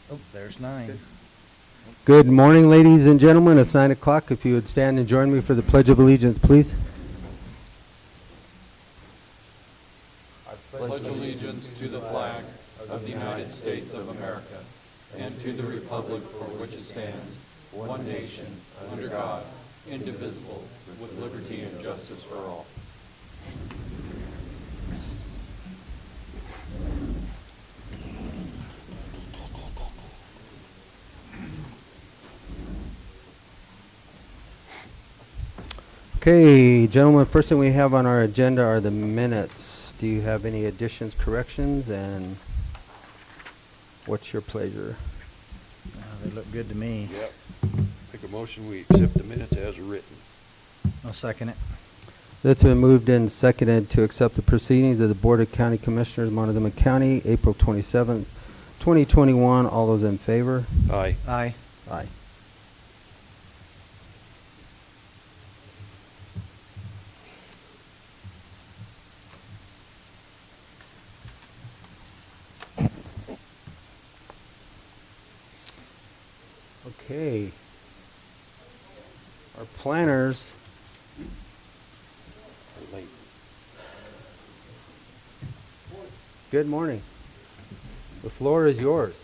Oh, there's 9. Good morning, ladies and gentlemen. It's 9 o'clock. If you would stand and join me for the Pledge of Allegiance, please. I pledge allegiance to the flag of the United States of America and to the republic for which it stands, one nation, under God, indivisible, with liberty and justice for all. Okay, gentlemen, first thing we have on our agenda are the minutes. Do you have any additions, corrections, and what's your pleasure? They look good to me. Yep. Make a motion, we accept the minutes as written. I'll second it. It's been moved and seconded to accept the proceedings of the Board of County Commissioners, Montezuma County, April 27th, 2021. All those in favor? Aye. Aye. Aye. Okay. Our planners. Late. Good morning. The floor is yours.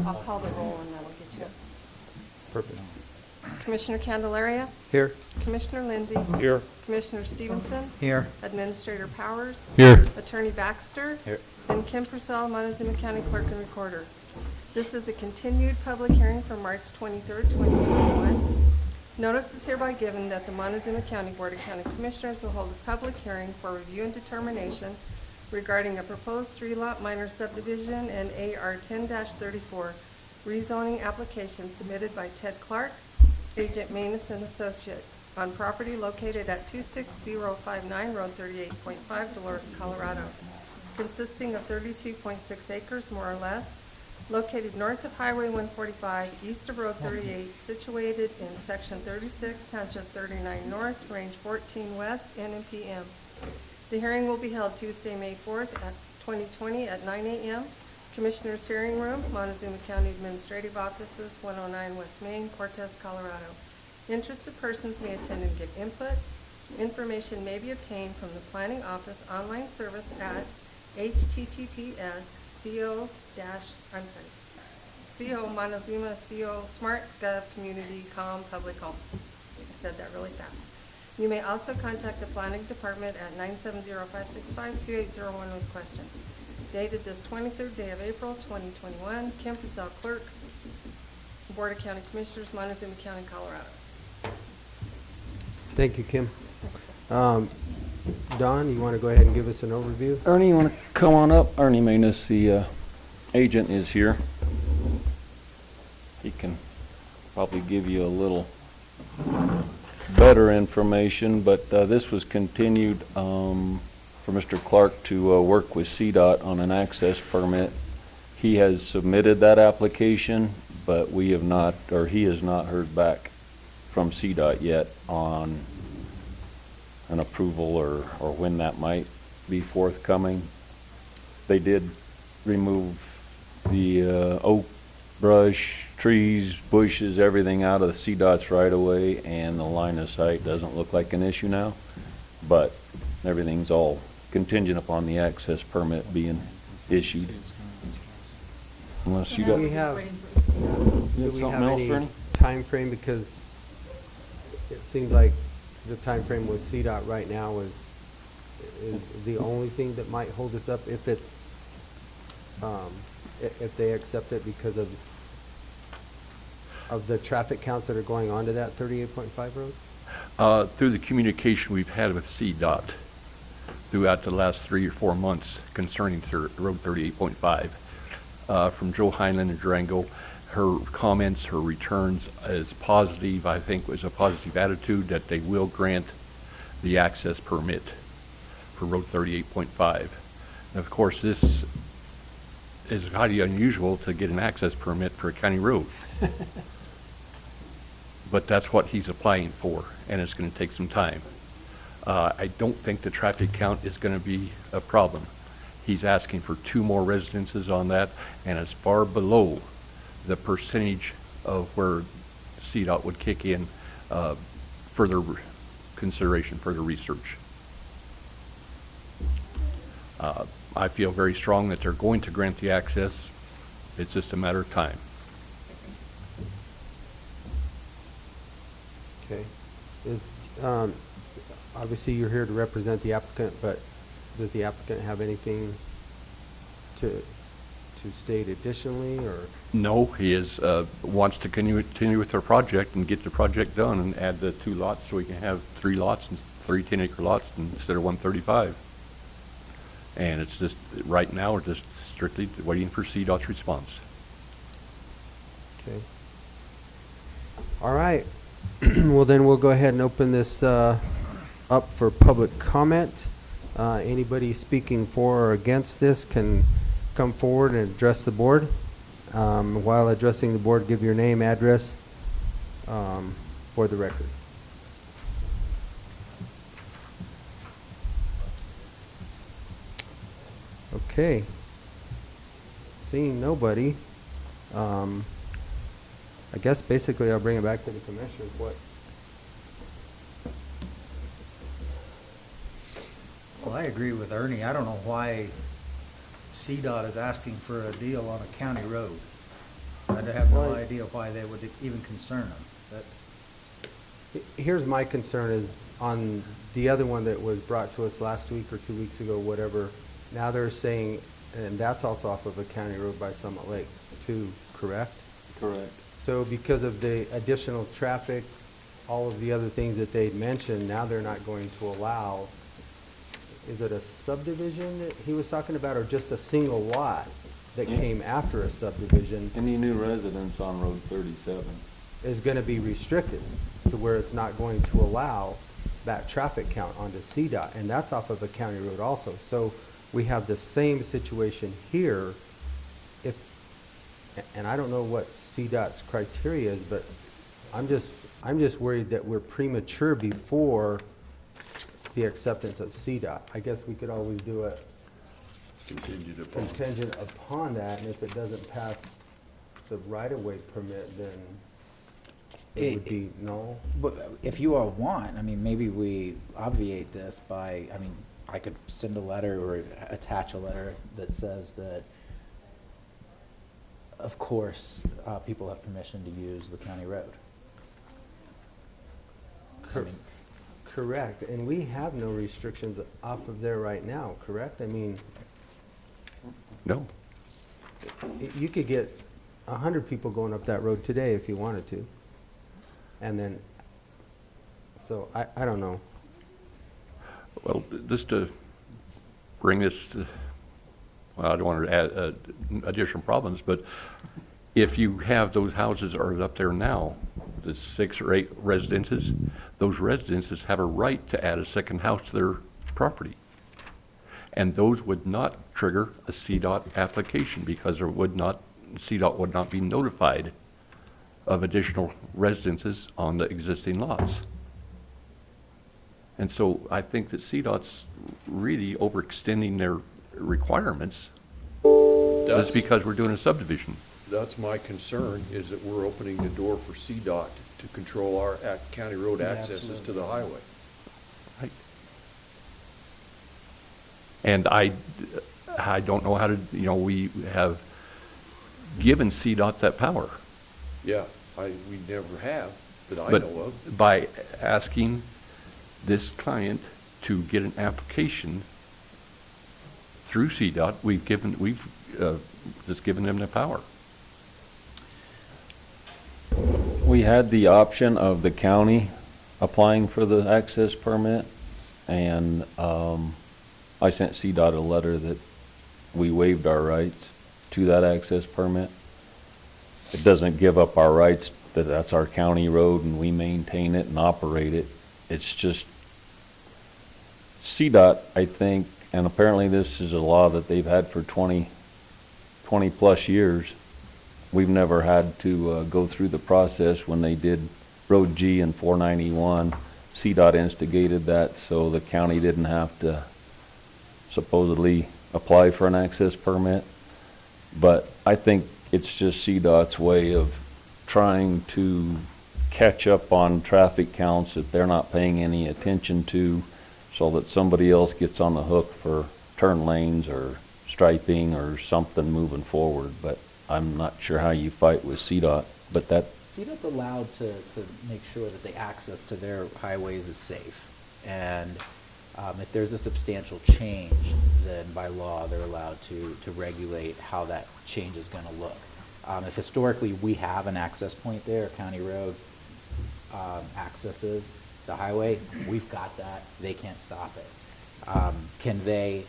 I'll call the roll and that'll get you. Perfect. Commissioner Candelaria, Here. Commissioner Lindsay, Here. Commissioner Stevenson, Here. Administrator Powers, Here. Attorney Baxter, Here. and Kim Purcell, Montezuma County Clerk and Recorder. This is a continued public hearing for March 23rd, 2021. Notice is hereby given that the Montezuma County Board of County Commissioners will hold a public hearing for review and determination regarding a proposed 3-lot minor subdivision and AR 10-34 rezoning application submitted by Ted Clark, Agent Manus and Associates, on property located at 26059 Road 38.5, Dolores, Colorado, consisting of 32.6 acres, more or less, located north of Highway 145, east of Road 38, situated in Section 36, Township 39 North, Range 14 West, N and PM. The hearing will be held Tuesday, May 4th, 2020 at 9 a.m. Commissioners' Hearing Room, Montezuma County Administrative Offices, 109 West Main, Cortez, Colorado. Interested persons may attend and give input. Information may be obtained from the Planning Office online service at https://co Montezuma CO Smart Gov Community Com Public Home. I said that really fast. You may also contact the Planning Department at 970-565-2801 with questions. Dated this 23rd day of April, 2021. Kim Purcell, Clerk, Board of County Commissioners, Montezuma County, Colorado. Thank you, Kim. Don, you want to go ahead and give us an overview? Ernie, you want to come on up? Ernie Manus, the agent, is here. He can probably give you a little better information, but this was continued for Mr. Clark to work with CDOT on an access permit. He has submitted that application, but we have not, or he has not heard back from CDOT yet on an approval or when that might be forthcoming. They did remove the oak, brush, trees, bushes, everything out of the CDOT's right of way, and the line of sight doesn't look like an issue now, but everything's all contingent upon the access permit being issued. Unless you got Do we have something else, any Ernie? time frame? Because it seems like the time frame with CDOT right now is the only thing that might hold us up if it's if they accept it because of the traffic counts that are going on to that 38.5 road? Through the communication we've had with CDOT throughout the last 3 or 4 months concerning Road 38.5, from Joe Heinlein and Durango, her comments, her returns is positive. I think was a positive attitude that they will grant the access permit for Road 38.5. And of course, this is highly unusual to get an access permit for a county road. But that's what he's applying for, and it's going to take some time. I don't think the traffic count is going to be a problem. He's asking for 2 more residences on that, and it's far below the percentage of where CDOT would kick in further consideration, further research. I feel very strong that they're going to grant the access. It's just a matter of time. Okay. Is, obviously you're here to represent the applicant, but does the applicant have anything to state additionally, or? No, he is, wants to continue with their project and get the project done and add the 2 lots so we can have 3 lots and 3 10-acre lots instead of 135. And it's just, right now, we're just strictly waiting for CDOT's response. Okay. All right. Well, then we'll go ahead and open this up for public comment. Anybody speaking for or against this can come forward and address the board. While addressing the board, give your name, address for the record. Okay. Seeing nobody, I guess basically I'll bring it back to the commissioners. Well, I agree with Ernie. I don't know why CDOT is asking for a deal on a county road. I have no Right. idea why they would even concern them. But Here's my concern is on the other one that was brought to us last week or 2 weeks ago, whatever. Now they're saying, and that's also off of a county road by Summit Lake too, correct? Correct. So because of the additional traffic, all of the other things that they'd mentioned, now they're not going to allow, is it a subdivision that he was talking about, or just a single lot that Yeah. came after a subdivision Any new residents on Road 37? is going to be restricted to where it's not going to allow that traffic count onto CDOT, and that's off of a county road also. So we have the same situation here. If, and I don't know what CDOT's criteria is, but I'm just worried that we're premature before the acceptance of CDOT. I guess we could always do it contingent upon that, and if it doesn't pass the right-of-way permit, then it would be no. But if you all want, I mean, maybe we obviate this by, I mean, I could send a letter or attach a letter that says that, of course, people have permission to use the county road. I mean, Correct, and we have no restrictions off of there right now, correct? I mean, No. you could get 100 people going up that road today if you wanted to. And then, so I don't know. Well, just to bring this to, well, I don't want to add additional problems, but if you have those houses are up there now, the 6 or 8 residences, those residences have a right to add a second house to their property. And those would not trigger a CDOT application because there would not, CDOT would not be notified of additional residences on the existing lots. And so I think that CDOT's really overextending their requirements just because we're doing a subdivision. That's my concern, is that we're opening the door for CDOT to control our county road accesses to the highway. Right. And I don't know how to, we have given CDOT that power. Yeah, we never have, that I But know of. by asking this client to get an application through CDOT, we've just given them the power. We had the option of the county applying for the access permit, and I sent CDOT a letter that we waived our rights to that access permit. It doesn't give up our rights, that that's our county road and we maintain it and operate it. It's just CDOT, I think, and apparently this is a law that they've had for 20-plus years. We've never had to go through the process when they did Road G and 491. CDOT instigated that, so the county didn't have to supposedly apply for an access permit. But I think it's just CDOT's way of trying to catch up on traffic counts that they're not paying any attention to, so that somebody else gets on the hook for turn lanes or striping or something moving forward. But I'm not sure how you fight with CDOT, but that, CDOT's allowed to make sure that the access to their highways is safe. And if there's a substantial change, then by law, they're allowed to regulate how that change is gonna look. If historically we have an access point there, a county road accesses the highway, we've got that, they can't stop it. Can they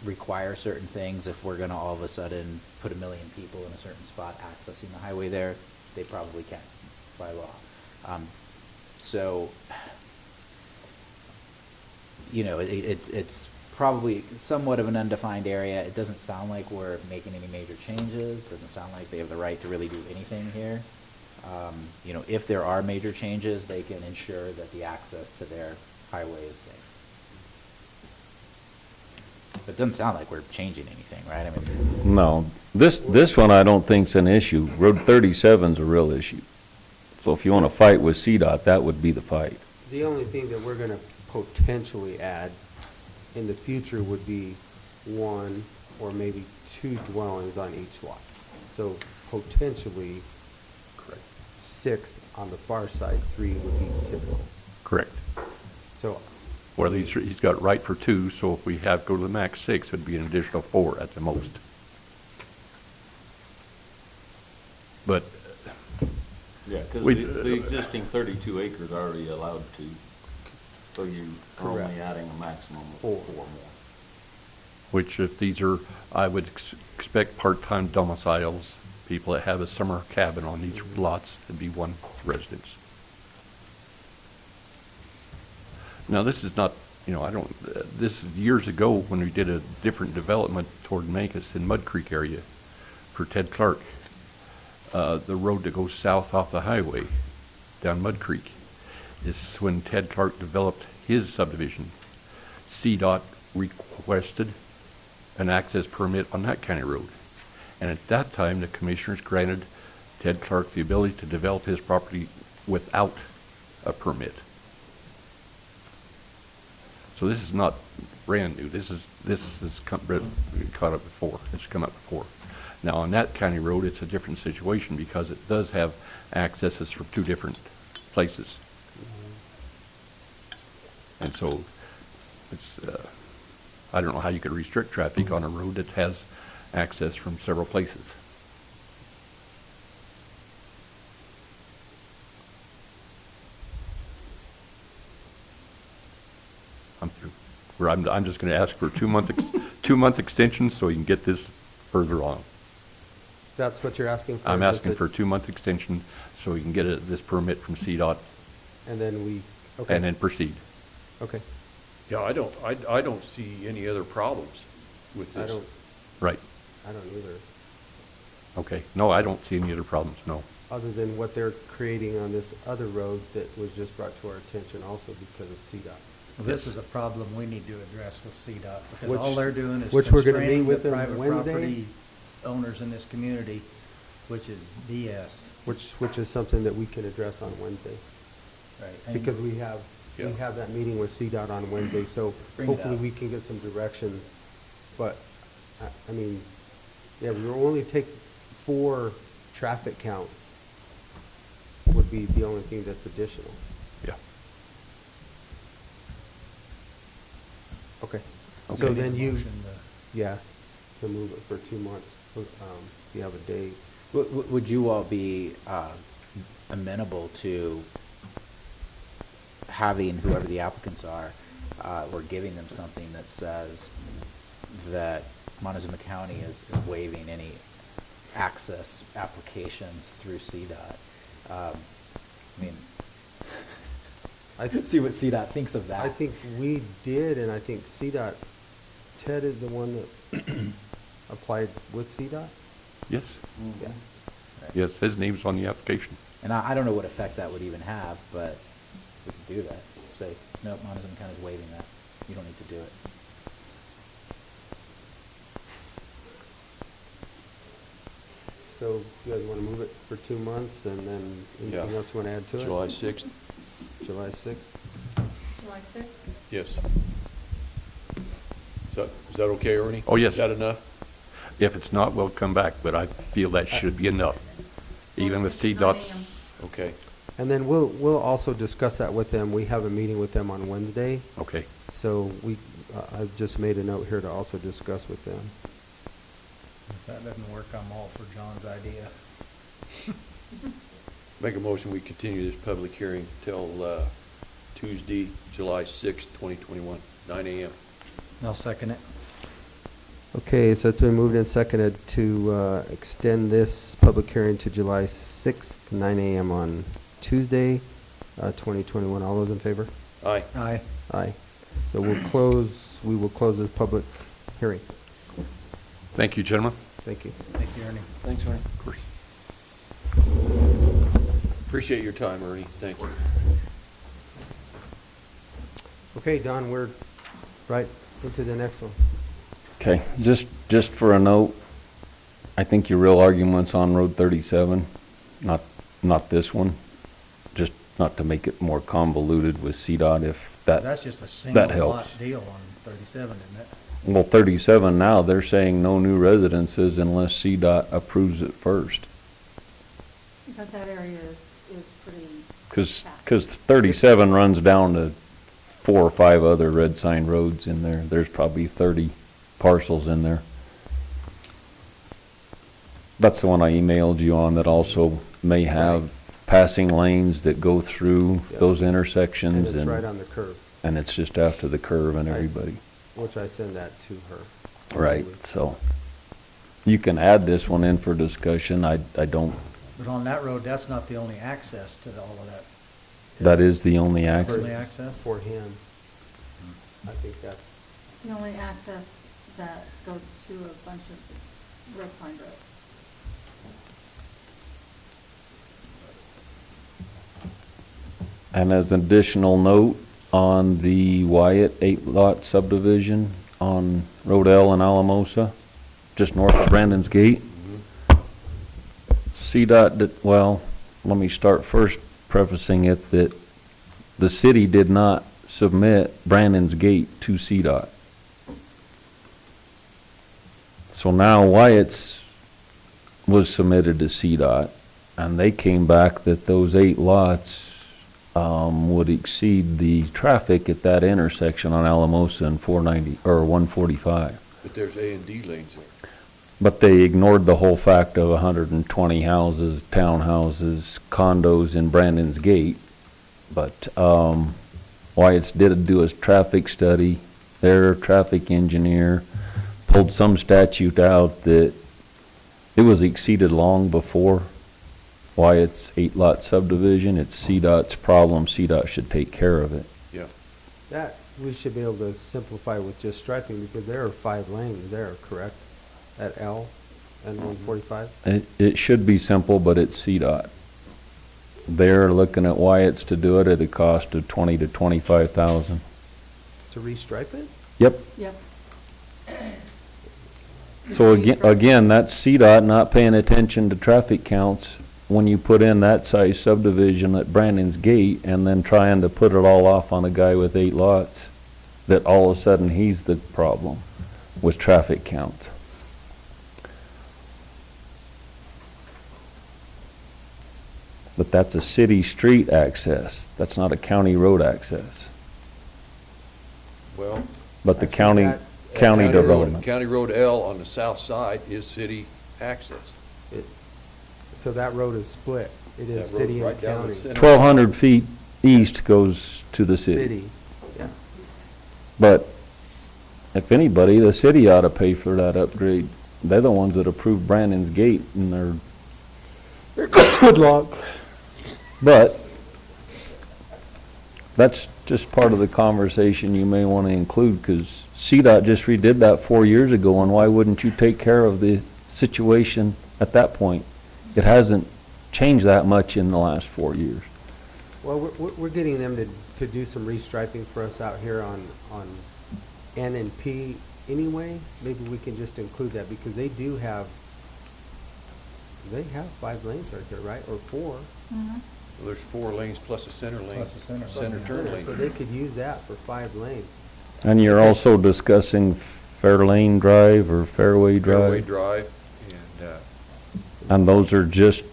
require certain things if we're gonna all of a sudden put 1 million people in a certain spot accessing the highway there? They probably can, by law. So, you know, it's probably somewhat of an undefined area. It doesn't sound like we're making any major changes. Doesn't sound like they have the right to really do anything here. You know, if there are major changes, they can ensure that the access to their highway is safe. It doesn't sound like we're changing anything, right? I mean, no. This one I don't think's an issue. Road 37's a real issue. So if you want to fight with CDOT, that would be the fight. The only thing that we're gonna potentially add in the future would be 1 or maybe 2 dwellings on each lot. So potentially, Correct. 6 on the far side, 3 would be typical. Correct. So, Well, he's got right for 2, so if we have, go to the max 6, it'd be an additional 4 at the most. But Yeah, because We- the existing 32 acres are already allowed to, so you're only Correct. adding a maximum of 4. 4 more. which if these are, I would expect part-time domiciles, people that have a summer cabin on each lots, it'd be 1 residence. Now, this is not, you know, this is years ago when we did a different development toward Mancos in Mud Creek area for Ted Clark. The road that goes south off the highway down Mud Creek is when Ted Clark developed his subdivision. CDOT requested an access permit on that county road. And at that time, the commissioners granted Ted Clark the ability to develop his property without a permit. So this is not brand new. This has caught up before. It's come up before. Now, on that county road, it's a different situation because it does have accesses from 2 different places. And so it's, I don't know how you could restrict traffic on a road that has access from several places. I'm through. I'm just going to ask for a 2-month extension so you can get this further on. that's what you're asking for? I'm is just asking for a 2-month extension so we can get this permit from CDOT And then we, okay. and then proceed. Okay. Yeah, I don't see any other problems with I this. don't, Right. I don't either. Okay. No, I don't see any other problems, no. Other than what they're creating on this other road that was just brought to our attention also because of CDOT. Well, this is a problem we need to address with CDOT, because Which- all they're doing is which we're gonna meet constraining the with them private Wednesday? property owners in this community, which is BS. Which is something that we can address on Wednesday. Right. Because we have Yeah. that meeting with CDOT on Wednesday, so Bring it hopefully up. we can get some direction. But, I mean, yeah, we will only take 4 traffic counts would be the only thing that's additional. Yeah. Okay. Okay. So then you, Motion to- yeah, to move it for 2 months. Do you have a date? would you all be amenable to having whoever the applicants are, or giving them something that says that Montezuma County is waiving any access applications through CDOT? I mean, See what CDOT thinks of that. I think we did, and I think CDOT, Ted is the one that applied with CDOT? Yes, Yeah. yes, his name's on the application. And I don't know what effect that would even have, but we could do that. Say, no, Montezuma County's waiving that. You don't need to do it. So you guys want to move it for 2 months, and then anything Yeah. else you want to add to it? July 6th? July 6th? July 6th? Yes. Is that okay, Ernie? Oh, yes. Is that enough? If it's not, we'll come back, but I feel that should be enough. Even with CDOT's, Okay. And then we'll also discuss that with them. We have a meeting with them on Wednesday, okay. so I've just made a note here to also discuss with them. If that doesn't work, I'm all for John's idea. Make a motion, we continue this public hearing till Tuesday, July 6th, 2021, 9 a.m. I'll second it. Okay, so it's been moved and seconded to extend this public hearing to July 6th, 9 a.m. on Tuesday, 2021. All those in favor? Aye. Aye. Aye. So we will close this public hearing. Thank you, gentlemen. Thank you. Thank you, Ernie. Thanks, Ernie. Of course. Appreciate your time, Ernie. Thank you. Okay, Don, we're right into the next one. Okay, just for a note, I think your real argument's on Road 37, not this one. Just not to make it more convoluted with CDOT if that, That's just a that single lot helps. deal on 37, isn't it? Well, 37 now, they're saying no new residences unless CDOT approves it first. Because that area is pretty. Because 37 runs down to 4 or 5 other red sign roads in there. There's probably 30 parcels in there. That's the one I emailed you on that also may have passing lanes that go through Yep. those intersections. And it's right on the curve, And it's just after the curve and Right. everybody. which I send that to her. Right, so you can add this one in for discussion. I don't, But on that road, that's not the only access to all of that. that is the only access. Only access? For him. I think that's, It's the only access that goes to a bunch of road sign roads. And as an additional note, on the Wyatt 8-lot subdivision on Rodell and Alamosa, just north of Brandon's Gate, CDOT did, well, let me start first prefacing it that the city did not submit Brandon's Gate to CDOT. So now Wyatt's was submitted to CDOT, and they came back that those 8 lots would exceed the traffic at that intersection on Alamosa and 490, or 145. But there's A and D lanes there. But they ignored the whole fact of 120 houses, townhouses, condos in Brandon's Gate. But Wyatt's did do a traffic study. Their traffic engineer pulled some statute out that it was exceeded long before Wyatt's 8-lot subdivision. It's CDOT's problem. CDOT should take care of it. Yeah. that, we should be able to simplify with just striping, because there are 5 lanes there, correct? At L and 145? It should be simple, but it's CDOT. They're looking at Wyatt's to do it at a cost of $20,000 to $25,000. To restripe it? Yep. Yep. So again, that's CDOT not paying attention to traffic counts when you put in that size subdivision at Brandon's Gate and then trying to put it all off on a guy with 8 lots, that all of a sudden he's the problem with traffic counts. But that's a city street access. That's not a county road access. Well, But the Actually, county that- county development. County Road L on the south side is city access. So that road is split. It is That road city right and down the county. center. 1,200 feet east goes to the city. Yeah. But if anybody, the city ought to pay for that upgrade. They're the ones that approved Brandon's Gate and they're Good luck. but That's just part of the conversation you may want to include, because CDOT just redid that 4 years ago, and why wouldn't you take care of the situation at that point? It hasn't changed that much in the last 4 years. Well, we're getting them to do some restriping for us out here on N and P anyway. Maybe we can just include that, because they have 5 lanes right there, right? Or 4. Mhm. Well, there's 4 lanes plus a center lane. Plus a center lane. Center turn lane. So they could use that for 5 lanes. And you're also discussing Fairlane Drive or Fairway Fairway Drive, Drive, and, and those are just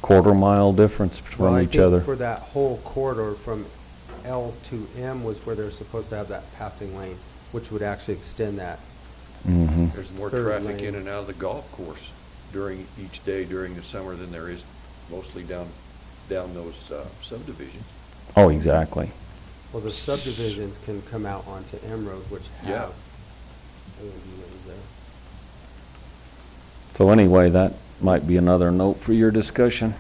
quarter-mile difference Well, from I each think other. for that whole corridor from L to M was where they're supposed to have that passing lane, which would actually extend that. Mhm. there's more Third traffic lane. in and out of the golf course during each day during the summer than there is mostly down those subdivisions. Oh, exactly. Well, the subdivisions can come out onto M Road, which Yeah. have LED lanes there. So anyway, that might be another note for your discussion.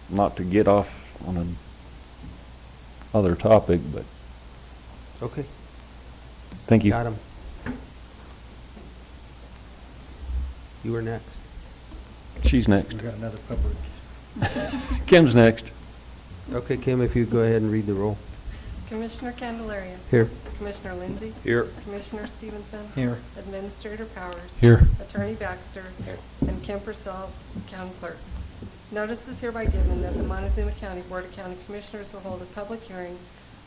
Not to get off on another topic, but Okay, thank you. got 'em. You were next. She's next. We got another public. Kim's next. Okay, Kim, if you go ahead and read the roll. Commissioner Candelaria. Here. Commissioner Lindsey. Here. Commissioner Stevenson. Here. Administrator Powers. Here. Attorney Baxter. And Kim Purcell, County Clerk. Notice is hereby given that the Montezuma County Board of County Commissioners will hold a public hearing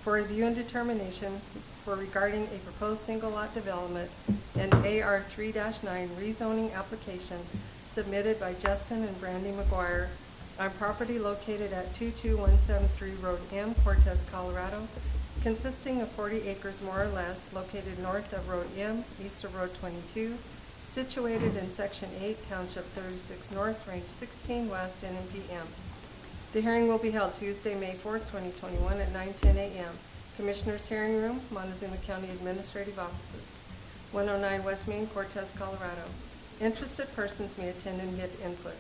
for review and determination regarding a proposed single lot development and AR 3-9 rezoning application submitted by Justin and Brandy McGuire on property located at 22173 Road M, Cortez, Colorado, consisting of 40 acres more or less, located north of Road M, east of Road 22, situated in Section 8, Township 36 North, Range 16 West, NMPM. The hearing will be held Tuesday, May 4th, 2021 at 9:10 a.m. Commissioners' Hearing Room, Montezuma County Administrative Offices, 109 West Main, Cortez, Colorado. Interested persons may attend and give input.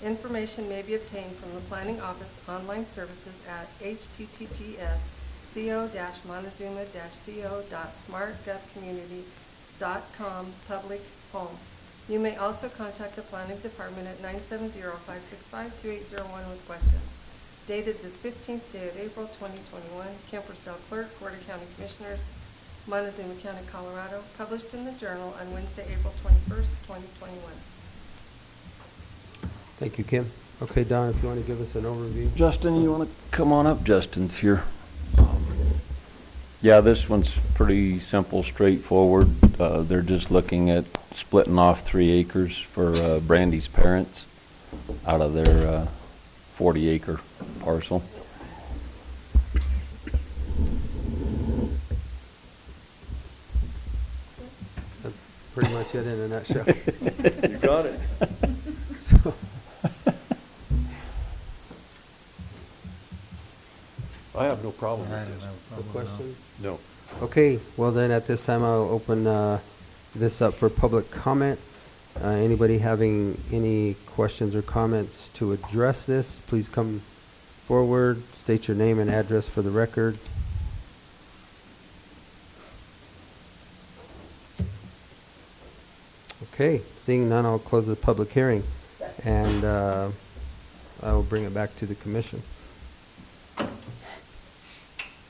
Information may be obtained from the Planning Office online services at https://co-montezuma-co.smartgovcommunity.com public home. You may also contact the Planning Department at 970-565-2801 with questions. Dated this 15th day of April 2021, Kim Purcell Clerk, Board of County Commissioners, Montezuma County, Colorado. Published in the Journal on Wednesday, April 21st, 2021. Thank you, Kim. Okay, Don, if you want to give us an overview. Justin, you want to come on up? Justin's here. Yeah, this one's pretty simple, straightforward. They're just looking at splitting off 3 acres for Brandy's parents out of their 40-acre parcel. That's pretty much it in a nutshell. You got it. So, I have no problem I with don't this. have a a problem with question? No. Okay, well then at this time I'll open this up for public comment. Anybody having any questions or comments to address this, please come forward, state your name and address for the record. Okay, seeing none, I'll close the public hearing and I will bring it back to the commission.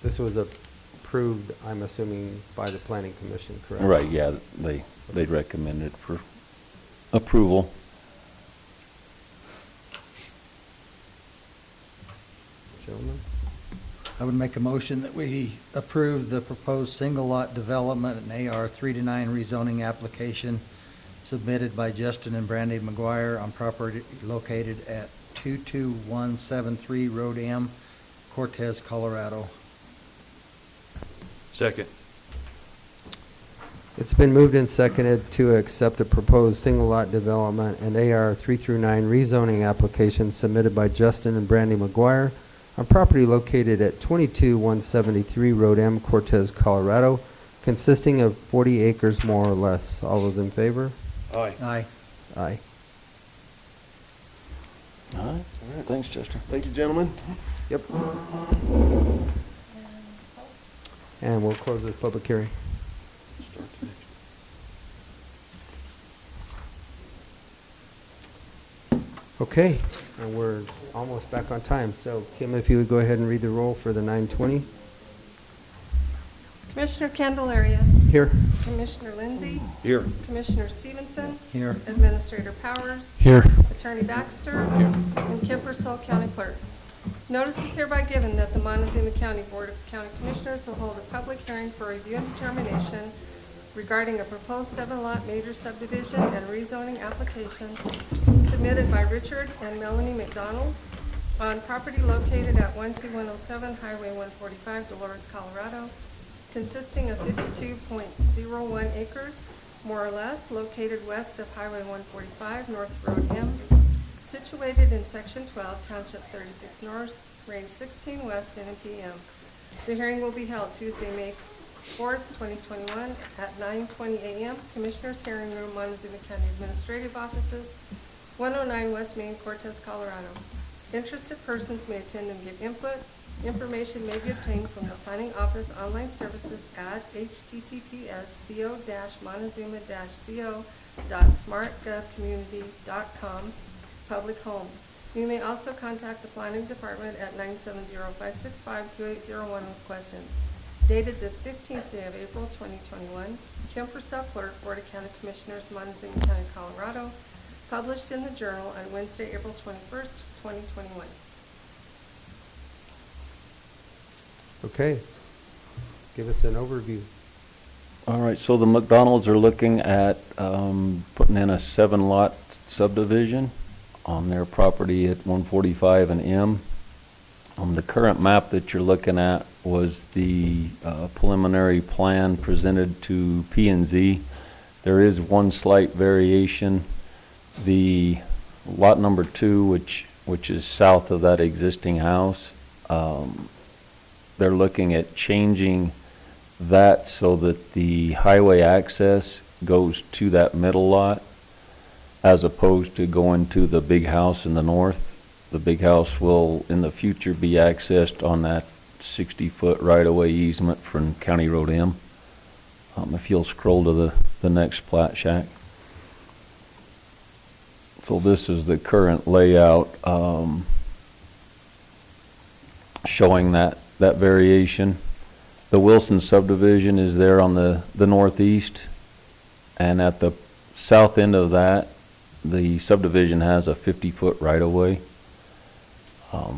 This was approved, I'm assuming, by the planning commission, correct? Right, yeah, they'd recommend it for approval. Gentlemen? I would make a motion that we approve the proposed single lot development and AR 3-9 rezoning application submitted by Justin and Brandy McGuire on property located at 22173 Road M, Cortez, Colorado. Second. It's been moved and seconded to accept the proposed single lot development and AR 3-9 rezoning application submitted by Justin and Brandy McGuire on property located at 22173 Road M, Cortez, Colorado, consisting of 40 acres more or less. All those in favor? Aye. Aye. Aye. All right, thanks, Chester. Thank you, gentlemen. Yep. And we'll close the public hearing. Start the next Okay, and we're almost back on time. So Kim, if you would go ahead and read the roll for the 9:20. Commissioner Candelaria. Here. Commissioner Lindsay. Here. Commissioner Stevenson. Here. Administrator Powers. Here. Attorney Baxter. And Kim Purcell, County Clerk. Notice is hereby given that the Montezuma County Board of County Commissioners will hold a public hearing for review and determination regarding a proposed 7-lot major subdivision and rezoning application submitted by Richard and Melanie McDonald on property located at 12107 Highway 145, Dolores, Colorado, consisting of 52.01 acres, more or less, located west of Highway 145, North Road M, situated in Section 12, Township 36 North, Range 16 West, in PM. The hearing will be held Tuesday, May 4th, 2021, at 9:20 a.m. Commissioners' Hearing Room, Montezuma County Administrative Offices, 109 West Main, Cortez, Colorado. Interested persons may attend and give input. Information may be obtained from the Planning Office online services at https://montezuma-co.smartgovcommunity.com, public home. You may also contact the Planning Department at 970-565-2801 with questions. Dated this 15th day of April 2021, Kim Purcell, Clerk, Board of County Commissioners, Montezuma County, Colorado. Published in the Journal on Wednesday, April 21st, 2021. Okay. Give us an overview. All right, so the McDonald's are looking at putting in a 7-lot subdivision on their property at 145 and M. The current map that you're looking at was the preliminary plan presented to P&Z. There is one slight variation. The lot number 2, which is south of that existing house, they're looking at changing that so that the highway access goes to that middle lot as opposed to going to the big house in the north. The big house will in the future be accessed on that 60-foot right-of-way easement from County Road M. If you'll scroll to the next plat, Shack. So this is the current layout showing that variation. The Wilson subdivision is there on the northeast, and at the south end of that, the subdivision has a 50-foot right-of-way.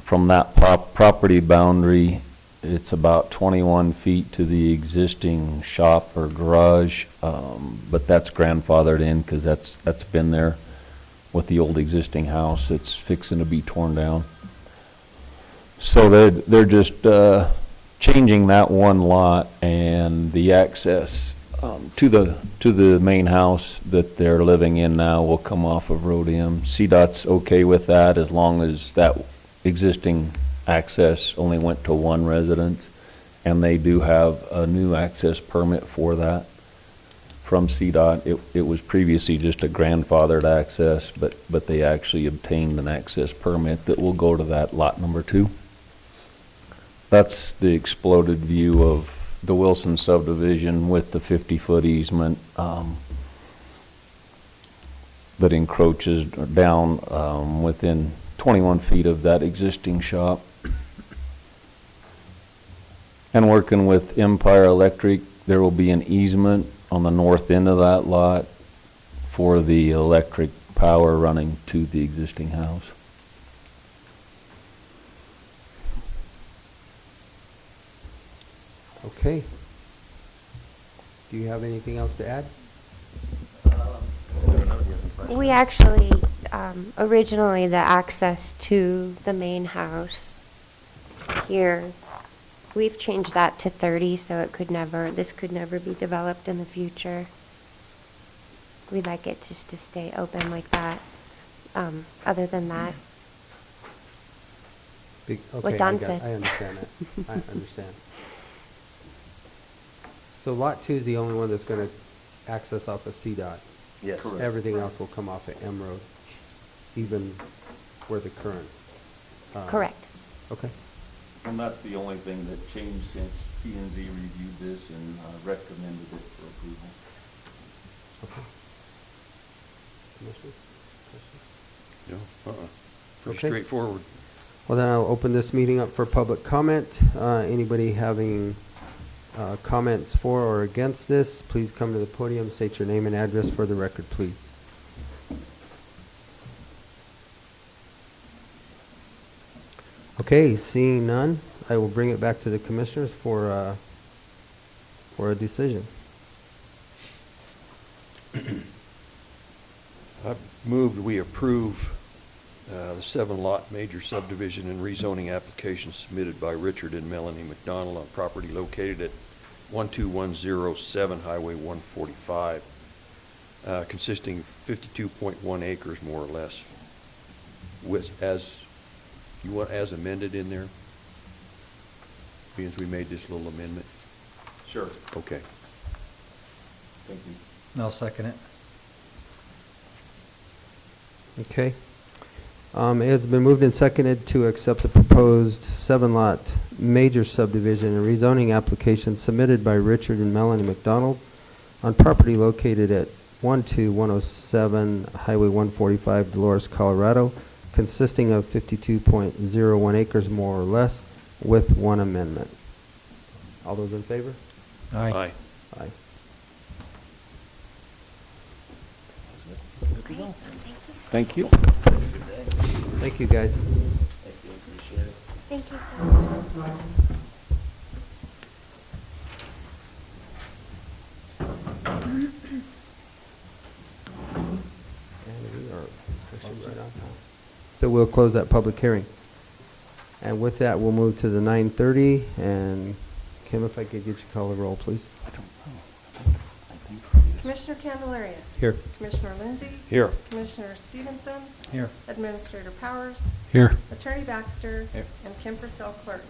From that property boundary, it's about 21 feet to the existing shop or garage, but that's grandfathered in because that's been there with the old existing house. It's fixing to be torn down. So they're just changing that one lot and the access to the main house that they're living in now will come off of Road M. CDOT's okay with that as long as that existing access only went to one residence, and they do have a new access permit for that from CDOT. It was previously just a grandfathered access, but they actually obtained an access permit that will go to that lot number 2. That's the exploded view of the Wilson subdivision with the 50-foot easement that encroaches down within 21 feet of that existing shop. And working with Empire Electric, there will be an easement on the north end of that lot for the electric power running to the existing house. Okay. Do you have anything else to add? We actually, originally the access to the main house here, we've changed that to 30, so this could never be developed in the future. We'd like it just to stay open like that. Other than that, Okay, Don said. I understand that. I understand. So lot 2 is the only one that's going to access off of CDOT. Yes. Everything else will come off at M Road, even where the current. correct. Okay. And that's the only thing that changed since P and Z reviewed this and recommended it for approval. Okay. Commissioner, questions? No, pretty Okay. straightforward. Well, then I'll open this meeting up for public comment. Anybody having comments for or against this, please come to the podium, state your name and address for the record, please. Okay, seeing none, I will bring it back to the commissioners for a decision. I moved we approve the 7-lot major subdivision and rezoning application submitted by Richard and Melanie McDonald on property located at 12107 Highway 145, consisting of 52.1 acres more or less. With, as, you want as amended in there? Being we made this little amendment? Sure. Okay. Thank you. I'll second it. Okay. It's been moved and seconded to accept the proposed 7-lot major subdivision and rezoning application submitted by Richard and Melanie McDonald on property located at 12107 Highway 145, Dolores, Colorado, consisting of 52.01 acres more or less, with one amendment. All those in favor? Aye. Aye. Thank you. Thank you, guys. Thank you so much. So we'll close that public hearing. And with that, we'll move to the 9:30, and Kim, if I could get you to call the roll, please. Commissioner Candelaria. Here. Commissioner Lindsey. Here. Commissioner Stevenson. Here. Administrator Powers. Here. Attorney Baxter. Here. And Kim Purcell, clerk.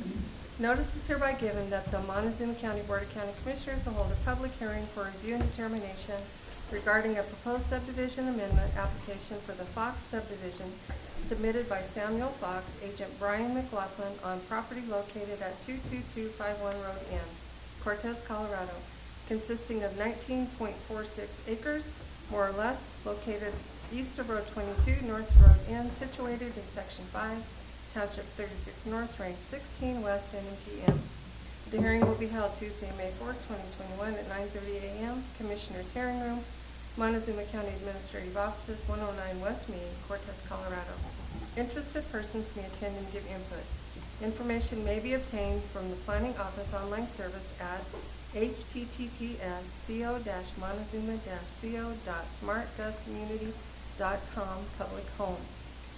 Notice is hereby given that the Montezuma County Board of County Commissioners will hold a public hearing for review and determination regarding a proposed subdivision amendment application for the Fox subdivision submitted by Samuel Fox, agent Brian McLaughlin, on property located at 22251 Roadand, Cortez, Colorado, consisting of 19.46 acres, more or less, located east of Road 22, north of Road N, situated in Section 5, Township 36 North, Range 16, West, NPM. The hearing will be held Tuesday, May 4th, 2021 at 9:30 a.m. Commissioners' Hearing Room, Montezuma County Administrative Offices, 109 West Main, Cortez, Colorado. Interested persons may attend and give input. Information may be obtained from the Planning Office online service at https://co-montezuma-co.smartgovcommunity.com public home.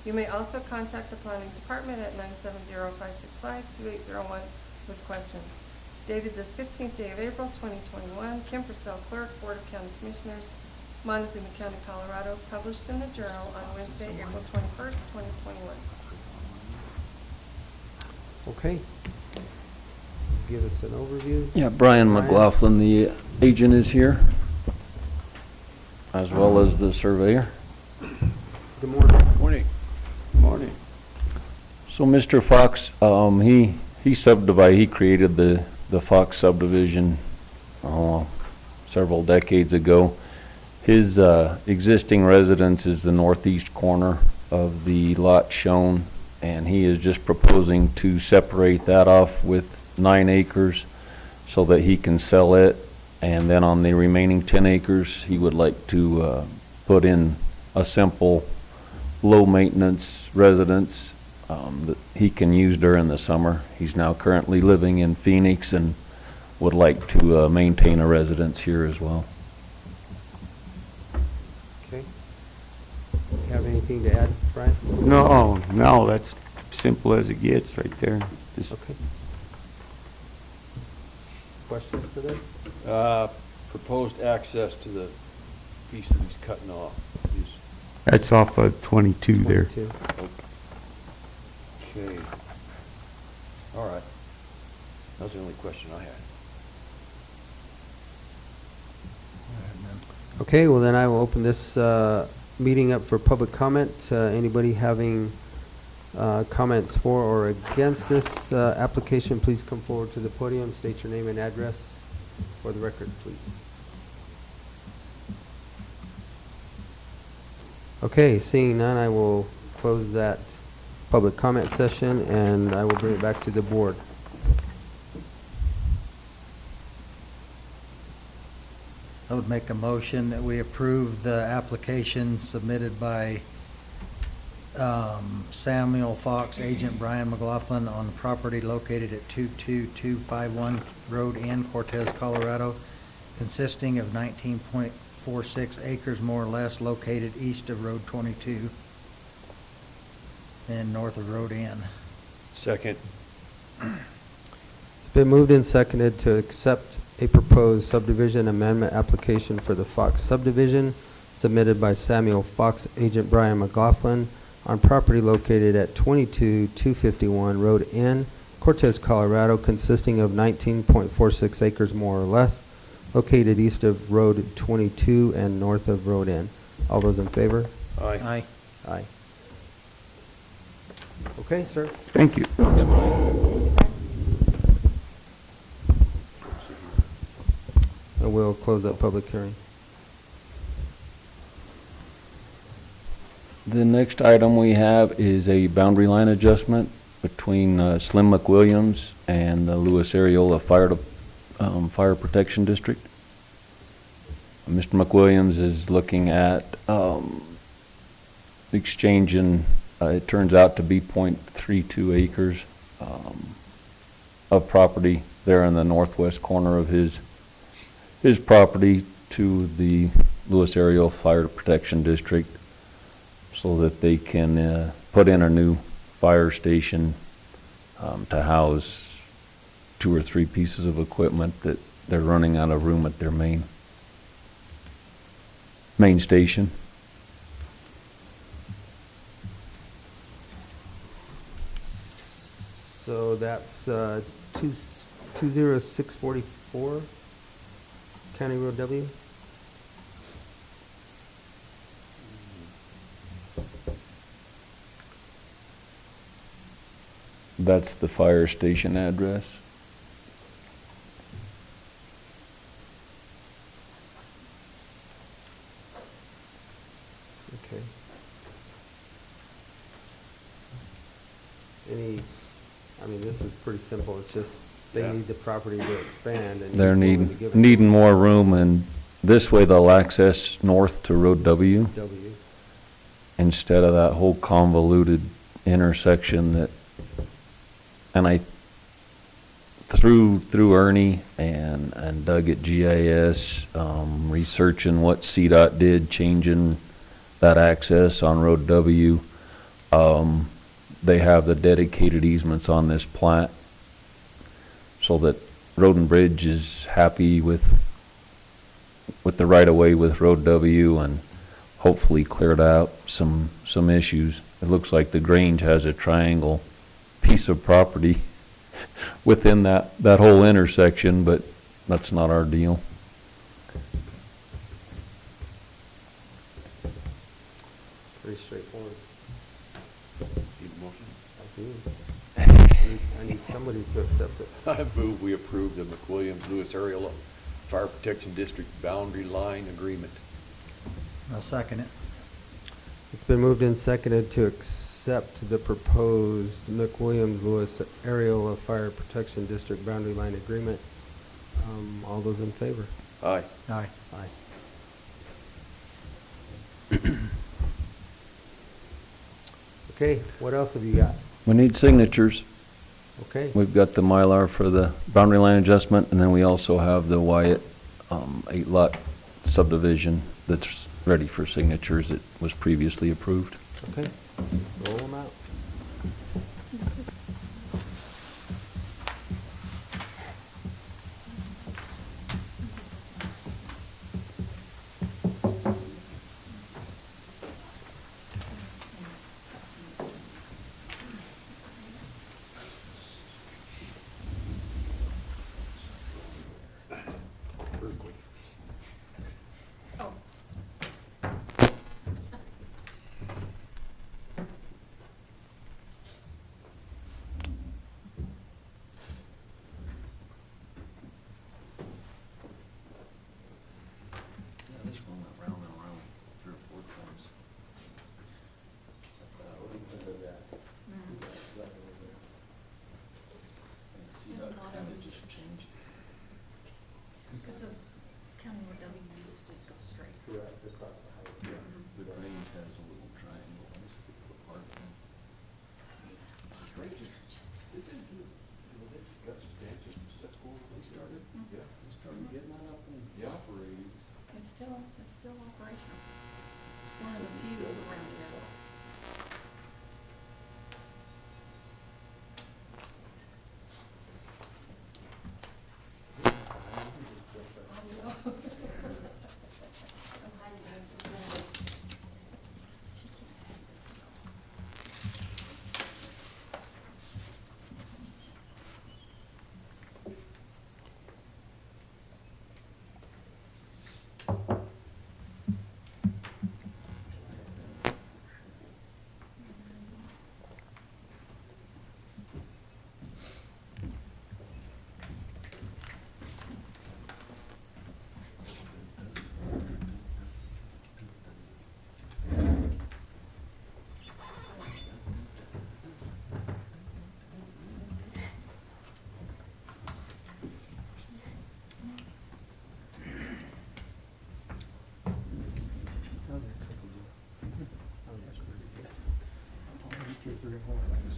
You may also contact the Planning Department at 970-565-2801 with questions. Dated this 15th day of April, 2021, Kim Purcell, Clerk, Board of County Commissioners, Montezuma County, Colorado, published in the Journal on Wednesday, April 21st, 2021. Okay. Give us an overview. Yeah, Brian McLaughlin, the agent, is here, as well as the surveyor. Good morning. Morning. Morning. So Mr. Fox, he subdivided, he created the Fox subdivision several decades ago. His existing residence is the northeast corner of the lot shown, and he is just proposing to separate that off with 9 acres so that he can sell it, and then on the remaining 10 acres he would like to put in a simple low-maintenance residence that he can use during the summer. He's now currently living in Phoenix and would like to maintain a residence here as well. Okay. You have anything to add, Brian? No, that's simple as it gets right there. Just Okay. Questions for them? Proposed access to the piece that he's cutting off is, That's off of 22 there. 22. okay. All right. That was the only question I had. Okay, well then I will open this meeting up for public comment. Anybody having Comments for or against this application, please come forward to the podium, state your name and address for the record, please. Okay, seeing none, I will close that public comment session, and I will bring it back to the board. I would make a motion that we approve the application submitted by Samuel Fox, Agent Brian McLaughlin, on the property located at 22251 Roadand, Cortez, Colorado, consisting of 19.46 acres more or less, located east of Road 22 and north of Roadand. Second. It's been moved and seconded to accept a proposed subdivision amendment application for the Fox subdivision submitted by Samuel Fox, Agent Brian McLaughlin, on property located at 22251 Road N, Cortez, Colorado, consisting of 19.46 acres more or less, located east of Road 22 and north of Road N. All those in favor? Aye. Aye. Okay, sir. Thank you. And we'll close that public hearing. The next item we have is a boundary line adjustment between Slim McWilliams and the Lewis Areola Fire Protection District. Mr. McWilliams is looking at exchanging, it turns out to be 0.32 acres of property there in the northwest corner of his property to the Lewis Areola Fire Protection District, so that they can put in a new fire station to house 2 or 3 pieces of equipment that they're running out of room at their main station. So that's 20644 County Road W? That's the fire station address. Okay. This is pretty simple. It's just they Yeah. need the property to expand, and They're he's willing to give it to needing them. more room, and this way they'll access north to Road W W. instead of that whole convoluted intersection that, and I, through Ernie and Doug at GIS, researching what CDOT did, changing that access on Road W, they have the dedicated easements on this plat, so that Road and Bridge is happy with the right-of-way with Road W, and hopefully cleared out some issues. It looks like the Grange has a triangle piece of property within that whole intersection, but that's not our deal. Pretty straightforward. Need a motion? I need somebody to accept it. I move we approve the McWilliams-Lewis Areola Fire Protection District Boundary Line Agreement. I'll second it. It's been moved and seconded to accept the proposed McWilliams-Lewis Areola Fire Protection District Boundary Line Agreement. All those in favor? Aye. Aye. Aye. Okay, what else have you got? We need signatures. Okay. We've got the Mylar for the boundary line adjustment, and then we also have the Wyatt 8-lot subdivision that's ready for signatures. It was previously approved. Okay. Roll them out. It's still operational. It's one of the few around here.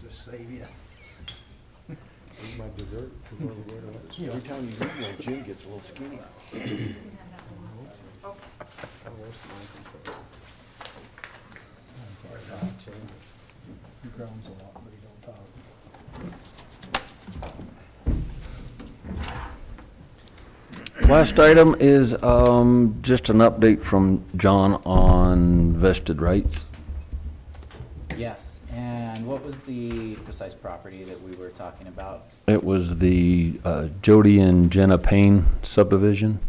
Save you. My dessert. Every time you eat one, Jim gets a little skinny. He groans a lot, but he don't talk. Last item is just an update from John on vested rights. Yes, and what was the precise property that we were talking about? It was the Jody and Jenna Payne subdivision.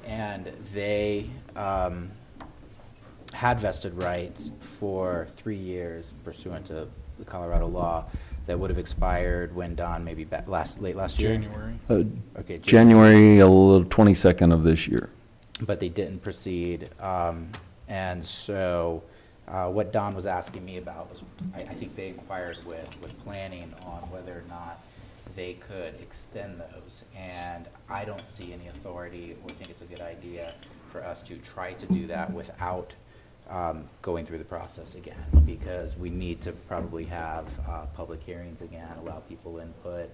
And they had vested rights for 3 years pursuant to the Colorado law that would have expired when Don, maybe late last year? January. Okay, January 22nd of this year. but they didn't proceed. And so what Don was asking me about was, I think they inquired with planning on whether or not they could extend those. And I don't see any authority or think it's a good idea for us to try to do that without going through the process again, because we need to probably have public hearings again, allow people input.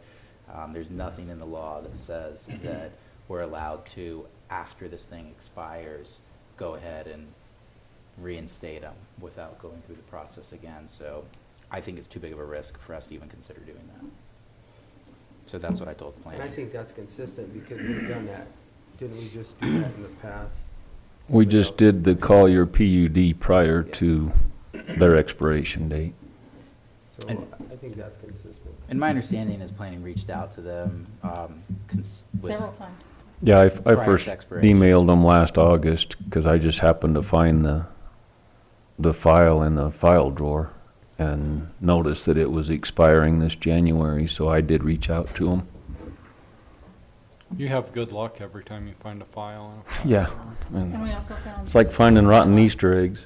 There's nothing in the law that says that we're allowed to, after this thing expires, go ahead and reinstate them without going through the process again. So I think it's too big of a risk for us to even consider doing that. So that's what I told the And planning. I think that's consistent because we've done that. Didn't we just do that in the past? We Somebody just else- did the Collier PUD prior to their expiration date. So And- I think that's consistent. And my understanding is planning reached out to them with Several times. Yeah, I Prior first to expiration. emailed them last August because I just happened to find the file in the file drawer and noticed that it was expiring this January, so I did reach out to them. You have good luck every time you find a file. in a file Yeah, drawer. And and we also found. it's like finding rotten Easter eggs.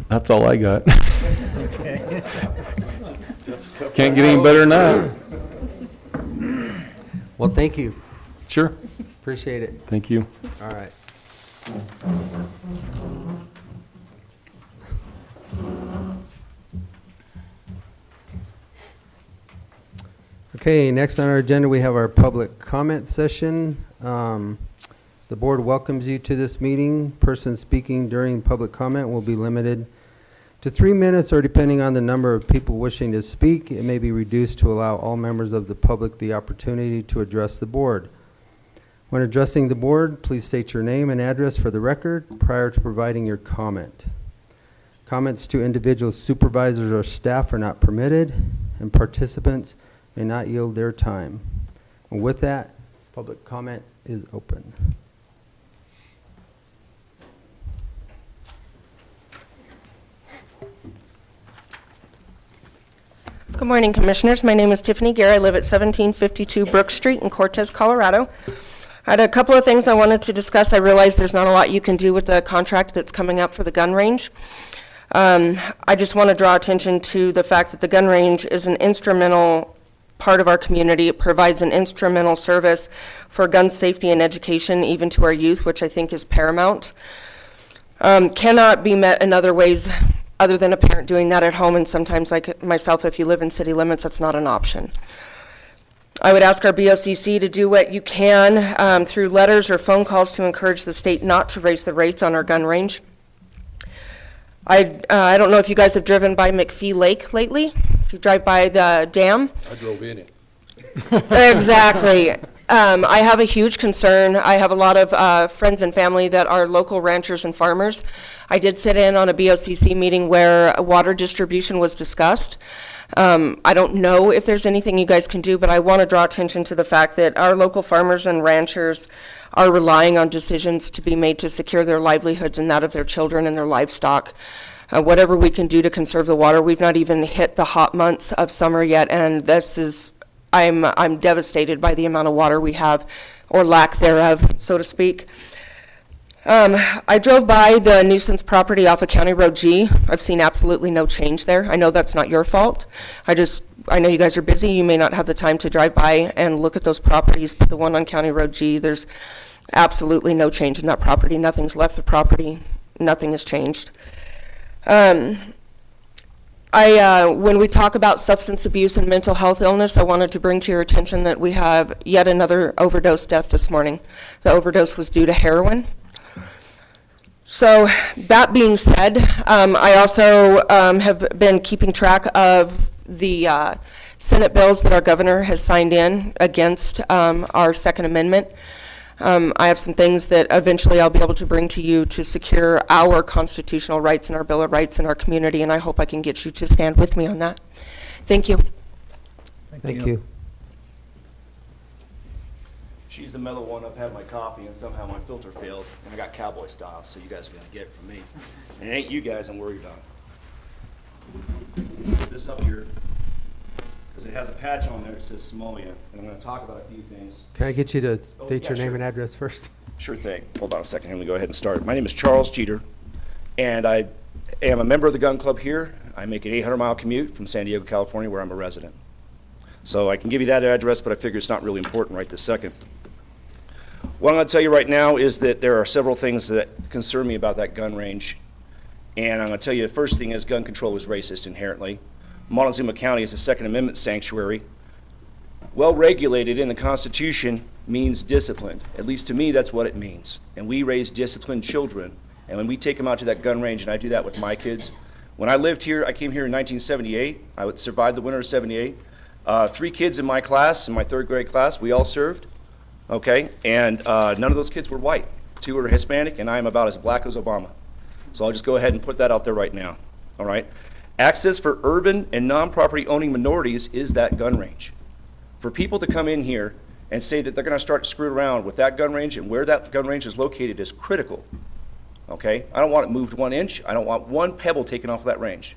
That's all I got. Can't get any better than that. Well, thank you. Sure, Appreciate it. thank you. All right. Okay, next on our agenda, we have our public comment session. The board welcomes you to this meeting. Persons speaking during public comment will be limited to 3 minutes, or depending on the number of people wishing to speak, it may be reduced to allow all members of the public the opportunity to address the board. When addressing the board, please state your name and address for the record prior to providing your comment. Comments to individual supervisors or staff are not permitted, and participants may not yield their time. And with that, public comment is open. Good morning, Commissioners. My name is Tiffany Gare. I live at 1752 Brook Street in Cortez, Colorado. I had a couple of things I wanted to discuss. I realize there's not a lot you can do with the contract that's coming up for the gun range. I just want to draw attention to the fact that the gun range is an instrumental part of our community. It provides an instrumental service for gun safety and education, even to our youth, which I think is paramount. Cannot be met in other ways other than a parent doing that at home, and sometimes, like myself, if you live in city limits, that's not an option. I would ask our BOCC to do what you can through letters or phone calls to encourage the state not to raise the rates on our gun range. I don't know if you guys have driven by McPhee Lake lately. If you drive by the dam. I drove in it. Exactly. I have a huge concern. I have a lot of friends and family that are local ranchers and farmers. I did sit in on a BOCC meeting where water distribution was discussed. I don't know if there's anything you guys can do, but I want to draw attention to the fact that our local farmers and ranchers are relying on decisions to be made to secure their livelihoods and that of their children and their livestock. Whatever we can do to conserve the water. We've not even hit the hot months of summer yet, and I'm devastated by the amount of water we have, or lack thereof, so to speak. I drove by the nuisance property off of County Road G. I've seen absolutely no change there. I know that's not your fault. I know you guys are busy. You may not have the time to drive by and look at those properties, but the one on County Road G, there's absolutely no change in that property. Nothing's left the property. Nothing has changed. When we talk about substance abuse and mental health illness, I wanted to bring to your attention that we have yet another overdose death this morning. The overdose was due to heroin. So that being said, I also have been keeping track of the Senate bills that our governor has signed in against our Second Amendment. I have some things that eventually I'll be able to bring to you to secure our constitutional rights and our Bill of Rights in our community, and I hope I can get you to stand with me on that. Thank you. Thank you. She's the mellow one. I've had my coffee and somehow my filter failed and I got cowboy style, so you guys are gonna get it from me. And it ain't you guys I'm worried about. Put this up here, because it has a patch on there that says Somalia, and I'm gonna talk about a few things. Can I get you to state yeah, your name sure. and address first? Sure thing. Hold on a second. Let me go ahead and start. My name is Charles Jeter, and I am a member of the gun club here. I make an 800-mile commute from San Diego, California, where I'm a resident. So I can give you that address, but I figure it's not really important right this second. What I'm going to tell you right now is that there are several things that concern me about that gun range. And I'm going to tell you the first thing is gun control is racist inherently. Montezuma County is a Second Amendment sanctuary. Well regulated in the Constitution means disciplined. At least to me, that's what it means. And we raise disciplined children. And when we take them out to that gun range, and I do that with my kids. When I lived here, I came here in 1978. I survived the winter of '78. 3 kids in my class, in my 3rd grade class, we all served. Okay, and none of those kids were white. 2 were Hispanic, and I am about as black as Obama. So I'll just go ahead and put that out there right now, all right? Access for urban and non-property owning minorities is that gun range. For people to come in here and say that they're gonna start to screw around with that gun range and where that gun range is located is critical, okay? I don't want it moved 1 inch. I don't want 1 pebble taken off of that range,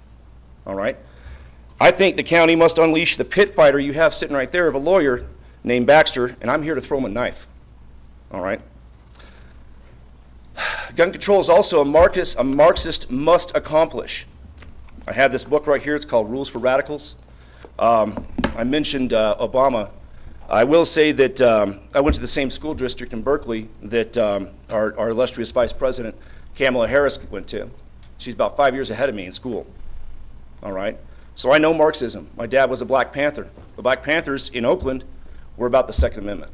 all right? I think the county must unleash the pit fighter you have sitting right there of a lawyer named Baxter, and I'm here to throw him a knife, all right? Gun control is also a Marxist must accomplish. I have this book right here, it's called Rules for Radicals. I mentioned Obama. I will say that I went to the same school district in Berkeley that our illustrious Vice President Kamala Harris went to. She's about 5 years ahead of me in school, all right? So I know Marxism. My dad was a Black Panther. The Black Panthers in Oakland were about the Second Amendment.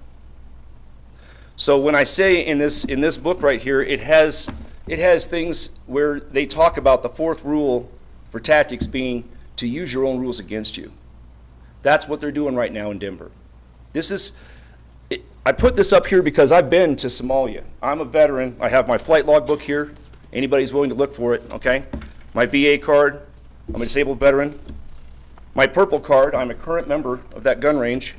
So when I say in this book right here, it has things where they talk about the 4th rule for tactics being to use your own rules against you. That's what they're doing right now in Denver. I put this up here because I've been to Somalia. I'm a veteran. I have my flight log book here. Anybody's willing to look for it, okay? My VA card, I'm a disabled veteran. My purple card, I'm a current member of that gun range.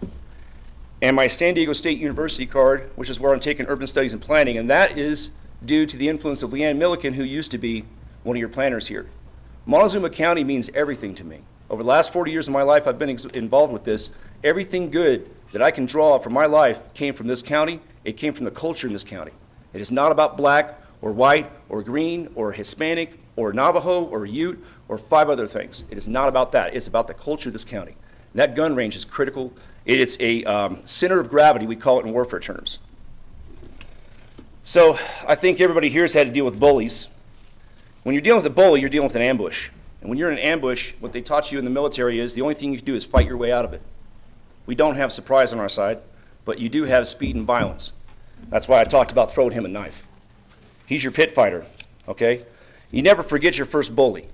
And my San Diego State University card, which is where I'm taking urban studies and planning, and that is due to the influence of Leanne Milliken, who used to be one of your planners here. Montezuma County means everything to me. Over the last 40 years of my life, I've been involved with this. Everything good that I can draw from my life came from this county. It came from the culture in this county. It is not about black or white or green or Hispanic or Navajo or Ute or 5 other things. It is not about that. It's about the culture of this county. And that gun range is critical. It's a center of gravity, we call it in warfare terms. So I think everybody here has had to deal with bullies. When you're dealing with a bully, you're dealing with an ambush. And when you're in an ambush, what they taught you in the military is the only thing you can do is fight your way out of it. We don't have surprise on our side, but you do have speed and violence. That's why I talked about throwing him a knife. He's your pit fighter, okay? You never forget your first bully.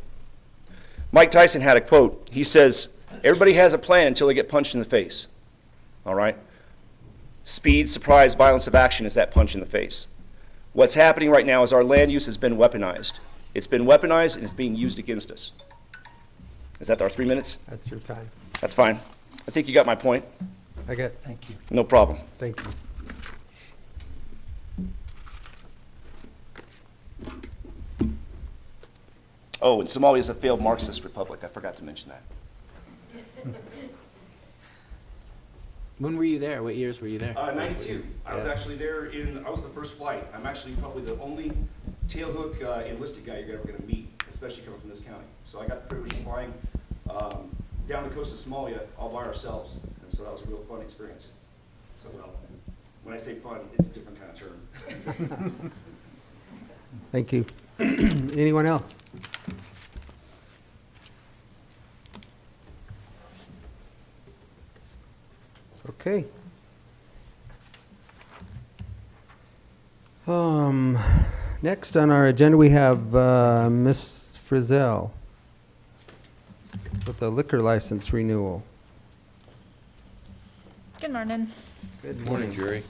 Mike Tyson had a quote. He says, everybody has a plan until they get punched in the face, all right? Speed, surprise, violence of action is that punch in the face. What's happening right now is our land use has been weaponized. It's been weaponized and it's being used against us. Is that our 3 minutes? That's your time. That's fine. I think you got my point. Okay, Thank you. No problem. thank you. Oh, and Somalia is a failed Marxist republic. I forgot to mention that. When were you there? What years were you there? 92. I was Yeah. actually there I was the first flight. I'm actually probably the only tailhook enlisted guy you're ever going to meet, especially coming from this county. So I got the privilege of flying down the coast of Somalia all by ourselves. And so that was a real fun experience. So, well, when I say fun, it's a different kind of term. Thank you. Anyone else? Okay. Next on our agenda, we have Ms. Frizzell with the liquor license renewal. Good morning. Good Morning, Jerry.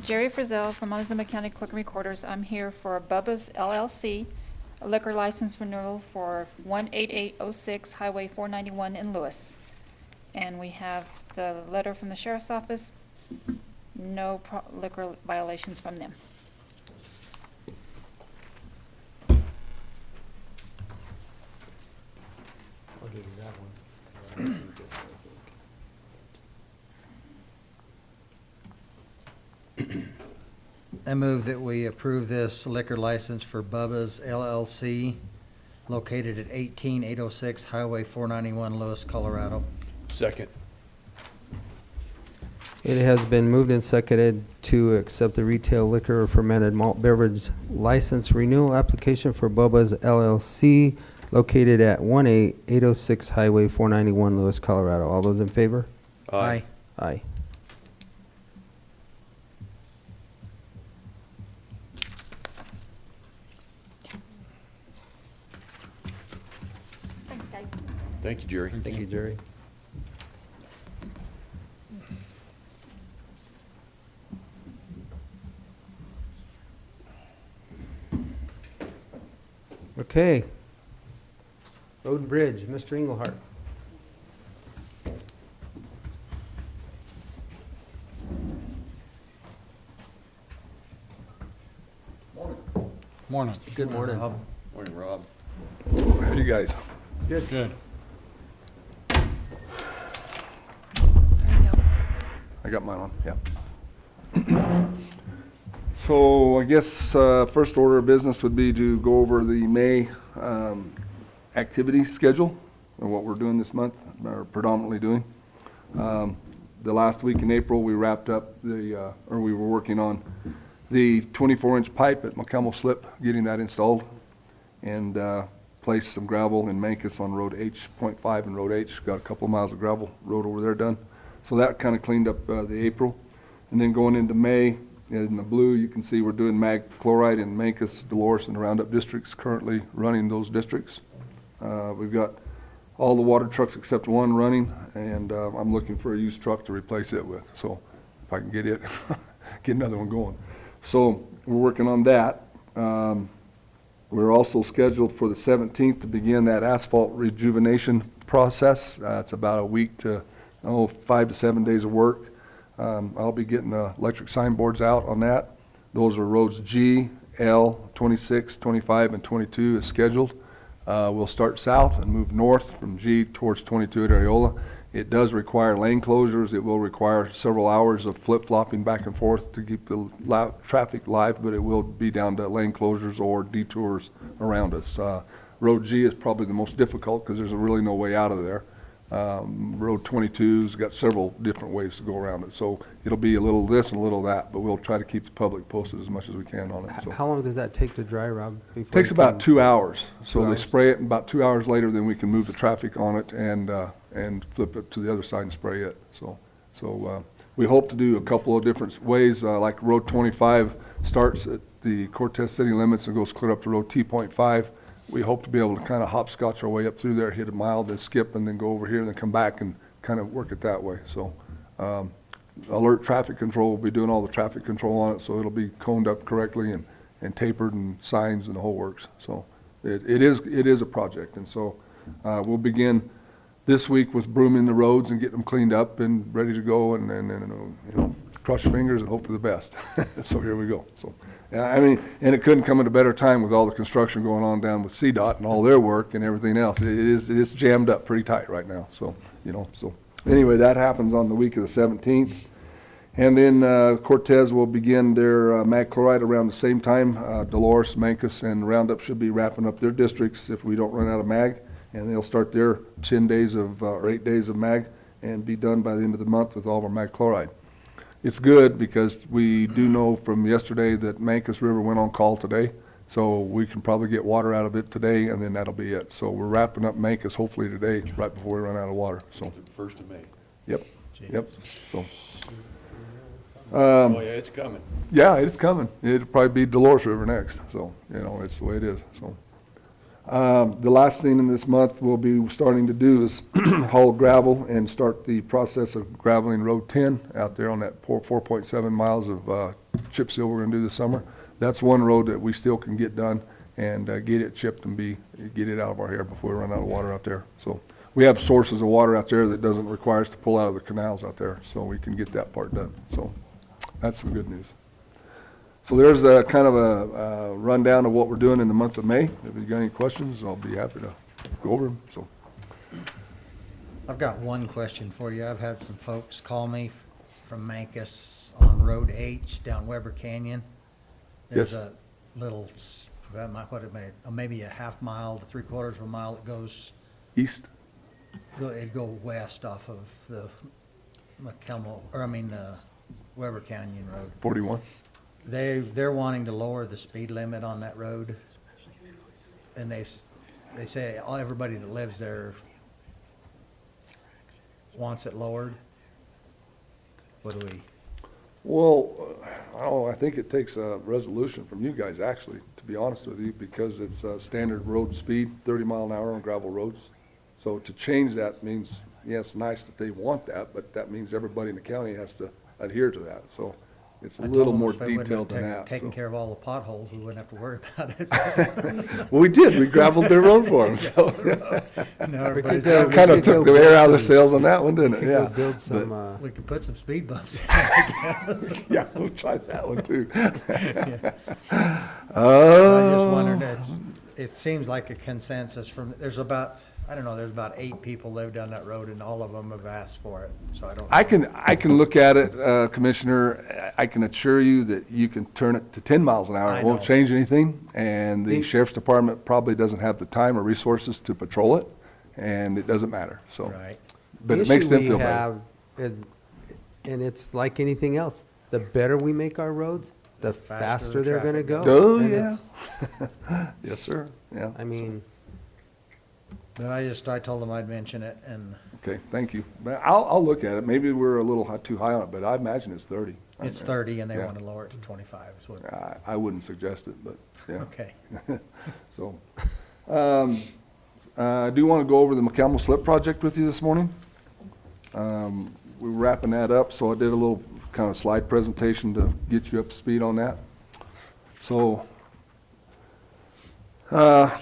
Jerry Frizzell from Montezuma County Clerk and Recorders. I'm here for Bubba's LLC, a liquor license renewal for 18806 Highway 491 in Lewis. And we have the letter from the Sheriff's Office, no liquor violations from them. I'll give you that one. I move that we approve this liquor license for Bubba's LLC located at 18806 Highway 491, Lewis, Colorado. Second. It has been moved and seconded to accept the retail liquor or fermented malt beverage license renewal application for Bubba's LLC located at 18806 Highway 491, Lewis, Colorado. All those in favor? Aye. Aye. Thanks, guys. Thank you, Jerry. Thank you, Jerry. Okay. Road and Bridge, Mr. Englehart. Morning. Good morning. Morning, Rob. How are you guys? Good. Good. I got mine on, yeah. So I guess first order of business would be to go over the May activity schedule and what we're doing this month, or predominantly doing. The last week in April, we wrapped up we were working on the 24-inch pipe at McCummel Slip, getting that installed, and placed some gravel in Mancus on Road H.5 and Road H. Got a couple of miles of gravel road over there done. So that kind of cleaned up the April. And then going into May, in the blue, you can see we're doing mag chloride in Mancus, Dolores, and Roundup districts, currently running those districts. We've got all the water trucks except one running, and I'm looking for a used truck to replace it with. So if I can get it, get another one going. So we're working on that. We're also scheduled for the 17th to begin that asphalt rejuvenation process. It's about a week to 5 to 7 days of work. I'll be getting electric signboards out on that. Those are roads G, L, 26, 25, and 22 is scheduled. We'll start south and move north from G towards 22 at Areola. It does require lane closures. It will require several hours of flip-flopping back and forth to keep the traffic live, but it will be down to lane closures or detours around us. Road G is probably the most difficult because there's really no way out of there. Road 22's got several different ways to go around it. So it'll be a little this and a little that, but we'll try to keep the public posted as much as we can on it. So. How long does that take to dry, Rob? It takes about 2 hours. So 2 they hours? spray it, and about 2 hours later, then we can move the traffic on it and flip it to the other side and spray it. So So we hope to do a couple of different ways, like Road 25 starts at the Cortez city limits and goes clear up to Road T.5. We hope to be able to kind of hopscotch our way up through there, hit a mile, then skip, and then go over here, and then come back and kind of work it that way. So alert traffic control will be doing all the traffic control on it, so it'll be coned up correctly and tapered and signs and the whole works. So it is a project, and so we'll begin this week with brooming the roads and getting them cleaned up and ready to go, and cross your fingers and hope for the best. So here we go. So I mean, and it couldn't come at a better time with all the construction going on down with CDOT and all their work and everything else. It is jammed up pretty tight right now. So so anyway, that happens on the week of the 17th. And then Cortez will begin their mag chloride around the same time. Dolores, Mancos, and Roundup should be wrapping up their districts if we don't run out of mag. And they'll start their 10 days or 8 days of mag and be done by the end of the month with all of our mag chloride. It's good because we do know from yesterday that Mancos River went on call today. So we can probably get water out of it today, and then that'll be it. So we're wrapping up Mancos hopefully today, right before we run out of water. So 1st of May. Yep. Yep. So. Oh, yeah, it's coming. Yeah, it's coming. It'll probably be Dolores River next. So, it's the way it is. So, the last thing in this month we'll be starting to do is haul gravel and start the process of graveling Road 10 out there on that 4.7 miles of chip seal we're going to do this summer. That's one road that we still can get done and get it chipped and get it out of our hair before we run out of water out there. So, we have sources of water out there that doesn't require us to pull out of the canals out there, so we can get that part done. So. That's some good news. So there's a kind of a rundown of what we're doing in the month of May. If you got any questions, I'll be happy to go over them. So, I've got one question for you. I've had some folks call me from Mancos on Road H down Weber Canyon. There's Yes. a little, maybe a half mile to 3/4 of a mile that goes east. It'd go west off of the Weber Canyon Road. 41. They're wanting to lower the speed limit on that road, and they say everybody that lives there wants it lowered. What do we? Well, I think it takes a resolution from you guys, actually, to be honest with you, because it's standard road speed, 30 mile an hour on gravel roads. So to change that means, yes, nice that they want that, but that means everybody in the county has to adhere to that. So it's a little more detailed than that. Taking care of all the potholes, we wouldn't have to worry about it. Well, we did. We gravelled their road for them. So We kind of took the air out of their sails on that one, didn't it? Yeah. Build some. We could put some speed bumps in, I guess. Yeah, we'll try that one too. I just wondered, it seems like a consensus there's about 8 people live down that road, and all of them have asked for it, so I don't. I can look at it, Commissioner. I can assure you that you can turn it to 10 miles an hour. It won't change anything, and the Sheriff's Department probably doesn't have the time or resources to patrol it, and it doesn't matter, so. Right. But it makes them feel better. And it's like anything else. The better we make our roads, the faster they're going to go. Oh, And yeah. Yes, sir. Yeah. I mean, But I told them I'd mention it, and Okay, thank you. But I'll look at it. Maybe we're a little too high on it, but I imagine it's 30. it's 30, and they Yeah. want to lower it to 25, is what, I wouldn't suggest it, but, yeah. okay. So, I do want to go over the McCampbell Slip project with you this morning. We were wrapping that up, so I did a little kind of slide presentation to get you up to speed on that. So,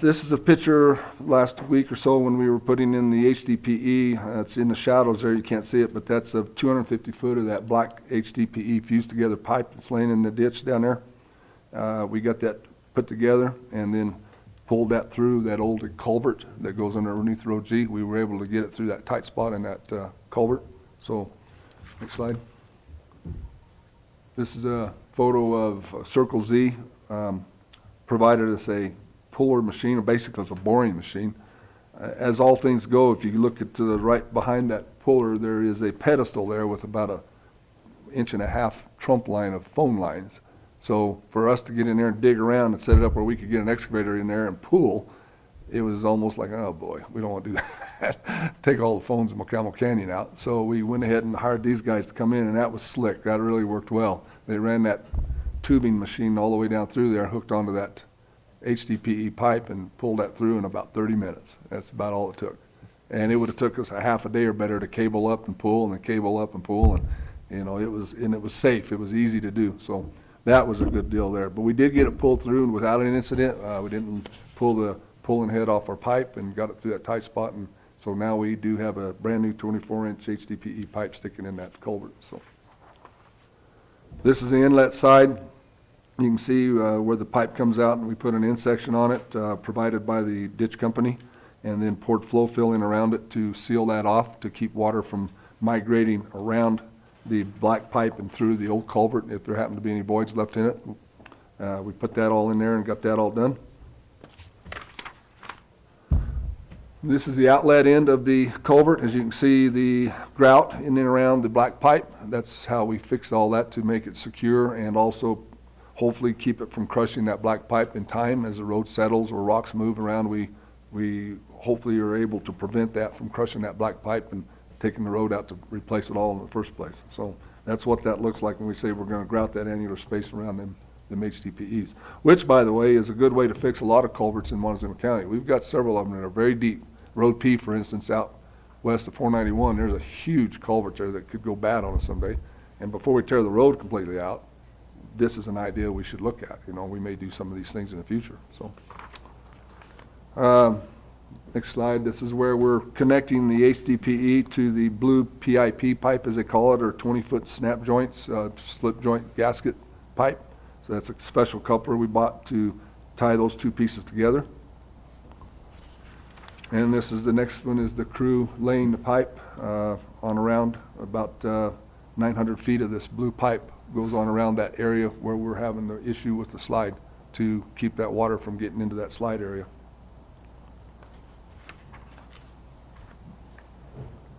this is a picture last week or so when we were putting in the HDPE. It's in the shadows there, you can't see it, but that's a 250 foot of that black HDPE fused together pipe that's laying in the ditch down there. We got that put together and then pulled that through that old culvert that goes underneath Road G. We were able to get it through that tight spot in that culvert. So, next slide. This is a photo of Circle Z. Provided us a puller machine, or basically it's a boring machine. As all things go, if you look to the right behind that puller, there is a pedestal there with about a 1.5 inch trump line of phone lines. So for us to get in there and dig around and set it up where we could get an excavator in there and pull, it was almost like, oh boy, we don't want to do that. Take all the phones in Camel Canyon out. So we went ahead and hired these guys to come in, and that was slick. That really worked well. They ran that tubing machine all the way down through there, hooked onto that HDPE pipe and pulled that through in about 30 minutes. That's about all it took. And it would have took us a half a day or better to cable up and pull and then cable up and pull, and you know, it was safe. It was easy to do. So that was a good deal there. But we did get it pulled through without an incident. We didn't pull the pulling head off our pipe and got it through that tight spot, and so now we do have a brand new 24-inch HDPE pipe sticking in that culvert. So this is the inlet side. You can see where the pipe comes out, and we put an in section on it provided by the ditch company, and then poured flow fill in around it to seal that off to keep water from migrating around the black pipe and through the old culvert if there happen to be any voids left in it. We put that all in there and got that all done. This is the outlet end of the culvert. As you can see, the grout in and around the black pipe. That's how we fixed all that to make it secure and also hopefully keep it from crushing that black pipe in time as the road settles or rocks move around. We hopefully are able to prevent that from crushing that black pipe and taking the road out to replace it all in the first place. So that's what that looks like when we say we're going to grout that annular space around them HDPEs, which, by the way, is a good way to fix a lot of culverts in Montezuma County. We've got several of them that are very deep. Road P, for instance, out west of 491, there's a huge culvert there that could go bad on us someday. And before we tear the road completely out, this is an idea we should look at. You know, we may do some of these things in the future. So, next slide. This is where we're connecting the HDPE to the blue PIP pipe, as they call it, or 20-foot snap joints, slip joint gasket pipe. So that's a special coupler we bought to tie those two pieces together. And this is the next one, is the crew laying the pipe on around about 900 feet of this blue pipe goes on around that area where we're having the issue with the slide to keep that water from getting into that slide area.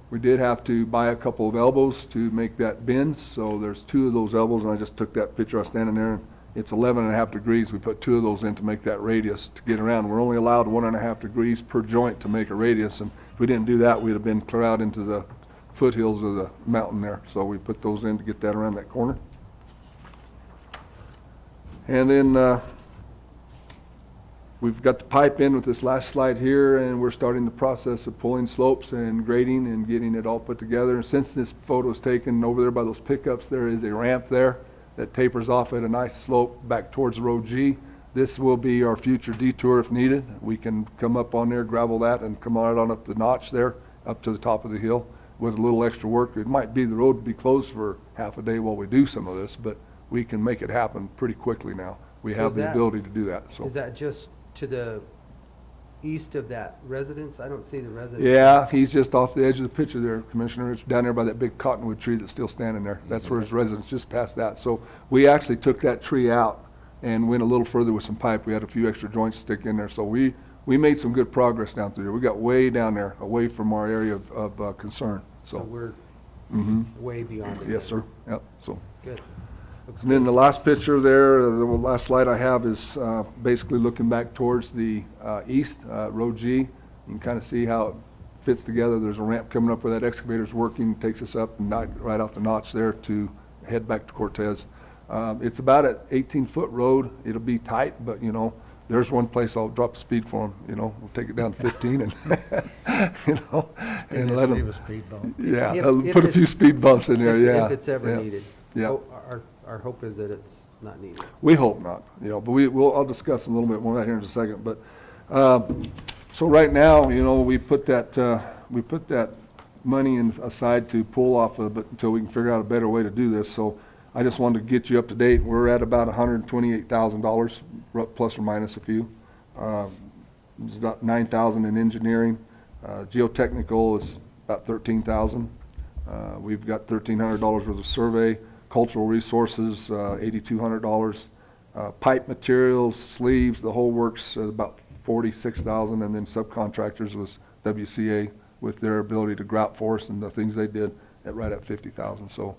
We did have to buy a couple of elbows to make that bend, so there's two of those elbows, and I just took that picture. I was standing there, and it's 11.5 degrees. We put two of those in to make that radius to get around. We're only allowed 1.5 degrees per joint to make a radius, and if we didn't do that, we'd have been clear out into the foothills of the mountain there. So we put those in to get that around that corner. And then we've got the pipe in with this last slide here, and we're starting the process of pulling slopes and grading and getting it all put together. And since this photo is taken over there by those pickups, there is a ramp there that tapers off at a nice slope back towards Road G. This will be our future detour if needed. We can come up on there, gravel that, and come right on up the notch there, up to the top of the hill with a little extra work. It might be the road will be closed for half a day while we do some of this, but we can make it happen pretty quickly now. We have the ability to do that. So is that just to the east of that residence? I don't see the residence. Yeah, he's just off the edge of the picture there, Commissioner. It's down there by that big cottonwood tree that's still standing there. That's where his residence, just past that. So we actually took that tree out and went a little further with some pipe. We had a few extra joints to stick in there. So we made some good progress down through there. We got way down there, away from our area of concern. So we're way beyond it. Yes, sir. Yep. So good. Looks and then good. the last picture there, the last slide I have is basically looking back towards the east, Road G. You can kind of see how it fits together. There's a ramp coming up where that excavator's working, takes us up and right off the notch there to head back to Cortez. It's about an 18-foot road. It'll be tight, but you know, there's one place I'll drop the speed for them. You know, we'll take it down to 15 and you know, and let them. Leave a speed bump. Yeah, If put a few it's- speed bumps in there. Yeah, If it's ever yeah. needed. Yeah. Our hope is that it's not needed. We hope not, you know, but I'll discuss a little bit more of that here in a second. But so right now, you know, we put that money aside to pull off of it until we can figure out a better way to do this. So I just wanted to get you up to date. We're at about $128,000 plus or minus a few. There's about $9,000 in engineering. Geotechnical is about $13,000. We've got $1,300 worth of survey. Cultural resources, $8,200. Pipe materials, sleeves, the whole works, about $46,000, and then subcontractors was WCA with their ability to grout for us and the things they did right at $50,000. So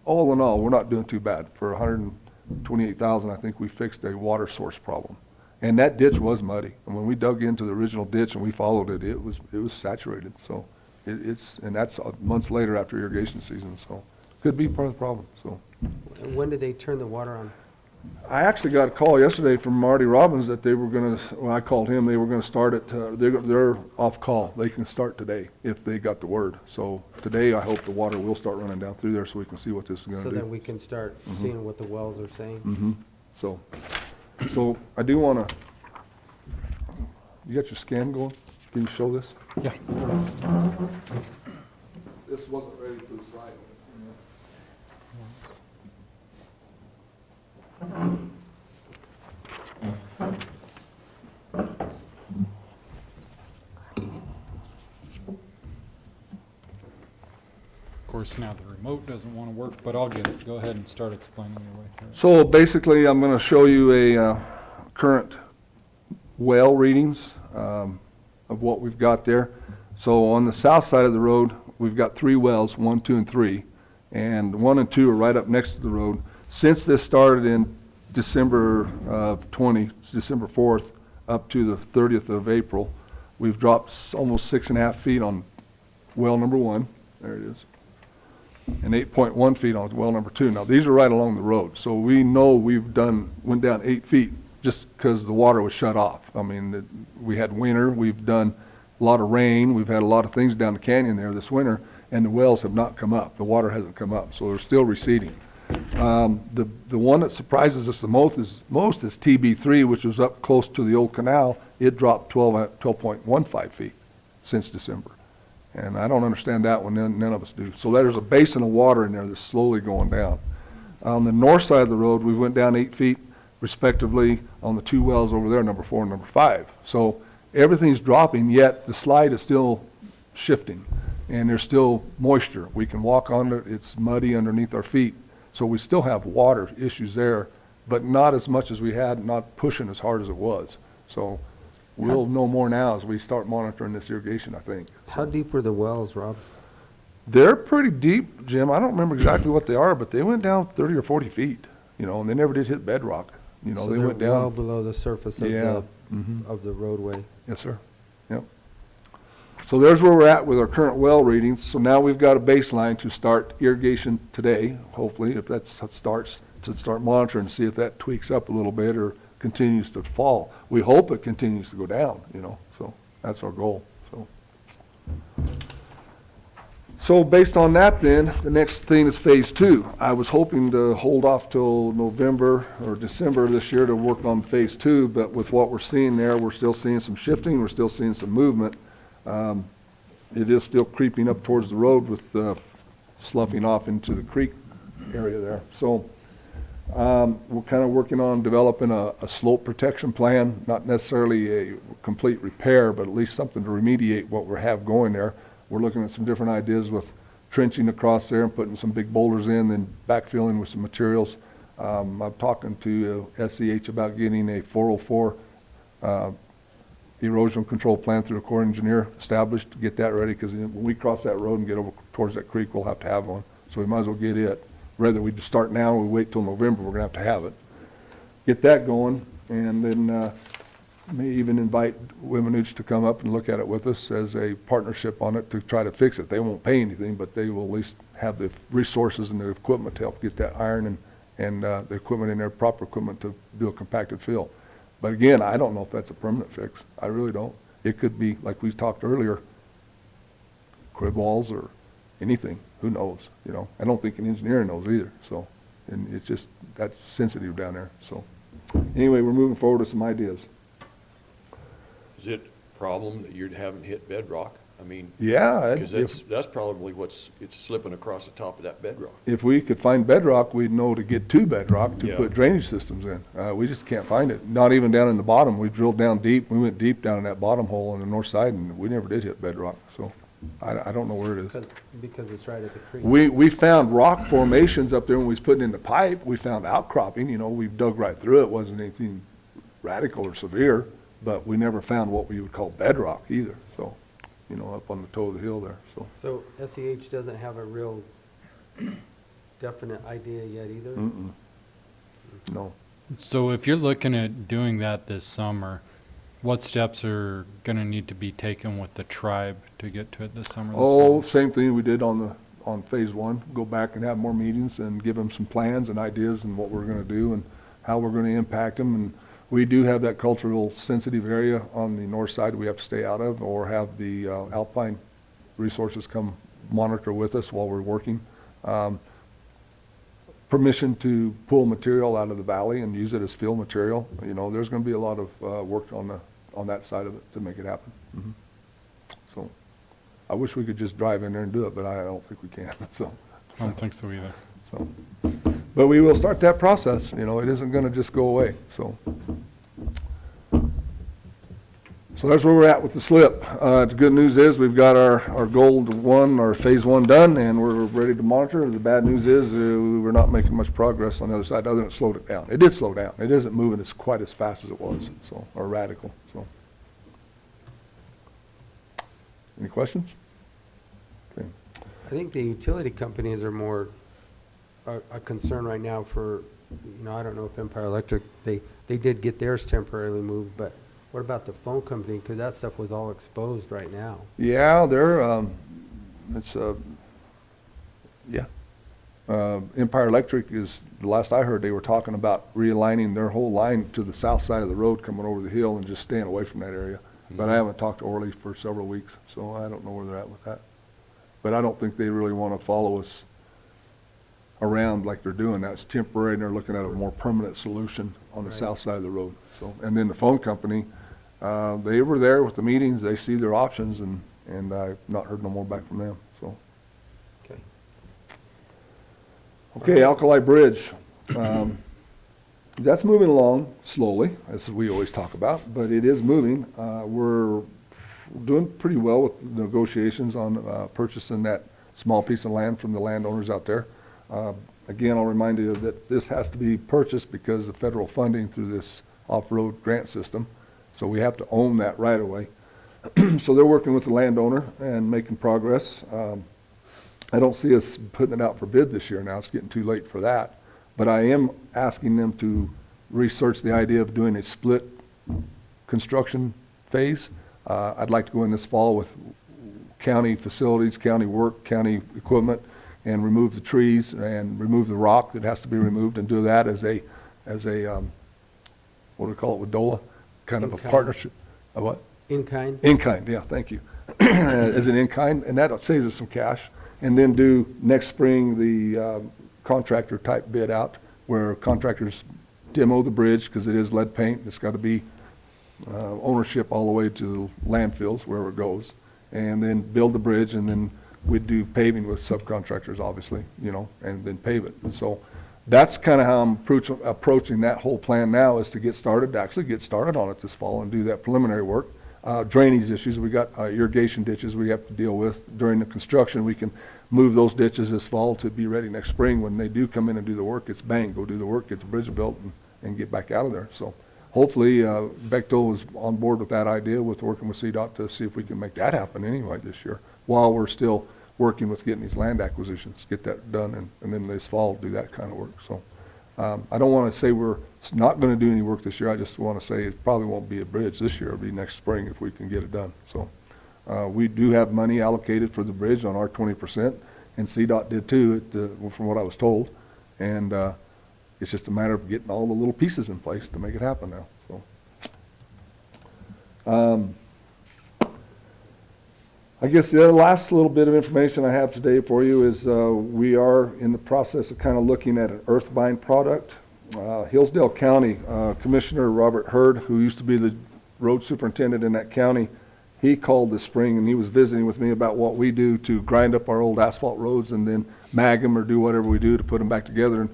all in all, we're not doing too bad. For $128,000, I think we fixed a water source problem. And that ditch was muddy. And when we dug into the original ditch and we followed it, it was saturated. So and that's months later after irrigation season, so could be part of the problem, so. And when did they turn the water on? I actually got a call yesterday from Marty Robbins that they were gonna, when I called him, they were gonna start it, they're off call. They can start today if they got the word. So today, I hope the water will start running down through there so we can see what this is gonna do. So then we can start seeing what the wells are saying? Mm-hmm. So I do wanna, you got your scan going? Can you show this? Yeah. This wasn't ready for the slide. Of course, now the remote doesn't want to work, but I'll get it. Go ahead and start explaining your way through it. So basically, I'm going to show you a current well readings of what we've got there. So on the south side of the road, we've got 3 wells, 1, 2, and 3, and 1 and 2 are right up next to the road. Since this started in December of 20, December 4th, up to the 30th of April, we've dropped almost 6.5 feet on well number 1. There it is. And 8.1 feet on well number 2. Now, these are right along the road, so we know went down 8 feet just because the water was shut off. I mean, we had winter, we've done a lot of rain, we've had a lot of things down the canyon there this winter, and the wells have not come up. The water hasn't come up, so they're still receding. The one that surprises us the most is TB3, which was up close to the old canal. It dropped 12.15 feet since December. And I don't understand that one, none of us do. So there's a basin of water in there that's slowly going down. On the north side of the road, we went down 8 feet, respectively, on the 2 wells over there, number 4 and number 5. So everything's dropping, yet the slide is still shifting, and there's still moisture. We can walk on it, it's muddy underneath our feet. So we still have water issues there, but not as much as we had, not pushing as hard as it was. So we'll know more now as we start monitoring this irrigation, I think. How deep were the wells, Rob? They're pretty deep, Jim. I don't remember exactly what they are, but they went down 30 or 40 feet, and they never did hit bedrock. So they they're went down well below the surface of Yeah. of the roadway. Yes, sir. Yep. So there's where we're at with our current well readings. So now we've got a baseline to start irrigation today, hopefully, if that starts, to start monitoring to see if that tweaks up a little bit or continues to fall. We hope it continues to go down, so that's our goal. So based on that then, the next thing is phase 2. I was hoping to hold off till November or December this year to work on phase 2, but with what we're seeing there, we're still seeing some shifting, we're still seeing some movement. It is still creeping up towards the road with sloughing off into the creek area there. So we're kind of working on developing a slope protection plan, not necessarily a complete repair, but at least something to remediate what we have going there. We're looking at some different ideas with trenching across there and putting some big boulders in, then backfilling with some materials. I'm talking to SEH about getting a 404 erosion control plan through a Corps engineer established to get that ready, because when we cross that road and get over towards that creek, we'll have to have one. So we might as well get it. Whether we just start now or we wait till November, we're going to have it. Get that going, and then may even invite Wiminuche to come up and look at it with us as a partnership on it to try to fix it. They won't pay anything, but they will at least have the resources and the equipment to help get that iron and the equipment in there, proper equipment to do a compacted fill. But again, I don't know if that's a permanent fix. I really don't. It could be, like we talked earlier, crib walls or anything. Who knows? I don't think an engineer knows either. So, and it's just, that's sensitive down there. So anyway, we're moving forward with some ideas. Is it a problem that you haven't hit bedrock? I mean, Yeah. because that's probably it's slipping across the top of that bedrock. If we could find bedrock, we'd know to get to bedrock to Yeah. put drainage systems in. We just can't find it. Not even down in the bottom. We drilled down deep. We went deep down in that bottom hole on the north side, and we never did hit bedrock. So I don't know where it is. Because it's right at the creek. We found rock formations up there when we was putting in the pipe. We found outcropping. We dug right through it. It wasn't anything radical or severe, but we never found what we would call bedrock either. So, up on the toe of the hill there. So SEH doesn't have a real definite idea yet either? No. So if you're looking at doing that this summer, what steps are gonna need to be taken with the tribe to get to it this summer? This Oh, fall? same thing we did on phase one, go back and have more meetings and give them some plans and ideas and what we're gonna do and how we're gonna impact them. And we do have that cultural sensitive area on the north side we have to stay out of, or have the Alpine resources come monitor with us while we're working. Permission to pull material out of the valley and use it as fill material. You know, there's gonna be a lot of work on that side of it to make it happen. So, I wish we could just drive in there and do it, but I don't think we can, so. I don't think so either. So, but we will start that process, you know, it isn't gonna just go away, so. So that's where we're at with the slip. The good news is we've got our goal to our phase one done, and we're ready to monitor. The bad news is we're not making much progress on the other side, other than it slowed it down. It did slow down. It isn't moving quite as fast as it was, so, or radical, so. Any questions? Okay. I think the utility companies are more a concern right now for, you know, I don't know if Empire Electric, they did get theirs temporarily moved, but what about the phone company? Because that stuff was all exposed right now. Yeah, Empire Electric is, the last I heard, they were talking about realigning their whole line to the south side of the road coming over the hill and just staying away from that area. But I haven't talked to Orly for several weeks, so I don't know where they're at with that. But I don't think they really want to follow us around like they're doing. That's temporary, and they're looking at a more permanent solution on the south side of the road. So, and then the phone company, they were there with the meetings, they see their options, and I've not heard no more back from them, so. Okay. Okay, Alkali Bridge. That's moving along slowly, as we always talk about, but it is moving. We're doing pretty well with negotiations on purchasing that small piece of land from the landowners out there. Again, I'll remind you that this has to be purchased because of federal funding through this off-road grant system, so we have to own that right away. So they're working with the landowner and making progress. I don't see us putting it out for bid this year now. It's getting too late for that. But I am asking them to research the idea of doing a split construction phase. I'd like to go in this fall with county facilities, county work, county equipment, and remove the trees and remove the rock that has to be removed, and do that as a what do we call it with DOLA? Kind of a partnership. A what? In kind? In kind, yeah, thank you. As an in kind, and that saves us some cash. And then do next spring the contractor type bid out, where contractors demo the bridge, because it is lead paint. It's got to be ownership all the way to landfills, wherever it goes. And then build the bridge, and then we'd do paving with subcontractors, obviously, you know, and then pave it. And so that's kind of how I'm approaching that whole plan now, is to actually get started on it this fall and do that preliminary work. Drainage issues, we got irrigation ditches we have to deal with during the construction. We can move those ditches this fall to be ready next spring. When they do come in and do the work, it's bang, go do the work, get the bridge built, and get back out of there. So hopefully Bechtel is on board with that idea, with working with CDOT to see if we can make that happen anyway this year, while we're still working with getting these land acquisitions, get that done, and then this fall do that kind of work. So I don't want to say we're not going to do any work this year. I just want to say it probably won't be a bridge this year. It'll be next spring if we can get it done. So we do have money allocated for the bridge on our 20%, and CDOT did too, from what I was told. And it's just a matter of getting all the little pieces in place to make it happen now. So I guess the last little bit of information I have today for you is we are in the process of kind of looking at an earth-bind product. Hillsdale County Commissioner Robert Hurd, who used to be the road superintendent in that county, he called this spring and he was visiting with me about what we do to grind up our old asphalt roads and then mag them or do whatever we do to put them back together. And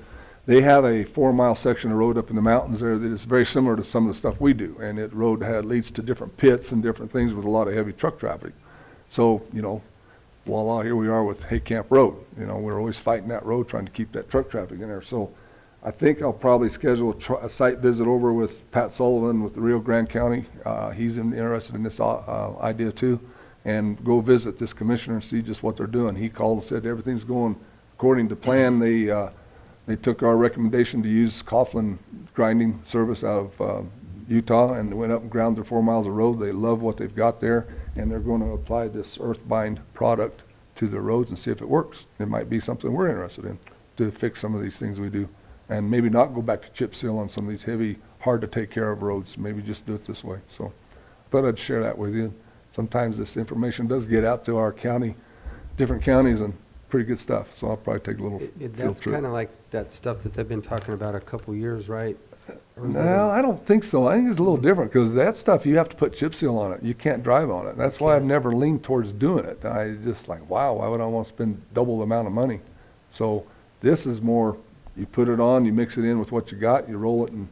they have a 4-mile section of road up in the mountains there that is very similar to some of the stuff we do. And it leads to different pits and different things with a lot of heavy truck traffic. So, you know, voila, here we are with Hay Camp Road. You know, we're always fighting that road, trying to keep that truck traffic in there. So I think I'll probably schedule a site visit over with Pat Sullivan with the Rio Grande County. He's interested in this idea too, and go visit this commissioner and see just what they're doing. He called and said everything's going according to plan. They took our recommendation to use Coughlin grinding service out of Utah, and went up and ground their 4 miles of road. They love what they've got there, and they're going to apply this earth-bind product to their roads and see if it works. It might be something we're interested in to fix some of these things we do, and maybe not go back to chip seal on some of these heavy, hard to take care of roads. Maybe just do it this way. So thought I'd share that with you. Sometimes this information does get out to our county, different counties, and pretty good stuff. So I'll probably take a little field That's trip. kind of like that stuff that they've been talking about a couple years, right? Or is that No, I don't think so. I think it's a little different because that stuff you have to put chip seal on it. You can't drive on it. That's why I've never leaned towards doing it. I just like, wow, why would I want to spend double the amount of money? So this is more, you put it on, you mix it in with what you got, you roll it and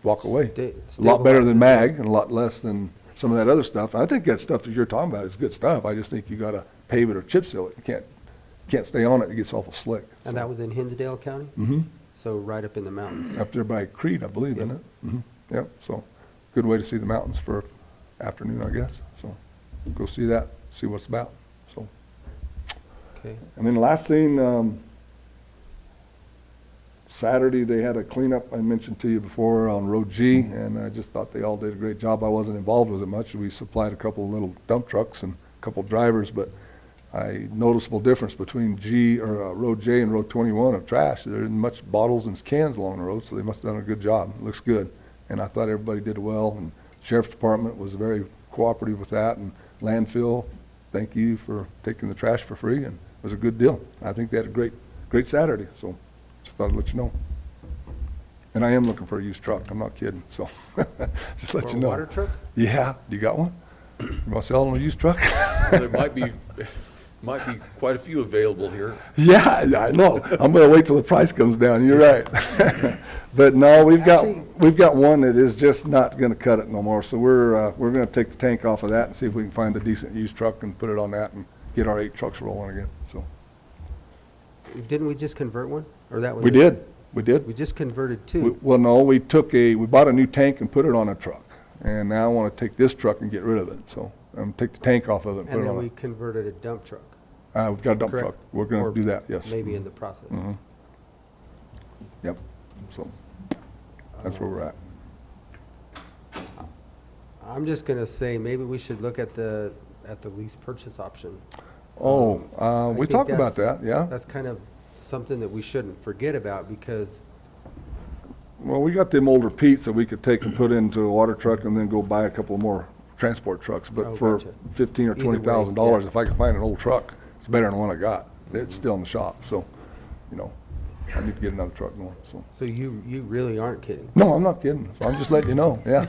walk away. A lot better than stabilizes mag it. and a lot less than some of that other stuff. I think that stuff that you're talking about is good stuff. I just think you got to pave it or chip seal it. You can't stay on it. It gets awful slick. And that was in Hinsdale County? Mm-hmm. So right up in the mountains. Up there by Crete, I believe, isn't it? Mm-hmm. Yep, so good way to see the mountains for afternoon, I guess. So go see that, see what it's about. So, Okay. and then the last thing, Saturday they had a cleanup I mentioned to you before on Road G, and I just thought they all did a great job. I wasn't involved with it much. We supplied a couple of little dump trucks and a couple of drivers, but noticeable difference between Road J and Road 21 of trash. There isn't much bottles and cans along the road, so they must have done a good job. It looks good. And I thought everybody did well, and Sheriff's Department was very cooperative with that, and Landfill, thank you for taking the trash for free, and it was a good deal. I think they had a great Saturday, so just thought I'd let you know. And I am looking for a used truck. I'm not kidding, so just let For you a know. water truck? Yeah, you got one? You want to sell on a used truck? There might be quite a few available here. Yeah, I know. I'm gonna wait till the price comes down. You're right. But no, we've got one that is just not gonna cut it no more. So we're gonna take the tank off of that and see if we can find a decent used truck and put it on that and get our 8 trucks rolling again. So Didn't we just convert one? Or that was we did. We just converted 2. Well, no, we bought a new tank and put it on a truck, and now I want to take this truck and get rid of it. So take the tank off of it and put And it then on. we converted a dump truck. We've got a dump Correct. truck. We're gonna Or do that. Yes. Maybe in the process. Mhm. Yep. So that's where we're at. I'm just gonna say, maybe we should look at the lease purchase option. Oh, we think talked about that, yeah. That's kind of something that we shouldn't forget about, because Well, we got them older Pete's that we could take and put into a water truck and then go buy a couple more transport trucks. But Oh, for gotcha. $15,000 or Either way, $20,000, yeah. if I can find an old truck, it's better than the one I got. It's still in the shop, so, I need to get another truck going, so. So you really aren't kidding? No, I'm not kidding. So I'm just letting you know, yeah.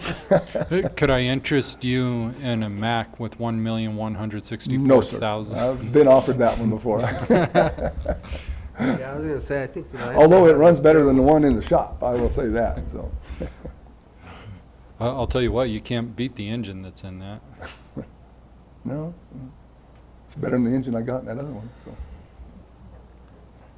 Could I interest you in a Mac with No, sir. 1,164,000? I've been offered that one before. Yeah, I was gonna say, I think. Although it runs better than the one in the shop, I will say that, so. I'll tell you what, you can't beat the engine that's in that. No, it's better than the engine I got in that other one, so.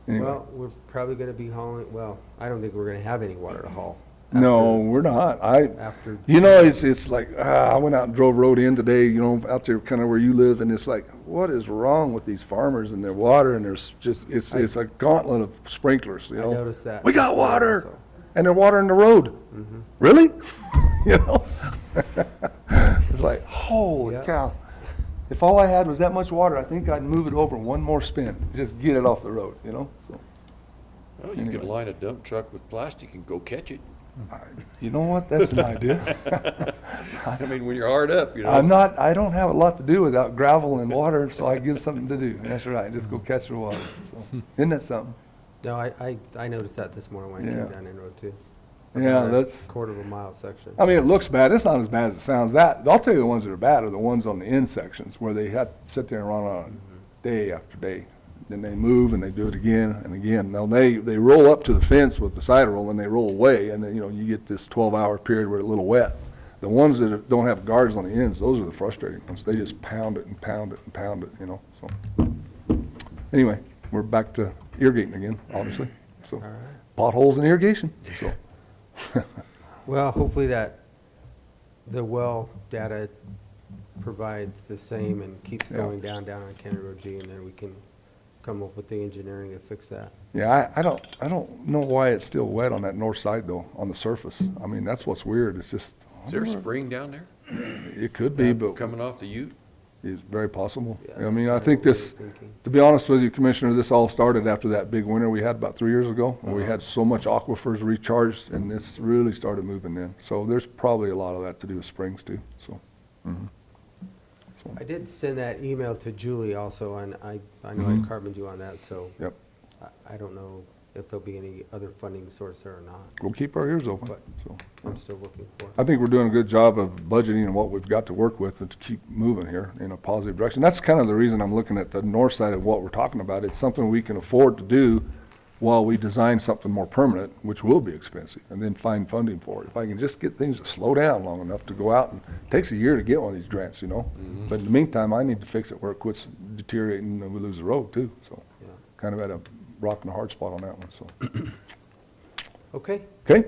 Anyway. Well, we're probably gonna be hauling, well, I don't think we're gonna have any water to haul. No, we're not. After. It's like, I went out and drove Roadand today, out there kind of where you live, and it's like, what is wrong with these farmers and their water? And there's just, it's a gauntlet of sprinklers, I noticed that. We got this morning water, also. and they're watering the road. Mhm. Really? It's like, holy Yep. cow. If all I had was that much water, I think I'd move it over one more spin, just get it off the road, so. Well, you could Anyway. line a dump truck with plastic and go catch it. You know what? That's an idea. I mean, when you're hard up, I don't have a lot to do without gravel and water, so I give something to do. That's right, just go catch the water. So, isn't that something? No, I noticed that this morning when I Yeah. came down in Road 2. Yeah, About a that's, quarter of a mile section. I mean, it looks bad. It's not as bad as it sounds. I'll tell you the ones that are bad are the ones on the end sections where they have to sit there and run on day after day. Then they move and they do it again and again. Now, they roll up to the fence with the side roll and they roll away, and then, you get this 12-hour period where it's a little wet. The ones that don't have guards on the ends, those are the frustrating ones. They just pound it and pound it and pound it, so. Anyway, we're back to irrigating again, obviously. So, All right. potholes and irrigation, so. Well, hopefully that the well data provides the same and keeps Yeah. going down on County Road G, and then we can come up with the engineering to fix that. Yeah, I don't know why it's still wet on that north side though, on the surface. I mean, that's what's weird. It's just. Is there a spring down there It could be, but coming off the ute? it's very possible. Yeah, I mean, that's I think kinda what this, we're thinking. to be honest with you, Commissioner, this all started after that big winter we had about 3 years ago. And we had so much aquifers recharged and this really started moving then. So there's probably a lot of that to do with springs too, so. Mhm. I did send that email to Julie also, and I know I carboned you on that, so. Yep. I don't know if there'll be any other funding source there or not. We'll keep our ears open, But so. I'm still looking for it. I think we're doing a good job of budgeting and what we've got to work with and to keep moving here in a positive direction. That's kind of the reason I'm looking at the north side of what we're talking about. It's something we can afford to do while we design something more permanent, which will be expensive, and then find funding for it. If I can just get things to slow down long enough to go out, and it takes a year to get one of these grants, you know? But in the meantime, I need to fix it where it quits deteriorating and we lose the road too, so. Yeah. Kind of at a rock and a hard spot on that one, so. Okay, Okay?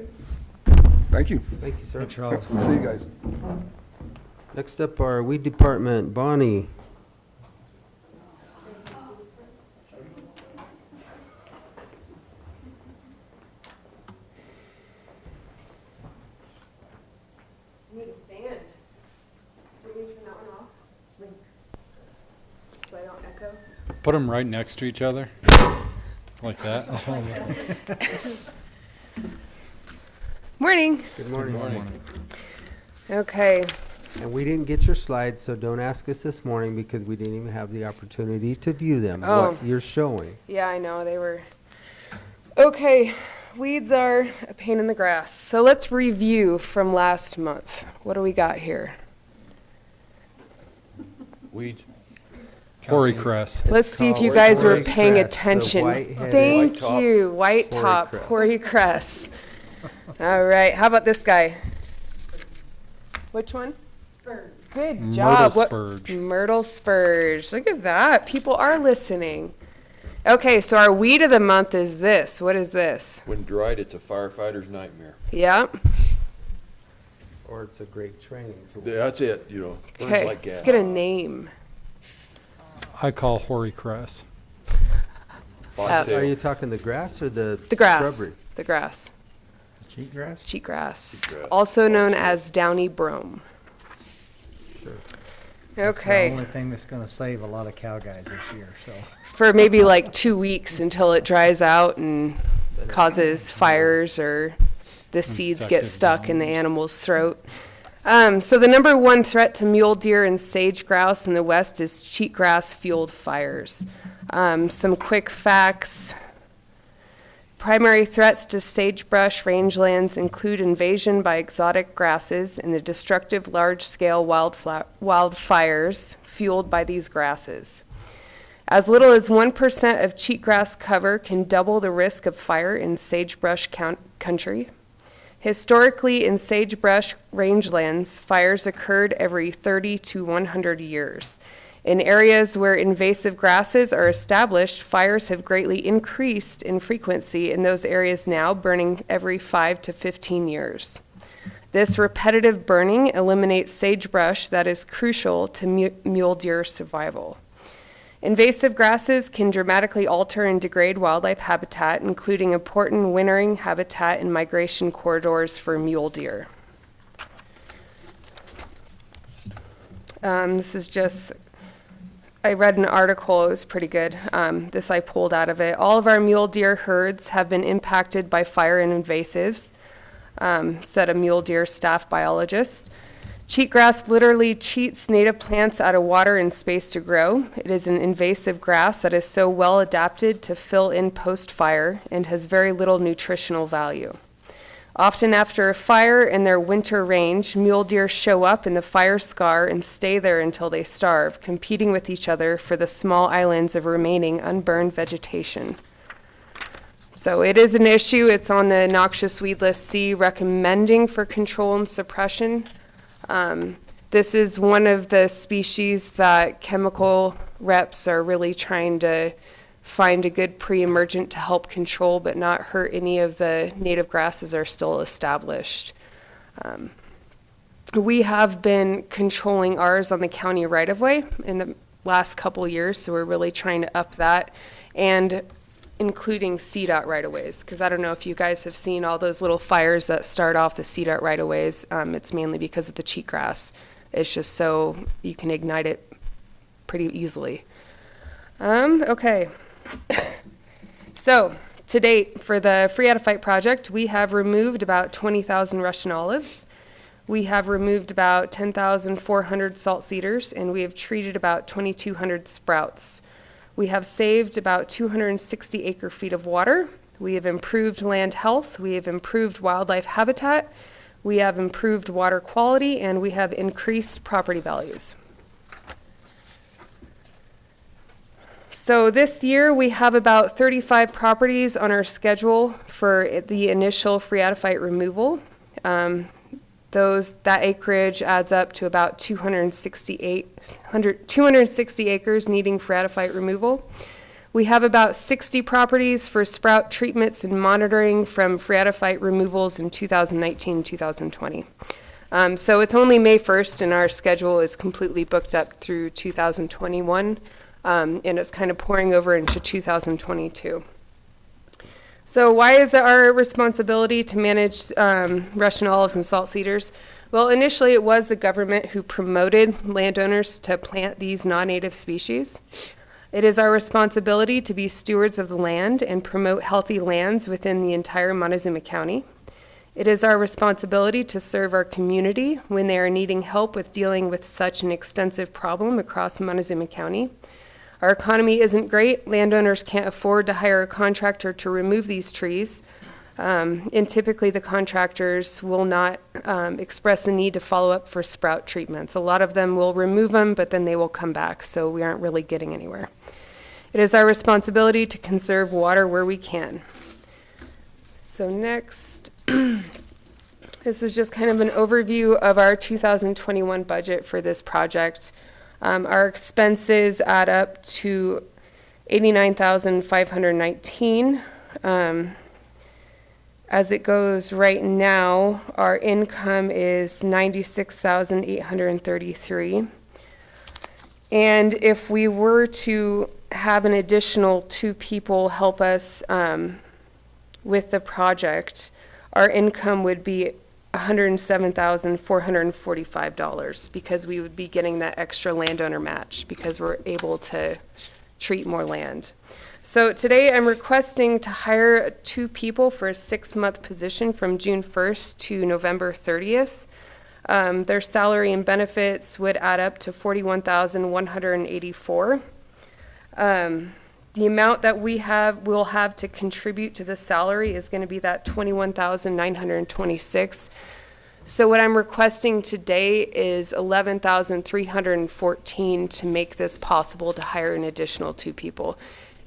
Thank you. thank you, sir. Thanks, Rob. See you guys. Next up, our weed department, Bonnie. Need a stand. Can we turn that one off? Please. So I don't echo. Put them right next to each other, like that. Morning. Good morning. Okay. And we didn't get your slides, so don't ask us this morning because we didn't even have the opportunity to view them, Oh. what you're showing. Yeah, I know, they were. Okay, weeds are a pain in the grass. So let's review from last month. What do we got here? Weeds? Hoary cress. Let's see if you called guys were hoary paying cress, the attention. white-headed- Thank White top. you, white Hoary top, cress. hoary cress. All right, how about this guy? Which one? Spurge. Good Myrtle job. What- spurge. Myrtle spurge. Look at that. People are listening. Okay, so our weed of the month is this. What is this? When dried, it's a firefighter's nightmare. Yep. Or it's a great training tool. That's it, you know, burns Okay, like let's gas. get a name. I call hoary cress. Bobtail. Are you talking the grass or the The grass. shrubbery? The grass. Cheatgrass? Cheatgrass. Cheatgrass. Also known as downy brome. Sure. That's the Okay. only thing that's gonna save a lot of cow guys this year, so. For maybe like 2 weeks until it dries out and causes fires or the seeds get Infected stuck in the downs. animal's throat. So the number one threat to mule deer and sage grouse in the west is cheatgrass-fueled fires. Some quick facts. Primary threats to sagebrush rangelands include invasion by exotic grasses and the destructive large-scale wildfires fueled by these grasses. As little as 1% of cheatgrass cover can double the risk of fire in sagebrush country. Historically, in sagebrush rangelands, fires occurred every 30 to 100 years. In areas where invasive grasses are established, fires have greatly increased in frequency in those areas now, burning every 5 to 15 years. This repetitive burning eliminates sagebrush that is crucial to mule deer survival. Invasive grasses can dramatically alter and degrade wildlife habitat, including important wintering habitat and migration corridors for mule deer. This is just, I read an article, it was pretty good. This I pulled out of it. All of our mule deer herds have been impacted by fire and invasives, said a mule deer staff biologist. Cheatgrass literally cheats native plants out of water and space to grow. It is an invasive grass that is so well adapted to fill in post-fire and has very little nutritional value. Often after a fire in their winter range, mule deer show up in the fire scar and stay there until they starve, competing with each other for the small islands of remaining unburned vegetation. So it is an issue. It's on the noxious weed list C, recommending for control and suppression. This is one of the species that chemical reps are really trying to find a good pre-emergent to help control but not hurt any of the native grasses that are still established. We have been controlling ours on the county right-of-way in the last couple years, so we're really trying to up that. and including CDOT right-of-ways, because I don't know if you guys have seen all those little fires that start off the CDOT right-of-ways. It's mainly because of the cheatgrass. It's just so you can ignite it pretty easily. Okay. So, to date, for the Free Out of Fight project, we have removed about 20,000 Russian olives. We have removed about 10,400 salt cedars, and we have treated about 2,200 sprouts. We have saved about 260 acre-feet of water. We have improved land health. We have improved wildlife habitat. We have improved water quality, and we have increased property values. So this year, we have about 35 properties on our schedule for the initial Free Out of Fight removal. That acreage adds up to about 260 acres needing Free Out of Fight removal. We have about 60 properties for sprout treatments and monitoring from Free Out of Fight removals in 2019 and 2020. So it's only May 1st, and our schedule is completely booked up through 2021. And it's kind of pouring over into 2022. So why is it our responsibility to manage Russian olives and salt cedars? Well, initially it was the government who promoted landowners to plant these non-native species. It is our responsibility to be stewards of the land and promote healthy lands within the entire Montezuma County. It is our responsibility to serve our community when they are needing help with dealing with such an extensive problem across Montezuma County. Our economy isn't great. Landowners can't afford to hire a contractor to remove these trees. And typically the contractors will not express the need to follow up for sprout treatments. A lot of them will remove them, but then they will come back, so we aren't really getting anywhere. It is our responsibility to conserve water where we can. So next, this is just kind of an overview of our 2021 budget for this project. Our expenses add up to $89,519. As it goes right now, our income is $96,833. And if we were to have an additional 2 people help us with the project, our income would be $107,445 because we would be getting that extra landowner match because we're able to treat more land. So today I'm requesting to hire 2 people for a 6-month position from June 1st to November 30th. Their salary and benefits would add up to $41,184. The amount that we'll have to contribute to the salary is going to be that $21,926. So what I'm requesting today is $11,314 to make this possible to hire an additional 2 people.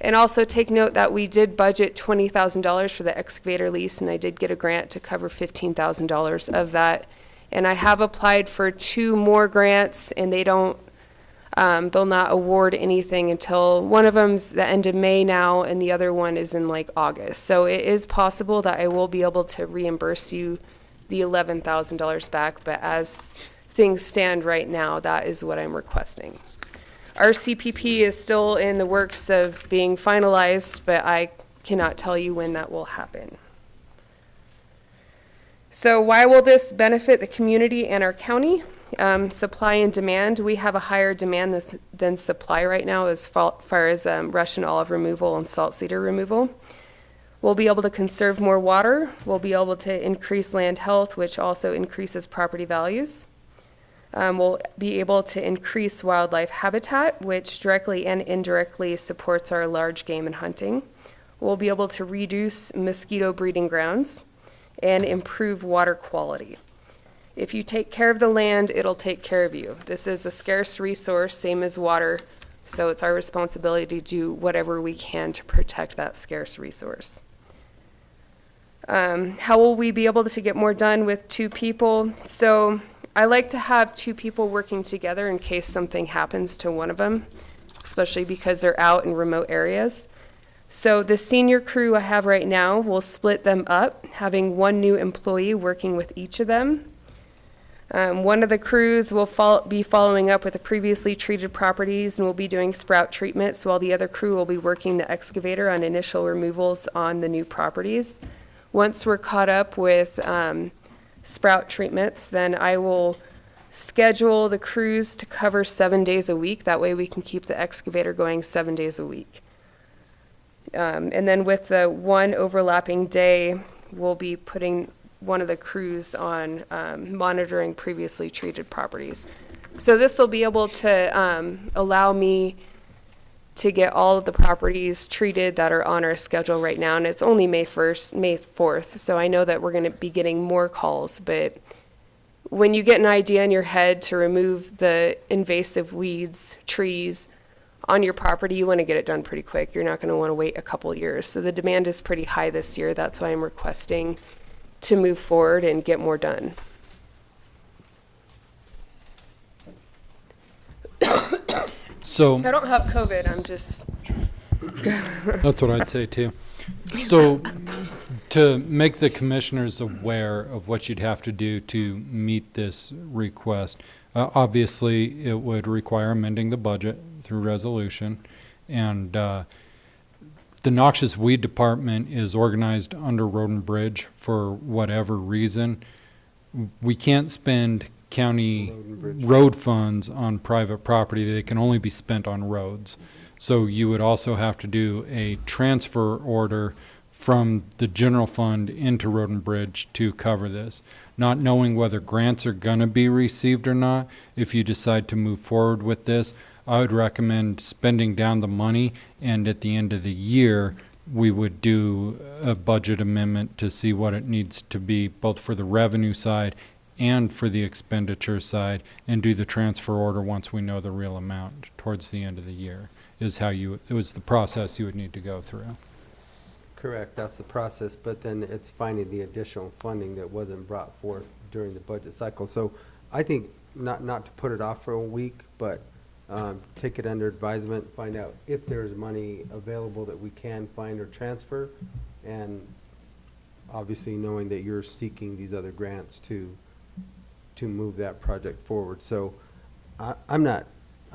And also take note that we did budget $20,000 for the excavator lease, and I did get a grant to cover $15,000 of that. And I have applied for 2 more grants, and they'll not award anything until one of them's the end of May now, and the other one is in like August. So it is possible that I will be able to reimburse you the $11,000 back, but as things stand right now, that is what I'm requesting. Our CPP is still in the works of being finalized, but I cannot tell you when that will happen. So why will this benefit the community and our county? Supply and demand. We have a higher demand than supply right now as far as Russian olive removal and salt cedar removal. We'll be able to conserve more water. We'll be able to increase land health, which also increases property values. We'll be able to increase wildlife habitat, which directly and indirectly supports our large game and hunting. We'll be able to reduce mosquito breeding grounds and improve water quality. If you take care of the land, it'll take care of you. This is a scarce resource, same as water, so it's our responsibility to do whatever we can to protect that scarce resource. How will we be able to get more done with 2 people? So I like to have 2 people working together in case something happens to one of them, especially because they're out in remote areas. So the senior crew I have right now will split them up, having 1 new employee working with each of them. One of the crews will be following up with the previously treated properties and will be doing sprout treatments, while the other crew will be working the excavator on initial removals on the new properties. Once we're caught up with sprout treatments, then I will schedule the crews to cover 7 days a week. That way we can keep the excavator going 7 days a week. And then with the one overlapping day, we'll be putting one of the crews on monitoring previously treated properties. So this will be able to allow me to get all of the properties treated that are on our schedule right now. And it's only May 4th. So I know that we're going to be getting more calls, but when you get an idea in your head to remove the invasive weeds, trees on your property, you want to get it done pretty quick. You're not going to want to wait a couple years. So the demand is pretty high this year. That's why I'm requesting to move forward and get more done. So I don't have COVID, I'm just. that's what I'd say too. So to make the commissioners aware of what you'd have to do to meet this request, obviously it would require amending the budget through resolution, and the noxious weed department is organized under Road and Bridge for whatever reason. We can't spend county road funds on private property. They can only be spent on roads. So you would also have to do a transfer order from the general fund into Road and Bridge to cover this. Not knowing whether grants are going to be received or not, if you decide to move forward with this, I would recommend spending down the money, and at the end of the year, we would do a budget amendment to see what it needs to be, both for the revenue side and for the expenditure side, and do the transfer order once we know the real amount towards the end of the year, is how it was the process you would need to go through. Correct, that's the process, but then it's finding the additional funding that wasn't brought forth during the budget cycle. So I think not to put it off for a week, but take it under advisement, find out if there's money available that we can find or transfer, and obviously knowing that you're seeking these other grants to move that project forward. So I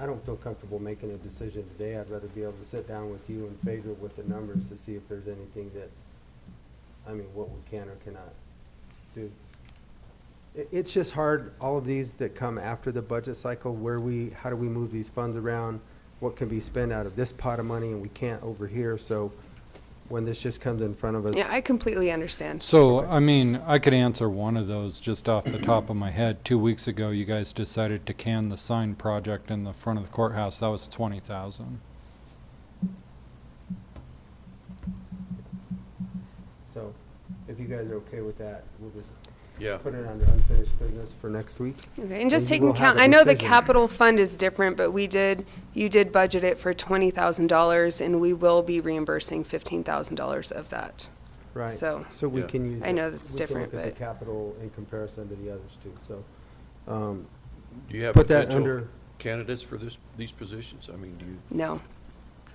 don't feel comfortable making a decision today. I'd rather be able to sit down with you and Phaedra with the numbers to see if there's anything that, what we can or cannot do. It's just hard, all of these that come after the budget cycle, how do we move these funds around? What can be spent out of this pot of money and we can't over here? So when this just comes in front of us. Yeah, I completely understand. So, I could answer one of those just off the top of my head. 2 weeks ago, you guys decided to can the sign project in the front of the courthouse. That was $20,000. So if you guys are okay with that, we'll just Yeah. put it under unfinished business for next week. Okay, and just And taking we'll have count, a I know the decision. capital fund is different, but you did budget it for $20,000, and we will be reimbursing $15,000 of that. Right. So, So we Yeah. can use. I know that. that's We can different, look at but- the capital in comparison to the others too, so. Do you have Put that potential under, candidates for these positions? Do you? no.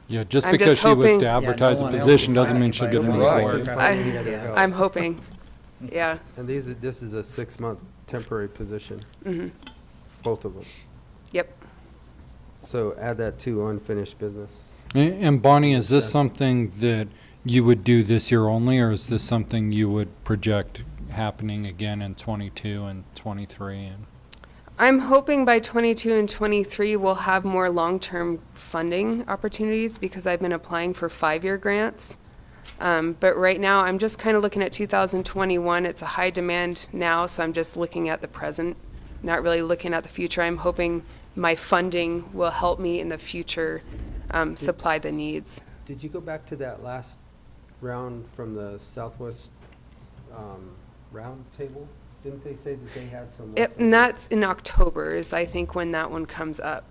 Yeah, just I'm because just she was hoping- to Yeah, advertise a no one else position can doesn't find mean she'll get anybody. any Right. for it. Right. I'm hoping, yeah. and this is a 6-month temporary position, Mm-hmm. both of them. Yep. So add that to unfinished business. And Bonnie, is this something that you would do this year only, or is this something you would project happening again in 22 and 23? And I'm hoping by 22 and 23 we'll have more long-term funding opportunities, because I've been applying for 5-year grants. But right now, I'm just kind of looking at 2021. It's a high demand now, so I'm just looking at the present, not really looking at the future. I'm hoping my funding will help me in the future supply the needs. Did you go back to that last round from the Southwest round table? Didn't they say that they had some? And that's in October is, I think, when that one comes up.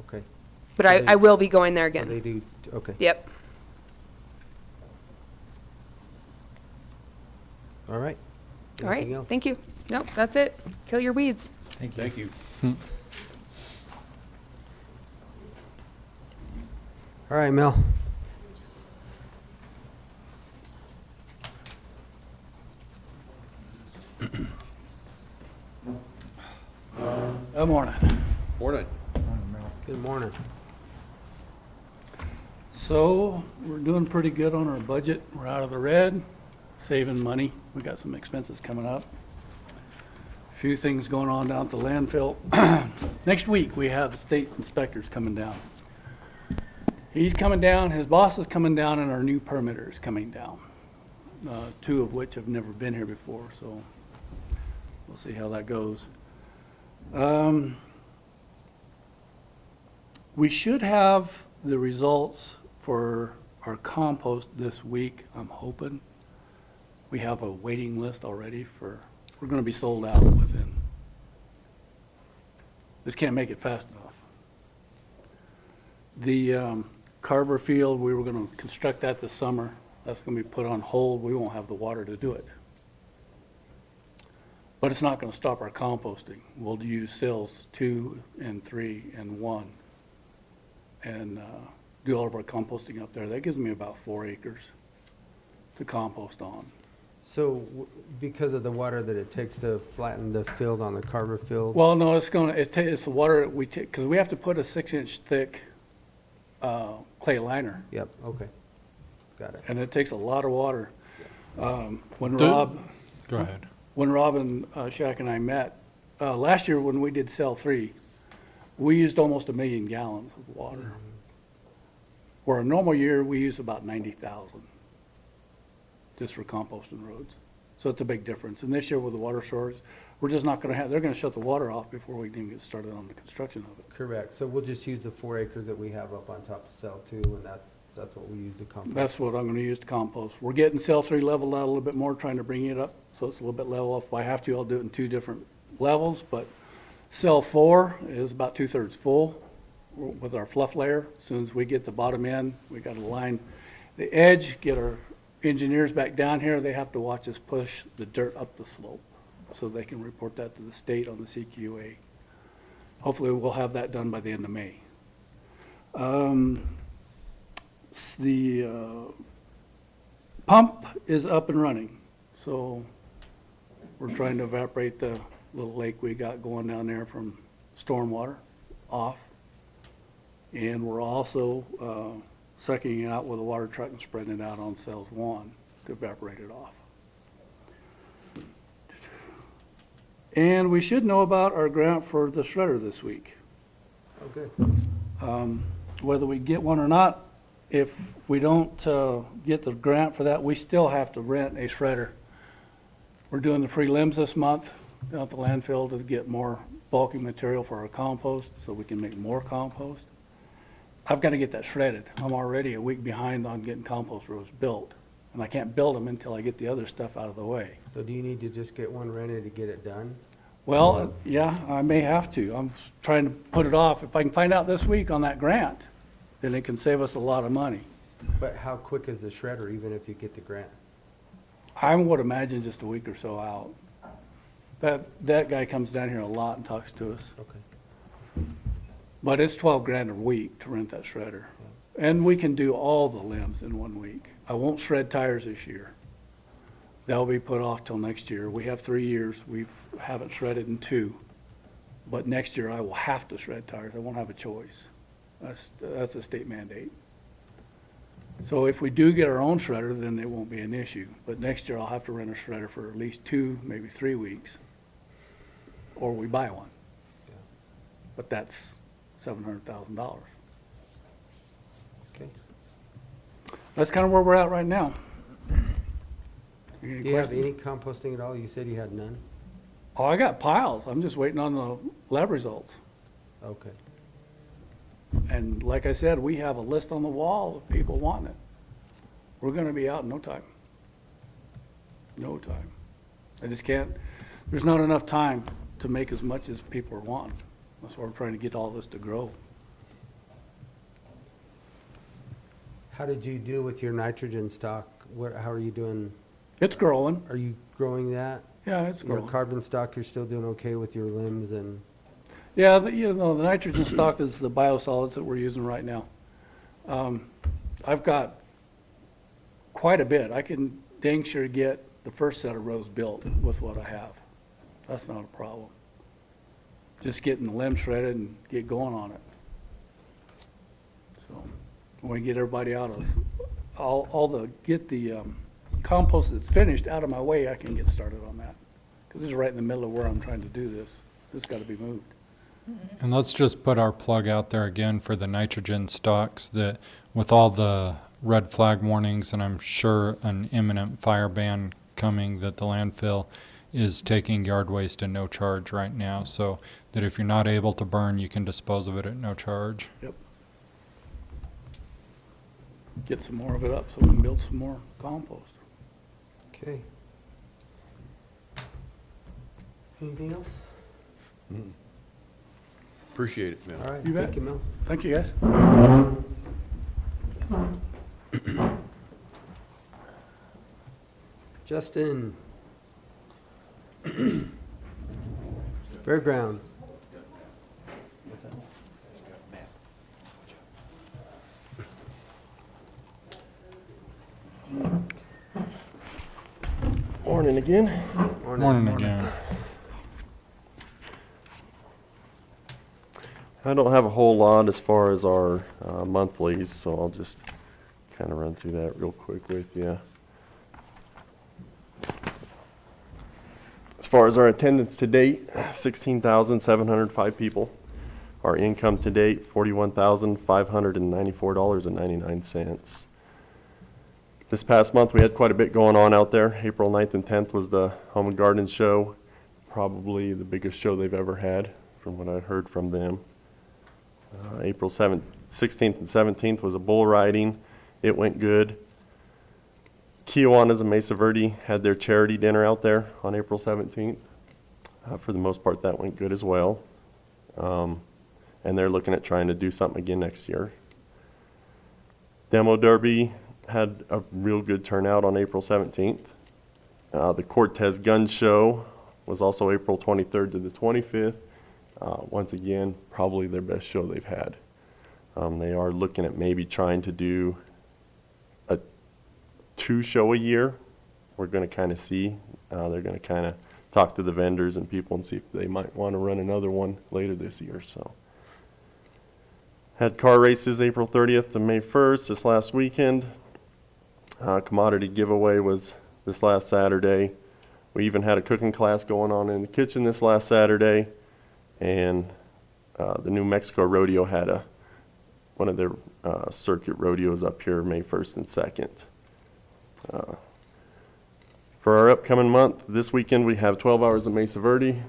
Okay. But So I will be going there So they again. do, okay. Yep. All right. All right. Anything else? Thank you. Nope, that's it. Kill your weeds. Thank you. All right, Mel. Morning. Morning. Good morning. So, we're doing pretty good on our budget. We're out of the red, saving money. We got some expenses coming up. A few things going on down at the landfill. Next week, we have the state inspectors coming down. He's coming down, his boss is coming down, and our new permitter is coming down. Two of which have never been here before, so we'll see how that goes. We should have the results for our compost this week, I'm hoping. We have a waiting list already for, we're gonna be sold out within. Just can't make it fast enough. The Carver Field, we were gonna construct that this summer. That's gonna be put on hold. We won't have the water to do it. But it's not gonna stop our composting. We'll use cells 2 and 3 and 1 and do all of our composting up there. That gives me about 4 acres to compost on. So because of the water that it takes to flatten the field on the Carver Field? Well, no, it's the water that we take, because we have to put a 6-inch thick clay liner. Yep, okay. Got it. And it takes a lot of water. When Go ahead. When Rob and Shaq and I met, last year when we did cell 3, we used almost 1 million gallons of water. Where a normal year, we use about 90,000 just for composting roads. So it's a big difference. And this year with the water shortage, we're just not gonna have, they're gonna shut the water off before we can even get started on the construction of it. Correct. So we'll just use the 4 acres that we have up on top of cell 2, and that's what we use to compost. That's what I'm gonna use to compost. We're getting cell 3 leveled out a little bit more, trying to bring it up so it's a little bit level. If I have to, I'll do it in 2 different levels, but cell 4 is about 2/3 full with our fluff layer. As soon as we get the bottom in, we got to line the edge, get our engineers back down here. They have to watch us push the dirt up the slope so they can report that to the state on the CQA. Hopefully we'll have that done by the end of May. The pump is up and running, so we're trying to evaporate the little lake we got going down there from stormwater off. And we're also sucking it out with a water truck and spreading it out on cells 1 to evaporate it off. And we should know about our grant for the shredder this week. Oh, good. Whether we get one or not, if we don't get the grant for that, we still have to rent a shredder. We're doing the free limbs this month down at the landfill to get more bulky material for our compost so we can make more compost. I've got to get that shredded. I'm already a week behind on getting compost rows built, and I can't build them until I get the other stuff out of the way. So do you need to just get one rented to get it done? Well, yeah, I may have to. I'm trying to put it off. If I can find out this week on that grant, then it can save us a lot of money. But how quick is the shredder, even if you get the grant? I would imagine just a week or so out. That guy comes down here a lot and talks to us. Okay. But it's 12 grand a week to rent that shredder. And we can do all the limbs in 1 week. I won't shred tires this year. They'll be put off till next year. We have 3 years. We haven't shredded in 2. But next year I will have to shred tires. I won't have a choice. That's a state mandate. So if we do get our own shredder, then it won't be an issue. But next year I'll have to rent a shredder for at least 2, maybe 3 weeks. Or we buy one. Yeah. But that's $700,000. Okay. That's kind of where we're at right now. Do you have any composting at all? You said you had none? Oh, I got piles. I'm just waiting on the lab results. Okay. And like I said, we have a list on the wall of people wanting it. We're going to be out in no time. No time. I just can't, there's not enough time to make as much as people are wanting. That's why we're trying to get all this to grow. How did you do with your nitrogen stock? How are you doing? It's growing. Are you growing that? Yeah, it's growing. Your carbon stock, you're still doing okay with your limbs and? Yeah, the nitrogen stock is the biosolids that we're using right now. I've got quite a bit. I can dang sure get the first set of rows built with what I have. That's not a problem. just getting the limb shredded and get going on it. So when we get everybody out of, get the compost that's finished out of my way, I can get started on that. Because it's right in the middle of where I'm trying to do this. It's got to be moved. And let's just put our plug out there again for the nitrogen stocks, that with all the red flag warnings, and I'm sure an imminent fire ban coming, that the landfill is taking yard waste at no charge right now, so that if you're not able to burn, you can dispose of it at no charge. Yep. Get some more of it up so we can build some more compost. Okay. Anything else? Appreciate it, Mel. All right, You bet. thank you, Mel. Thank you, guys. Justin. Fairgrounds. Morning again. Morning again. I don't have a whole lot as far as our monthlies, so I'll just kind of run through that real quick with you. As far as our attendance to date, 16,705 people. Our income to date, $41,594.99. This past month, we had quite a bit going on out there. April 9th and 10th was the Home and Garden Show, probably the biggest show they've ever had, from what I heard from them. April 16th and 17th was a bull riding. It went good. Kiwanis and Mesa Verde had their charity dinner out there on April 17th. For the most part, that went good as well. And they're looking at trying to do something again next year. Demo Derby had a real good turnout on April 17th. The Cortez Gun Show was also April 23rd to the 25th. Once again, probably their best show they've had. They are looking at maybe trying to do a 2 show a year. We're going to kind of see. They're going to kind of talk to the vendors and people and see if they might want to run another one later this year. So, had car races April 30th to May 1st this last weekend. Commodity giveaway was this last Saturday. We even had a cooking class going on in the kitchen this last Saturday. And the New Mexico Rodeo had one of their circuit rodeos up here May 1st and 2nd. For our upcoming month, this weekend we have 12 hours of Mesa Verde.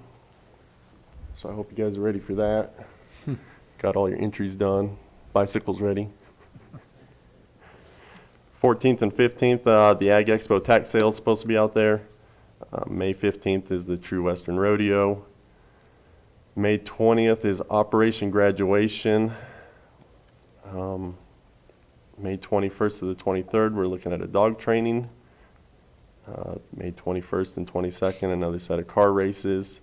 So I hope you guys are ready for that. Got all your entries done. Bicycles ready. 14th and 15th, the Ag Expo tax sale is supposed to be out there. May 15th is the True Western Rodeo. May 20th is Operation Graduation. May 21st to the 23rd, we're looking at a dog training. May 21st and 22nd, another set of car races.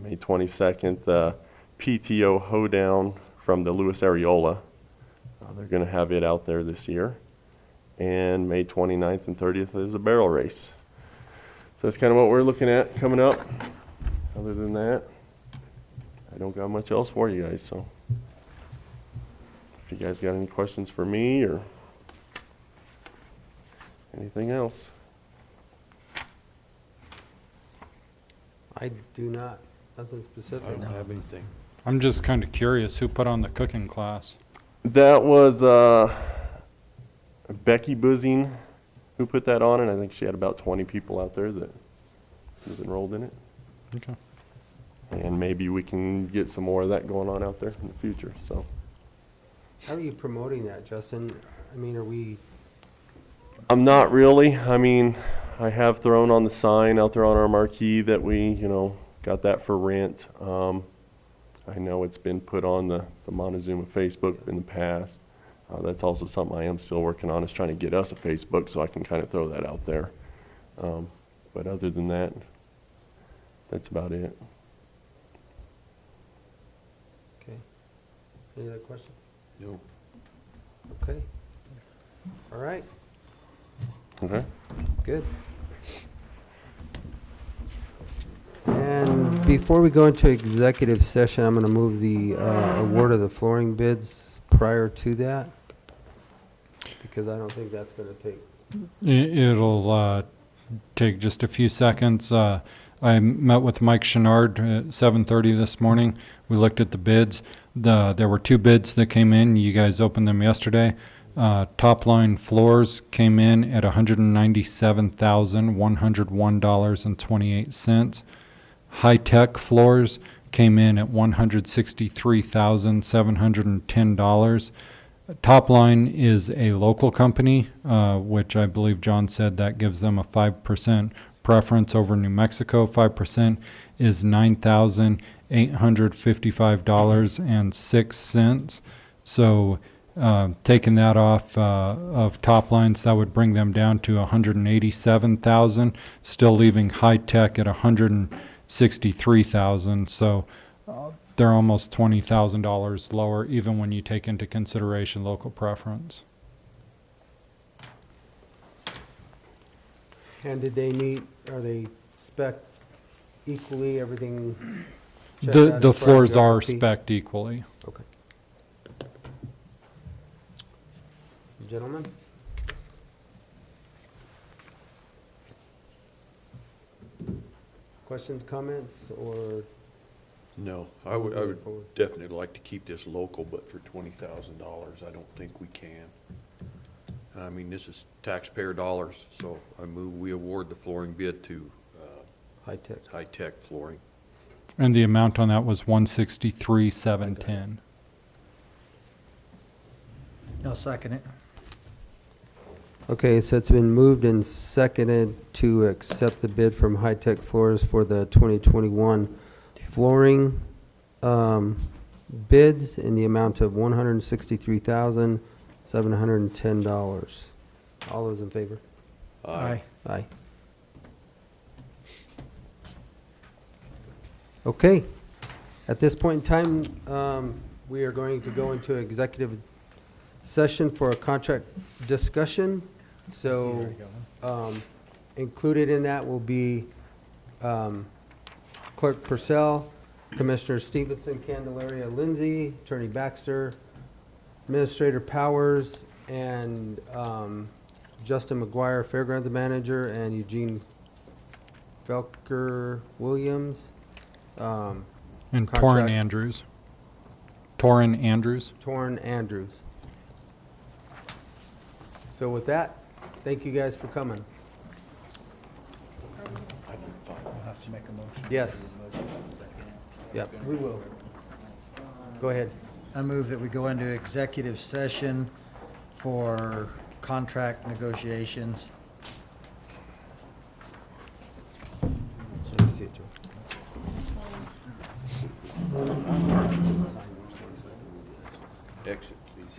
May 22nd, the PTO hoedown from the Louis Areola. They're going to have it out there this year. And May 29th and 30th is a barrel race. So that's kind of what we're looking at coming up. Other than that, I don't got much else for you guys, so if you guys got any questions for me or anything else. I do not. Nothing specific. I don't have anything. I'm just kind of curious, who put on the cooking class? That was Becky Boozing who put that on, and I think she had about 20 people out there that was enrolled in it. Okay. And maybe we can get some more of that going on out there in the future. So, How are you promoting that, Justin? I mean, are we? I'm not really. I mean, I have thrown on the sign out there on our marquee that we, got that for rent. I know it's been put on the Montezuma Facebook in the past. That's also something I am still working on, is trying to get us a Facebook so I can kind of throw that out there. But other than that, that's about it. Okay. Any other questions? No. Okay. All right. Okay. Good. And Before we go into executive session, I'm going to move the award of the flooring bids prior to that, because I don't think that's going to take. It'll take just a few seconds. I met with Mike Chenard at 7:30 this morning. We looked at the bids. There were 2 bids that came in. You guys opened them yesterday. Top line floors came in at $197,101.28. High-tech floors came in at $163,710. Top line is a local company, which I believe John said that gives them a 5% preference over New Mexico. 5% is $9,855.06. So taking that off of top lines, that would bring them down to $187,000, still leaving high tech at $163,000. So they're almost $20,000 lower, even when you take into consideration local preference. And did they meet, are they spec equally, everything? checked out The as far floors as are RFP? spec'd equally. Okay. Gentlemen? Questions, comments, or? No, I would definitely like to keep this local, but for $20,000, I don't think we can. I mean, this is taxpayer dollars, so I move we award the flooring bid to high-tech flooring. And the amount on that was $163,710. I'll second it. Okay, so it's been moved and seconded to accept the bid from High Tech Floors for the 2021 flooring bids in the amount of $163,710. All those in favor? Aye. Aye. Okay, at this point in time, we are going to go into executive session for a contract discussion. So, included in that will be Clerk Purcell, Commissioner Stevenson, Candelaria Lindsay, Attorney Baxter, Administrator Powers, and Justin McGuire, Fairgrounds Manager, and Eugene Felker Williams. And contract- Torrin Andrews. Torrin Andrews. Torrin Andrews. So with that, thank you guys for coming. We'll have to make a motion. Yes. Yep, we will. Go ahead. I move that we go into executive session for contract negotiations. Let me see it, Joe. Exit, please.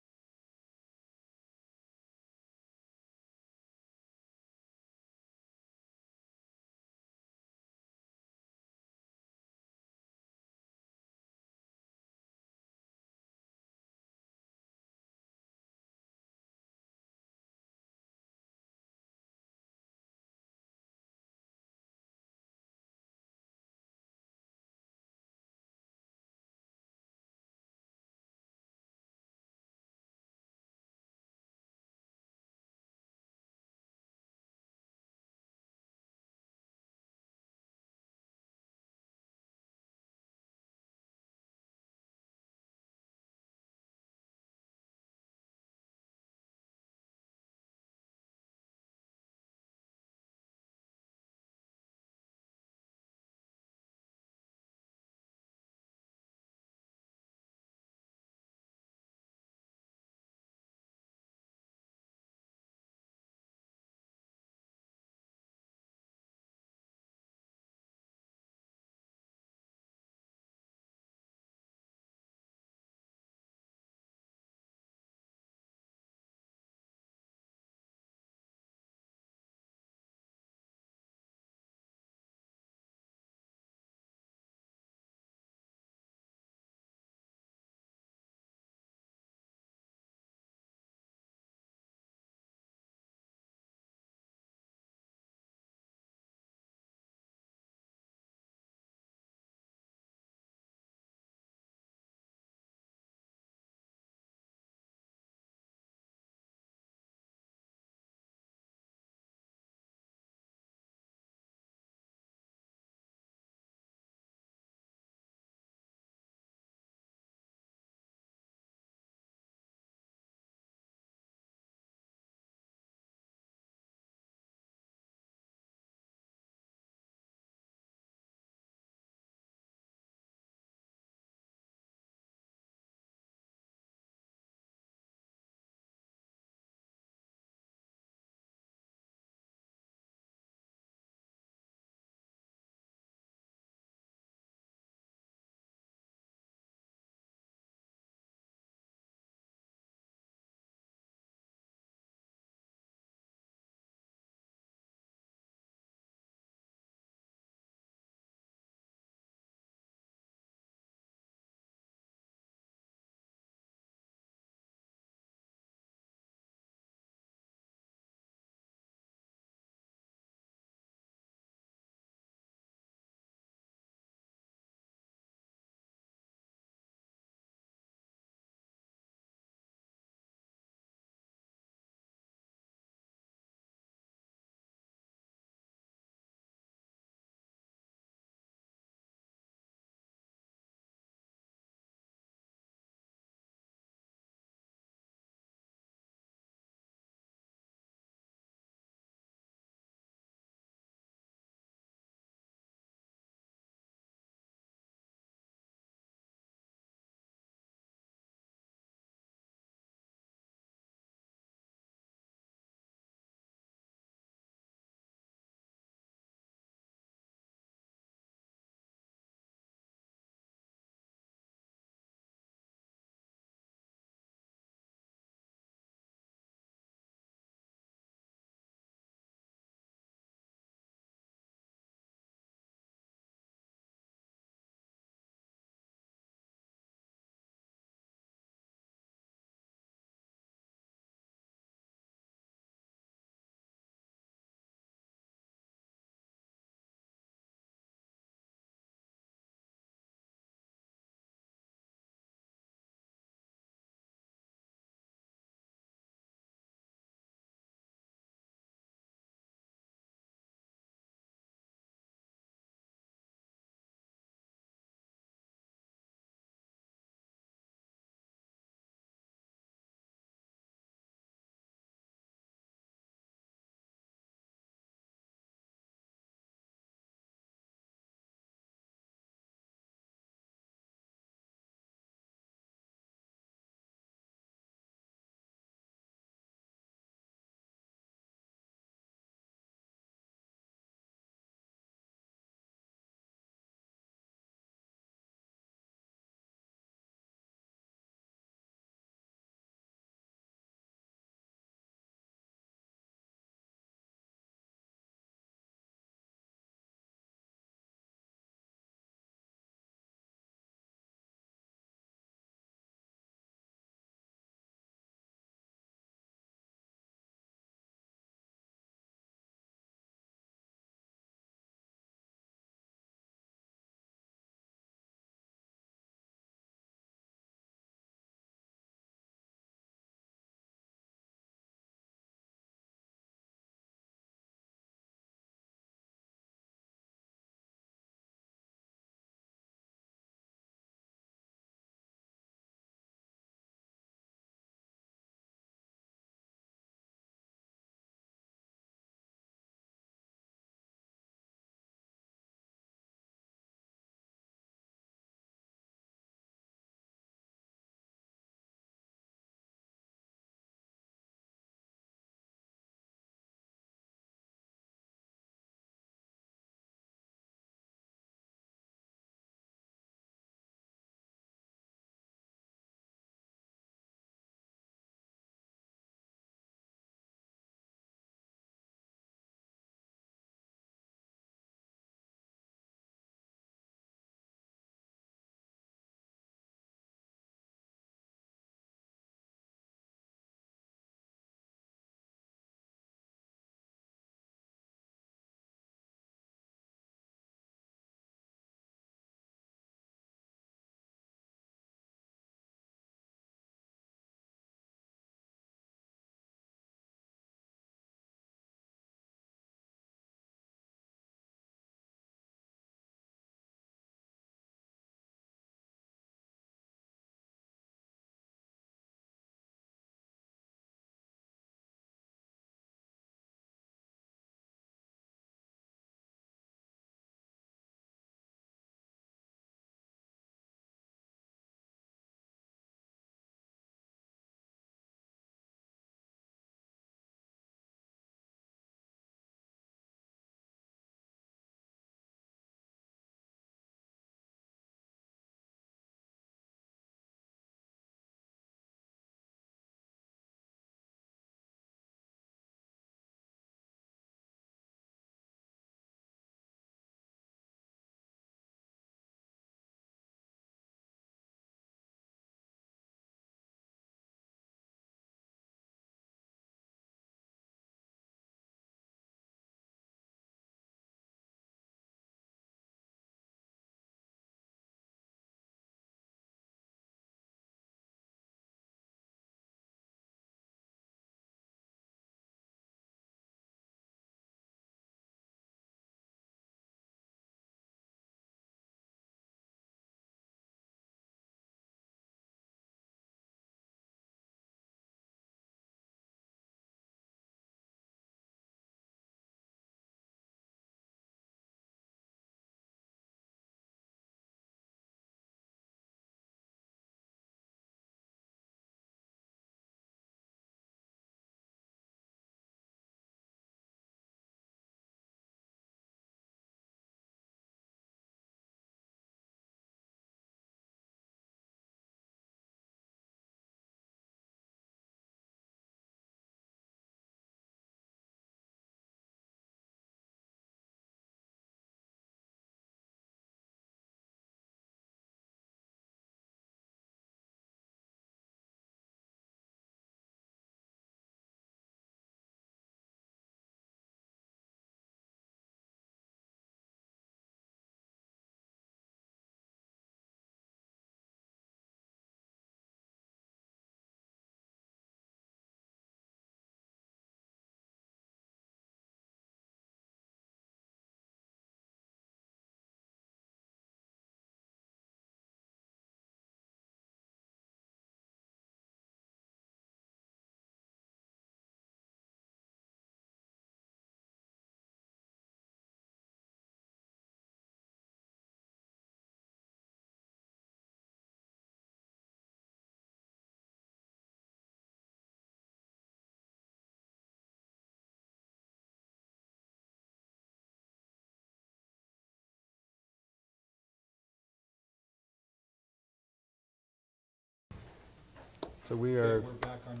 So we are, back on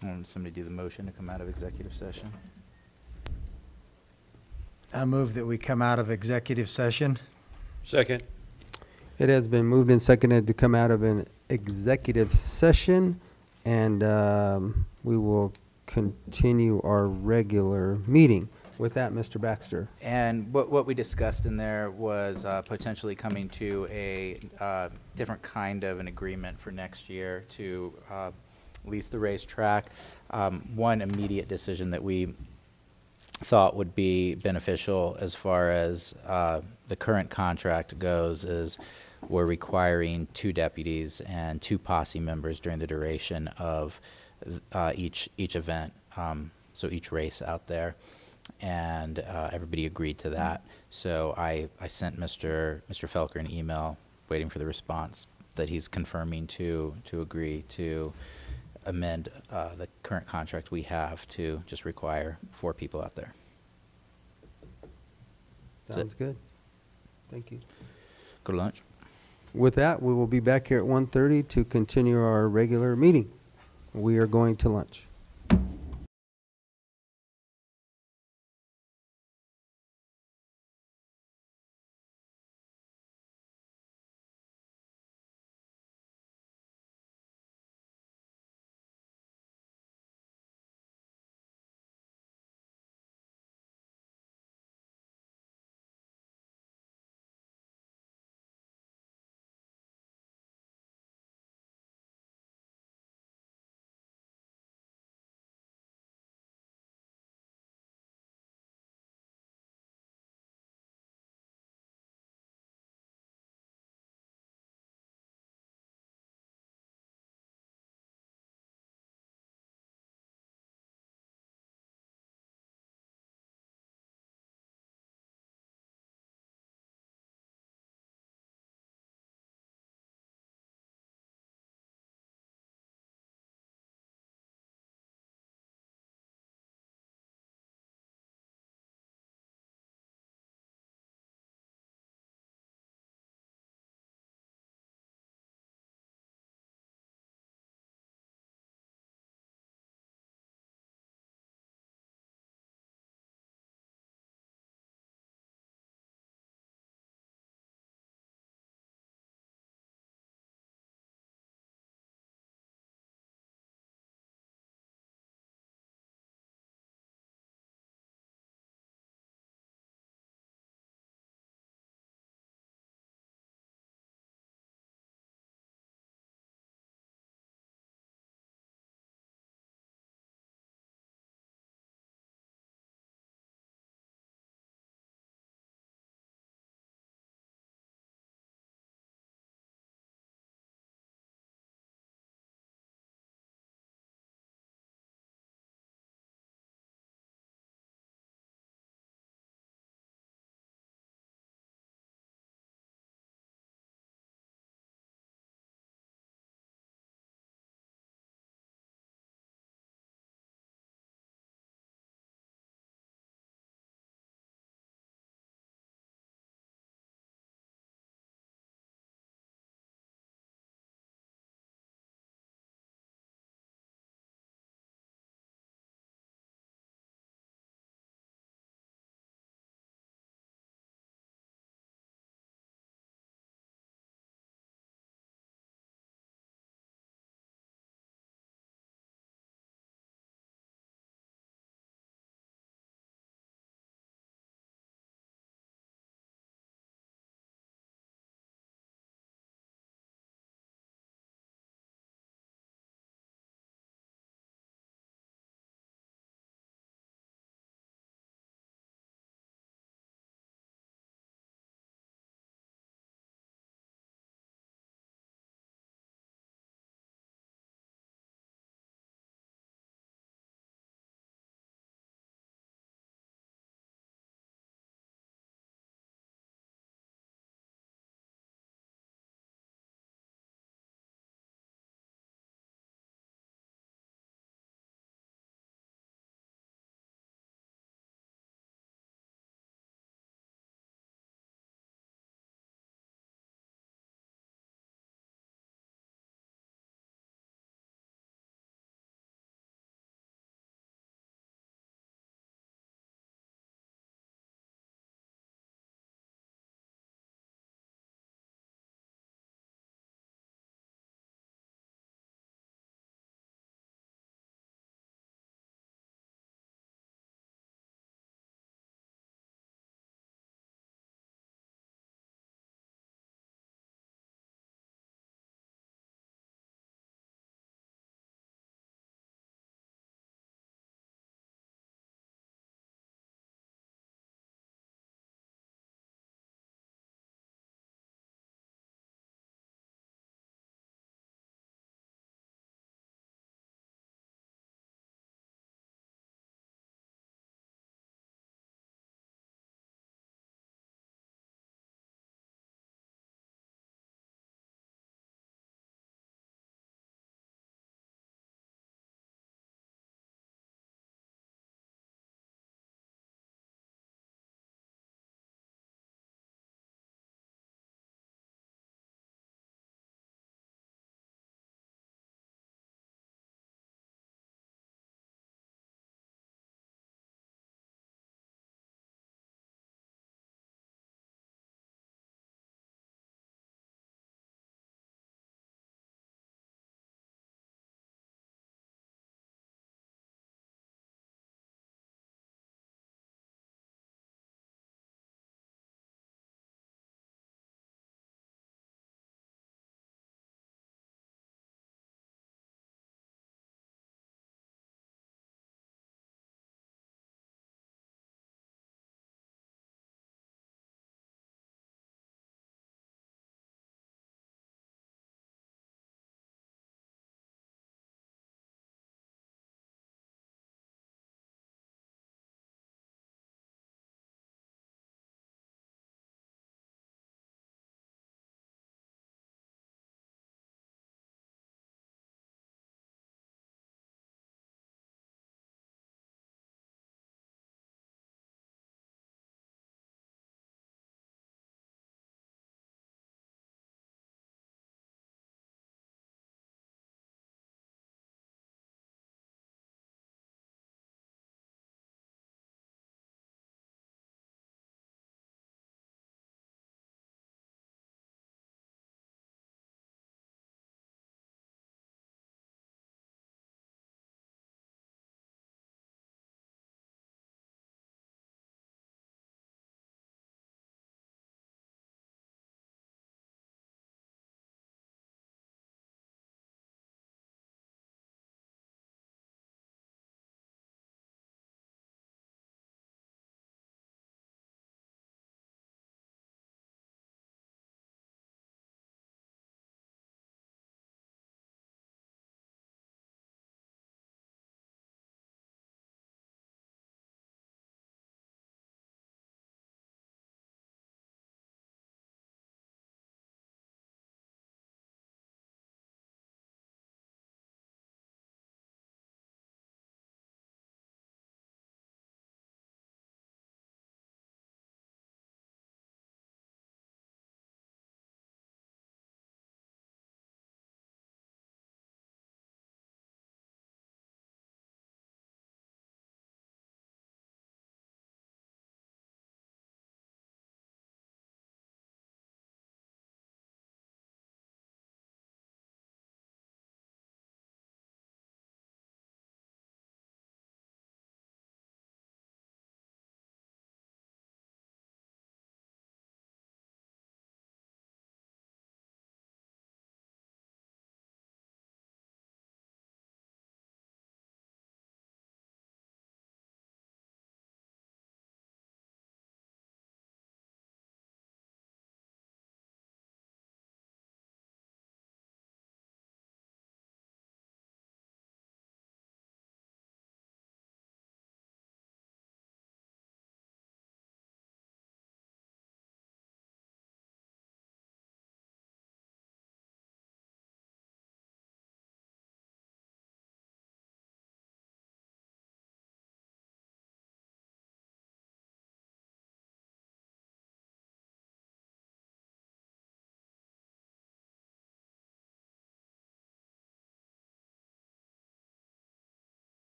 YouTube. Somebody do the motion to come out of executive session? I move that we come out of executive session. Second. it has been moved and seconded to come out of an executive session, and we will continue our regular meeting. With that, Mr. Baxter. And what we discussed in there was potentially coming to a different kind of an agreement for next year to lease the racetrack. One immediate decision that we thought would be beneficial as far as the current contract goes is we're requiring 2 deputies and 2 posse members during the duration of each event, so each race out there. And everybody agreed to that. So I sent Mr. Felker an email waiting for the response that he's confirming to agree to amend the current contract we have to just require 4 people out there. Sounds good. Thank you. Go to lunch. With that, we will be back here at 1:30 to continue our regular meeting. We are going to lunch.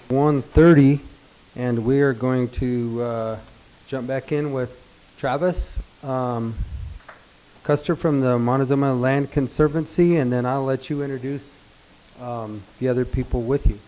1:30, and we are going to jump back in with Travis Custer from the Montezuma Land Conservancy, and then I'll let you introduce the other people with you.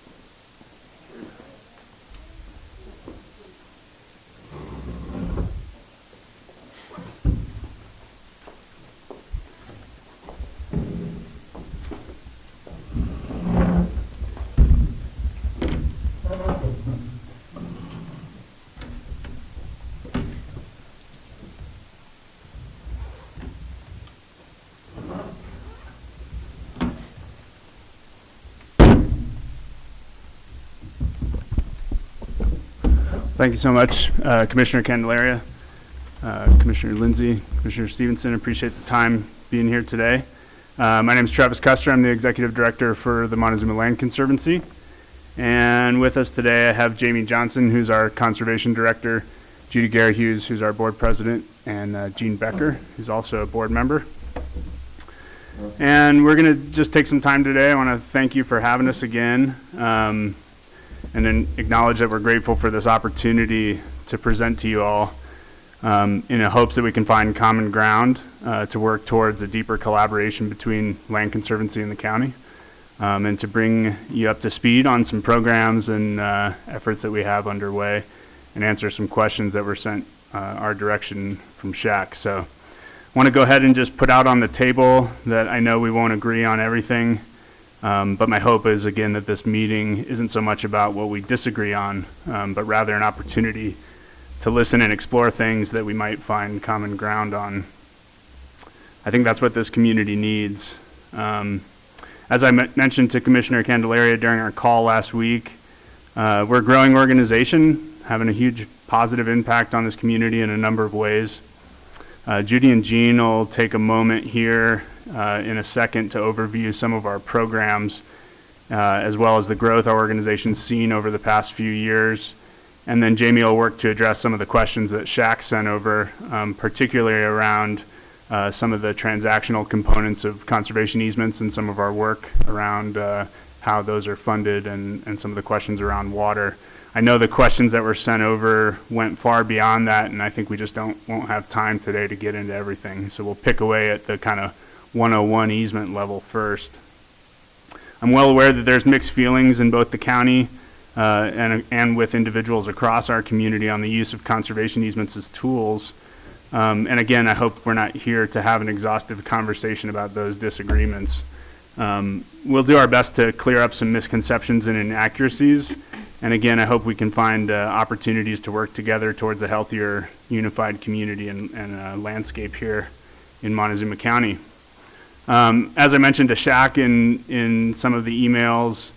Thank you so much, Commissioner Candelaria, Commissioner Lindsay, Commissioner Stevenson. Appreciate the time being here today. My name is Travis Custer. I'm the Executive Director for the Montezuma Land Conservancy. And with us today, I have Jamie Johnson, who's our Conservation Director, Judy Garrett-Hughes, who's our Board President, and Gene Becker, who's also a board member. And we're going to just take some time today. I want to thank you for having us again. And then acknowledge that we're grateful for this opportunity to present to you all in the hopes that we can find common ground to work towards a deeper collaboration between Land Conservancy and the county, and to bring you up to speed on some programs and efforts that we have underway, and answer some questions that were sent our direction from Shaq. So I want to go ahead and just put out on the table that I know we won't agree on everything. But my hope is, again, that this meeting isn't so much about what we disagree on, but rather an opportunity to listen and explore things that we might find common ground on. I think that's what this community needs. As I mentioned to Commissioner Candelaria during our call last week, we're a growing organization, having a huge positive impact on this community in a number of ways. Judy and Gene will take a moment here in a second to overview some of our programs, as well as the growth our organization's seen over the past few years. And then Jamie will work to address some of the questions that Shaq sent over, particularly around some of the transactional components of conservation easements and some of our work around how those are funded, and some of the questions around water. I know the questions that were sent over went far beyond that, and I think we just won't have time today to get into everything. So we'll pick away at the kind of 101 easement level first. I'm well aware that there's mixed feelings in both the county and with individuals across our community on the use of conservation easements as tools. And again, I hope we're not here to have an exhaustive conversation about those disagreements. We'll do our best to clear up some misconceptions and inaccuracies. And again, I hope we can find opportunities to work together towards a healthier, unified community and landscape here in Montezuma County. As I mentioned to Shaq in some of the emails,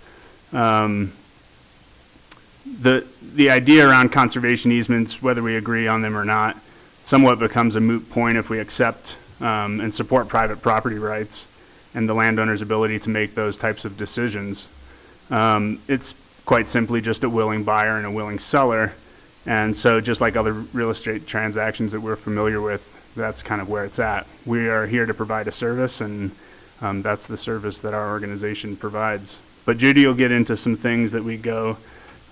the idea around conservation easements, whether we agree on them or not, somewhat becomes a moot point if we accept and support private property rights and the landowner's ability to make those types of decisions. It's quite simply just a willing buyer and a willing seller. And so just like other real estate transactions that we're familiar with, that's kind of where it's at. We are here to provide a service, and that's the service that our organization provides. But Judy will get into some things that we go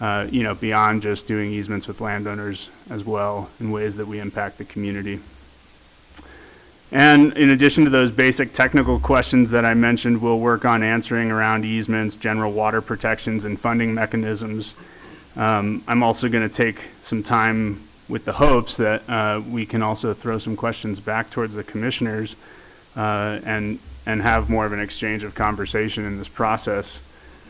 beyond just doing easements with landowners as well, in ways that we impact the community. And in addition to those basic technical questions that I mentioned, we'll work on answering around easements, general water protections, and funding mechanisms. I'm also going to take some time with the hopes that we can also throw some questions back towards the commissioners and have more of an exchange of conversation in this process.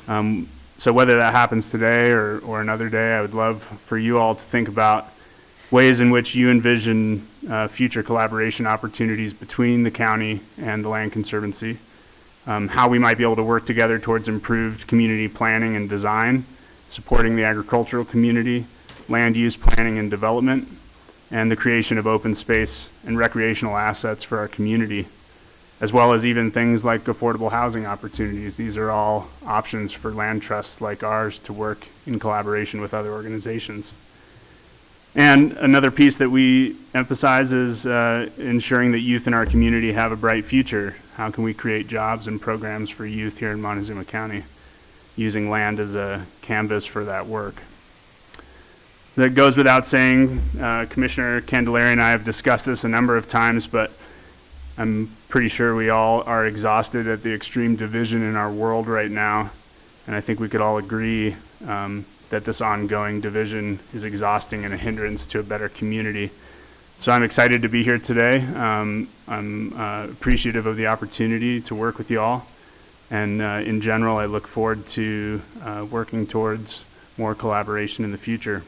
So whether that happens today or another day, I would love for you all to think about ways in which you envision future collaboration opportunities between the county and the Land Conservancy, how we might be able to work together towards improved community planning and design, supporting the agricultural community, land use planning and development, and the creation of open space and recreational assets for our community, as well as even things like affordable housing opportunities. These are all options for land trusts like ours to work in collaboration with other organizations. And another piece that we emphasize is ensuring that youth in our community have a bright future. How can we create jobs and programs for youth here in Montezuma County? using land as a canvas for that work. That goes without saying, Commissioner Candelaria and I have discussed this a number of times, but I'm pretty sure we all are exhausted at the extreme division in our world right now. And I think we could all agree that this ongoing division is exhausting and a hindrance to a better community. So I'm excited to be here today. I'm appreciative of the opportunity to work with you all. And in general, I look forward to working towards more collaboration in the future.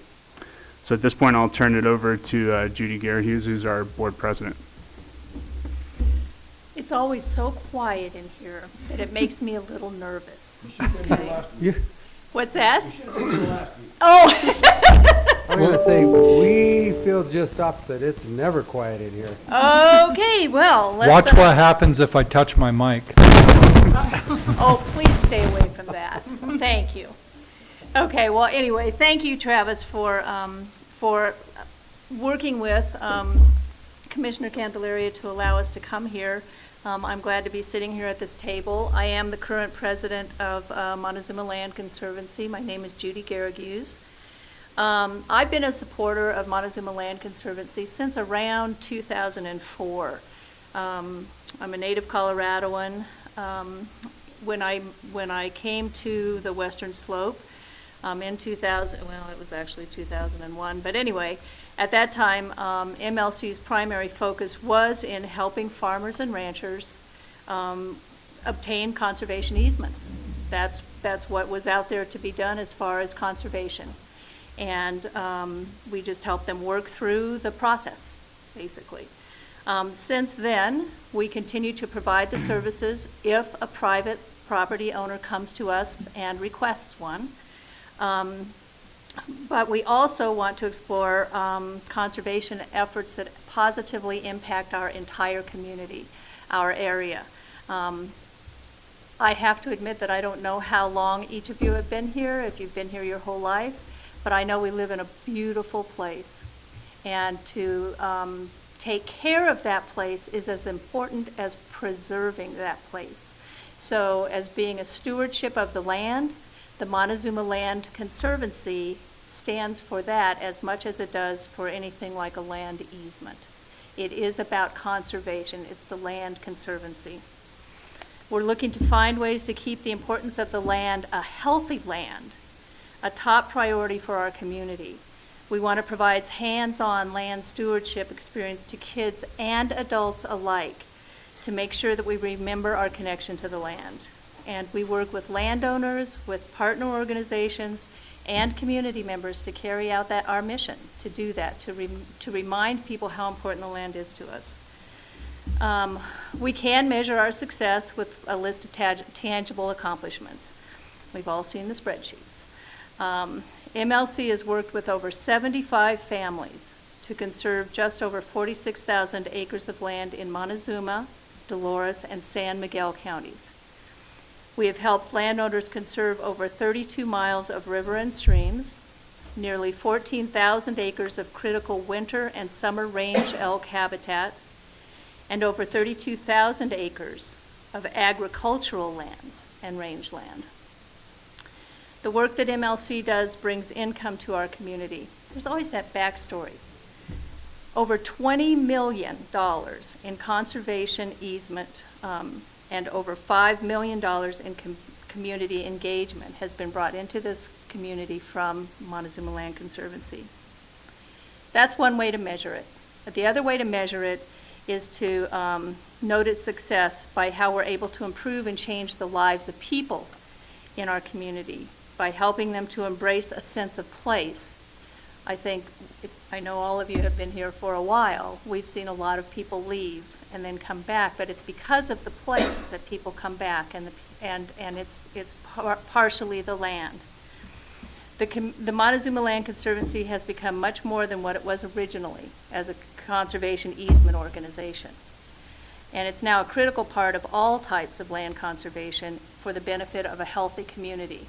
So at this point, I'll turn it over to Judy Garrett-Hughes, who's our board president. It's always so quiet in here that it makes me a little nervous. What's that? Oh! I'm going to say, we feel just opposite. It's never quiet in here. Okay, well, let's... Watch what happens if I touch my mic. Oh, please stay away from that. Thank you. Okay, well, anyway, thank you, Travis, for working with Commissioner Candelaria to allow us to come here. I'm glad to be sitting here at this table. I am the current president of Montezuma Land Conservancy. My name is Judy Garrett-Hughes. I've been a supporter of Montezuma Land Conservancy since around 2004. I'm a native Coloradoan. When I came to the Western Slope in 2000, well, it was actually 2001, but anyway, at that time, MLC's primary focus was in helping farmers and ranchers obtain conservation easements. That's what was out there to be done as far as conservation. And we just helped them work through the process, basically. Since then, we continue to provide the services if a private property owner comes to us and requests one. But we also want to explore conservation efforts that positively impact our entire community, our area. I have to admit that I don't know how long each of you have been here, if you've been here your whole life, but I know we live in a beautiful place. And to take care of that place is as important as preserving that place. So as being a stewardship of the land, the Montezuma Land Conservancy stands for that as much as it does for anything like a land easement. It is about conservation. It's the Land Conservancy. We're looking to find ways to keep the importance of the land, a healthy land, a top priority for our community. We want to provide hands-on land stewardship experience to kids and adults alike to make sure that we remember our connection to the land. And we work with landowners, with partner organizations, and community members to carry out our mission, to do that, to remind people how important the land is to us. We can measure our success with a list of tangible accomplishments. We've all seen the spreadsheets. MLC has worked with over 75 families to conserve just over 46,000 acres of land in Montezuma, Dolores, and San Miguel counties. We have helped landowners conserve over 32 miles of river and streams, nearly 14,000 acres of critical winter and summer range elk habitat, and over 32,000 acres of agricultural lands and rangeland. The work that MLC does brings income to our community. There's always that backstory. Over $20 million in conservation easement and over $5 million in community engagement has been brought into this community from Montezuma Land Conservancy. That's one way to measure it. But the other way to measure it is to note its success by how we're able to improve and change the lives of people in our community by helping them to embrace a sense of place. I know all of you have been here for a while. We've seen a lot of people leave and then come back, but it's because of the place that people come back, and it's partially the land. The Montezuma Land Conservancy has become much more than what it was originally as a conservation easement organization. And it's now a critical part of all types of land conservation for the benefit of a healthy community.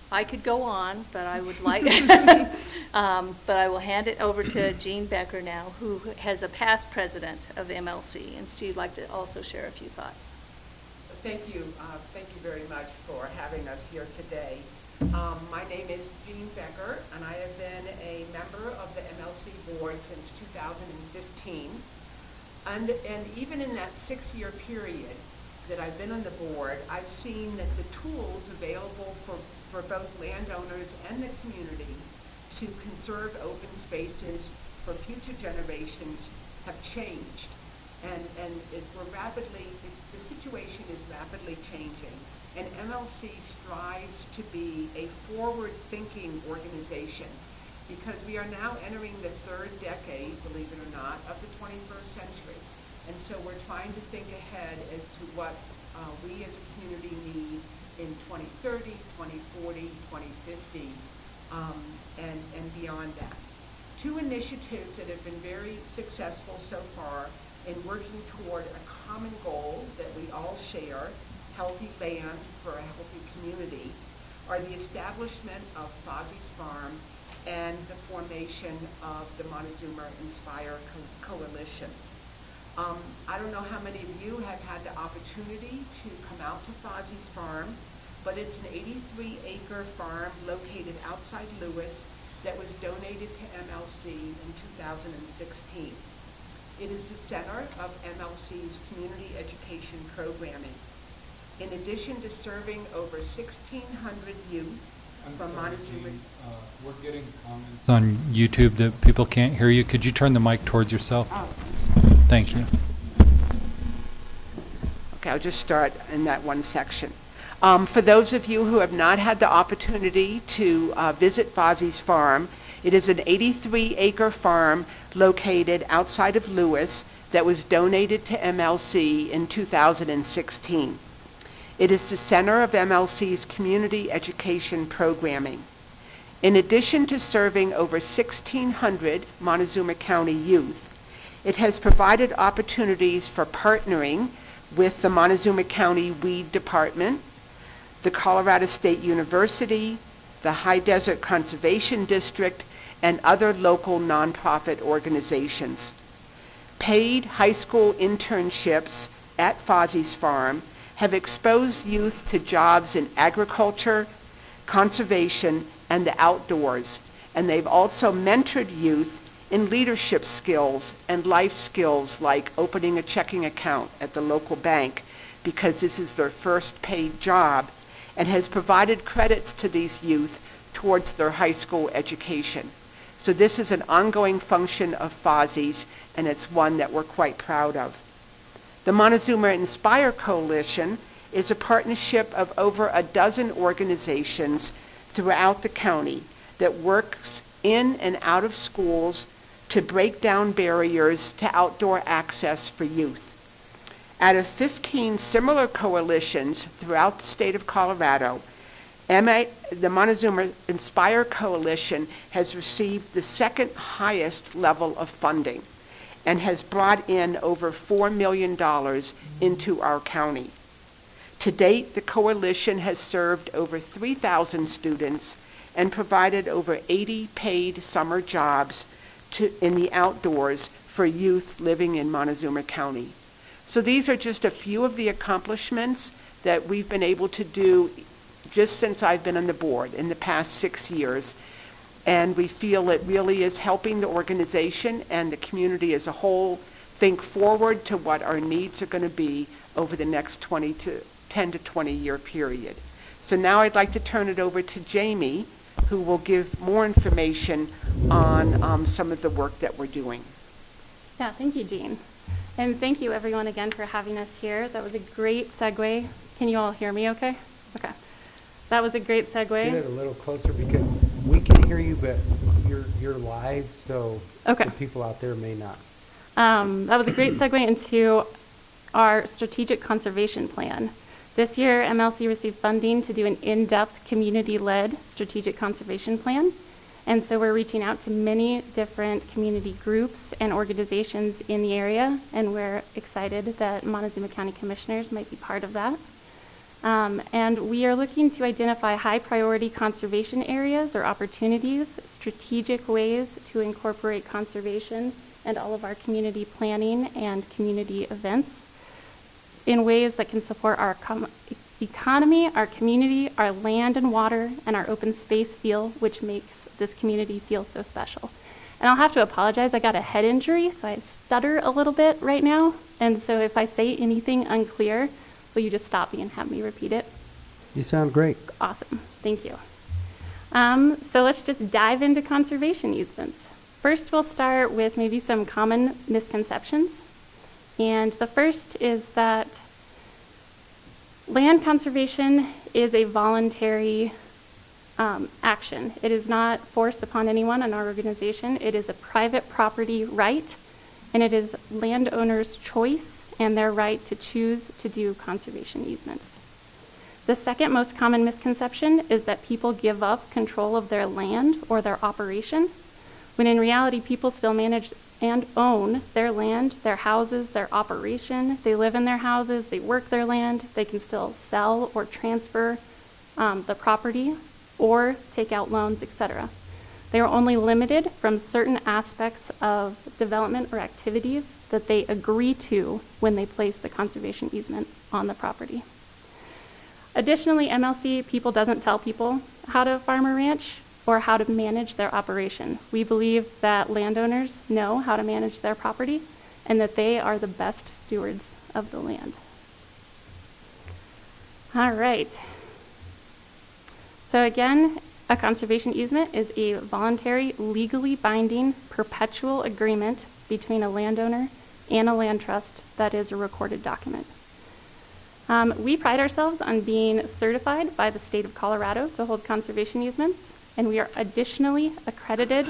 I could go on, but I would like, but I will hand it over to Jean Becker now, who has a past president of MLC, and she'd like to also share a few thoughts. Thank you very much for having us here today. My name is Jean Becker, and I have been a member of the MLC board since 2015. And even in that 6-year period that I've been on the board, I've seen that the tools available for both landowners and the community to conserve open spaces for future generations have changed. And the situation is rapidly changing. And MLC strives to be a forward-thinking organization because we are now entering the 3rd decade, believe it or not, of the 21st century. And so we're trying to think ahead as to what we as a community need in 2030, 2040, 2050, and beyond that. 2 initiatives that have been very successful so far in working toward a common goal that we all share, healthy land for a healthy community, are the establishment of Fozzy's Farm and the formation of the Montezuma Inspire Coalition. I don't know how many of you have had the opportunity to come out to Fozzy's Farm, but it's an 83-acre farm located outside Lewis that was donated to MLC in 2016. It is the center of MLC's community education programming. In addition to serving over 1,600 youth from Montezuma. We're getting comments on YouTube that people can't hear you. Could you turn the mic towards yourself? Oh, I'm sorry. Thank you. Okay, I'll just start in that one section. For those of you who have not had the opportunity to visit Fozzy's Farm, it is an 83-acre farm located outside of Lewis that was donated to MLC in 2016. It is the center of MLC's community education programming. In addition to serving over 1,600 Montezuma County youth, it has provided opportunities for partnering with the Montezuma County Weed Department, the Colorado State University, the High Desert Conservation District, and other local nonprofit organizations. Paid high school internships at Fozzy's Farm have exposed youth to jobs in agriculture, conservation, and the outdoors, and they've also mentored youth in leadership skills and life skills like opening a checking account at the local bank because this is their first paid job, and has provided credits to these youth towards their high school education. So this is an ongoing function of Fozzy's, and it's one that we're quite proud of. The Montezuma Inspire Coalition is a partnership of over a dozen organizations throughout the county that works in and out of schools to break down barriers to outdoor access for youth. Out of 15 similar coalitions throughout the state of Colorado, the Montezuma Inspire Coalition has received the 2nd highest level of funding and has brought in over $4 million into our county. To date, the coalition has served over 3,000 students and provided over 80 paid summer jobs in the outdoors for youth living in Montezuma County. So these are just a few of the accomplishments that we've been able to do just since I've been on the board in the past 6 years. And we feel it really is helping the organization and the community as a whole think forward to what our needs are going to be over the next 10 to 20 year period. So now I'd like to turn it over to Jamie, who will give more information on some of the work that we're doing. Yeah, thank you, Jean. And thank you everyone again for having us here. That was a great segue. Can you all hear me okay? Okay. That was a great segue. Get it a little closer because we can hear you, but you're live, so okay. The people out there may not. That was a great segue into our strategic conservation plan. This year, MLC received funding to do an in-depth community-led strategic conservation plan. And so we're reaching out to many different community groups and organizations in the area, and we're excited that Montezuma County Commissioners might be part of that. And we are looking to identify high priority conservation areas or opportunities, strategic ways to incorporate conservation and all of our community planning and community events. in ways that can support our economy, our community, our land and water, and our open space feel, which makes this community feel so special. And I'll have to apologize, I got a head injury, so I stutter a little bit right now. And so if I say anything unclear, will you just stop me and have me repeat it? You sound great. Awesome, thank you. So let's just dive into conservation easements. First, we'll start with maybe some common misconceptions. And the first is that land conservation is a voluntary action. It is not forced upon anyone in our organization. It is a private property right, and it is landowners' choice and their right to choose to do conservation easements. The second most common misconception is that people give up control of their land or their operation, when in reality people still manage and own their land, their houses, their operation. They live in their houses, they work their land, they can still sell or transfer the property or take out loans, etc. They are only limited from certain aspects of development or activities that they agree to when they place the conservation easement on the property. Additionally, MLC people doesn't tell people how to farm or ranch or how to manage their operation. We believe that landowners know how to manage their property and that they are the best stewards of the land. All right. So again, a conservation easement is a voluntary, legally binding, perpetual agreement between a landowner and a land trust that is a recorded document. We pride ourselves on being certified by the state of Colorado to hold conservation easements, and we are additionally accredited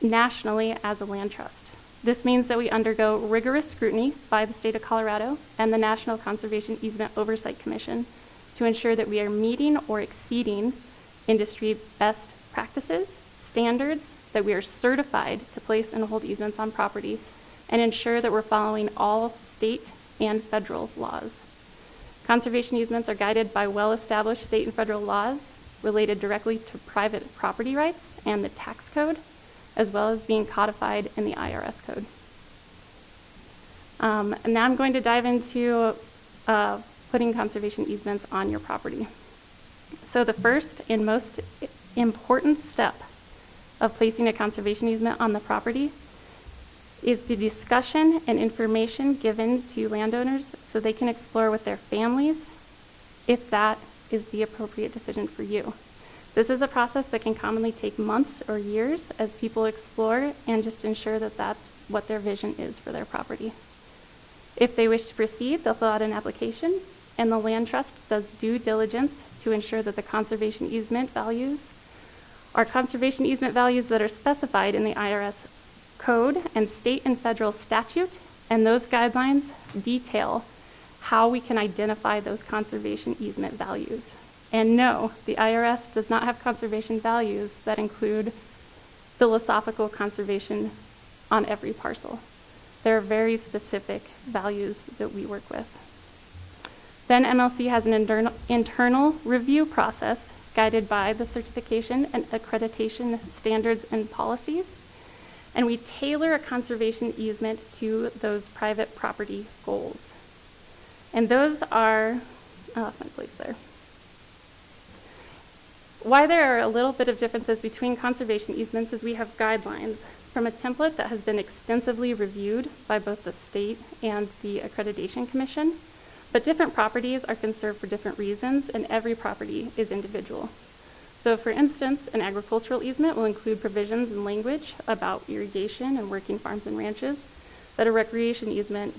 nationally as a land trust. This means that we undergo rigorous scrutiny by the state of Colorado and the National Conservation Easement Oversight Commission to ensure that we are meeting or exceeding industry best practices, standards, that we are certified to place and hold easements on property, and ensure that we're following all state and federal laws. Conservation easements are guided by well-established state and federal laws related directly to private property rights and the tax code, as well as being codified in the IRS code. And now I'm going to dive into putting conservation easements on your property. So the first and most important step of placing a conservation easement on the property is the discussion and information given to landowners so they can explore with their families if that is the appropriate decision for you. This is a process that can commonly take months or years as people explore and just ensure that that's what their vision is for their property. If they wish to proceed, they'll fill out an application, and the land trust does due diligence to ensure that the conservation easement values are conservation easement values that are specified in the IRS code and state and federal statute, and those guidelines detail how we can identify those conservation easement values. And no, the IRS does not have conservation values that include philosophical conservation on every parcel. There are very specific values that we work with. Then MLC has an internal review process guided by the certification and accreditation standards and policies. And we tailor a conservation easement to those private property goals. And those are, I lost my place there. Why there are a little bit of differences between conservation easements is we have guidelines from a template that has been extensively reviewed by both the state and the Accreditation Commission. But different properties are conserved for different reasons, and every property is individual. So for instance, an agricultural easement will include provisions and language about irrigation and working farms and ranches that a recreation easement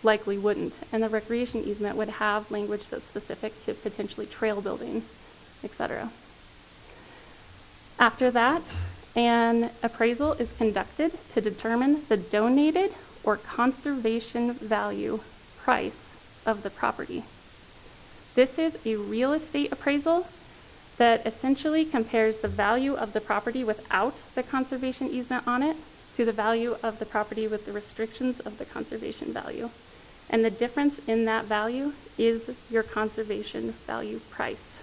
likely wouldn't. And the recreation easement would have language that's specific to potentially trail building, etc. After that, an appraisal is conducted to determine the donated or conservation value price of the property. This is a real estate appraisal that essentially compares the value of the property without the conservation easement on it to the value of the property with the restrictions of the conservation value. And the difference in that value is your conservation value price.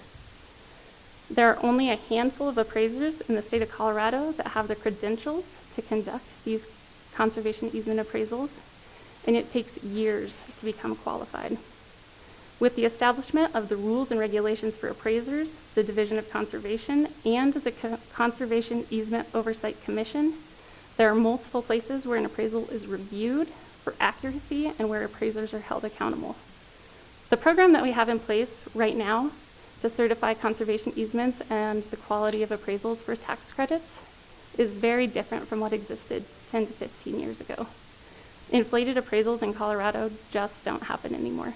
There are only a handful of appraisers in the state of Colorado that have the credentials to conduct these conservation easement appraisals. and it takes years to become qualified. With the establishment of the rules and regulations for appraisers, the Division of Conservation, and the Conservation Easement Oversight Commission, there are multiple places where an appraisal is reviewed for accuracy and where appraisers are held accountable. The program that we have in place right now to certify conservation easements and the quality of appraisals for tax credits is very different from what existed 10 to 15 years ago. Inflated appraisals in Colorado just don't happen anymore.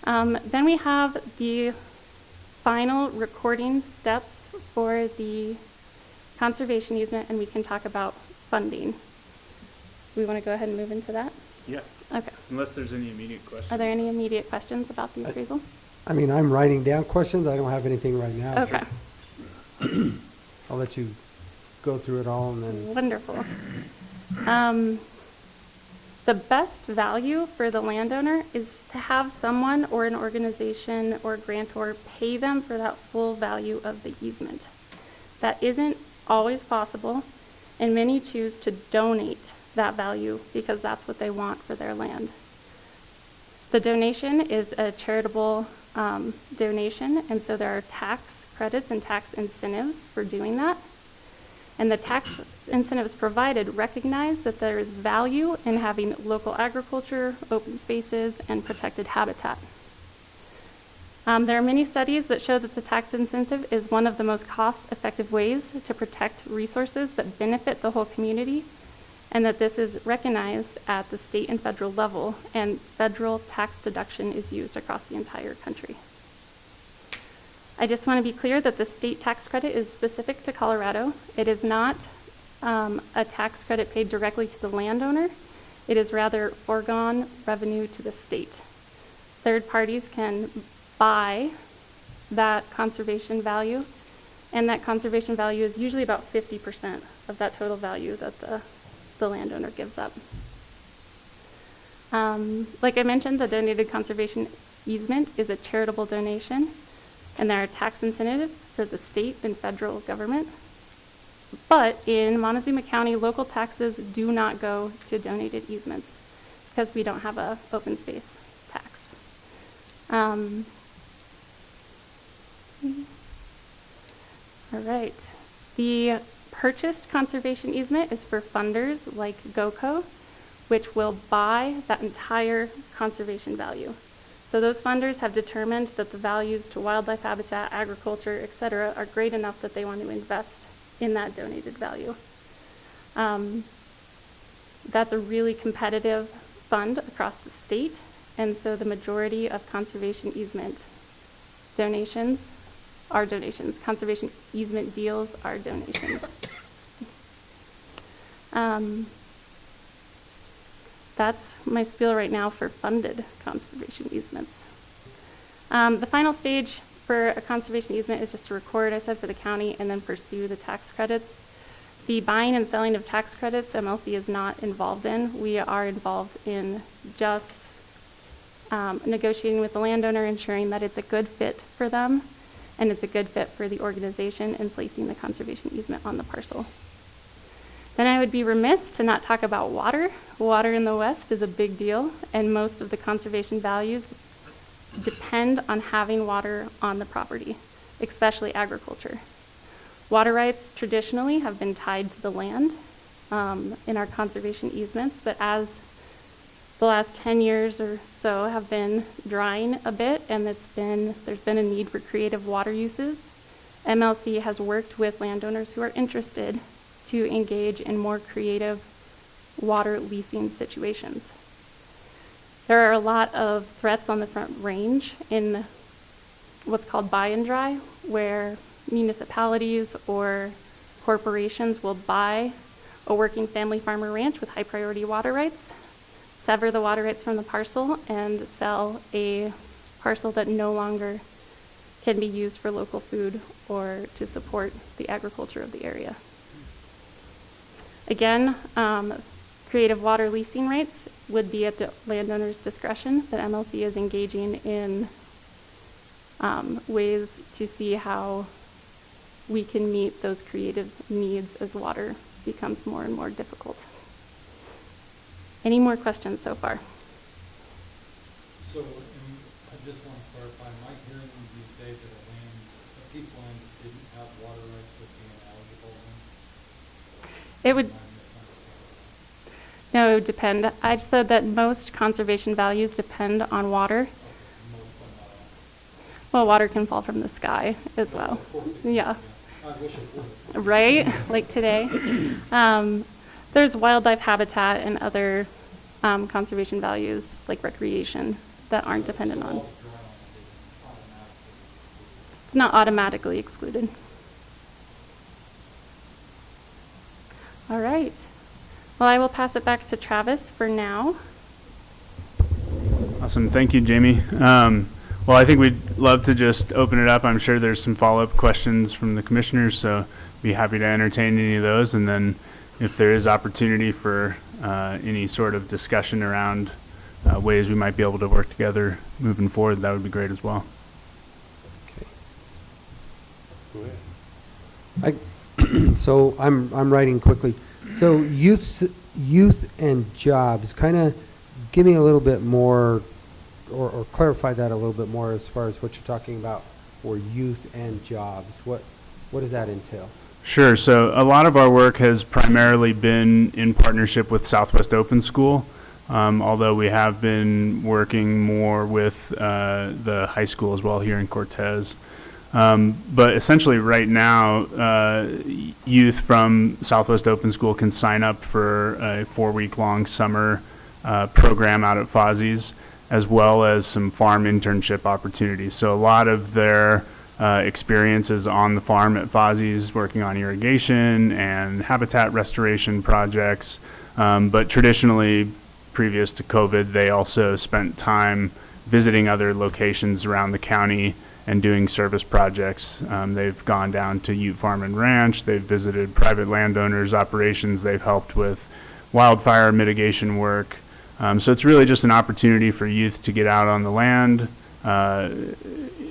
Then we have the final recording steps for the conservation easement, and we can talk about funding. We want to go ahead and move into that? Yeah. Okay. Unless there's any immediate questions. Are there any immediate questions about the appraisal? I mean, I'm writing down questions. I don't have anything right now. Okay. I'll let you go through it all and then. Wonderful. The best value for the landowner is to have someone or an organization or grantor pay them for that full value of the easement. That isn't always possible, and many choose to donate that value because that's what they want for their land. The donation is a charitable donation, and so there are tax credits and tax incentives for doing that. And the tax incentives provided recognize that there is value in having local agriculture, open spaces, and protected habitat. There are many studies that show that the tax incentive is one of the most cost-effective ways to protect resources that benefit the whole community, and that this is recognized at the state and federal level, and federal tax deduction is used across the entire country. I just want to be clear that the state tax credit is specific to Colorado. It is not a tax credit paid directly to the landowner. It is rather foregone revenue to the state. Third parties can buy that conservation value, and that conservation value is usually about 50% of that total value that the landowner gives up. Like I mentioned, the donated conservation easement is a charitable donation, and there are tax incentives for the state and federal government. But in Montezuma County, local taxes do not go to donated easements because we don't have an open space tax. All right. The purchased conservation easement is for funders like GOCO, which will buy that entire conservation value. So those funders have determined that the values to wildlife habitat, agriculture, et cetera, are great enough that they want to invest in that donated value. That's a really competitive fund across the state, and so the majority of conservation easement donations are donations. Conservation easement deals are donations. That's my spiel right now for funded conservation easements. The final stage for a conservation easement is just to record, I said, for the county and then pursue the tax credits. The buying and selling of tax credits, MLC is not involved in. We are involved in just negotiating with the landowner, ensuring that it's a good fit for them and it's a good fit for the organization, and placing the conservation easement on the parcel. Then I would be remiss to not talk about water. Water in the West is a big deal, and most of the conservation values depend on having water on the property, especially agriculture. Water rights traditionally have been tied to the land in our conservation easements, but as the last 10 years or so have been drying a bit, and there's been a need for creative water uses, MLC has worked with landowners who are interested to engage in more creative water leasing situations. There are a lot of threats on the Front Range in what's called buy and dry, where municipalities or corporations will buy a working family farmer ranch with high priority water rights, sever the water rights from the parcel, and sell a parcel that no longer can be used for local food or to support the agriculture of the area. Again, creative water leasing rights would be at the landowner's discretion, but MLC is engaging in ways to see how we can meet those creative needs as water becomes more and more difficult. Any more questions so far? So, I just want to clarify, am I hearing you say that a piece of land that didn't have water rights would be ineligible then? It would, no, it would depend. I've said that most conservation values depend on water. Well, water can fall from the sky as well. Yeah. Right, like today. There's wildlife habitat and other conservation values, like recreation, that aren't dependent on. It's not automatically excluded. All right. Well, I will pass it back to Travis for now. Awesome. Thank you, Jamie. Well, I think we'd love to just open it up. I'm sure there's some follow-up questions from the commissioners, so be happy to entertain any of those. And then if there is opportunity for any sort of discussion around ways we might be able to work together moving forward, that would be great as well. So I'm writing quickly. So youth and jobs, kind of give me a little bit more, or clarify that a little bit more as far as what you're talking about for youth and jobs. What does that entail? Sure. So a lot of our work has primarily been in partnership with Southwest Open School, although we have been working more with the high school as well here in Cortez. But essentially right now, youth from Southwest Open School can sign up for a 4-week-long summer program out at Fozzie's, as well as some farm internship opportunities. So a lot of their experiences on the farm at Fozzie's, working on irrigation and habitat restoration projects. But traditionally, previous to COVID, they also spent time visiting other locations around the county and doing service projects. They've gone down to Ute Farm and Ranch. They've visited private landowners' operations. They've helped with wildfire mitigation work. So it's really just an opportunity for youth to get out on the land.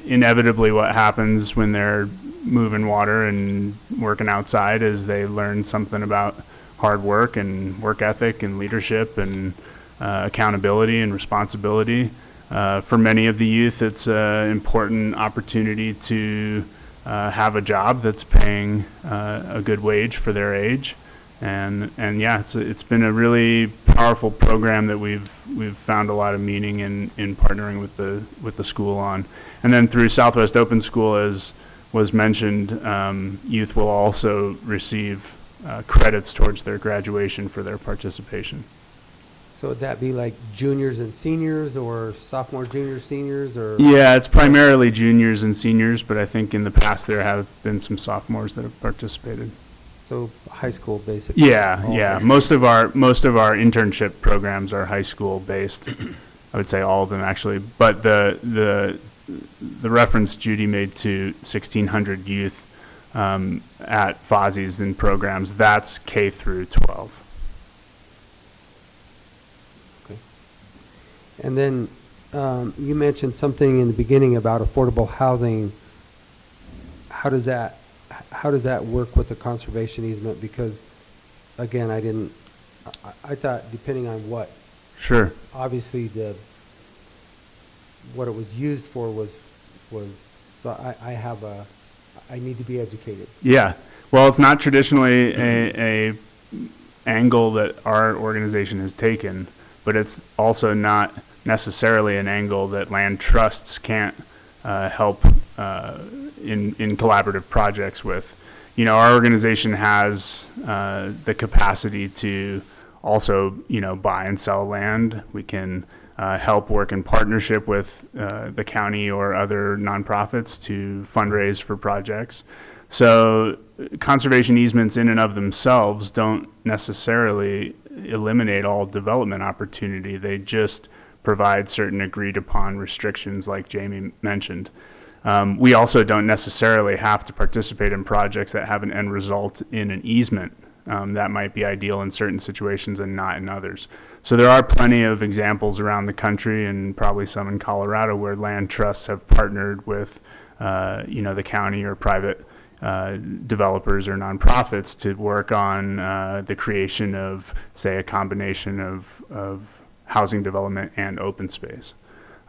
Inevitably what happens when they're moving water and working outside is they learn something about hard work and work ethic and leadership and accountability and responsibility. For many of the youth, it's an important opportunity to have a job that's paying a good wage for their age. And yeah, it's been a really powerful program that we've found a lot of meaning in partnering with the school on. And then through Southwest Open School, as was mentioned, youth will also receive credits towards their graduation for their participation. So would that be like juniors and seniors, or sophomore, juniors, seniors, or? Yeah, it's primarily juniors and seniors, but I think in the past there have been some sophomores that have participated. So high school, basically. Yeah, yeah. Most of our internship programs are high school based. I would say all of them actually. But the reference Judy made to 1,600 youth at Fozzie's in programs, that's K through 12. Okay. And then you mentioned something in the beginning about affordable housing. How does that work with the conservation easement? Because, again, I thought depending on what. Sure. Obviously, what it was used for was, so I need to be educated. Yeah. Well, it's not traditionally a angle that our organization has taken, but it's also not necessarily an angle that land trusts can't help in collaborative projects with. You know, our organization has the capacity to also, buy and sell land. We can help work in partnership with the county or other nonprofits to fundraise for projects. So conservation easements in and of themselves don't necessarily eliminate all development opportunity. They just provide certain agreed upon restrictions like Jamie mentioned. We also don't necessarily have to participate in projects that have an end result in an easement. That might be ideal in certain situations and not in others. So there are plenty of examples around the country, and probably some in Colorado, where land trusts have partnered with the county or private developers or nonprofits to work on the creation of, say, a combination of housing development and open space.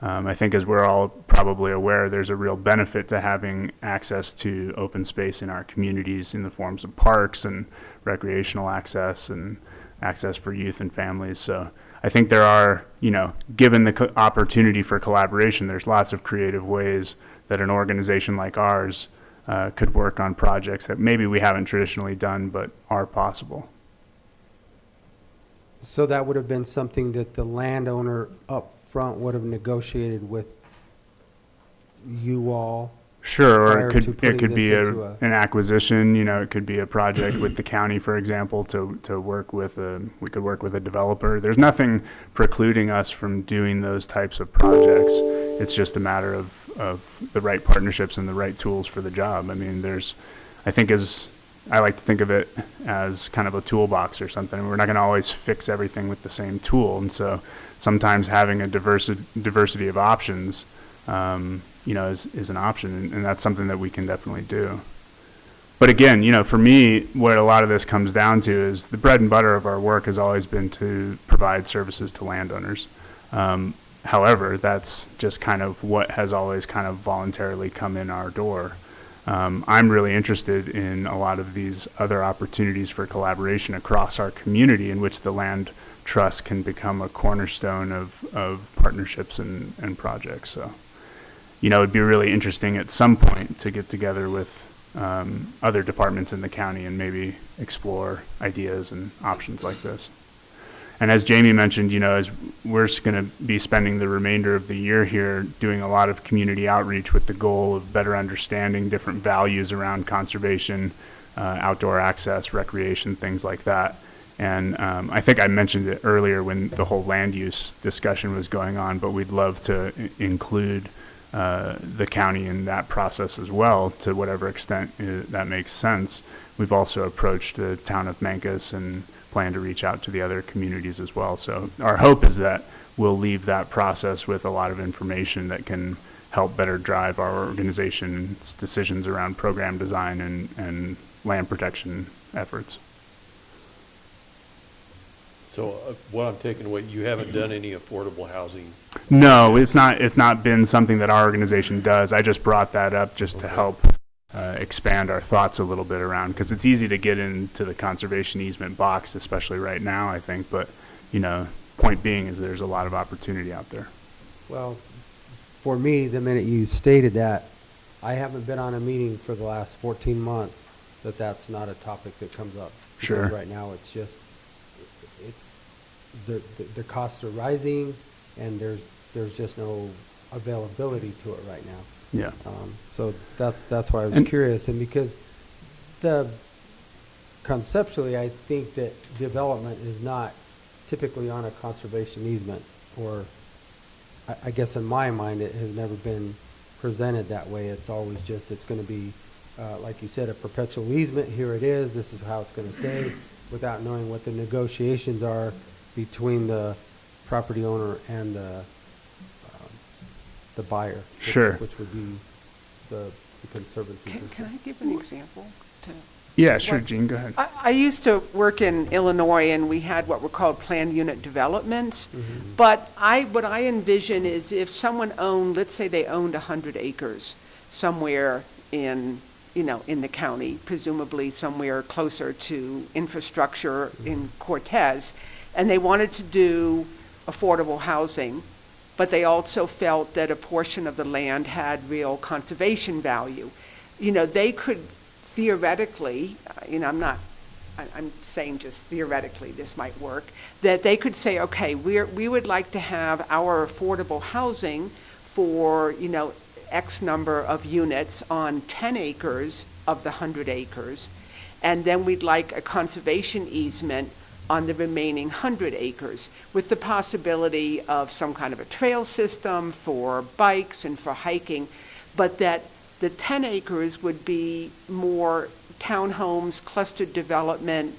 I think, as we're all probably aware, there's a real benefit to having access to open space in our communities in the forms of parks and recreational access and access for youth and families. So I think there are, given the opportunity for collaboration, there's lots of creative ways that an organization like ours could work on projects that maybe we haven't traditionally done but are possible. So that would have been something that the landowner up front would have negotiated with you all? Sure, or prior it to could putting be this into an acquisition. It could be a project with the county, for example, to work with we could work with a developer. There's nothing precluding us from doing those types of projects. It's just a matter of the right partnerships and the right tools for the job. I mean, I like to think of it as kind of a toolbox or something. We're not going to always fix everything with the same tool, and so sometimes having a diversity of options, is an option, and that's something that we can definitely do. But again, for me, what a lot of this comes down to is the bread and butter of our work has always been to provide services to landowners. However, that's just kind of what has always kind of voluntarily come in our door. I'm really interested in a lot of these other opportunities for collaboration across our community in which the land trust can become a cornerstone of partnerships and projects. So, it'd be really interesting at some point to get together with other departments in the county and maybe explore ideas and options like this. And as Jamie mentioned, as we're going to be spending the remainder of the year here doing a lot of community outreach with the goal of better understanding different values around conservation, outdoor access, recreation, things like that. And I think I mentioned it earlier when the whole land use discussion was going on, but we'd love to include the county in that process as well, to whatever extent that makes sense. We've also approached the town of Mancos and plan to reach out to the other communities as well. So our hope is that we'll leave that process with a lot of information that can help better drive our organization's decisions around program design and land protection efforts. So what I'm taking away, you haven't done any affordable housing? No, it's not been something that our organization does. I just brought that up just to help expand our thoughts a little bit around, because it's easy to get into the conservation easement box, especially right now, I think. But, point being is there's a lot of opportunity out there. Well, for me, the minute you stated that, I haven't been on a meeting for the last 14 months that's not a topic that comes up. Sure. Because right now it's just, the costs are rising, and there's just no availability to it right now. Yeah. So that's why I was curious, and because conceptually, I think that development is not typically on a conservation easement, or I guess in my mind, it has never been presented that way. It's always just, it's going to be, like you said, a perpetual easement. Here it is. This is how it's going to stay, without knowing what the negotiations are between the property owner and the buyer. Sure. Which would be the conservancy. Can I give an example? Yeah, sure, Jean, go ahead. I used to work in Illinois, and we had what were called planned unit developments. But what I envision is if someone owned, let's say they owned 100 acres somewhere in the county, presumably somewhere closer to infrastructure in Cortez, and they wanted to do affordable housing, but they also felt that a portion of the land had real conservation value. They could theoretically, I'm saying just theoretically this might work, that they could say, okay, we would like to have our affordable housing for, X number of units on 10 acres of the 100 acres, and then we'd like a conservation easement on the remaining 100 acres, with the possibility of some kind of a trail system for bikes and for hiking, but that the 10 acres would be more townhomes, clustered development,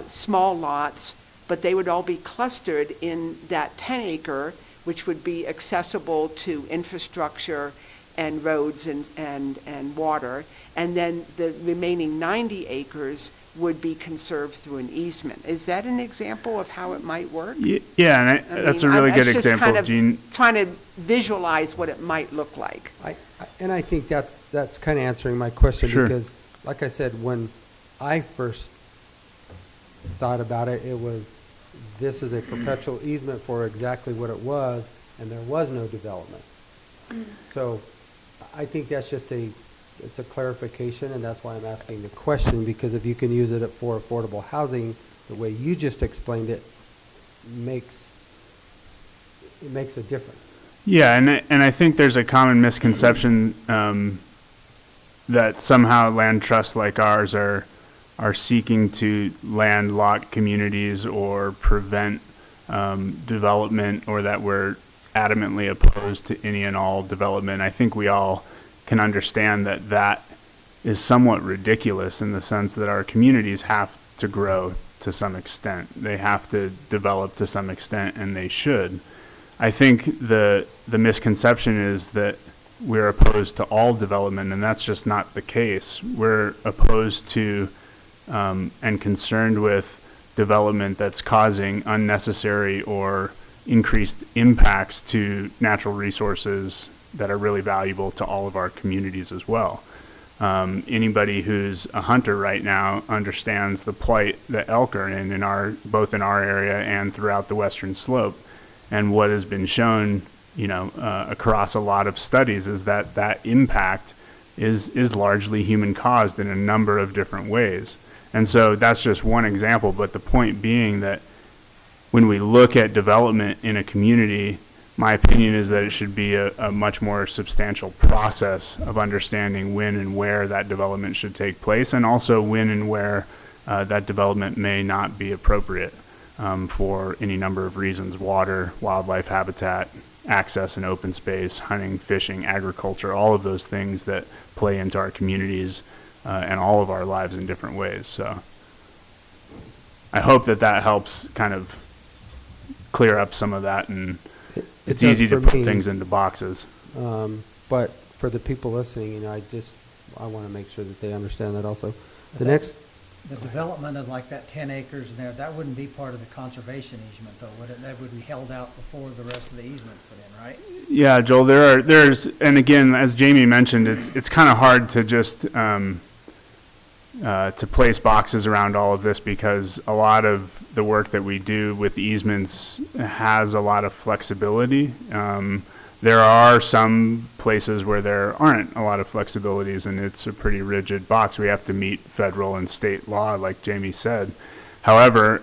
small lots, but they would all be clustered in that 10 acre, which would be accessible to infrastructure and roads and water, and then the remaining 90 acres would be conserved through an easement. Is that an example of how it might work? Yeah, and that's a really good example, Gene. Trying to visualize what it might look like. And I think that's kind of answering my question. Sure. Because, like I said, when I first thought about it, it was, this is a perpetual easement for exactly what it was, and there was no development. So I think that's just it's a clarification, and that's why I'm asking the question, because if you can use it for affordable housing, the way you just explained it, makes a difference. Yeah, and I think there's a common misconception that somehow land trusts like ours are seeking to landlock communities or prevent development, or that we're adamantly opposed to any and all development. I think we all can understand that that is somewhat ridiculous, in the sense that our communities have to grow to some extent. They have to develop to some extent, and they should. I think the misconception is that we're opposed to all development, and that's just not the case. We're opposed to and concerned with development that's causing unnecessary or increased impacts to natural resources that are really valuable to all of our communities as well. Anybody who's a hunter right now understands the plight that elk are in both in our area and throughout the western slope. And what has been shown, across a lot of studies, is that impact is largely human caused in a number of different ways. And so that's just one example, but the point being that when we look at development in a community, my opinion is that it should be a much more substantial process of understanding when and where that development should take place, and also when and where that development may not be appropriate for any number of reasons: water, wildlife habitat, access and open space, hunting, fishing, agriculture, all of those things that play into our communities and all of our lives in different ways. So I hope that helps kind of clear up some of that, and it's easy to put things into boxes. But for the people listening, I want to make sure that they understand that also. The development of like that 10 acres in there, that wouldn't be part of the conservation easement, though, would it? That would be held out before the rest of the easements put in, right? Yeah, Joel, there's, and again, as Jamie mentioned, it's kind of hard to just to place boxes around all of this, because a lot of the work that we do with easements has a lot of flexibility. There are some places where there aren't a lot of flexibilities, and it's a pretty rigid box. We have to meet federal and state law, like Jamie said. However,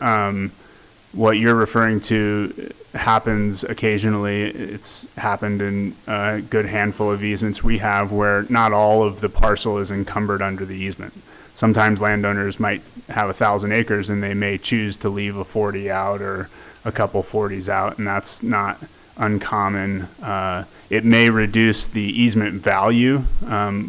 what you're referring to happens occasionally. It's happened in a good handful of easements we have where not all of the parcel is encumbered under the easement. Sometimes landowners might have 1,000 acres and they may choose to leave a 40 out or a couple 40s out, and that's not uncommon. It may reduce the easement value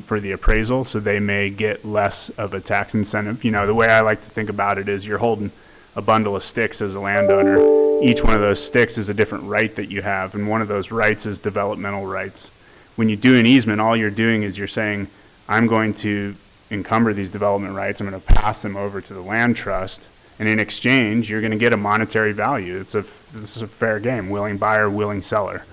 for the appraisal, so they may get less of a tax incentive. The way I like to think about it is you're holding a bundle of sticks as a landowner. Each one of those sticks is a different right that you have, and one of those rights is developmental rights. When you do an easement, all you're doing is you're saying, I'm going to encumber these development rights, I'm going to pass them over to the land trust, and in exchange, you're going to get a monetary value. This is a fair game, willing buyer, willing seller,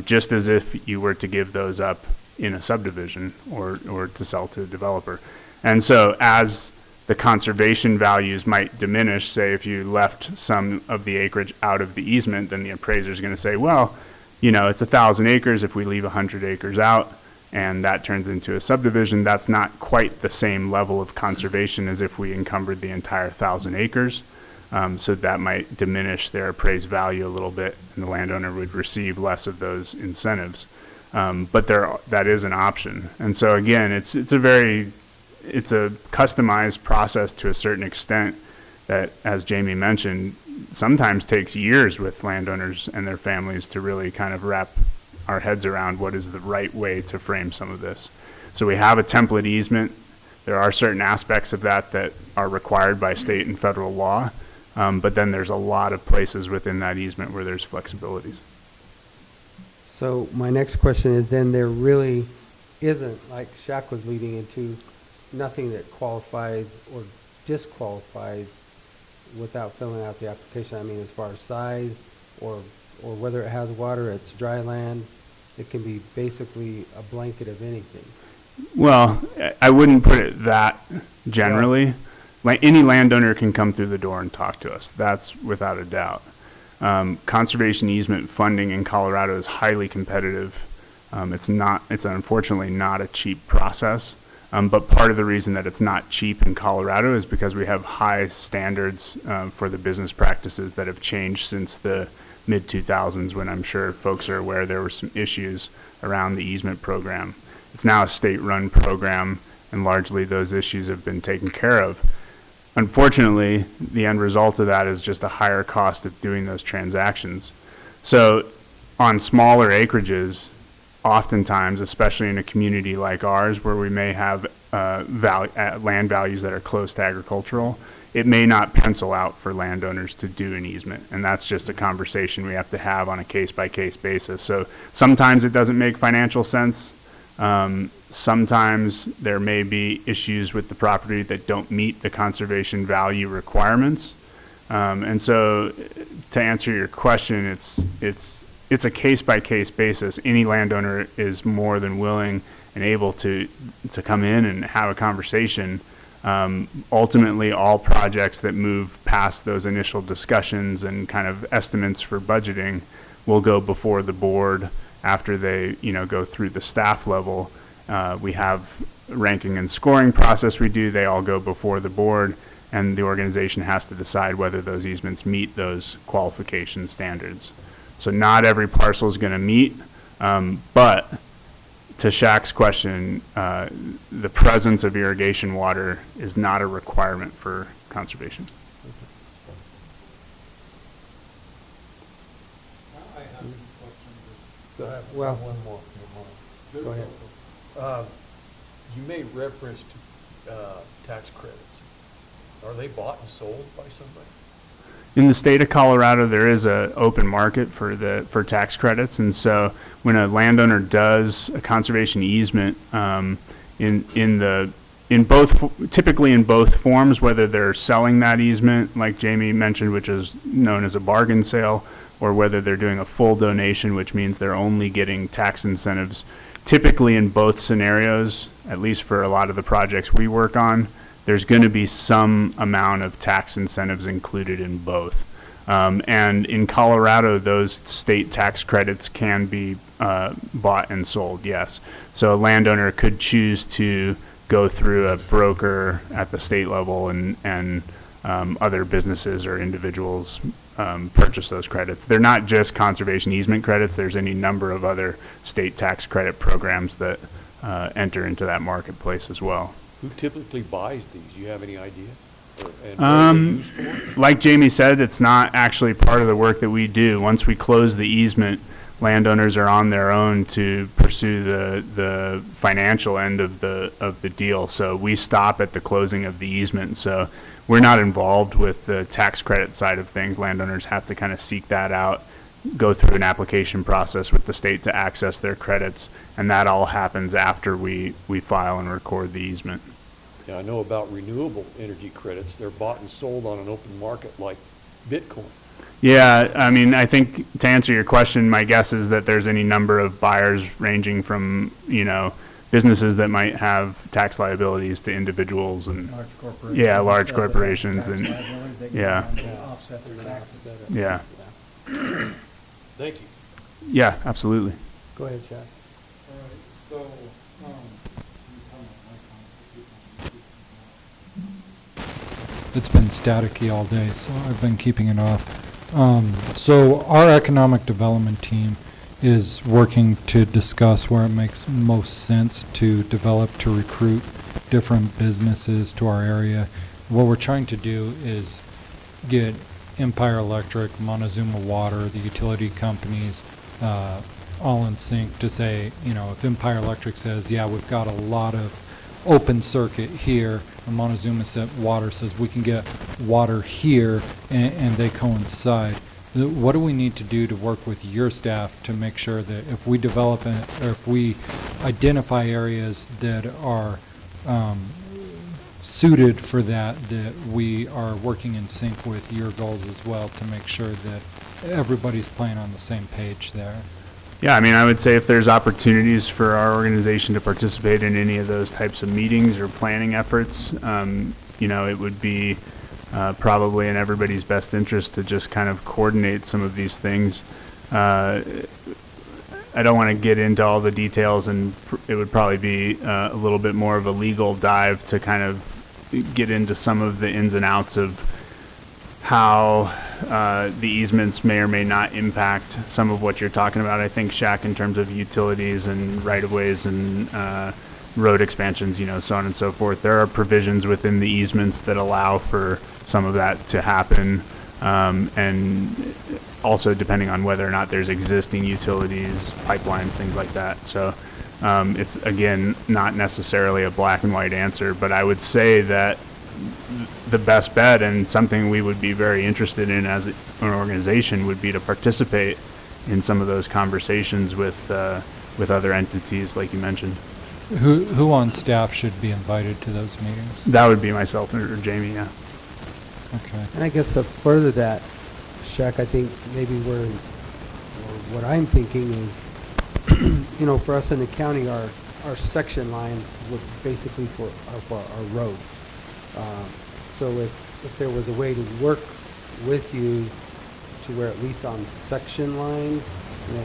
just as if you were to give those up in a subdivision or to sell to a developer. And so as the conservation values might diminish, say if you left some of the acreage out of the easement, then the appraiser is going to say, well, it's 1,000 acres. If we leave 100 acres out and that turns into a subdivision, that's not quite the same level of conservation as if we encumbered the entire 1,000 acres. So that might diminish their appraised value a little bit, and the landowner would receive less of those incentives. But that is an option. And so again, it's a customized process to a certain extent that, as Jamie mentioned, sometimes takes years with landowners and their families to really kind of wrap our heads around what is the right way to frame some of this. So we have a template easement. There are certain aspects of that are required by state and federal law, but then there's a lot of places within that easement where there's flexibilities. So my next question is, then there really isn't, like Shaq was leading into, nothing that qualifies or disqualifies without filling out the application. I mean, as far as size or whether it has water, it's dry land, it can be basically a blanket of anything. Well, I wouldn't put it that generally. Like, any landowner can come through the door and talk to us. That's without a doubt. Conservation easement funding in Colorado is highly competitive. It's unfortunately not a cheap process. But part of the reason that it's not cheap in Colorado is because we have high standards for the business practices that have changed since the mid-2000s, when I'm sure folks are aware there were some issues around the easement program. It's now a state-run program, and largely those issues have been taken care of. Unfortunately, the end result of that is just a higher cost of doing those transactions. So on smaller acreages, oftentimes, especially in a community like ours where we may have land values that are close to agricultural, it may not pencil out for landowners to do an easement. And that's just a conversation we have to have on a case-by-case basis. So sometimes it doesn't make financial sense. Sometimes there may be issues with the property that don't meet the conservation value requirements. And so to answer your question, it's a case-by-case basis. Any landowner is more than willing and able to come in and have a conversation. Ultimately, all projects that move past those initial discussions and kind of estimates for budgeting will go before the board after they, go through the staff level. We have a ranking and scoring process we do. They all go before the board, and the organization has to decide whether those easements meet those qualification standards. So not every parcel is going to meet, but to Shaq's question, the presence of irrigation water is not a requirement for conservation. I have some questions. Go ahead. Well, One more. go ahead. You made reference to tax credits. Are they bought and sold by somebody? In the state of Colorado, there is an open market for tax credits, and so when a landowner does a conservation easement, typically in both forms, whether they're selling that easement, like Jamie mentioned, which is known as a bargain sale, or whether they're doing a full donation, which means they're only getting tax incentives. Typically, in both scenarios, at least for a lot of the projects we work on, there's going to be some amount of tax incentives included in both. And in Colorado, those state tax credits can be bought and sold, yes. So a landowner could choose to go through a broker at the state level, and other businesses or individuals purchase those credits. They're not just conservation easement credits. There's any number of other state tax credit programs that enter into that marketplace as well. Who typically buys these? Do you have any idea? And what are they used for? Like Jamie said, it's not actually part of the work that we do. Once we close the easement, landowners are on their own to pursue the financial end of the deal. So we stop at the closing of the easement. So we're not involved with the tax credit side of things. Landowners have to kind of seek that out, go through an application process with the state to access their credits, and that all happens after we file and record the easement. Yeah, I know about renewable energy credits. They're bought and sold on an open market like Bitcoin. Yeah, I mean, I think to answer your question, my guess is that there's any number of buyers ranging from, businesses that might have tax liabilities to individuals and Large corporations. yeah, large Stuff that have corporations tax and liabilities, they yeah, can offset their taxes. yeah, Thank you. yeah, absolutely. Go ahead, Chad. All right, so, It's been staticky all day, so I've been keeping it off. So our economic development team is working to discuss where it makes most sense to develop, to recruit different businesses to our area. What we're trying to do is get Empire Electric, Montezuma Water, the utility companies, all in sync to say, if Empire Electric says, yeah, we've got a lot of open circuit here, and Montezuma Water says we can get water here, and they coincide. What do we need to do to work with your staff to make sure that if we develop or if we identify areas that are suited for that we are working in sync with your goals as well to make sure that everybody's playing on the same page there? Yeah, I mean, I would say if there's opportunities for our organization to participate in any of those types of meetings or planning efforts, it would be probably in everybody's best interest to just kind of coordinate some of these things. I don't want to get into all the details, and it would probably be a little bit more of a legal dive to kind of get into some of the ins and outs of how the easements may or may not impact some of what you're talking about. I think, Shaq, in terms of utilities and right-of-ways and road expansions, so on and so forth, there are provisions within the easements that allow for some of that to happen, and also depending on whether or not there's existing utilities, pipelines, things like that. So it's, again, not necessarily a black and white answer, but I would say that the best bet and something we would be very interested in as an organization would be to participate in some of those conversations with other entities like you mentioned. Who on staff should be invited to those meetings? That would be myself or Jamie, yeah. Okay. And I guess to further that, Shaq, I think maybe what I'm thinking is, for us in the county, our section lines would basically for our roads. So if there was a way to work with you to where at least on section lines,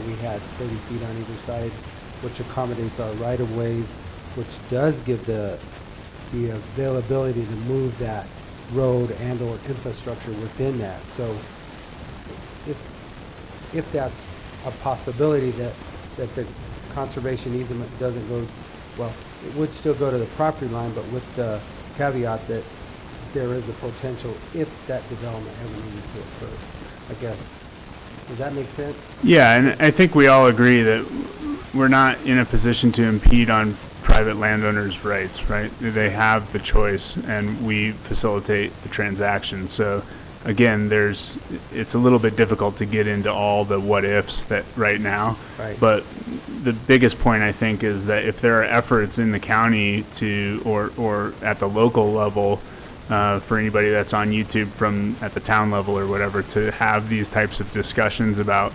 we had 30 feet on either side, which accommodates our right-of-ways, which does give the availability to move that road and or infrastructure within that. So if that's a possibility that the conservation easement doesn't go, well, it would still go to the property line, but with the caveat that there is a potential if that development ever needed to occur, I guess. Does that make sense? Yeah, and I think we all agree that we're not in a position to impede on private landowners' rights, right? They have the choice, and we facilitate the transaction. So, again, it's a little bit difficult to get into all the what-ifs that right now. Right. But the biggest point, I think, is that if there are efforts in the county to, or at the local level, for anybody that's on YouTube from at the town level or whatever, to have these types of discussions about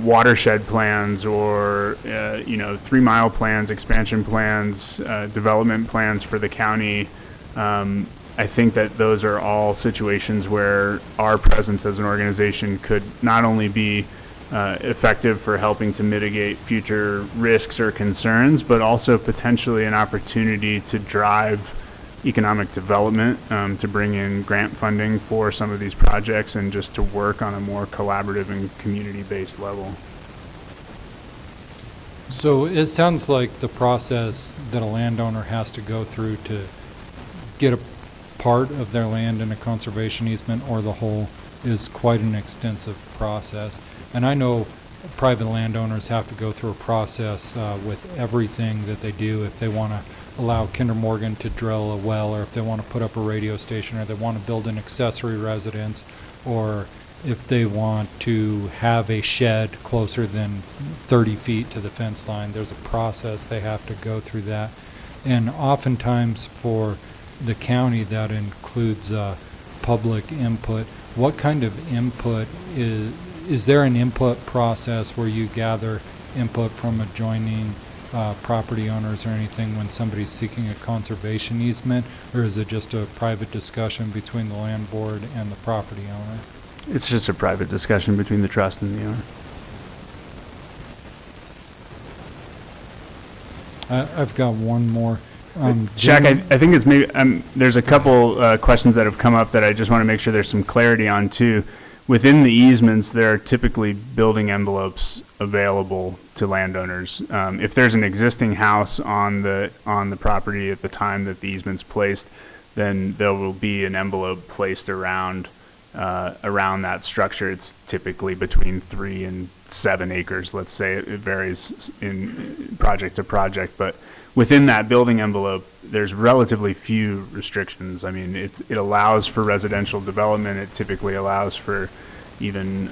watershed plans or 3-mile plans, expansion plans, development plans for the county. I think that those are all situations where our presence as an organization could not only be effective for helping to mitigate future risks or concerns, but also potentially an opportunity to drive economic development, to bring in grant funding for some of these projects and just to work on a more collaborative and community-based level. So it sounds like the process that a landowner has to go through to get a part of their land in a conservation easement or the whole is quite an extensive process. And I know private landowners have to go through a process with everything that they do if they want to allow Kinder Morgan to drill a well, or if they want to put up a radio station, or they want to build an accessory residence, or if they want to have a shed closer than 30 feet to the fence line. There's a process they have to go through that. And oftentimes for the county that includes public input. What kind of input is there an input process where you gather input from adjoining property owners or anything when somebody's seeking a conservation easement, or is it just a private discussion between the land board and the property owner? It's just a private discussion between the trust and the owner. I've got one more. Shaq, I think it's maybe there's a couple questions that have come up that I just want to make sure there's some clarity on too. Within the easements, there are typically building envelopes available to landowners. If there's an existing house on the property at the time that the easement's placed, then there will be an envelope placed around that structure. It's typically between 3 and 7 acres. Let's say it varies in project to project, but within that building envelope, there's relatively few restrictions. I mean, it allows for residential development. It typically allows for even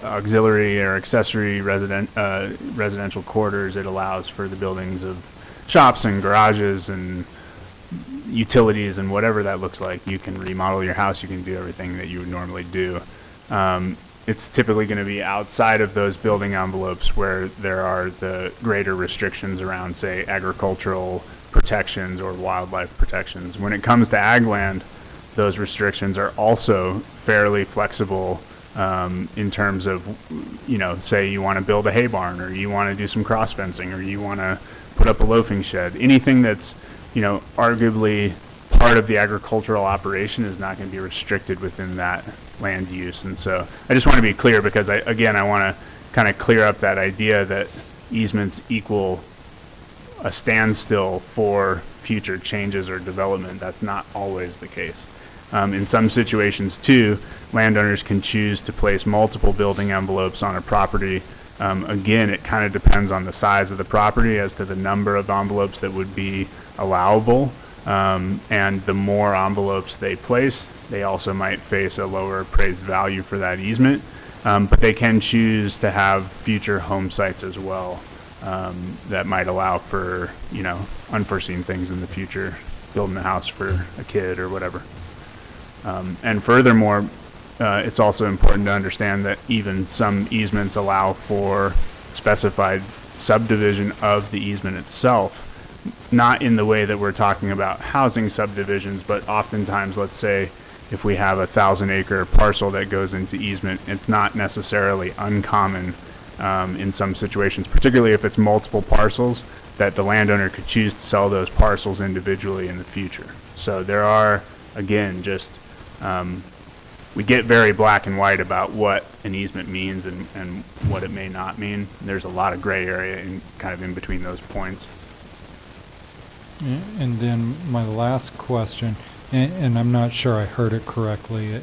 auxiliary or accessory residential quarters. It allows for the buildings of shops and garages and utilities and whatever that looks like. You can remodel your house. You can do everything that you would normally do. It's typically going to be outside of those building envelopes where there are the greater restrictions around, say, agricultural protections or wildlife protections. When it comes to ag land, those restrictions are also fairly flexible in terms of, you know, say you want to build a hay barn, or you want to do some cross fencing, or you want to put up a loafing shed. Anything that's, you know, arguably part of the agricultural operation is not going to be restricted within that land use. And so I just want to be clear, because I want to kind of clear up that idea that easements equal a standstill for future changes or development. That's not always the case. In some situations too, landowners can choose to place multiple building envelopes on a property. Again, it kind of depends on the size of the property as to the number of envelopes that would be allowable. And the more envelopes they place, they also might face a lower appraised value for that easement. But they can choose to have future home sites as well, that might allow for, you know, unforeseen things in the future, building a house for a kid or whatever. And furthermore, it's also important to understand that even some easements allow for specified subdivision of the easement itself, not in the way that we're talking about housing subdivisions, but oftentimes, let's say, if we have a 1,000-acre parcel that goes into easement, it's not necessarily uncommon in some situations, particularly if it's multiple parcels, that the landowner could choose to sell those parcels individually in the future. So there are, again, just we get very black and white about what an easement means and what it may not mean. There's a lot of gray area in kind of in between those points. And then my last question, and I'm not sure I heard it correctly.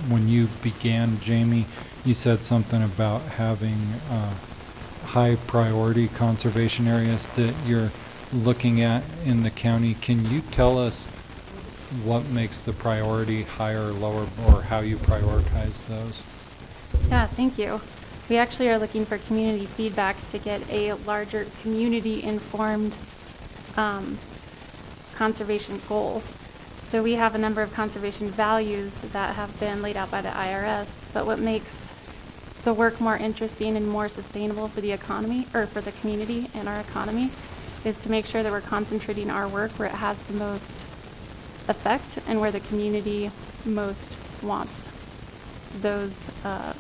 When you began, Jamie, you said something about having high priority conservation areas that you're looking at in the county. Can you tell us what makes the priority higher or lower, or how you prioritize those? Yeah, thank you. We actually are looking for community feedback to get a larger community-informed conservation goal. So we have a number of conservation values that have been laid out by the IRS, but what makes the work more interesting and more sustainable for the economy, or for the community and our economy, is to make sure that we're concentrating our work where it has the most effect and where the community most wants those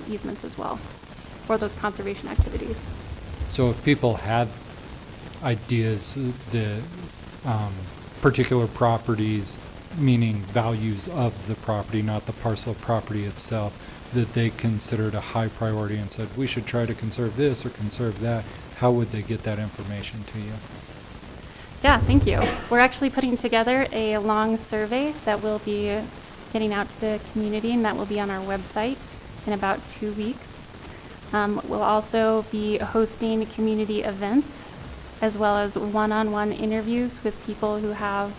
easements as well, or those conservation activities. So if people had ideas, the particular properties, meaning values of the property, not the parcel of property itself, that they considered a high priority and said, we should try to conserve this or conserve that, how would they get that information to you? Yeah, thank you. We're actually putting together a long survey that we'll be getting out to the community, and that will be on our website in about 2 weeks. We'll also be hosting community events, as well as one-on-one interviews with people who have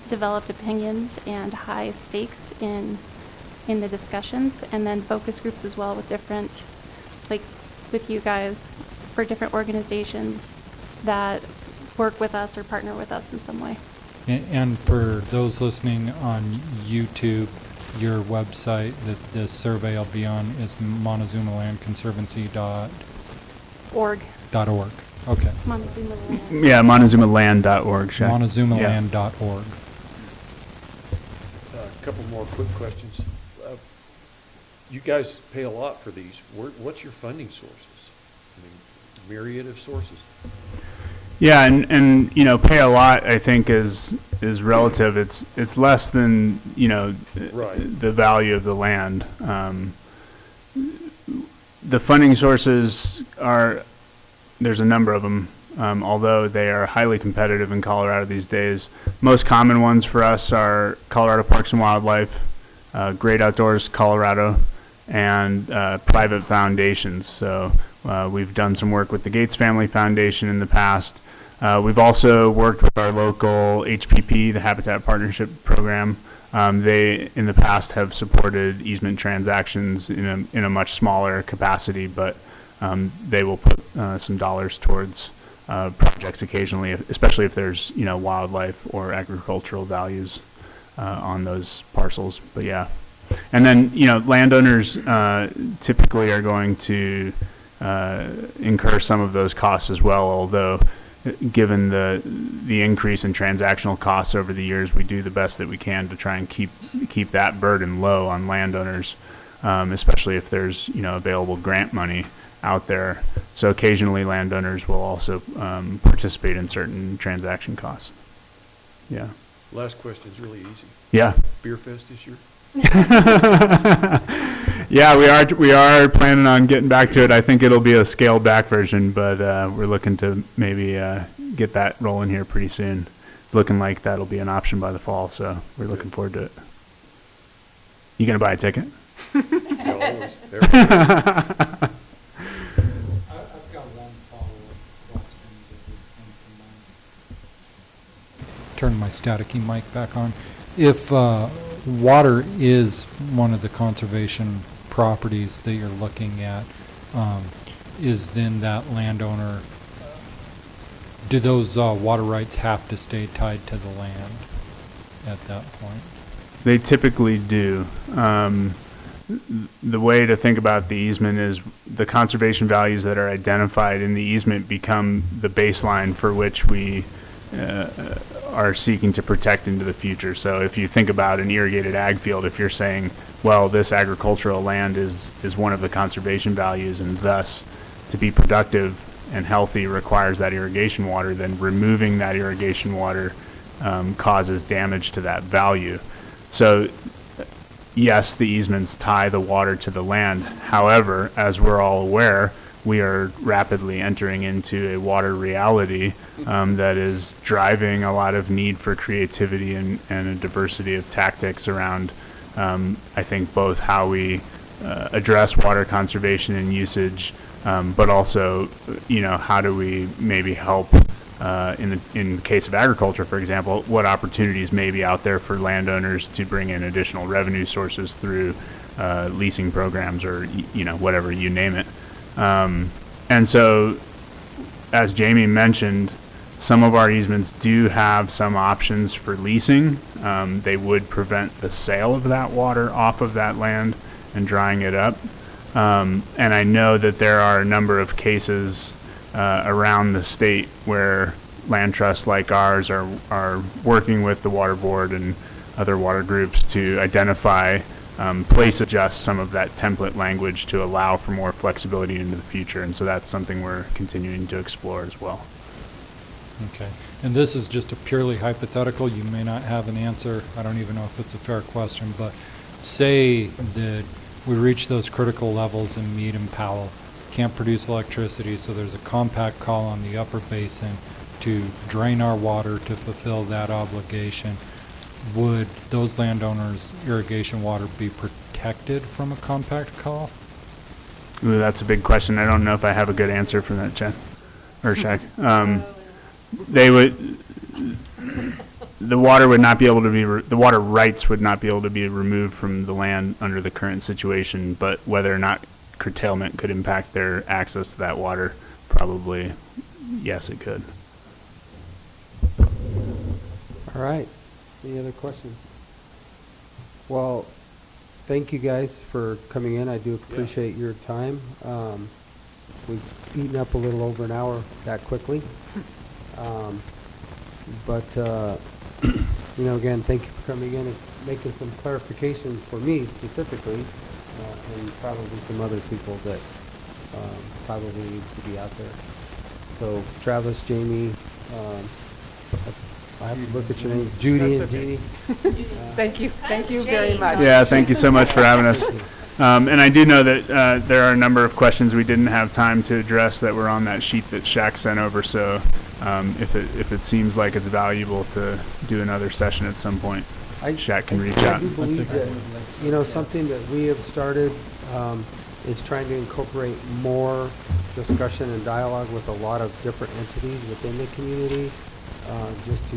developed opinions and high stakes in the discussions, and then focus groups as well with different, like with you guys, for different organizations that work with us or partner with us in some way. And for those listening on YouTube, your website that this survey will be on is Montezuma Land Conservancy .org. Okay. Montezuma Land. Yeah, MontezumaLand.org. MontezumaLand.org. A couple more quick questions. You guys pay a lot for these. What's your funding sources? I mean, myriad of sources. Yeah, and you know, pay a lot, I think, is relative. It's less than, you know, right, the value of the land. The funding sources are, there's a number of them, although they are highly competitive in Colorado these days. Most common ones for us are Colorado Parks and Wildlife, Great Outdoors Colorado, and private foundations. So we've done some work with the Gates Family Foundation in the past. We've also worked with our local HPP, the Habitat Partnership Program, They, in the past, have supported easement transactions in a much smaller capacity, but they will put some dollars towards projects occasionally, especially if there's, you know, wildlife or agricultural values on those parcels. But yeah. And then, you know, landowners typically are going to incur some of those costs as well, although given the increase in transactional costs over the years, we do the best that we can to try and keep that burden low on landowners, especially if there's, you know, available grant money out there. So occasionally landowners will also participate in certain transaction costs. Yeah. Last question's really easy. Yeah. Beer fest this year? Yeah, we are planning on getting back to it. I think it'll be a scaled back version, but we're looking to maybe get that rolling here pretty soon. Looking like that'll be an option by the fall, so we're looking forward to it. You gonna buy a ticket? Always. I've got one follow-up question that just came to mind. Turn my staticky mic back on. If water is one of the conservation properties that you're looking at, is then that landowner, do those water rights have to stay tied to the land at that point? They typically do. The way to think about the easement is the conservation values that are identified in the easement become the baseline for which we are seeking to protect into the future. So if you think about an irrigated ag field, if you're saying, well, this agricultural land is one of the conservation values, and thus to be productive and healthy requires that irrigation water, then removing that irrigation water causes damage to that value. So yes, the easements tie the water to the land. However, as we're all aware, we are rapidly entering into a water reality that is driving a lot of need for creativity and a diversity of tactics around, I think, both how we address water conservation and usage, but also, you know, how do we maybe help in the case of agriculture, for example, what opportunities may be out there for landowners to bring in additional revenue sources through leasing programs or, you know, whatever, you name it. And so, as Jamie mentioned, some of our easements do have some options for leasing. They would prevent the sale of that water off of that land and drying it up. And I know that there are a number of cases around the state where land trusts like ours are working with the water board and other water groups to identify, place adjust some of that template language to allow for more flexibility into the future. And so that's something we're continuing to explore as well. Okay. And this is just a purely hypothetical. You may not have an answer. I don't even know if it's a fair question, but say that we reach those critical levels in Meade and Powell, can't produce electricity, so there's a compact call on the upper basin to drain our water to fulfill that obligation. Would those landowners' irrigation water be protected from a compact call? Ooh, that's a big question. I don't know if I have a good answer for that, Jen or Shaq. They would, the water would not be able to be, the water rights would not be able to be removed from the land under the current situation, but whether or not curtailment could impact their access to that water, probably, yes, it could. All right. Any other questions? Well, thank you guys for coming in. I do appreciate your time. We've eaten up a little over an hour that quickly. You know, again, thank you for coming in and making some clarification for me specifically, and probably some other people that probably needs to be out there. So Travis, Jamie, I have to look at your name, Judy and Jeannie. Thank you. Thank you very much. Yeah, thank you so much for having us. And I do know that there are a number of questions we didn't have time to address that were on that sheet that Shaq sent over. So if it seems like it's valuable to do another session at some point, Shaq can reach out. I do believe that, you know, something that we have started is trying to incorporate more discussion and dialogue with a lot of different entities within the community, just to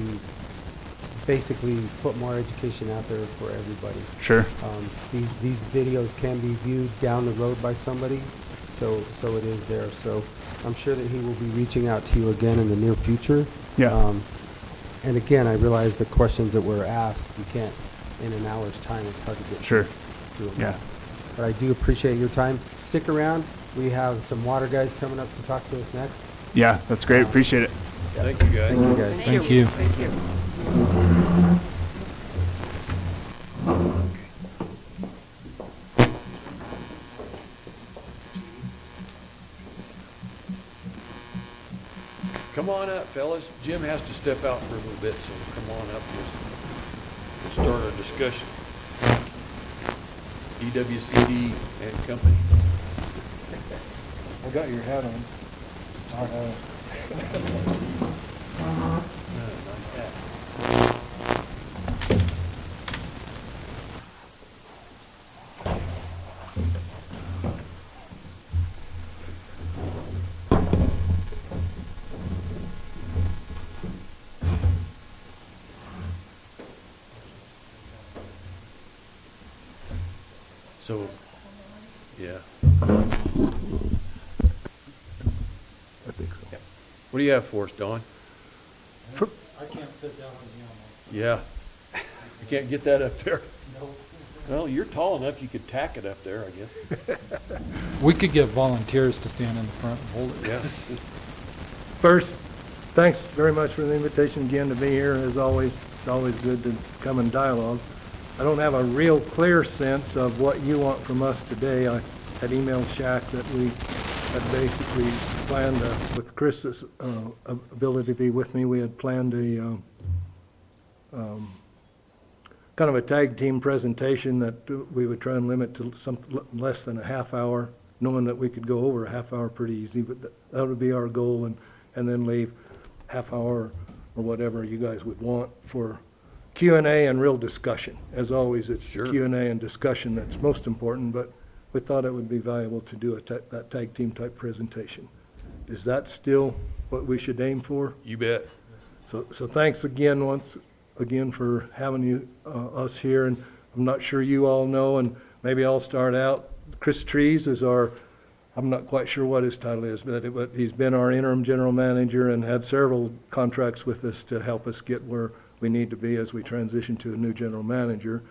basically put more education out there for everybody. Sure. These videos can be viewed down the road by somebody, so it is there. So I'm sure that he will be reaching out to you again in the near future. Yeah. And again, I realize the questions that were asked, you can't, in an hour's time, it's hard to get Sure. through them. Yeah. But I do appreciate your time. Stick around. We have some water guys coming up to talk to us next. Yeah, that's great. Appreciate it. Yeah. Thank you, guys. Thank you, guys. Thank you. Thank you. Come on up, fellas. Jim has to step out for a little bit, so come on up. We'll start our discussion. EWCD and Company. I got your hat on. Nice hat. So, yeah. I think so. What do you have for us, Don? I can't sit down on the almost. Yeah. You can't get that up there? Well, you're tall enough, you could tack it up there, I guess. We could get volunteers to stand in the front and hold it. Yeah. First, thanks very much for the invitation again to be here. As always, it's always good to come and dialogue. I don't have a real clear sense of what you want from us today. I had emailed Shaq that we had basically planned, with Chris's ability to be with me, we had planned a kind of a tag team presentation that we would try and limit to less than a half hour, knowing that we could go over a half hour pretty easy, but that would be our goal, and then leave half hour or whatever you guys would want for Q&A and real discussion. As always, it's Sure. Q&A and discussion that's most important, but we thought it would be valuable to do that tag team type presentation. Is that still what we should aim for? You bet. So thanks again, once again, for having us here, and I'm not sure you all know, and maybe I'll start out. Chris Trees is our, I'm not quite sure what his title is, but he's been our interim general manager and had several contracts with us to help us get where we need to be as we transition to a new general manager.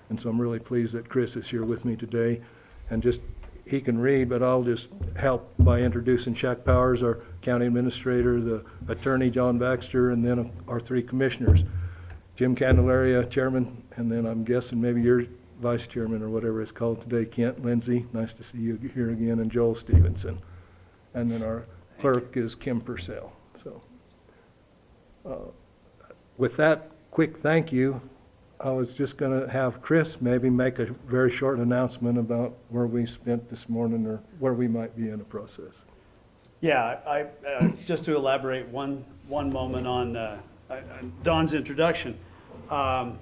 And so I'm really pleased that Chris is here with me today. And just, he can read, but I'll just help by introducing Shaq Powers, our county administrator, the attorney, John Baxter, and then our three commissioners. Jim Candelaria, chairman, and then I'm guessing maybe you're vice chairman or whatever it's called today, Kent Lindsay. Nice to see you here again, and Joel Stevenson. And then our clerk is Kim Purcell. So with that quick thank you, I was just going to have Chris maybe make a very short announcement about where we spent this morning or where we might be in the process. Yeah, just to elaborate one moment on Don's introduction. I'm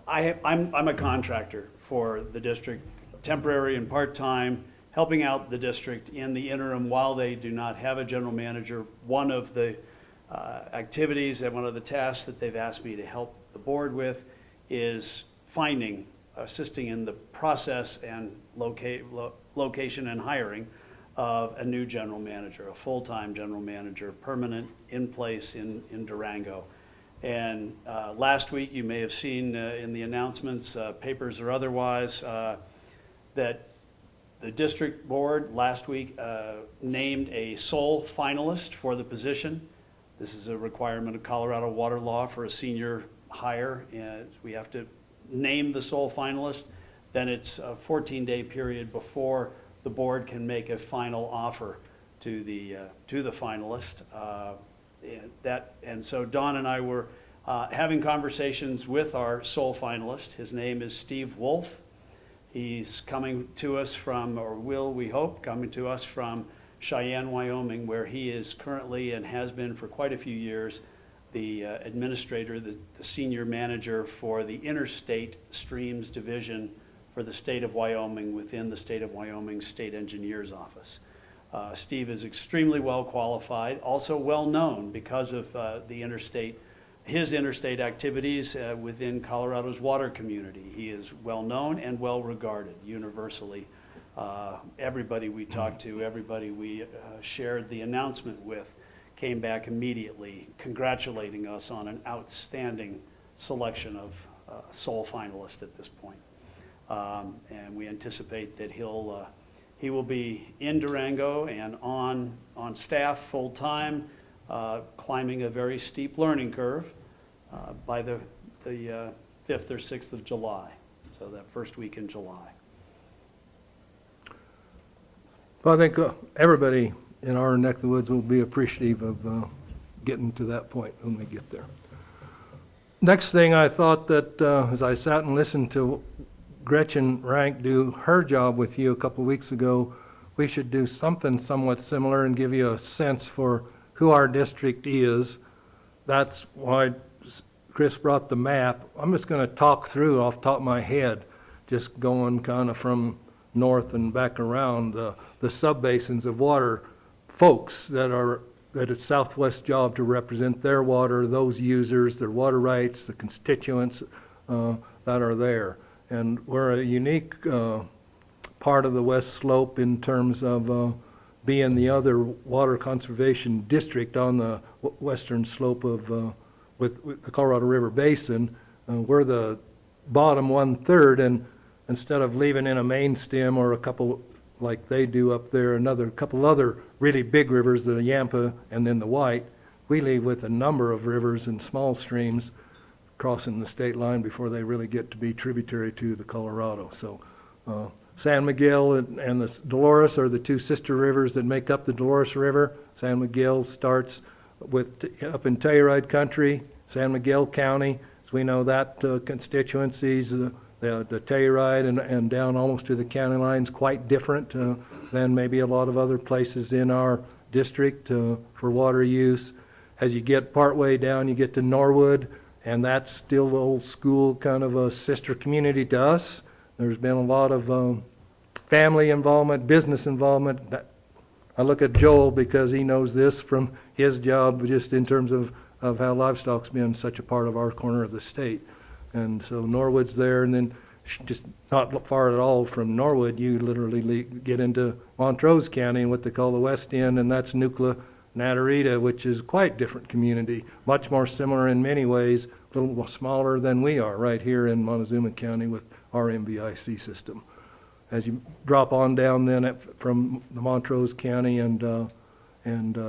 a contractor for the district, temporary and part-time, helping out the district in the interim while they do not have a general manager. One of the activities and one of the tasks that they've asked me to help the board with is assisting in the process and location and hiring of a new general manager, a full-time general manager, permanent, in place in Durango. And last week, you may have seen in the announcements, papers or otherwise, that the district board last week named a sole finalist for the position. This is a requirement of Colorado water law for a senior hire, and we have to name the sole finalist. Then it's a 14-day period before the board can make a final offer to the finalist. And so Don and I were having conversations with our sole finalist. His name is Steve Wolf. He's coming to us from, or will, we hope, coming to us from Cheyenne, Wyoming, where he is currently and has been for quite a few years the administrator, the senior manager for the Interstate Streams Division for the state of Wyoming within the state of Wyoming State Engineer's Office. Steve is extremely well qualified, also well known because of the interstate his interstate activities within Colorado's water community. He is well-known and well-regarded universally. Everybody we talked to, everybody we shared the announcement with, came back immediately congratulating us on an outstanding selection of sole finalist at this point. And we anticipate that he will be in Durango and on staff full-time, climbing a very steep learning curve by the 5th or 6th of July, so that first week in July. Well, I think everybody in our neck of the woods will be appreciative of getting to that point when we get there. Next thing, I thought that as I sat and listened to Gretchen Rank do her job with you a couple weeks ago, we should do something somewhat similar and give you a sense for who our district is. That's why Chris brought the map. I'm just going to talk through off the top of my head, just going kind of from north and back around the subbasins of water folks that it's Southwest job to represent their water, those users, their water rights, the constituents that are there. And we're a unique part of the West Slope in terms of being the other water conservation district on the western slope of with the Colorado River Basin. We're the bottom 1/3, and instead of leaving in a main stem or a couple like they do up there, another couple other really big rivers, the Yampa and then the White, we leave with a number of rivers and small streams crossing the state line before they really get to be tributary to the Colorado. So San Miguel and the Dolores are the two sister rivers that make up the Dolores River. San Miguel starts up in Telluride country, San Miguel County, as we know that constituencies, the Telluride and down almost to the county lines, quite different than maybe a lot of other places in our district for water use. As you get partway down, you get to Norwood, and that's still the old school kind of a sister community to us. There's been a lot of family involvement, business involvement. I look at Joel because he knows this from his job, just in terms of how livestock's been such a part of our corner of the state. And so Norwood's there, and then just not far at all from Norwood, you literally get into Montrose County and what they call the West End, and that's Nucla Natarita, which is quite different community, much more similar in many ways, a little smaller than we are right here in Montezuma County with our MVIC system. As you drop on down then from the Montrose County and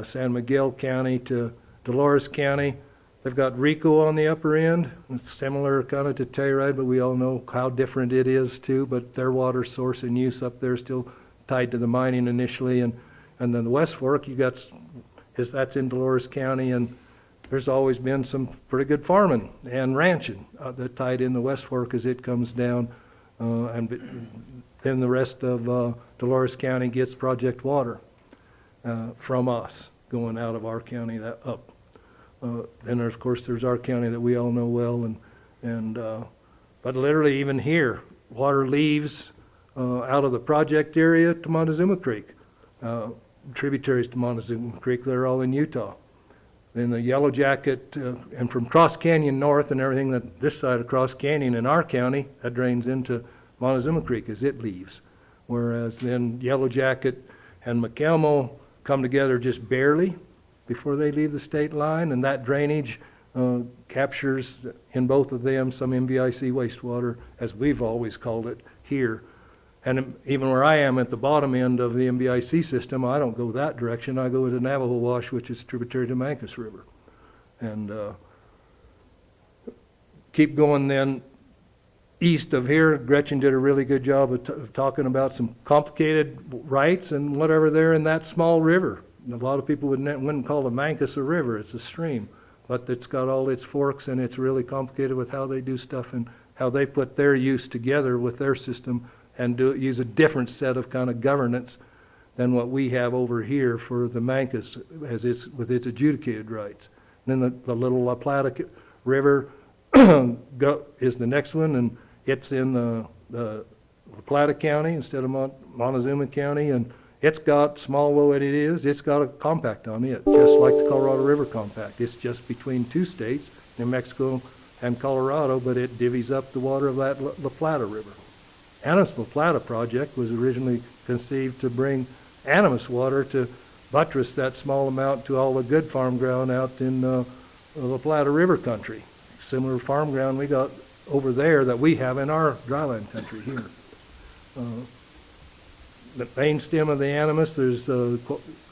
San Miguel County to Dolores County, they've got Rico on the upper end. It's similar kind of to Telluride, but we all know how different it is too. But their water source and use up there is still tied to the mining initially. And then the West Fork, that's in Dolores County, and there's always been some pretty good farming and ranching that tied in the West Fork as it comes down. And then the rest of Dolores County gets project water from us going out of our county up. And of course there's our county that we all know well, but literally even here, water leaves out of the project area to Montezuma Creek. Tributaries to Montezuma Creek, they're all in Utah. Then the Yellow Jacket, and from Cross Canyon north and everything that this side of Cross Canyon in our county, that drains into Montezuma Creek as it leaves. Whereas then Yellow Jacket and McElmo come together just barely before they leave the state line, and that drainage captures in both of them some MVIC wastewater, as we've always called it here. And even where I am at the bottom end of the MVIC system, I don't go that direction. I go to Navajo Wash, which is tributary to Mancos River. And keep going then east of here. Gretchen did a really good job of talking about some complicated rights and whatever there in that small river. A lot of people wouldn't call the Mancos a river, it's a stream. But it's got all its forks, and it's really complicated with how they do stuff and how they put their use together with their system and use a different set of kind of governance than what we have over here for the Mancos with its adjudicated rights. And then the little La Plata River is the next one, and it's in the La Plata County instead of Montezuma County, and It's got, small though it is, it's got a compact on it, just like the Colorado River Compact. It's just between two states, New Mexico and Colorado, but it divvies up the water of that La Plata River. Animas La Plata project was originally conceived to bring Animas water to buttress that small amount to all the good farm ground out in La Plata River country. Similar farm ground we got over there that we have in our dryland country here. The main stem of the Animas, there's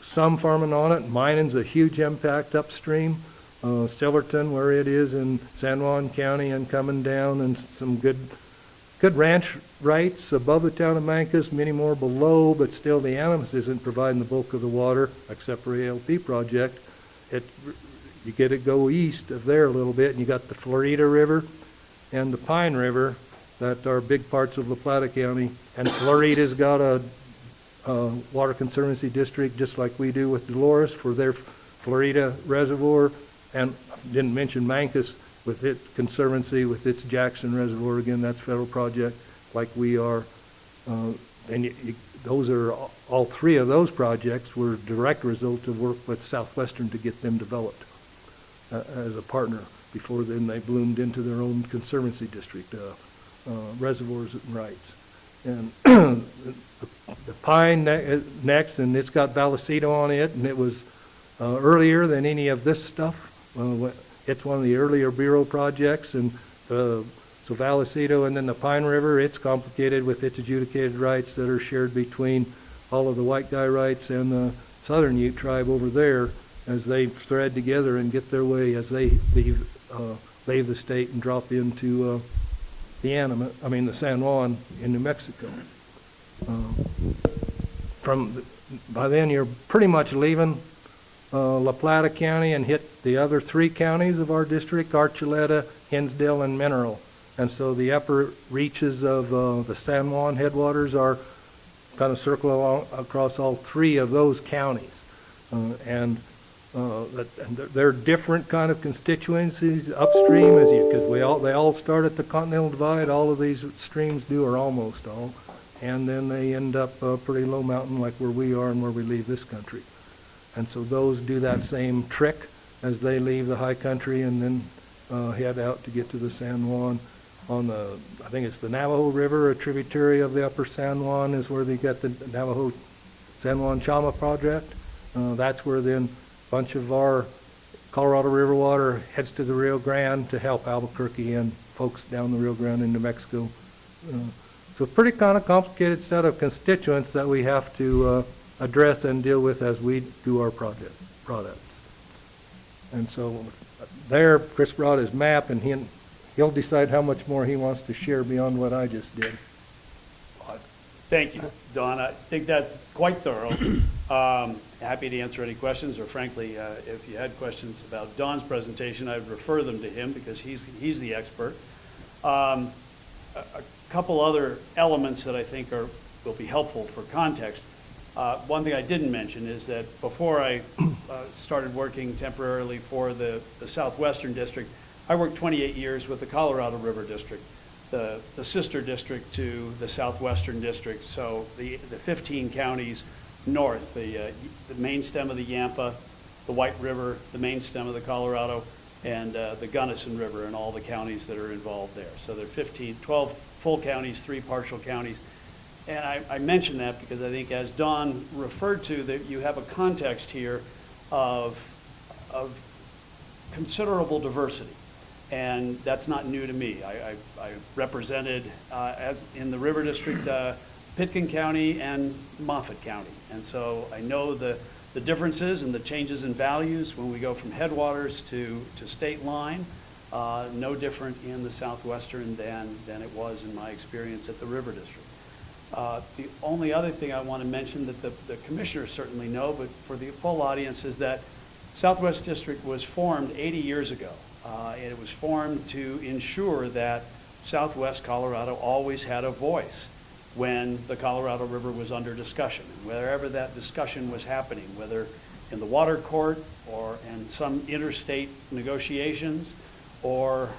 some farming on it. Mining's a huge impact upstream. Silverton, where it is in San Juan County and coming down, and some good ranch rights above the town of Mancos, many more below, but still the Animas isn't providing the bulk of the water, except for the ALP project. You get it go east of there a little bit, and you got the Florida River and the Pine River that are big parts of La Plata County, and Florida's got a water conservancy district just like we do with Dolores for their Florida reservoir, and didn't mention Mancos with its conservancy, with its Jackson Reservoir. Again, that's federal project like we are. And those are, all three of those projects were a direct result of work with Southwestern to get them developed as a partner. Before then, they bloomed into their own conservancy district, reservoirs and rights. And the Pine next, and it's got Vallecito on it, and it was earlier than any of this stuff. It's one of the earlier Bureau projects, and so Vallecito, and then the Pine River, it's complicated with its adjudicated rights that are shared between all of the white guy rights and the Southern Ute tribe over there as they thread together and get their way as they leave the state and drop into the San Juan in New Mexico. By then you're pretty much leaving La Plata County and hit the other three counties of our district, Archuleta, Hinsdale, and Mineral. And so the upper reaches of the San Juan headwaters are kind of circle along across all three of those counties. And they're different kind of constituencies upstream, because they all start at the Continental Divide. All of these streams do, or almost all, and then they end up pretty low mountain like where we are and where we leave this country. And so those do that same trick as they leave the high country and then head out to get to the San Juan. I think it's the Navajo River, a tributary of the upper San Juan, is where they got the Navajo San Juan Chama project. That's where then a bunch of our Colorado River water heads to the Rio Grande to help Albuquerque and folks down the Rio Grande in New Mexico. So a pretty kind of complicated set of constituents that we have to address and deal with as we do our products. And so there, Chris brought his map, and he'll decide how much more he wants to share beyond what I just did. Thank you, Don. I think that's quite thorough. Happy to answer any questions, or frankly, if you had questions about Don's presentation, I would refer them to him because he's the expert. A couple other elements that I think will be helpful for context. One thing I didn't mention is that before I started working temporarily for the Southwestern District, I worked 28 years with the Colorado River District, the sister district to the Southwestern District. So the 15 counties north, the main stem of the Yampa, the White River, the main stem of the Colorado, and the Gunnison River, and all the counties that are involved there. So there are 12 full counties, 3 partial counties. And I mention that because I think, as Don referred to, that you have a context here of considerable diversity. And that's not new to me. I represented as in the River District, Pitkin County and Moffett County. And so I know the differences and the changes in values when we go from headwaters to state line. No different in the Southwestern than it was in my experience at the River District. The only other thing I want to mention that the commissioners certainly know, but for the full audience, is that Southwest District was formed 80 years ago. And it was formed to ensure that Southwest Colorado always had a voice when the Colorado River was under discussion. And wherever that discussion was happening, whether in the water court or in some interstate negotiations, or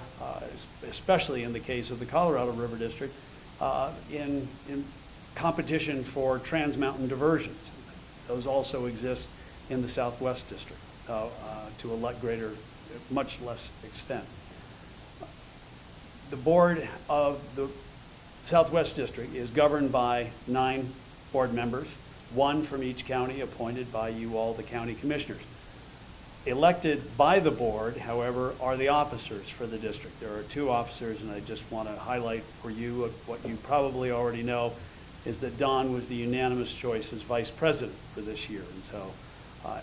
especially in the case of the Colorado River District, in competition for trans-mountain diversions. Those also exist in the Southwest District to a much less extent. The board of the Southwest District is governed by 9 board members, 1 from each county appointed by you all, the county commissioners. Elected by the board, however, are the officers for the district. There are 2 officers, and I just want to highlight for you what you probably already know, is that Don was the unanimous choice as vice president for this year. And so,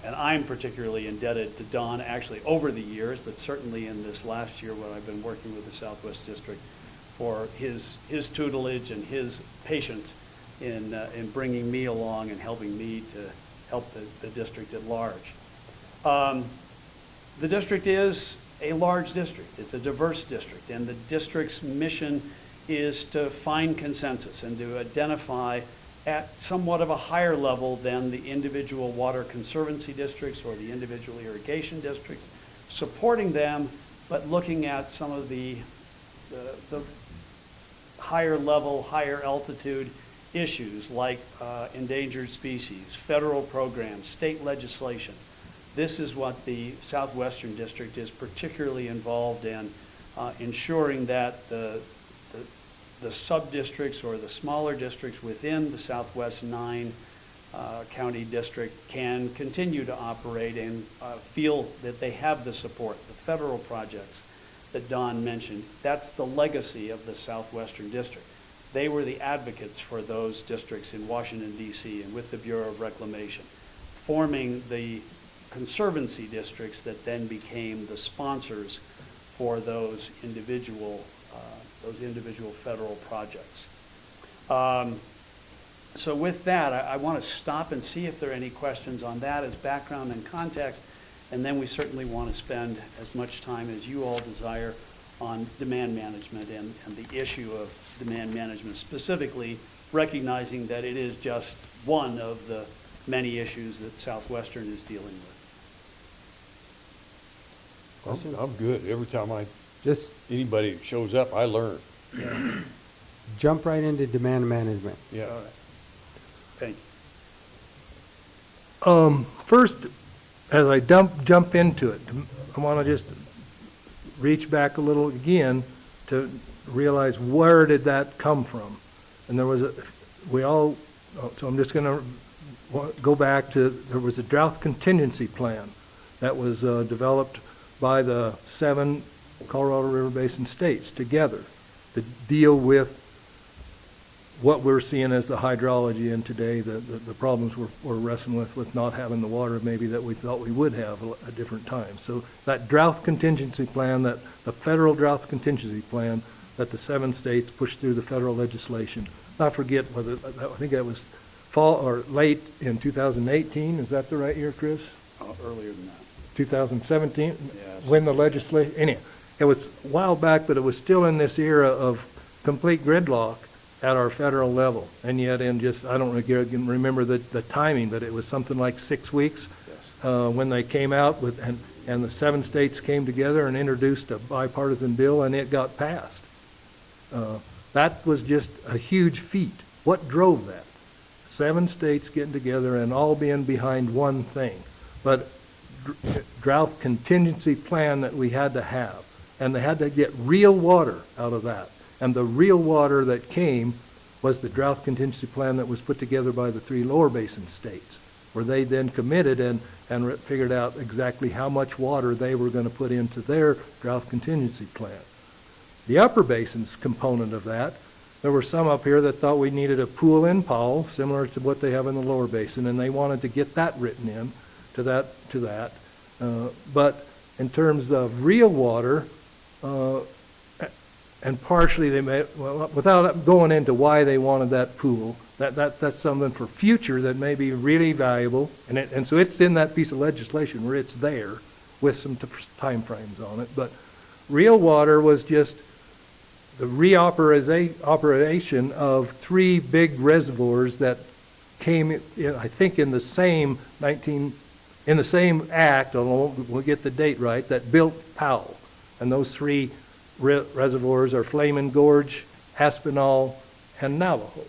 and I'm particularly indebted to Don actually over the years, but certainly in this last year when I've been working with the Southwest District, for his tutelage and his patience in bringing me along and helping me to help the district at large. The district is a large district. It's a diverse district, and the district's mission is to find consensus and to identify at somewhat of a higher level than the individual water conservancy districts or the individual irrigation districts, supporting them, but looking at some of the higher level, higher altitude issues like endangered species, federal programs, state legislation. This is what the Southwestern District is particularly involved in, ensuring that the sub-districts or the smaller districts within the Southwest 9 county district can continue to operate and feel that they have the support. The federal projects that Don mentioned, that's the legacy of the Southwestern District. They were the advocates for those districts in Washington, D.C. and with the Bureau of Reclamation, forming the conservancy districts that then became the sponsors for those individual federal projects. So with that, I want to stop and see if there are any questions on that as background and context, and then we certainly want to spend as much time as you all desire on demand management and the issue of demand management, specifically recognizing that it is just one of the many issues that Southwestern is dealing with. I'm good. Every time anybody shows up, I learn. Jump right into demand management. Yeah. All right. Thank you. First, as I jump into it, I want to just reach back a little again to realize where did that come from. And there was so I'm just going to go back to, there was a drought contingency plan that was developed by the 7 Colorado River Basin states together to deal with what we're seeing as the hydrology and today, the problems we're wrestling with not having the water maybe that we thought we would have at different times. So that drought contingency plan, the federal drought contingency plan that the 7 states pushed through the federal legislation. I forget whether, I think that was fall or late in 2018. Is that the right year, Chris? Earlier than that. 2017? Yes. When the legislation, anyhow, it was a while back, but it was still in this era of complete gridlock at our federal level. And yet I don't remember the timing, but it was something like 6 weeks. Yes. When they came out with, and the 7 states came together and introduced a bipartisan bill, and it got passed. That was just a huge feat. What drove that? 7 states getting together and all being behind one thing. But drought contingency plan that we had to have, and they had to get real water out of that. And the real water that came was the drought contingency plan that was put together by the 3 lower basin states, where they then committed and figured out exactly how much water they were going to put into their drought contingency plan. The upper basin's component of that, there were some up here that thought we needed a pool in Powell, similar to what they have in the lower basin, and they wanted to get that written in to that. But in terms of real water, and partially they may, well, without going into why they wanted that pool, that's something for future that may be really valuable, and so it's in that piece of legislation where it's there with some time frames on it. But real water was just the reoperation of 3 big reservoirs that came in, I think, in the same act, we'll get the date right, that built Powell. And those 3 reservoirs are Flamin Gorge, Aspinall, and Navajo.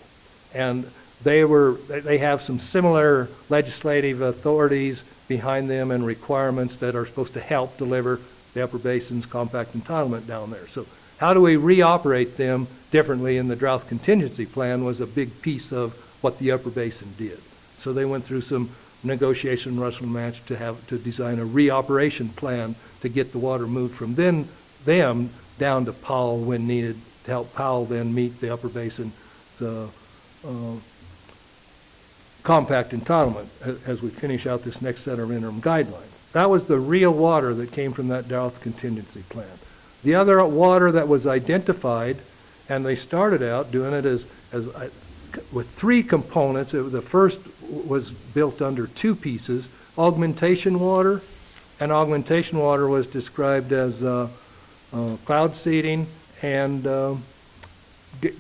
And they have some similar legislative authorities behind them and requirements that are supposed to help deliver the Upper Basin's compact entitlement down there. So how do we reoperate them differently in the drought contingency plan was a big piece of what the Upper Basin did. So they went through some negotiation, wrestle match to design a reoperation plan to get the water moved from them down to Powell when needed, to help Powell then meet the Upper Basin compact entitlement as we finish out this next set of interim guidelines. That was the real water that came from that drought contingency plan. The other water that was identified, and they started out doing it with three components. The first was built under two pieces, augmentation water, and augmentation water was described as cloud seeding and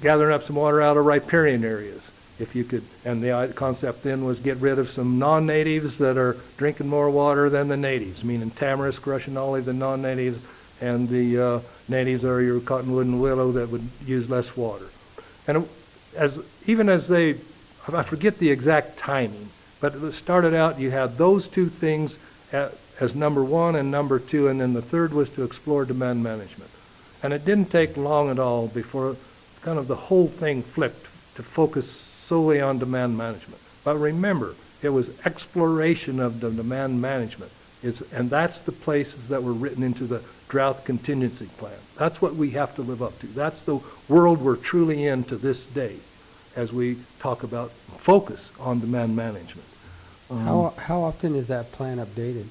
gathering up some water out of riparian areas. If you could, and the concept then was get rid of some non-natives that are drinking more water than the natives, meaning tamarisk, Russian olive, the non-natives, and the natives are your cottonwood and willow that would use less water. And even as they, I forget the exact timing, but it started out, you had those two things as number one and number two, and then the third was to explore demand management. And it didn't take long at all before kind of the whole thing flipped to focus solely on demand management. But remember, it was exploration of the demand management, and that's the places that were written into the drought contingency plan. That's what we have to live up to. That's the world we're truly in to this day as we talk about focus on demand management. How often is that plan updated?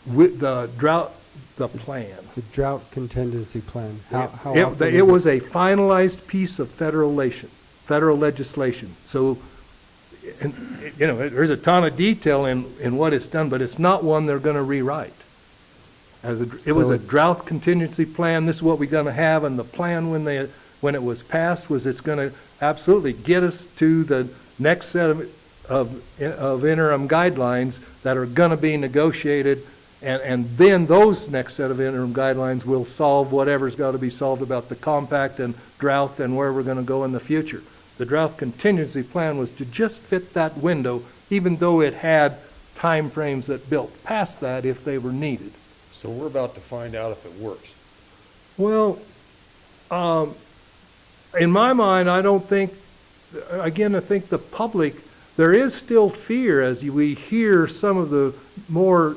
With the drought, the plan. The drought contingency plan. How It often was a finalized piece of federal legislation. So, there's a ton of detail in what it's done, but it's not one they're going to rewrite. It was a drought contingency plan. This is what we're going to have, and the plan when it was passed was it's going to absolutely get us to the next set of interim guidelines that are going to be negotiated, and then those next set of interim guidelines will solve whatever's got to be solved about the compact and drought and where we're going to go in the future. The drought contingency plan was to just fit that window, even though it had time frames that built past that if they were needed. So we're about to find out if it works. Well, in my mind, I think the public, there is still fear as we hear some of the more,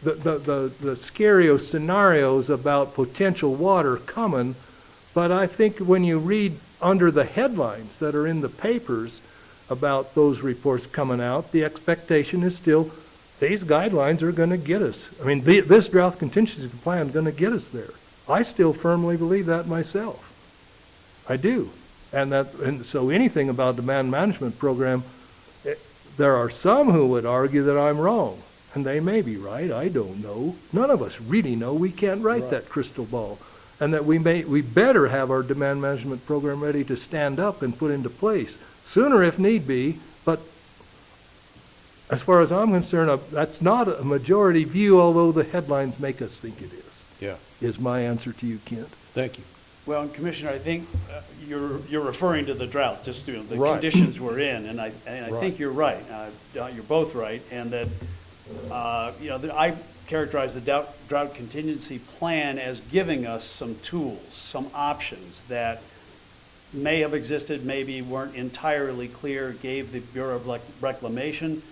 the scary scenarios about potential water coming, but I think when you read under the headlines that are in the papers about those reports coming out, the expectation is still these guidelines are going to get us. I mean, this drought contingency plan is going to get us there. I still firmly believe that myself. I do. And so anything about demand management program, there are some who would argue that I'm wrong. And they may be right. I don't know. None of us really know. We can't write that crystal ball. And that we better have our demand management program ready to stand up and put into place sooner if need be. But as far as I'm concerned, that's not a majority view, although the headlines make us think it is. Yeah. Is my answer to you, Kent. Thank you. Well, Commissioner, I think you're referring to the drought, just the Right. conditions we're in, and I Right. think you're right. You're both right, and that I characterize the drought contingency plan as giving us some tools, some options that may have existed, maybe weren't entirely clear, gave the Bureau of Reclamation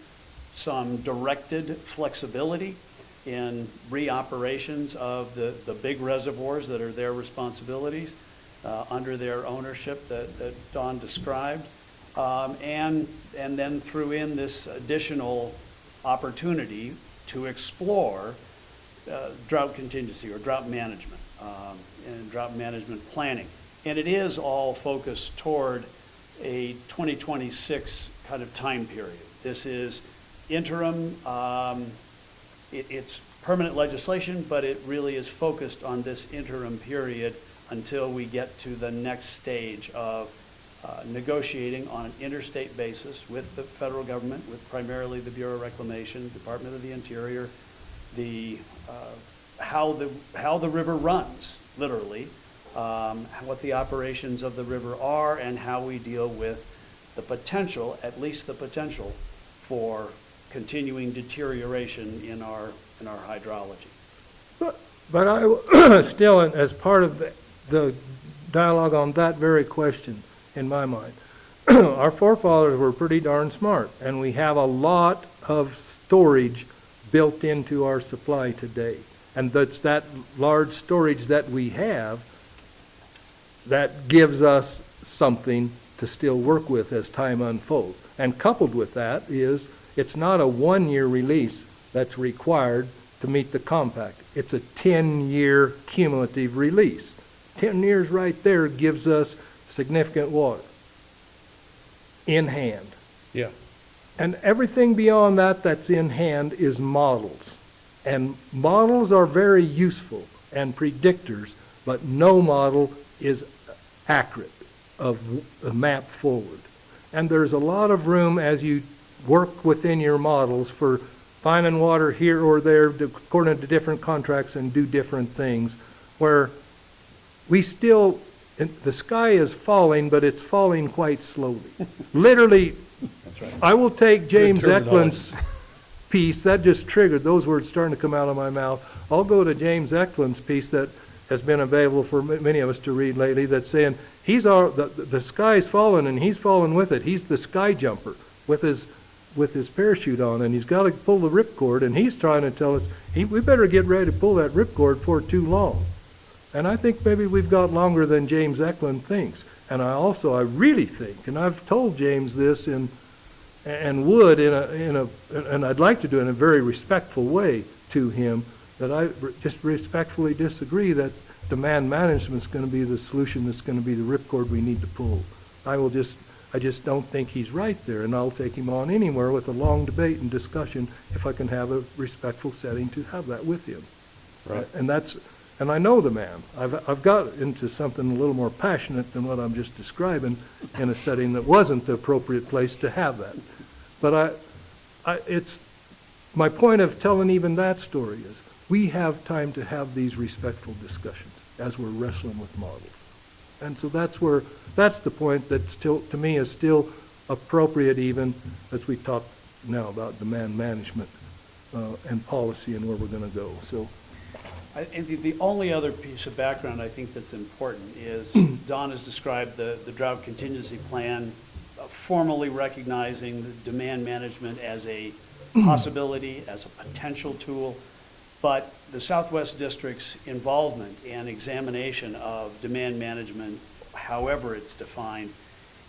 some directed flexibility in reoperations of the big reservoirs that are their responsibilities under their ownership that Don described, and then threw in this additional opportunity to explore drought contingency or drought management and drought management planning. And it is all focused toward a 2026 kind of time period. This is interim. It's permanent legislation, but it really is focused on this interim period until we get to the next stage of negotiating on an interstate basis with the federal government, with primarily the Bureau of Reclamation, Department of the Interior, how the river runs, literally, what the operations of the river are, and how we deal with the potential, at least the potential, for continuing deterioration in our hydrology. But I still, as part of the dialogue on that very question, in my mind, our forefathers were pretty darn smart, and we have a lot of storage built into our supply today. And that's that large storage that we have that gives us something to still work with as time unfolds. And coupled with that is, it's not a one-year release that's required to meet the compact. It's a 10-year cumulative release. 10 years right there gives us significant water in hand. Yeah. And everything beyond that that's in hand is models. And models are very useful and predictors, but no model is accurate of a map forward. And there's a lot of room as you work within your models for finding water here or there according to different contracts and do different things, where we still, the sky is falling, but it's falling quite slowly. Literally, That's right. I will take James terminology. Eklund's piece, that just triggered, those words starting to come out of my mouth. I'll go to James Eklund's piece that has been available for many of us to read lately, that's saying the sky's falling and he's falling with it. He's the sky jumper with his parachute on, and he's got to pull the ripcord, and he's trying to tell us we better get ready to pull that ripcord before too long. And I think maybe we've got longer than James Eklund thinks. And I really think, and I've told James this and would and I'd like to do it in a very respectful way to him, that I just respectfully disagree that demand management is going to be the solution that's going to be the ripcord we need to pull. I just don't think he's right there, and I'll take him on anywhere with a long debate and discussion if I can have a respectful setting to have that with him. Right. And I know the man. I've got into something a little more passionate than what I'm just describing in a setting that wasn't the appropriate place to have that. But it's my point of telling even that story is we have time to have these respectful discussions as we're wrestling with models. And so that's the point that still, to me, is still appropriate, even as we talk now about demand management and policy and where we're going to go. So, And the only other piece of background I think that's important is Don has described the drought contingency plan, formally recognizing the demand management as a possibility, as a potential tool. But the Southwest District's involvement and examination of demand management, however it's defined,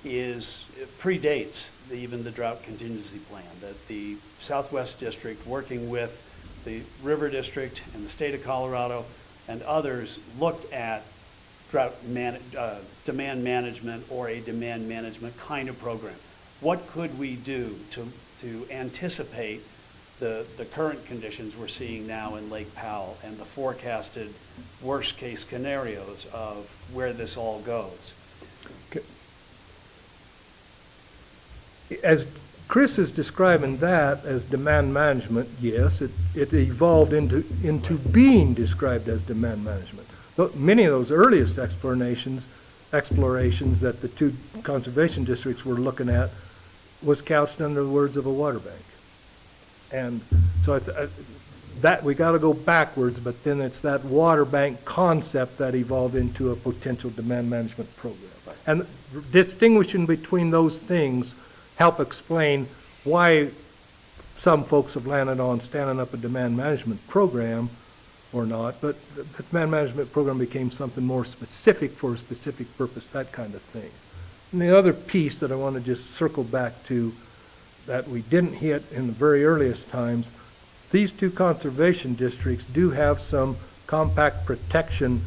predates even the drought contingency plan. That the Southwest District, working with the River District and the state of Colorado and others, looked at demand management or a demand management kind of program. What could we do to anticipate the current conditions we're seeing now in Lake Powell and the forecasted worst case scenarios of where this all goes? as Chris is describing that as demand management, yes, it evolved into being described as demand management. Many of those earliest explorations that the two conservation districts were looking at was couched under the words of a water bank. And so that we got to go backwards, but then it's that water bank concept that evolved into a potential demand management program. And distinguishing between those things help explain why some folks have landed on standing up a demand management program or not, but the demand management program became something more specific for a specific purpose, that kind of thing. And the other piece that I want to just circle back to that we didn't hit in the very earliest times, these two conservation districts do have some compact protection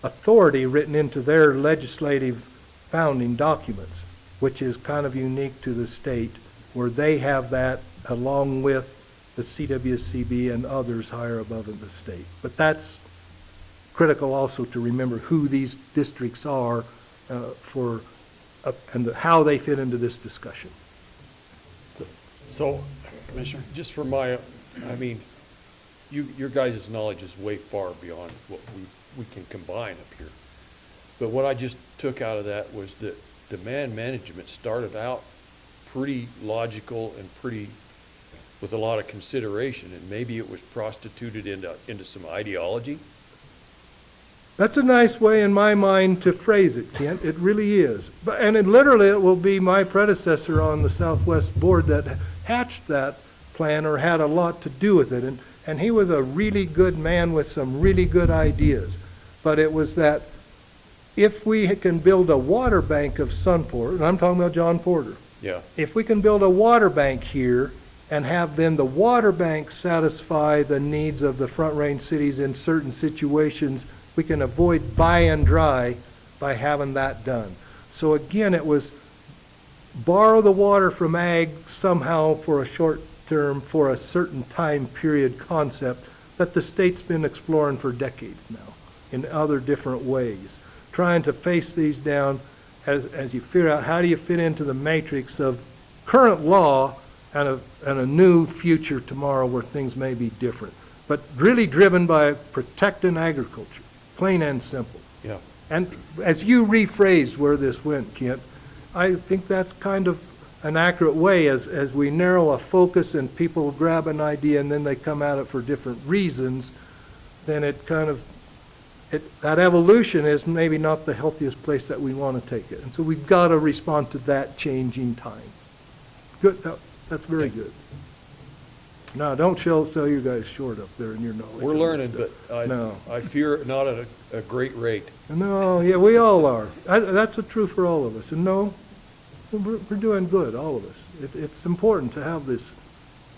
authority written into their legislative founding documents, which is kind of unique to the state, where they have that along with the CWCB and others higher above in the state. But that's critical also to remember who these districts are and how they fit into this discussion. So, Commissioner? just for your guys' knowledge is way far beyond what we can combine up here. But what I just took out of that was that demand management started out pretty logical and pretty, with a lot of consideration, and maybe it was prostituted into some ideology. That's a nice way in my mind to phrase it, Kent. It really is. And literally, it will be my predecessor on the Southwest board that hatched that plan or had a lot to do with it. And he was a really good man with some really good ideas. But it was that if we can build a water bank of Sunport, and I'm talking about John Porter. Yeah. If we can build a water bank here and have then the water bank satisfy the needs of the Front Range cities in certain situations, we can avoid buy and dry by having that done. So again, it was borrow the water from ag somehow for a short term, for a certain time period concept that the state's been exploring for decades now in other different ways, trying to face these down as you figure out how do you fit into the matrix of current law and a new future tomorrow where things may be different, but really driven by protecting agriculture, plain and simple. Yeah. And as you rephrased where this went, Kent, I think that's kind of an accurate way as we narrow a focus and people grab an idea and then they come at it for different reasons, then it kind of, that evolution is maybe not the healthiest place that we want to take it. And so we've got to respond to that changing time. Good, that's very good. Now, don't sell you guys short up there in your knowledge. We're learning, but No. I fear not at a great rate. No, yeah, we all are. That's the truth for all of us. And no, we're doing good, all of us. It's important to have this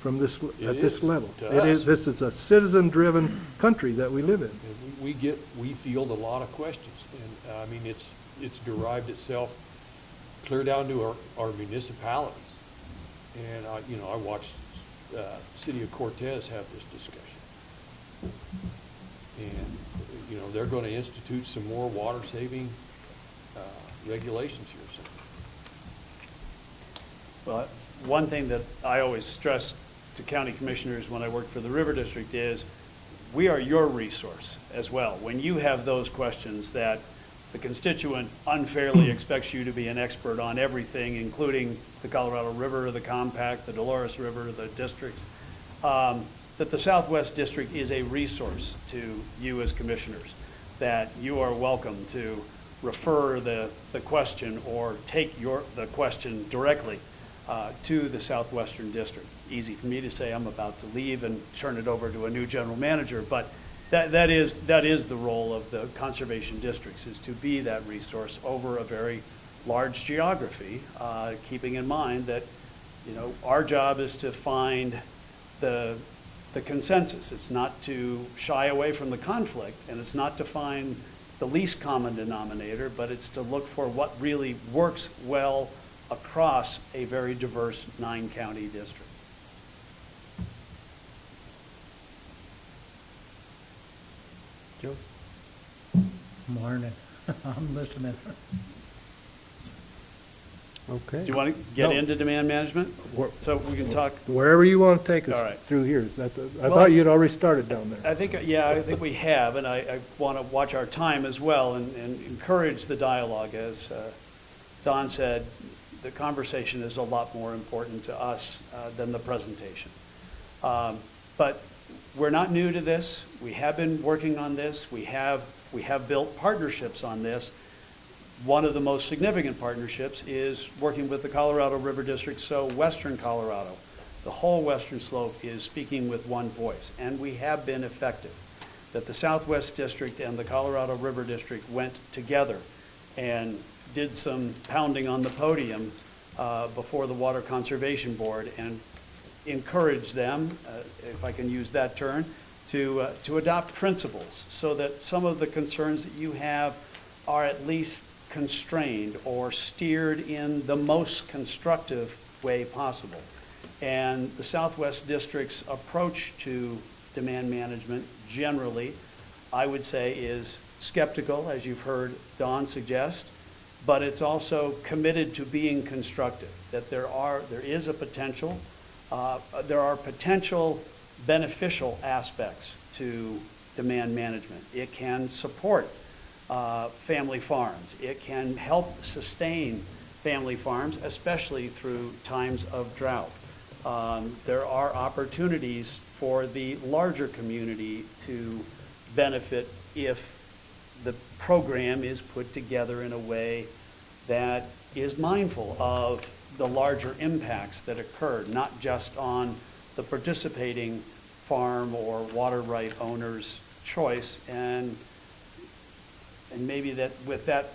from this at this level. It is. This is a citizen-driven country that we live in. And we field a lot of questions, and I mean it's derived itself clear down to our municipalities. And I watched City of Cortez have this discussion, and they're going to institute some more water-saving regulations here soon. Well, one thing that I always stress to county commissioners when I work for the River District is we are your resource as well. When you have those questions that the constituent unfairly expects you to be an expert on everything, including the Colorado River, the compact, the Dolores River, the districts, that the Southwest District is a resource to you as commissioners, that you are welcome to refer the question or take the question directly to the Southwestern District. Easy for me to say I'm about to leave and turn it over to a new general manager, but that is the role of the conservation districts, is to be that resource over a very large geography, keeping in mind that our job is to find the consensus. It's not to shy away from the conflict, and it's not to find the least common denominator, but it's to look for what really works well across a very diverse 9-county district. Joe? Morning. I'm listening. Okay. Do you want to get into demand management? So we can talk. Wherever you want to take us All right. through here. I thought you'd already started down there. I think we have, and I want to watch our time as well and encourage the dialogue. As Don said, the conversation is a lot more important to us than the presentation. But we're not new to this. We have been working on this. We have built partnerships on this. One of the most significant partnerships is working with the Colorado River District, so Western Colorado. The whole Western Slope is speaking with one voice, and we have been effective. That the Southwest District and the Colorado River District went together and did some pounding on the podium before the Water Conservation Board and encouraged them, if I can use that term, to adopt principles so that some of the concerns that you have are at least constrained or steered in the most constructive way possible. And the Southwest District's approach to demand management generally, I would say, is skeptical, as you've heard Don suggest, but it's also committed to being constructive, that there is a potential, there are potential beneficial aspects to demand management. It can support family farms. It can help sustain family farms, especially through times of drought. There are opportunities for the larger community to benefit if the program is put together in a way that is mindful of the larger impacts that occur, not just on the participating farm or water right owner's choice. And maybe that with that,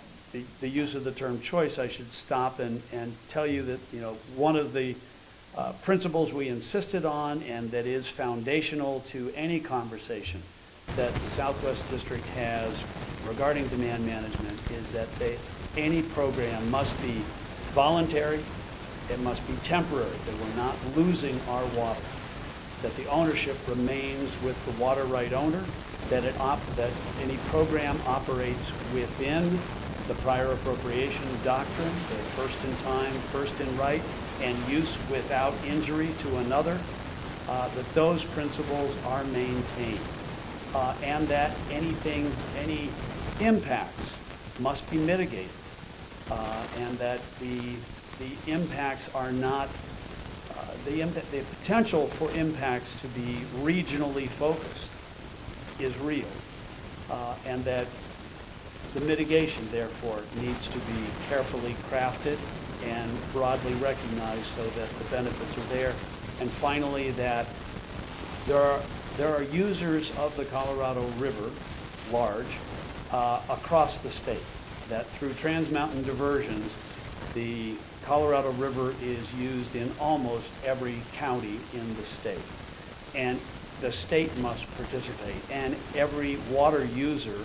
the use of the term choice, I should stop and tell you that, you know, one of the principles we insisted on, and that is foundational to any conversation that the Southwest District has regarding demand management, is that any program must be voluntary, it must be temporary, that we're not losing our water, that the ownership remains with the water right owner, that any program operates within the prior appropriation doctrine, the first in time, first in right, and use without injury to another, that those principles are maintained, and that any impacts must be mitigated, and that the impacts are not, the potential for impacts to be regionally focused is real, and that the mitigation, therefore, needs to be carefully crafted and broadly recognized so that the benefits are there. And finally, that there are users of the Colorado River, large, across the state, that through trans-mountain diversions, the Colorado River is used in almost every county in the state. And the state must participate, and every water user,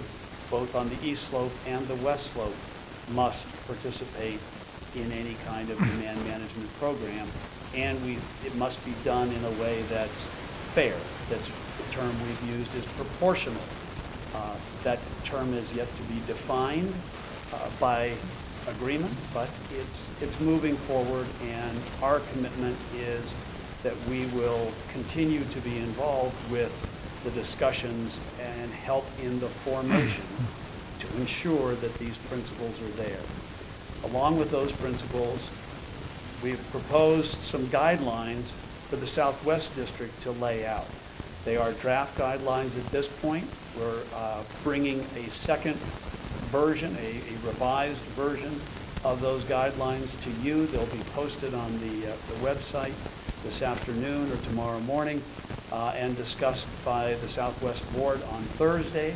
both on the east slope and the west slope, must participate in any kind of demand management program, and it must be done in a way that's fair. That's the term we've used is proportional. That term is yet to be defined by agreement, but it's moving forward, and our commitment is that we will continue to be involved with the discussions and help in the formation to ensure that these principles are there. Along with those principles, we've proposed some guidelines for the Southwest District to lay out. They are draft guidelines at this point. We're bringing a second version, a revised version of those guidelines to you. They'll be posted on the website this afternoon or tomorrow morning and discussed by the Southwest Board on Thursday,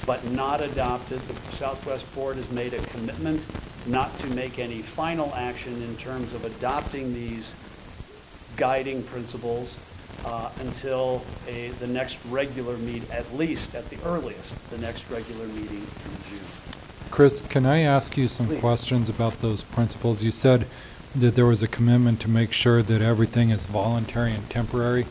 but not adopted. The Southwest Board has made a commitment not to make any final action in terms of adopting these guiding principles until the next regular meet, at least at the earliest, the next regular meeting in June. Chris, can I ask you some questions about those principles? You said that there was a commitment to make sure that everything is voluntary and temporary.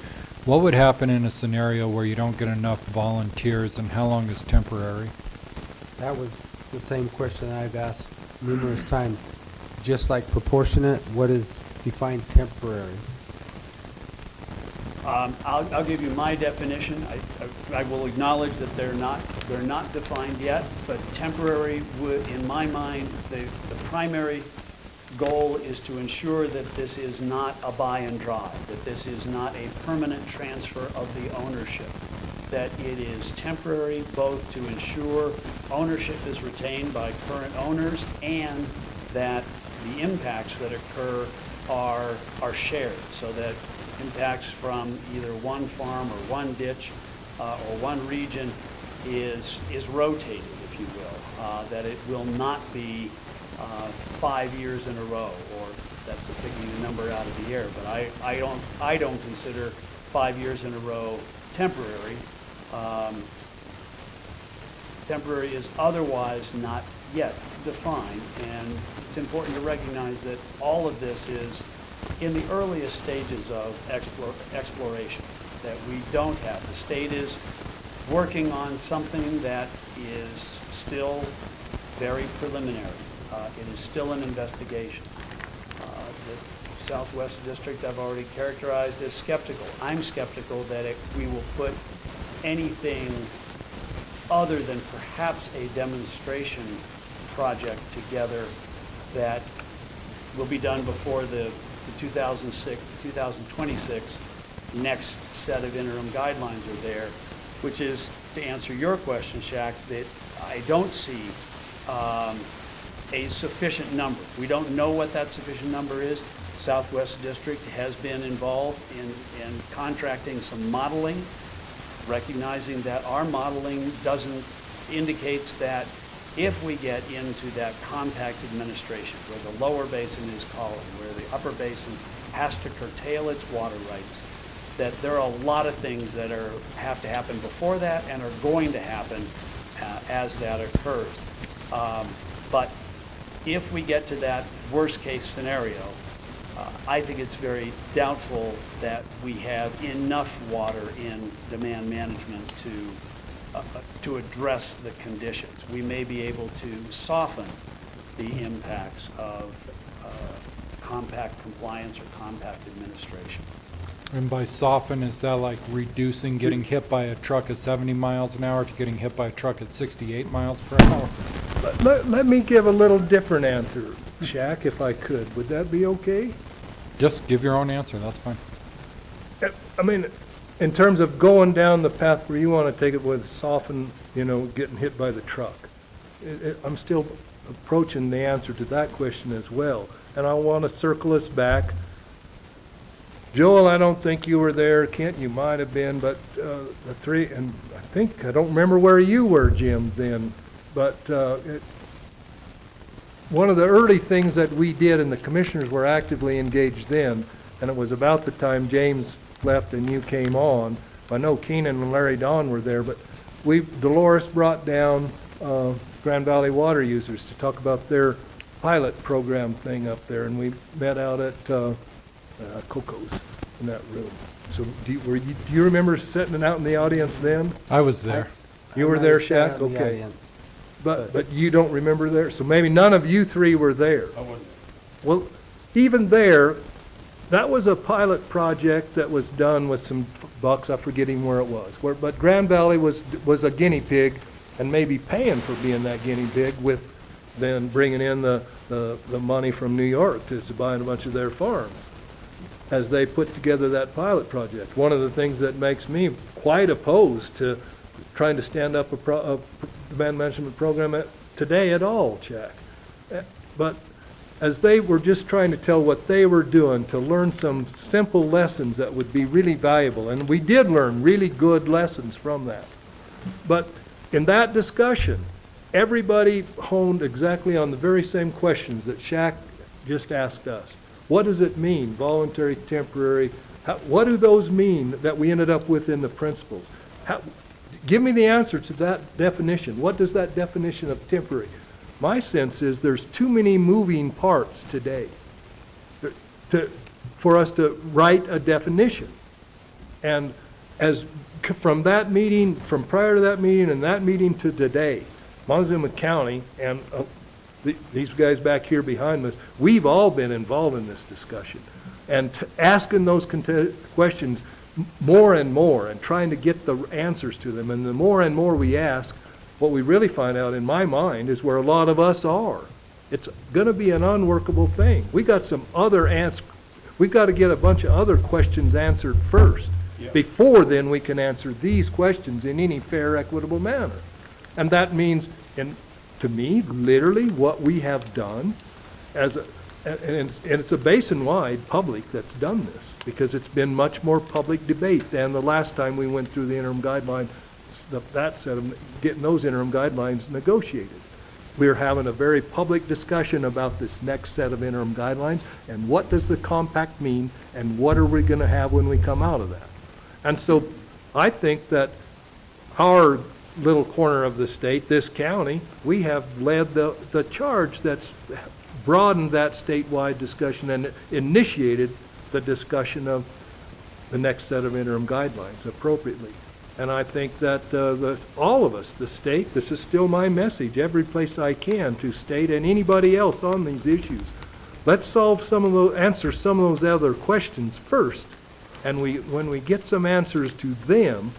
What would happen in a scenario where you don't get enough volunteers, and how long is temporary? That was the same question I've asked numerous times. Just like proportionate, what is defined temporary? I'll give you my definition. I will acknowledge that they're not defined yet, but temporary would, in my mind, the primary goal is to ensure that this is not a buy and drive, that this is not a permanent transfer of the ownership, that it is temporary both to ensure ownership is retained by current owners and that the impacts that occur are shared, so that impacts from either one farm or one ditch or one region is rotated, if you will, that it will not be 5 years in a row, or that's picking a number out of the air, but I don't consider 5 years in a row temporary. Temporary is otherwise not yet defined, and it's important to recognize that all of this is in the earliest stages of exploration, that we don't have. The state is working on something that is still very preliminary. It is still an investigation. The Southwest District I've already characterized as skeptical. I'm skeptical that we will put anything other than perhaps a demonstration project together that will be done before the 2026 next set of interim guidelines are there, which is, to answer your question, Shaq, that I don't see a sufficient number. We don't know what that sufficient number is. Southwest District has been involved in contracting some modeling, recognizing that our modeling indicates that if we get into that compact administration, where the lower basin is calling, where the upper basin has to curtail its water rights, that there are a lot of things that have to happen before that and are going to happen as that occurs. But if we get to that worst case scenario, I think it's very doubtful that we have enough water in demand management to address the conditions. We may be able to soften the impacts of compact compliance or compact administration. And by soften, is that like reducing getting hit by a truck at 70 miles an hour to getting hit by a truck at 68 miles per hour? Let me give a little different answer, Shaq, if I could. Would that be okay? Just give your own answer, that's fine. I mean, in terms of going down the path where you want to take it with soften, getting hit by the truck. I'm still approaching the answer to that question as well. And I want to circle us back. Joel, I don't think you were there. Kent, you might have been, but the three, and I don't remember where you were, Jim, then, but one of the early things that we did, and the commissioners were actively engaged then, and it was about the time James left and you came on. I know Keenan and Larry Don were there, but Dolores brought down Grand Valley water users to talk about their pilot program thing up there, and we met out at Coco's in that room. So do you remember sitting out in the audience then? I was there. You were there, Shaq? Okay. But you don't remember there? So maybe none of you three were there. I wasn't. Well, even there, that was a pilot project that was done with some bucks. I'm forgetting where it was. But Grand Valley was a guinea pig and maybe paying for being that guinea pig with then bringing in the money from New York to buy a bunch of their farms as they put together that pilot project. One of the things that makes me quite opposed to trying to stand up a demand management program today at all, Jack. But as they were just trying to tell what they were doing to learn some simple lessons that would be really valuable, and we did learn really good lessons from that. But in that discussion, everybody honed exactly on the very same questions that Shaq just asked us. What does it mean, voluntary, temporary? What do those mean that we ended up with in the principles? Give me the answer to that definition. What does that definition of temporary? My sense is there's too many moving parts today for us to write a definition. And from that meeting, from prior to that meeting and that meeting to today, Montezuma County and these guys back here behind us, we've all been involved in this discussion. And asking those questions more and more and trying to get the answers to them. And the more and more we ask, what we really find out in my mind is where a lot of us are. It's going to be an unworkable thing. We got some other answers. We've got to get a bunch of other questions answered first. Yeah. Before then we can answer these questions in any fair, equitable manner. And that means, to me, literally what we have done and it's a basin-wide public that's done this, because it's been much more public debate than the last time we went through the interim guideline, that set of getting those interim guidelines negotiated. We're having a very public discussion about this next set of interim guidelines and what does the compact mean and what are we going to have when we come out of that. And so I think that our little corner of the state, this county, we have led the charge that's broadened that statewide discussion and initiated the discussion of the next set of interim guidelines appropriately. And I think that all of us, the state, this is still my message, every place I can to state and anybody else on these issues. Let's solve answer some of those other questions first. And when we get some answers to them,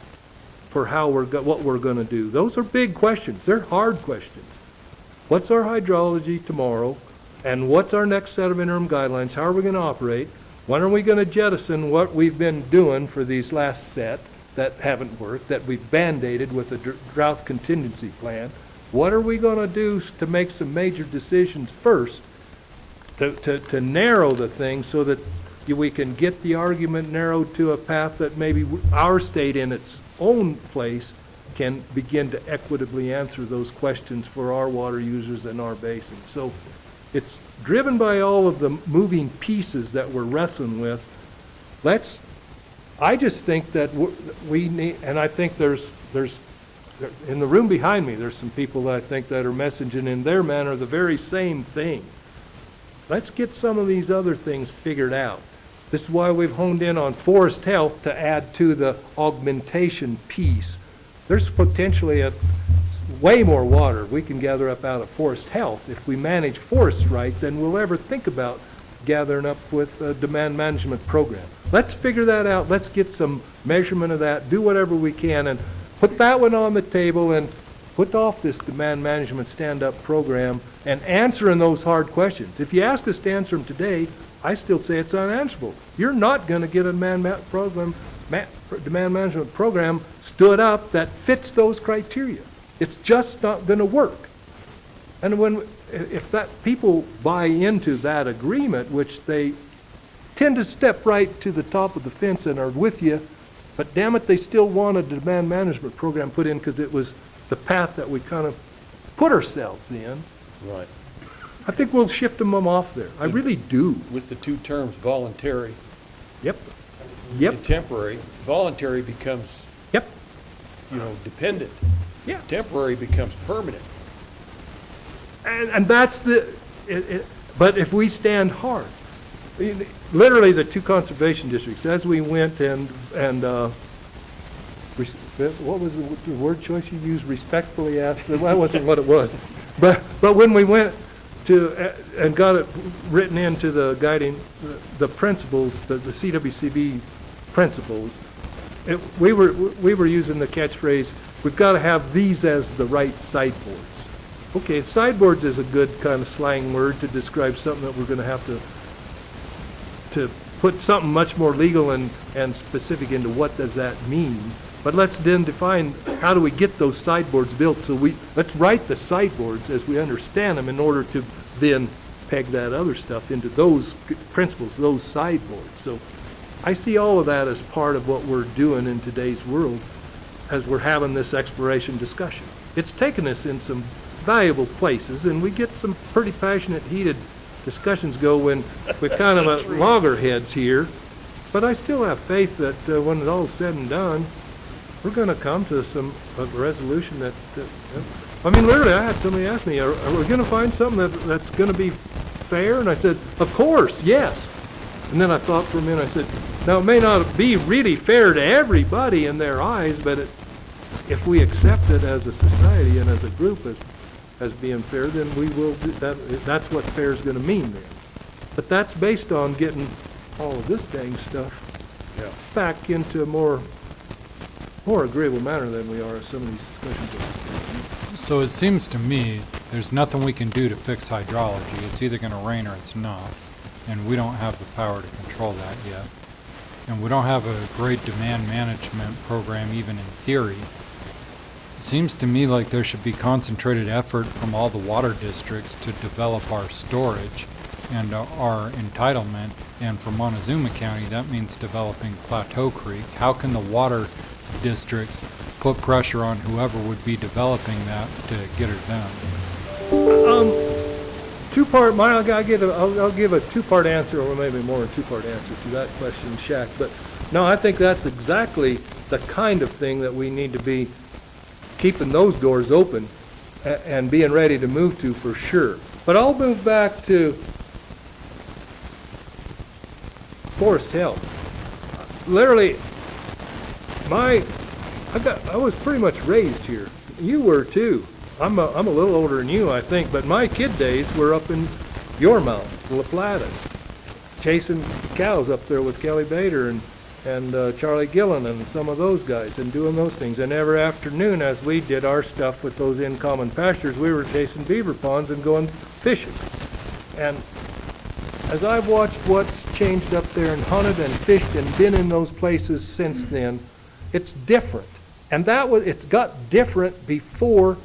for what we're gonna do. Those are big questions. They're hard questions. What's our hydrology tomorrow? And what's our next set of interim guidelines? How are we gonna operate? When are we gonna jettison what we've been doing for these last set that haven't worked, that we've band-aided with a drought contingency plan? What are we gonna do to make some major decisions first to narrow the thing so that we can get the argument narrowed to a path that maybe our state in its own place can begin to equitably answer those questions for our water users and our basin. So it's driven by all of the moving pieces that we're wrestling with. I just think that we need, and I think there's in the room behind me, there's some people that I think that are messaging in their manner the very same thing. Let's get some of these other things figured out. This is why we've honed in on forest health to add to the augmentation piece. There's potentially way more water we can gather up out of forest health if we manage forests right than we'll ever think about gathering up with a demand management program. Let's figure that out. Let's get some measurement of that, do whatever we can, and put that one on the table and put off this demand management stand-up program and answering those hard questions. If you ask us to answer them today, I still say it's unanswerable. You're not going to get a demand management program stood up that fits those criteria. It's just not going to work. And if people buy into that agreement, which they tend to step right to the top of the fence and are with you, but damn it, they still want a demand management program put in because it was the path that we kind of put ourselves in. Right. I think we'll shift them off there. I really do. With the two terms, voluntary. Yep. And temporary. Voluntary becomes, yep, dependent. Yeah. Temporary becomes permanent. And that's but if we stand hard, literally the two conservation districts, as we went and what was the word choice you used? Respectfully asked. That wasn't what it was. But when we went to and got it written into the guiding the principles, the CWCB principles, we were using the catchphrase, we've got to have these as the right sideboards. Okay, sideboards is a good kind of slang word to describe something that we're going to have to put something much more legal and specific into what does that mean. But let's then define how do we get those sideboards built. So let's write the sideboards as we understand them in order to then peg that other stuff into those principles, those sideboards. So I see all of that as part of what we're doing in today's world as we're having this exploration discussion. It's taken us in some valuable places, and we get some pretty passionate, heated discussions go when we're kind of at loggerheads here. But I still have faith that when it's all said and done, we're going to come to a resolution that I mean, literally, I had somebody ask me, are we going to find something that's going to be fair? And I said, of course, yes. And then I thought for a minute, I said, now it may not be really fair to everybody in their eyes, but if we accept it as a society and as a group as being fair, then we will do that. That's what fair is going to mean then. But that's based on getting all of this dang stuff back into a more agreeable manner than we are as some of these discussions. So it seems to me there's nothing we can do to fix hydrology. It's either going to rain or it's not, and we don't have the power to control that yet. And we don't have a great demand management program even in theory. It seems to me like there should be concentrated effort from all the water districts to develop our storage and our entitlement. And for Montezuma County, that means developing Plateau Creek. How can the water districts put pressure on whoever would be developing that to get it done? Two-part, I'll give a two-part answer, or maybe more than a two-part answer to that question, Shaq. But no, I think that's exactly the kind of thing that we need to be keeping those doors open and being ready to move to for sure. But I'll move back to forest health. Literally, I was pretty much raised here. You were too. I'm a little older than you, I think, but my kid days were up in your mountains, La Platas, chasing cows up there with Kelly Bader, and Charlie Gillen and some of those guys and doing those things. And every afternoon as we did our stuff with those in common pastures, we were chasing beaver ponds and going fishing. And as I've watched what's changed up there and hunted and fished and been in those places since then, it's different. And it's got different before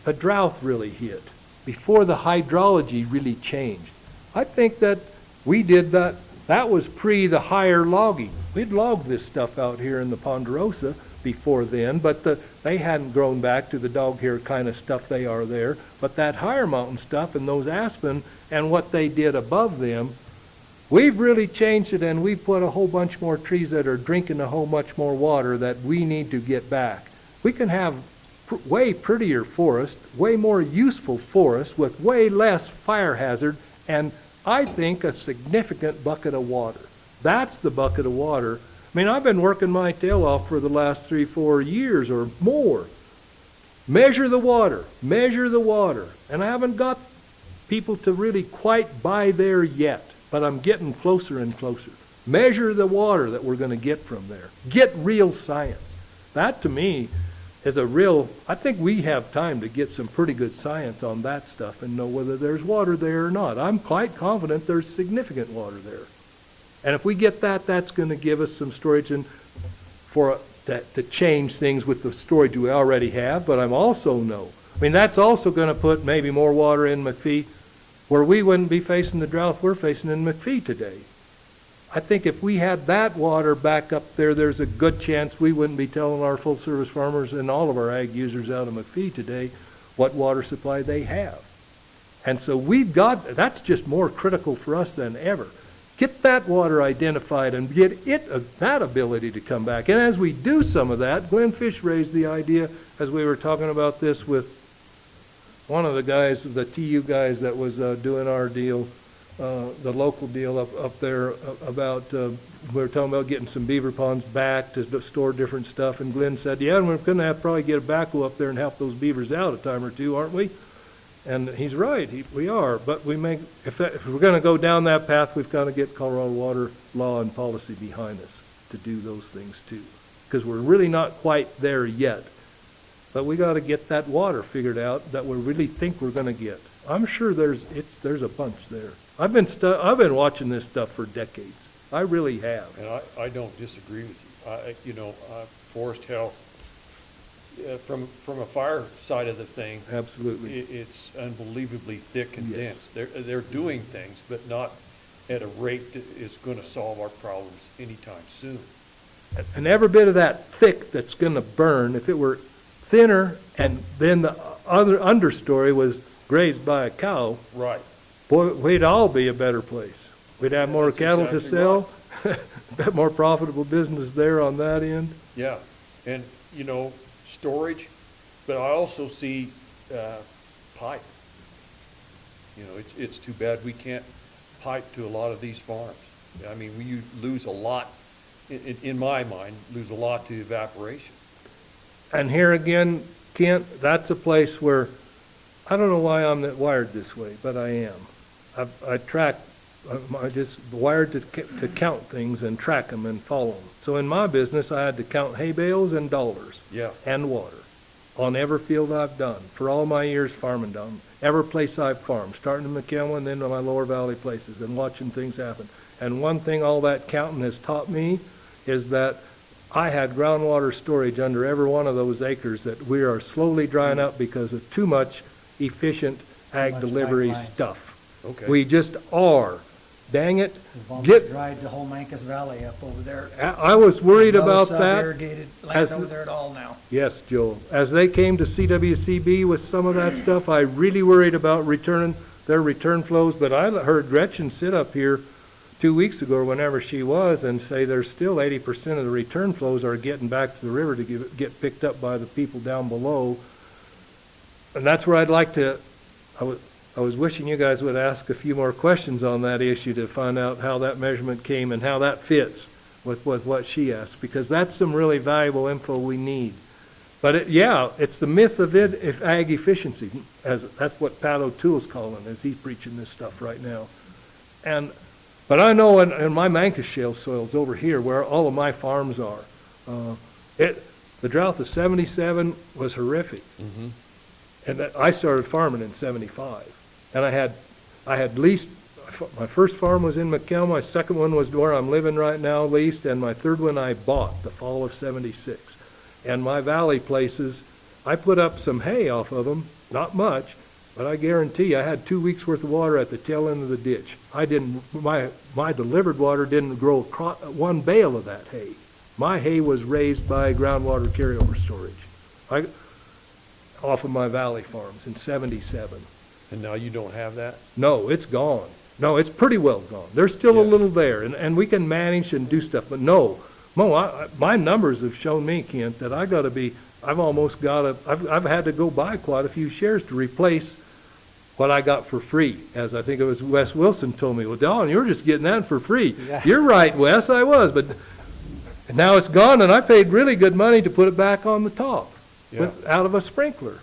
a drought really hit, before the hydrology really changed. I think that we did that. That was pre the higher logging. We'd logged this stuff out here in the Ponderosa before then, but they hadn't grown back to the dog hair kind of stuff they are there. But that higher mountain stuff and those aspen and what they did above them, we've really changed it, and we've put a whole bunch more trees that are drinking a whole much more water that we need to get back. We can have way prettier forest, way more useful forest with way less fire hazard, and I think a significant bucket of water. That's the bucket of water. I mean, I've been working my tail off for the last 3-4 years or more. Measure the water, measure the water. And I haven't got people to really quite buy there yet, but I'm getting closer and closer. Measure the water that we're going to get from there. Get real science. That to me is I think we have time to get some pretty good science on that stuff and know whether there's water there or not. I'm quite confident there's significant water there. And if we get that, that's going to give us some storage and to change things with the storage we already have. But that's also going to put maybe more water in McPhee where we wouldn't be facing the drought we're facing in McPhee today. I think if we had that water back up there, there's a good chance we wouldn't be telling our full service farmers and all of our ag users out of McPhee today what water supply they have. And so that's just more critical for us than ever. Get that water identified and get that ability to come back. And as we do some of that, Glenn Fish raised the idea as we were talking about this with one of the guys, the TU guys that was doing our deal, the local deal up there about, we were talking about getting some beaver ponds back to store different stuff. And Glenn said, yeah, we're going to have to probably get a backhoe up there and help those beavers out a time or two, aren't we? And he's right, we are. But if we're going to go down that path, we've got to get Colorado water law and policy behind us to do those things too. Because we're really not quite there yet. But we got to get that water figured out that we really think we're going to get. I'm sure there's a bunch there. I've been watching this stuff for decades. I really have. And I don't disagree with you. Forest health, from a fire side of the thing, absolutely, it's unbelievably thick and dense. They're doing things, but not at a rate that is going to solve our problems anytime soon. And every bit of that thick that's going to burn, if it were thinner and then the other understory was grazed by a cow, right? Boy, we'd all be a better place. We'd have more cattle to sell, right. More profitable business there on that end. Yeah, and storage, but I also see pipe. It's too bad we can't pipe to a lot of these farms. I mean, we lose a lot, in my mind, lose a lot to evaporation. And here again, Kent, that's a place where, I don't know why I'm wired this way, but I am. I just wired to count things and track them and follow them. So in my business, I had to count hay bales and dollars and water on every field I've done for all my years farming down. Every place I've farmed, starting in McKelvin and then to my lower valley places and watching things happen. And one thing all that counting has taught me is that I had groundwater storage under every one of those acres that we are slowly drying up because of too much efficient ag delivery stuff. Okay. We just are. Dang it. We've almost dried the whole Mancos Valley up over there. I was worried about no that. Sub-irrigated land over there at all now. Yes, Joel. As they came to CWCB with some of that stuff, I really worried about their return flows. But I heard Gretchen sit up here 2 weeks ago or whenever she was and say there's still 80% of the return flows are getting back to the river to get picked up by the people down below. And that's where I'd like to, I was wishing you guys would ask a few more questions on that issue to find out how that measurement came and how that fits with what she asked, because that's some really valuable info we need. But it's the myth of ag efficiency, as that's what Pat O'Toole's calling as he's preaching this stuff right now. And But I know in my Mancus shale soils over here where all of my farms are, the drought of 77 was horrific. Mhm. And I started farming in 75. And I had leased, my first farm was in McKell, my second one was where I'm living right now leased, and my third one I bought the fall of 76. And my valley places, I put up some hay off of them, not much, but I guarantee you, I had 2 weeks worth of water at the tail end of the ditch. My delivered water didn't grow one bale of that hay. My hay was raised by groundwater carryover storage off of my valley farms in 77. And now you don't have that? No, it's gone. No, it's pretty well gone. There's still a little there, and we can manage and do stuff, but no. Mo, my numbers have shown me, Kent, that I've had to go buy quite a few shares to replace what I got for free, as I think it was Wes Wilson told me. Well, Don, you were just getting that for free. Yeah. You're right, Wes, I was, but now it's gone, and I paid really good money to put it back on the top out of a sprinkler.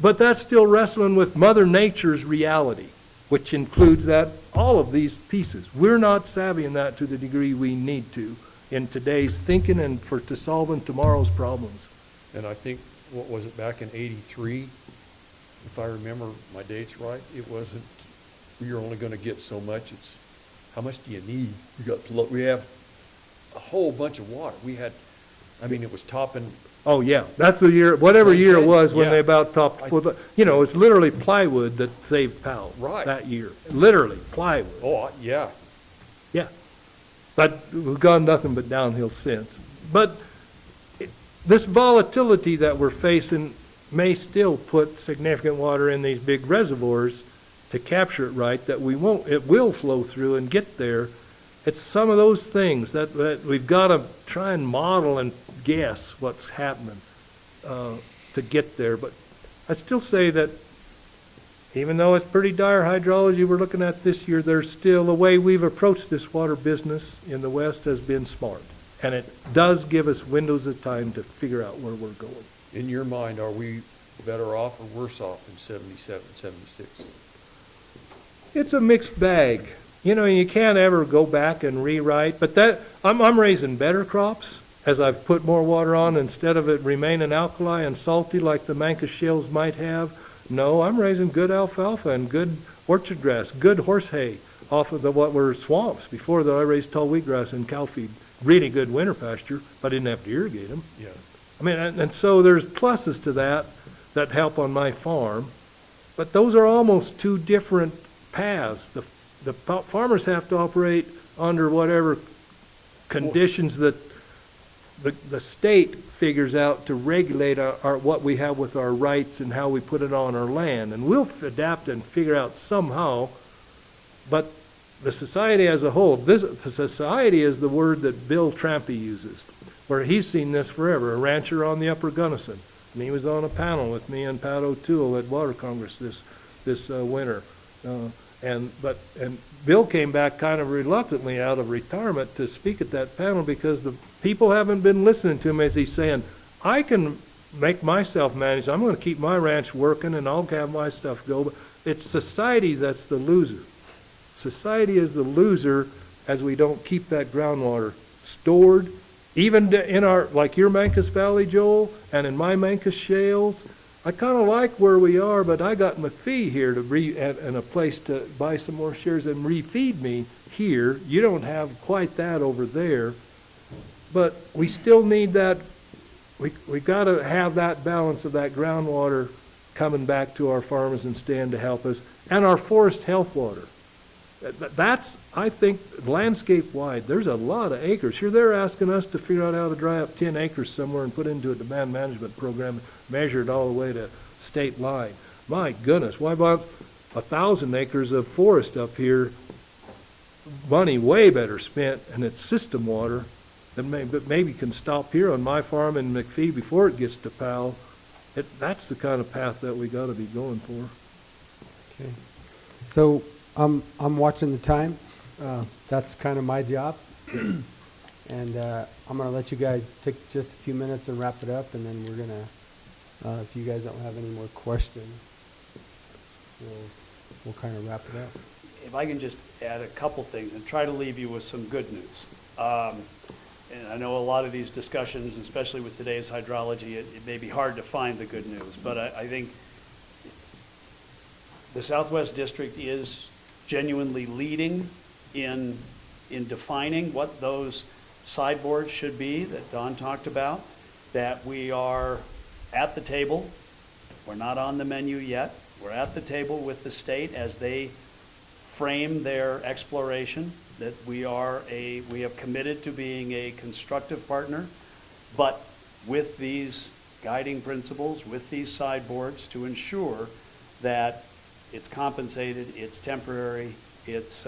But that's still wrestling with Mother Nature's reality, which includes that all of these pieces. We're not savvy in that to the degree we need to in today's thinking and to solving tomorrow's problems. And I think, what was it, back in 83, if I remember my dates right, it wasn't, you're only going to get so much. It's, how much do you need? We have a whole bunch of water. We had, I mean, it was topping. Oh, yeah, that's the year, whatever year it was when Yeah. they about topped, it's literally plywood that saved Powell Right. that year. Literally, plywood. Oh, yeah. Yeah. But we've gone nothing but downhill since. But this volatility that we're facing may still put significant water in these big reservoirs to capture it right, that it will flow through and get there. It's some of those things that we've got to try and model and guess what's happening to get there. But I still say that even though it's pretty dire hydrology we're looking at this year, there's still the way we've approached this water business in the West has been smart. And it does give us windows of time to figure out where we're going. In your mind, are we better off or worse off than 77, 76? It's a mixed bag. You can't ever go back and rewrite, but I'm raising better crops as I've put more water on instead of it remaining alkali and salty like the Mancus shales might have. No, I'm raising good alfalfa and good orchard grass, good horse hay off of what were swamps before that I raised tall wheatgrass and cow feed. Really good winter pasture, but I didn't have to irrigate them. Yeah. I mean, and so there's pluses to that help on my farm, but those are almost two different paths. The farmers have to operate under whatever conditions that the state figures out to regulate what we have with our rights and how we put it on our land. And we'll adapt and figure out somehow, but the society as a whole, the society is the word that Bill Trampy uses, where he's seen this forever, a rancher on the Upper Gunnison. And he was on a panel with me and Pat O'Toole at Water Congress this winter. And Bill came back kind of reluctantly out of retirement to speak at that panel because the people haven't been listening to him as he's saying, I can make myself manage. I'm going to keep my ranch working and I'll have my stuff go. But it's society that's the loser. Society is the loser as we don't keep that groundwater stored. Even in like your Mancus Valley, Joel, and in my Mancus shales, I kind of like where we are, but I got McPhee here and a place to buy some more shares and refeed me here. You don't have quite that over there, but we still need that. We got to have that balance of that groundwater coming back to our farmers and stand to help us, and our forest health water. That's, I think, landscape-wide, there's a lot of acres. Here they're asking us to figure out how to dry up 10 acres somewhere and put into a demand management program, measured all the way to state line. My goodness, why about 1,000 acres of forest up here? Money way better spent, and it's system water that maybe can stop here on my farm in McPhee before it gets to Powell. That's the kind of path that we got to be going for. Okay. So I'm watching the time. That's kind of my job. And I'm going to let you guys take just a few minutes and wrap it up, and then we're going to, if you guys don't have any more questions, we'll kind of wrap it up. if I can just add a couple things and try to leave you with some good news. And I know a lot of these discussions, especially with today's hydrology, it may be hard to find the good news, but I think the Southwest District is genuinely leading in defining what those sideboards should be that Don talked about, that we are at the table. We're not on the menu yet. We're at the table with the state as they frame their exploration, that we have committed to being a constructive partner, but with these guiding principles, with these sideboards to ensure that it's compensated, it's temporary, it's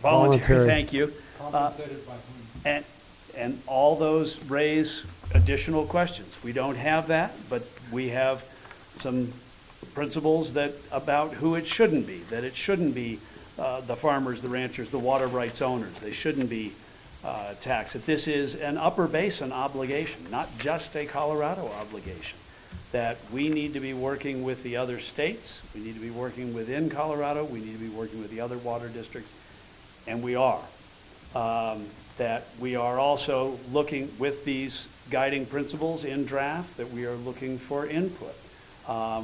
voluntary, thank you. Compensated by whom? And all those raise additional questions. We don't have that, but we have some principles that about who it shouldn't be, that it shouldn't be the farmers, the ranchers, the water rights owners. They shouldn't be taxed. That this is an upper basin obligation, not just a Colorado obligation. That we need to be working with the other states, we need to be working within Colorado, we need to be working with the other water districts, and we are. That we are also looking with these guiding principles in draft, that we are looking for input.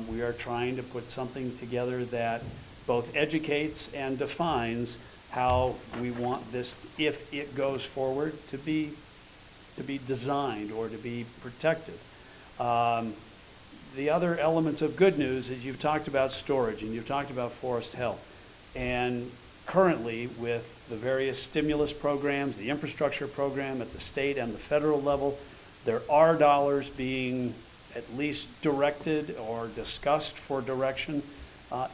We are trying to put something together that both educates and defines how we want this, if it goes forward, to be designed or to be protected. The other elements of good news is you've talked about storage and you've talked about forest health. And currently, with the various stimulus programs, the infrastructure program at the state and the federal level, there are dollars being at least directed or discussed for direction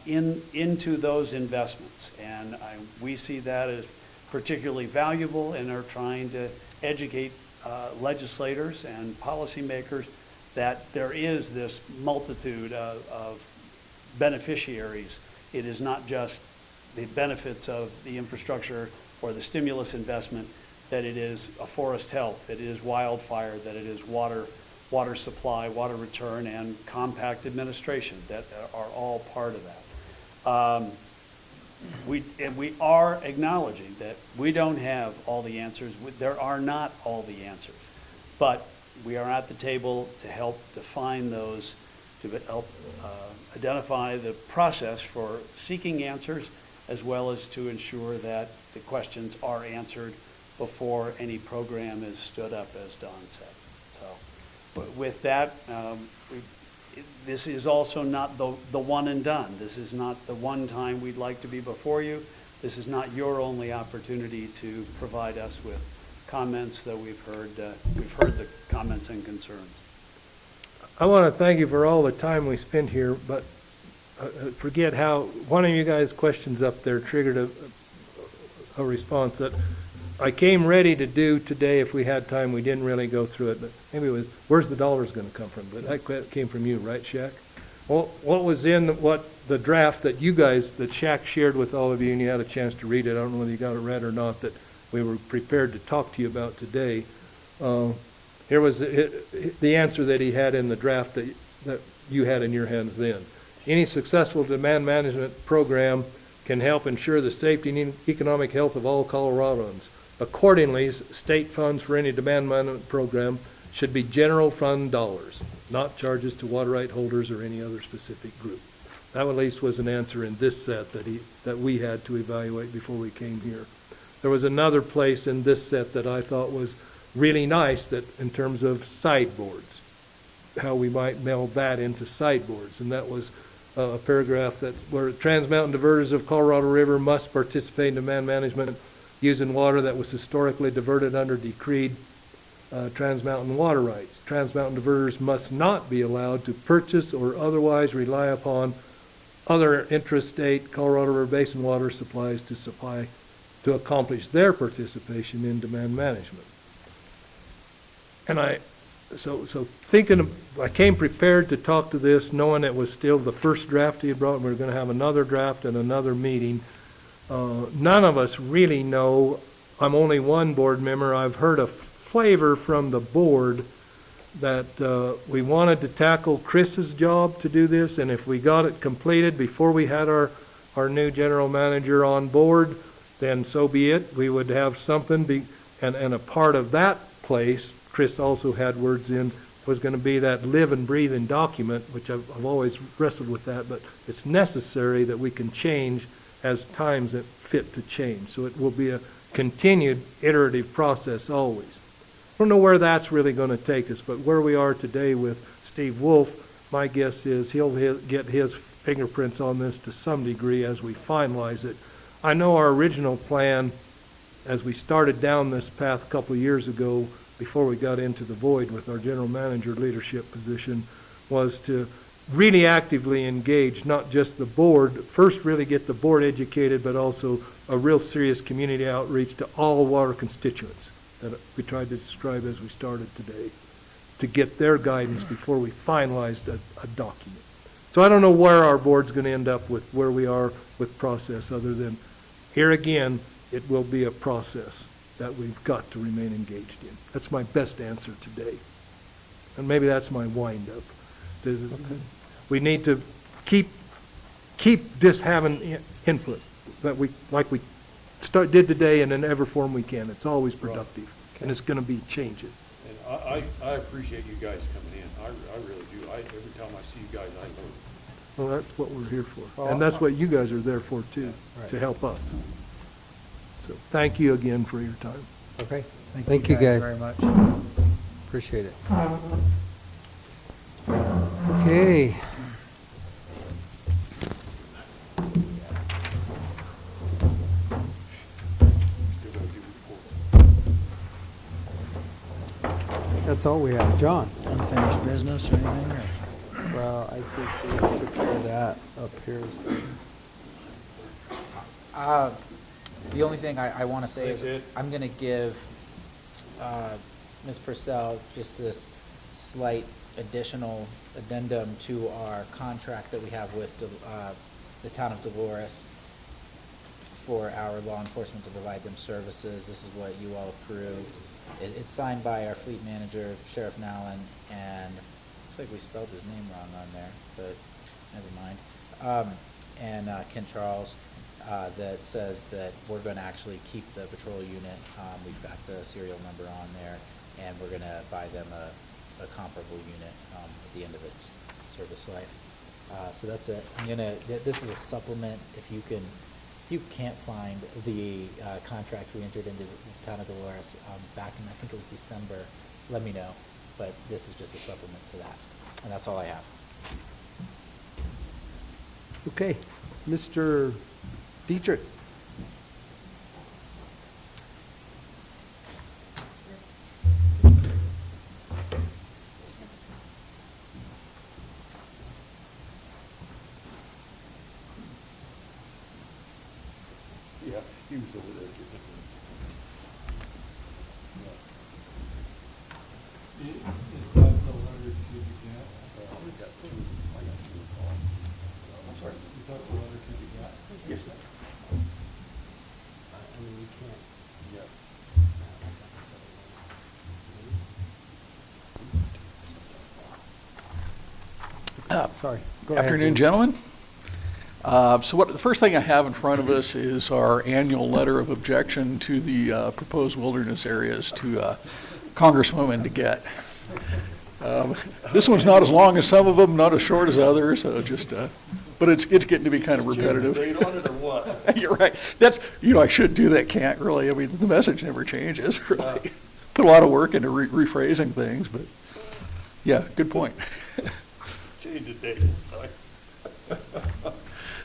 into those investments. And we see that as particularly valuable and are trying to educate legislators and policymakers that there is this multitude of beneficiaries. It is not just the benefits of the infrastructure or the stimulus investment, that it is a forest health, that it is wildfire, that it is water supply, water return, and compact administration that are all part of that. We are acknowledging that we don't have all the answers. There are not all the answers, but we are at the table to help define those, to help identify the process for seeking answers, as well as to ensure that the questions are answered before any program is stood up, as Don said. So, but with that, this is also not the one and done. This is not the one time we'd like to be before you. This is not your only opportunity to provide us with comments that we've heard the comments and concerns. I want to thank you for all the time we spent here, but forget how one of you guys' questions up there triggered a response that I came ready to do today. If we had time, we didn't really go through it, but maybe it was, where's the dollars going to come from? But that came from you, right, Shaq? Well, what was in the draft that you guys, that Shaq shared with all of you, and you had a chance to read it, I don't know whether you got it read or not, that we were prepared to talk to you about today. Here was the answer that he had in the draft that you had in your hands then. Any successful demand management program can help ensure the safety and economic health of all Coloradans. Accordingly, state funds for any demand management program should be general fund dollars, not charges to water right holders or any other specific group. That at least was an answer in this set that we had to evaluate before we came here. There was another place in this set that I thought was really nice, that in terms of sideboards, how we might meld that into sideboards, and that was a paragraph that where Trans Mountain diverters of Colorado River must participate in demand management using water that was historically diverted under decreed Trans Mountain water rights. Trans Mountain diverters must not be allowed to purchase or otherwise rely upon other intrastate Colorado River Basin water supplies to accomplish their participation in demand management. And I came prepared to talk to this, knowing it was still the first draft he had brought, and we were going to have another draft and another meeting. None of us really know. I'm only one board member. I've heard a flavor from the board that we wanted to tackle Chris's job to do this, and if we got it completed before we had our new general manager on board, then so be it. We would have something, and a part of that place, Chris also had words in, was going to be that live and breathing document, which I've always wrestled with that, but it's necessary that we can change as times that fit to change. So it will be a continued iterative process always. I don't know where that's really going to take us, but where we are today with Steve Wolf, my guess is he'll get his fingerprints on this to some degree as we finalize it. I know our original plan, as we started down this path a couple of years ago, before we got into the void with our general manager leadership position, was to really actively engage not just the board, first really get the board educated, but also a real serious community outreach to all water constituents that we tried to describe as we started today, to get their guidance before we finalized a document. So I don't know where our board's going to end up with where we are with process, other than here again, it will be a process that we've got to remain engaged in. That's my best answer today. And maybe that's my wind-up. We need to keep just having input that we did today in every form we can. It's always productive, and it's going to be changing. And I appreciate you guys coming in. I really do. Every time I see you guys, I learn. Well, that's what we're here for. And that's what you guys are there for, too, to help us. So thank you again for your time. Okay. Thank you guys very much. Appreciate it. Okay. That's all we have. John? Unfinished business or anything? Or? Well, I think we took care of that up here. The only thing I want to say is I'm going to give Ms. Purcell just this slight additional addendum to our contract that we have with the town of Dolores for our law enforcement to provide them services. This is what you all approved. It's signed by our fleet manager, Sheriff Nallen, and looks like we spelled his name wrong on there, but never mind. And Ken Charles. That says that we're going to actually keep the patrol unit. We've got the serial number on there, and we're going to buy them a comparable unit at the end of its service life. So that's it. This is a supplement. If you can't find the contract we entered into the town of Dolores back in, I think it was December, let me know. But this is just a supplement to that, and that's all I have. Okay. Mr. Dietrich. Yeah, he was over there. Is that the letter to the GAT? I'm sorry. Is that the letter to the GAT? Yes. I mean, we can't. Sorry. Go ahead, Afternoon, Jim. gentlemen. So the first thing I have in front of us is our annual letter of objection to the proposed wilderness areas to Congresswoman DeGette. This one's not as long as some of them, not as short as others, so but it's getting to be kind of repetitive. Date on it or what? You're right. I should do that, can't really. I mean, the message never changes, really. Put a lot of work into rephrasing things, but yeah, good point. Change the date, sorry.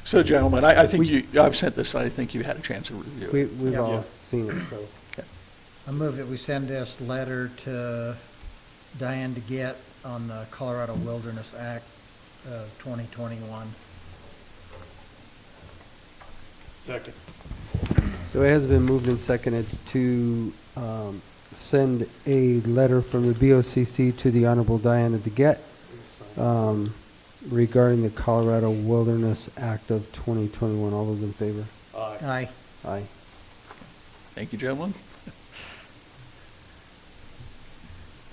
So, gentlemen, I think I've sent this, I think you had a chance to review it. We've all seen it, so. I move that we send this letter to Diane DeGette on the Colorado Wilderness Act of 2021. Second. So it has been moved and seconded to send a letter from the BOCC to the Honorable Diana DeGette regarding the Colorado Wilderness Act of 2021. All those in favor? Aye. Aye. Aye. Thank you, gentlemen.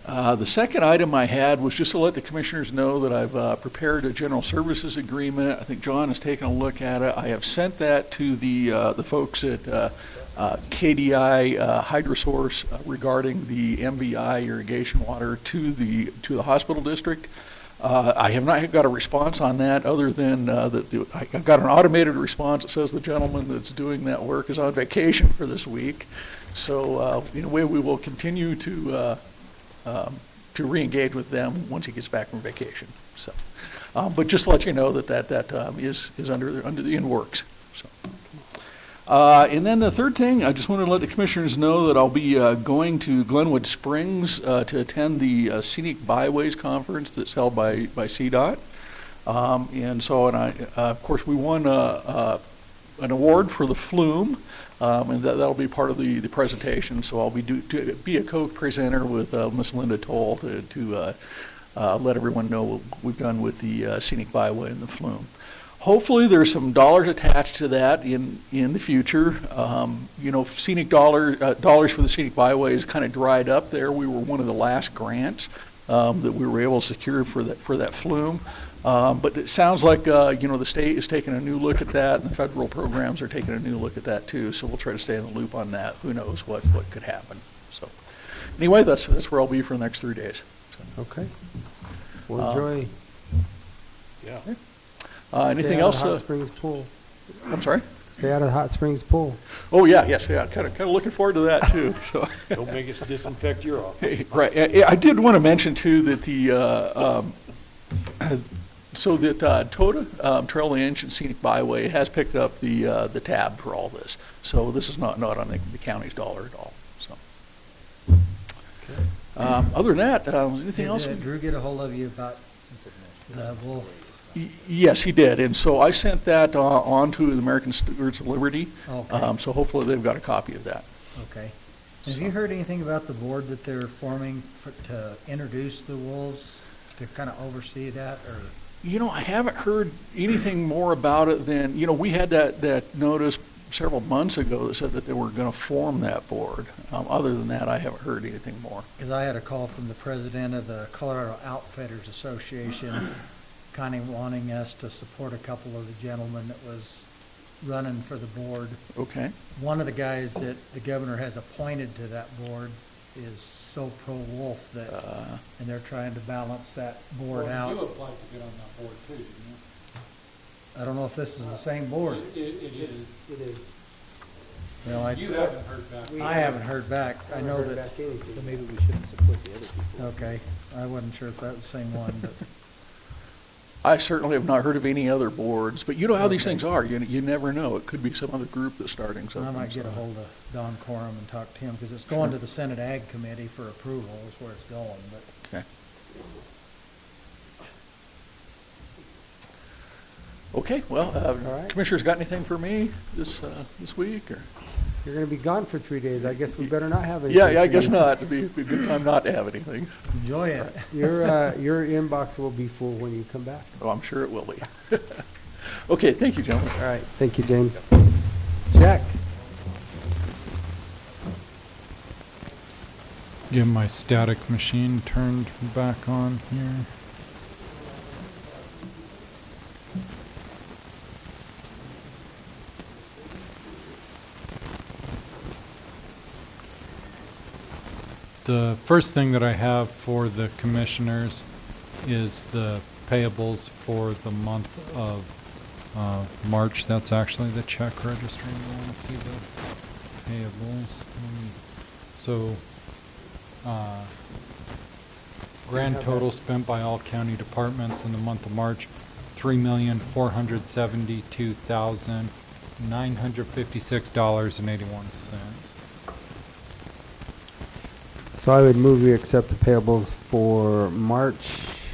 The second item I had was just to let the commissioners know that I've prepared a general services agreement. I think John has taken a look at it. I have sent that to the folks at KDI HydroSource regarding the MVI irrigation water to the hospital district. I have not got a response on that other than I got an automated response that says the gentleman that's doing that work is on vacation for this week. So in a way, we will continue to re-engage with them once he gets back from vacation. So, but just to let you know that is in works. So. And then the third thing, I just wanted to let the commissioners know that I'll be going to Glenwood Springs to attend the Scenic Byways Conference that's held by CDOT. Of course, we won an award for the flume, and that'll be part of the presentation. So I'll be a co-presenter with Miss Linda Toll to let everyone know what we've done with the Scenic Byway and the flume. Hopefully there's some dollars attached to that in the future. Scenic dollars for the Scenic Byways kind of dried up there. We were one of the last grants that we were able to secure for that flume. But it sounds like the state is taking a new look at that, and the federal programs are taking a new look at that too. So we'll try to stay in the loop on that. Who knows what could happen? So anyway, that's where I'll be for the next 3 days. So. Okay. Well, enjoy. Yeah. Stay Anything out of else? Hot Springs Pool. I'm sorry? Stay out of the Hot Springs Pool. Oh, yeah, kind of looking forward to that, too. So. Don't make us disinfect your office. Right. I did want to mention, too, that TOTA, Trail of the Ancient Scenic Byway, has picked up the tab for all this. So this is not on the county's dollar at all. So. Okay. Other than that, anything else? Did Drew get a hold of you about the wolf? Yes, he did, and so I sent that on to the American Stewards of Liberty. Okay. So hopefully they've got a copy of that. Okay. Have you heard anything about the board that they're forming to introduce the wolves, to kind of oversee that, or? I haven't heard anything more about it than, we had that notice several months ago that said that they were going to form that board. Other than that, I haven't heard anything more. Because I had a call from the president of the Colorado Outfitters Association kind of wanting us to support a couple of the gentlemen that was running for the board. Okay. One of the guys that the governor has appointed to that board is so pro-wolf that, and they're trying to balance that board out. You applied to get on that board too, didn't you? I don't know if this is the same board. It is. It is. Well, You haven't heard back. I haven't heard back. I know that. So maybe we shouldn't support the other people. Okay, I wasn't sure if that was the same one, but. I certainly have not heard of any other boards, but you know how these Okay. things are. You never know. It could be some other group that's starting something. I might get a hold of Don Corum and talk to him, because it's going to the Senate Ag Committee for approval is where it's going, but. Okay. Okay, well, right. Commissioners got anything for me this week, or? You're going to be gone for 3 days. I guess we better not have anything. Yeah, I for guess you. not. It'd be a good time not to have anything. Enjoy it. Your inbox will be full when you come back. Oh, I'm sure it will be. Okay, thank you, gentlemen. All right. Thank you, Jane. Jack? Get my static machine turned back on here. The first thing that I have for the commissioners is the payables for the month of March. That's actually the check registry. You want to see the payables. So, grand total spent by all county departments in the month of March, $3,472,956.81. So I would move we accept the payables for March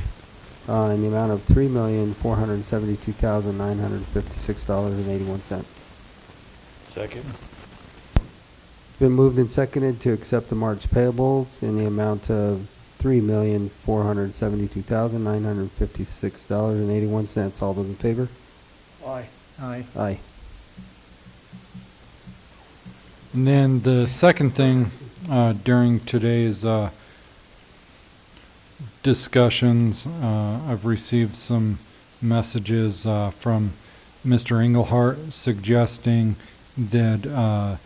in the amount of $3,472,956.81. Second. It's been moved and seconded to accept the March payables in the amount of $3,472,956.81. All those in favor? Aye. Aye. Aye. And then the second thing during today's discussions. I've received some messages from Mr. Englehart suggesting that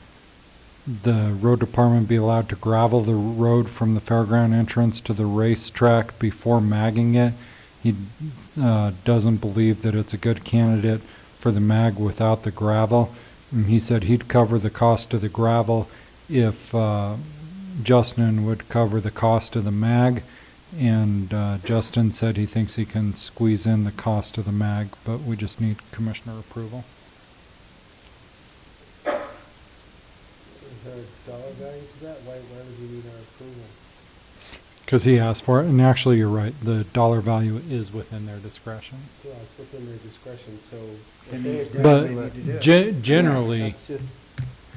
the road department be allowed to gravel the road from the fairground entrance to the racetrack before magging it. He doesn't believe that it's a good candidate for the mag without the gravel. And he said he'd cover the cost of the gravel if Justin would cover the cost of the mag. And Justin said he thinks he can squeeze in the cost of the mag, but we just need commissioner approval. Is there a dollar value to that? Why would you need our approval? Because he asked for it, and actually you're right, the dollar value is within their discretion. Yeah, it's within their discretion, so. Can if they you agree But to it- generally, That's just.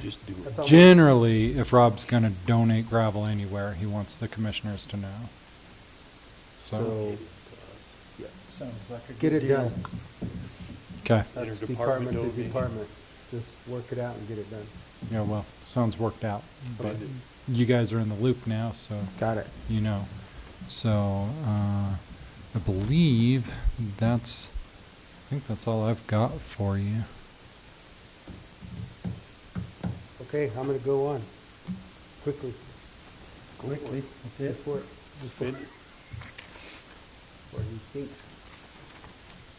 Just do it. that's almost- generally, if Rob's gonna donate gravel anywhere, he wants the commissioners to know. So, Sounds like a get good it deal. done. Okay, That's Interdepartment department to donation. department. Just work it out and get it done. yeah, well, sounds worked out, but Okay. you guys are in the loop now, so. Got it. You know. So, I believe I think that's all I've got for you. Okay, I'm gonna go on. Quickly. Quickly, that's it. Before he thinks.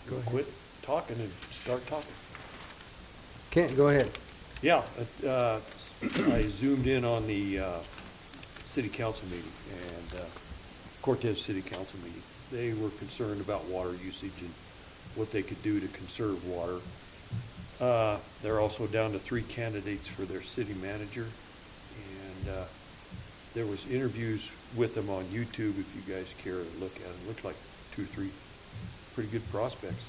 Go ahead. Quit talking and start talking. Kent, go ahead. Yeah, I zoomed in on the city council meeting and Cortez City Council meeting. They were concerned about water usage and what they could do to conserve water. They're also down to 3 candidates for their city manager. And there was interviews with them on YouTube if you guys care to look at it. Looked like 2 or 3 pretty good prospects.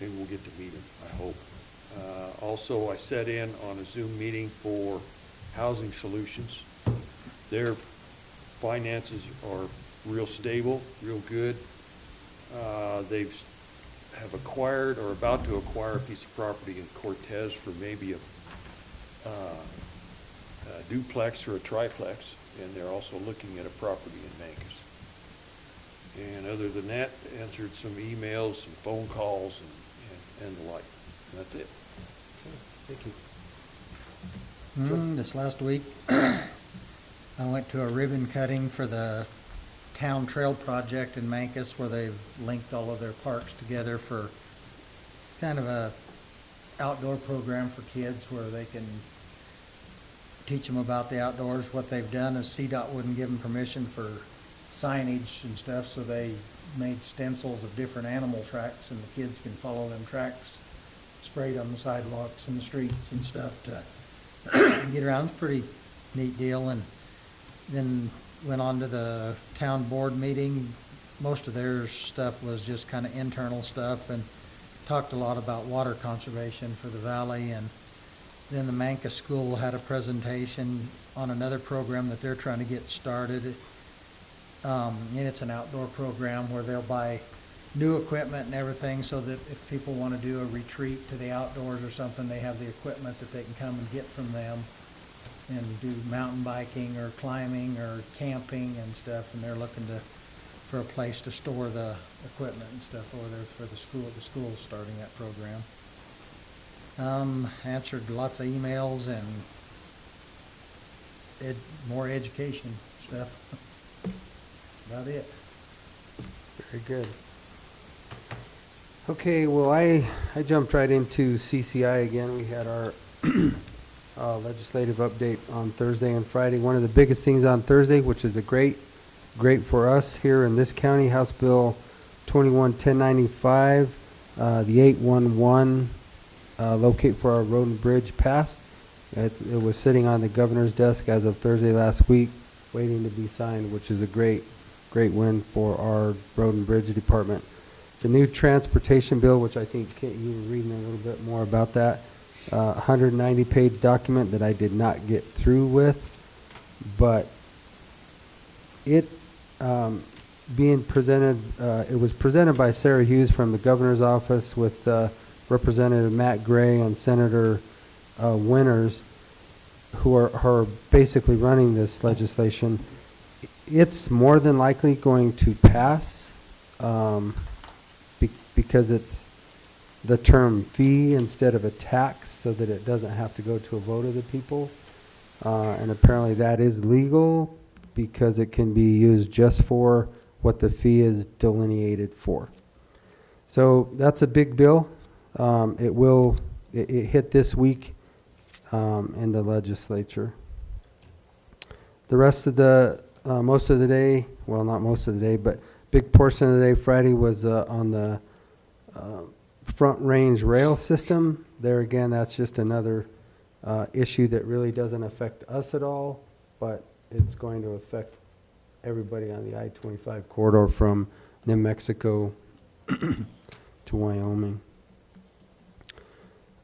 Maybe we'll get to meet them, I hope. Also, I sat in on a Zoom meeting for Housing Solutions. Their finances are real stable, real good. They've have acquired or about to acquire a piece of property in Cortez for maybe a duplex or a triplex, and they're also looking at a property in Mancos. And other than that, answered some emails, some phone calls, and the like. And that's it. Thank you. This last week, I went to a ribbon cutting for the town trail project in Mancos, where they've linked all of their parks together for kind of a outdoor program for kids where they can teach them about the outdoors. What they've done is CDOT wouldn't give them permission for signage and stuff, so they made stencils of different animal tracks, and the kids can follow them tracks sprayed on the sidewalks and the streets and stuff to get around. It's a pretty neat deal. And then went on to the town board meeting. Most of their stuff was just kind of internal stuff, and talked a lot about water conservation for the valley. And then the Mancos School had a presentation on another program that they're trying to get started. And it's an outdoor program where they'll buy new equipment and everything, so that if people want to do a retreat to the outdoors or something, they have the equipment that they can come and get from them and do mountain biking or climbing or camping and stuff. And they're looking for a place to store the equipment and stuff over there for the school. The school's starting that program. Answered lots of emails and more education stuff. About it. Very good. Okay, well, I jumped right into CCI again. We had our legislative update on Thursday and Friday. One of the biggest things on Thursday, which is great for us here in this county, House Bill 21-1095, the 811 locate for our road and bridge passed. It was sitting on the governor's desk as of Thursday last week, waiting to be signed, which is a great win for our road and bridge department. The new transportation bill, which I think, Kent, you were reading a little bit more about that, 190-page document that I did not get through with, but it being presented, it was presented by Sarah Hughes from the governor's office with Representative Matt Gray and Senator Winters, who are basically running this legislation. it's more than likely going to pass, because it's the term fee instead of a tax, so that it doesn't have to go to a vote of the people. And apparently that is legal, because it can be used just for what the fee is delineated for. So that's a big bill. It hit this week in the legislature. The rest of the, most of the day, well, not most of the day, but big portion of the day, Friday, was on the Front Range rail system. There again, that's just another issue that really doesn't affect us at all, but it's going to affect everybody on the I-25 corridor from New Mexico to Wyoming.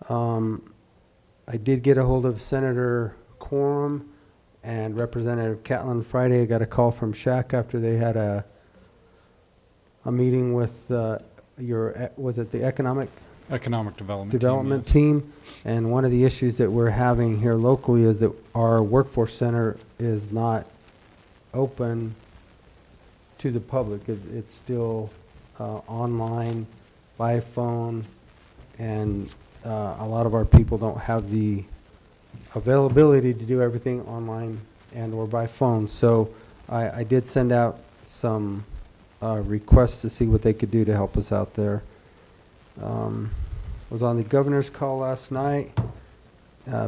I did get a hold of Senator Quorum and Representative Catlin Friday. I got a call from Shaq after they had a meeting with was it the Economic Development team? And one of the issues that we're having here locally is that our workforce center is not open to the public. It's still online, by phone, and a lot of our people don't have the availability to do everything online and or by phone. So I did send out some requests to see what they could do to help us out there. Was on the governor's call last night.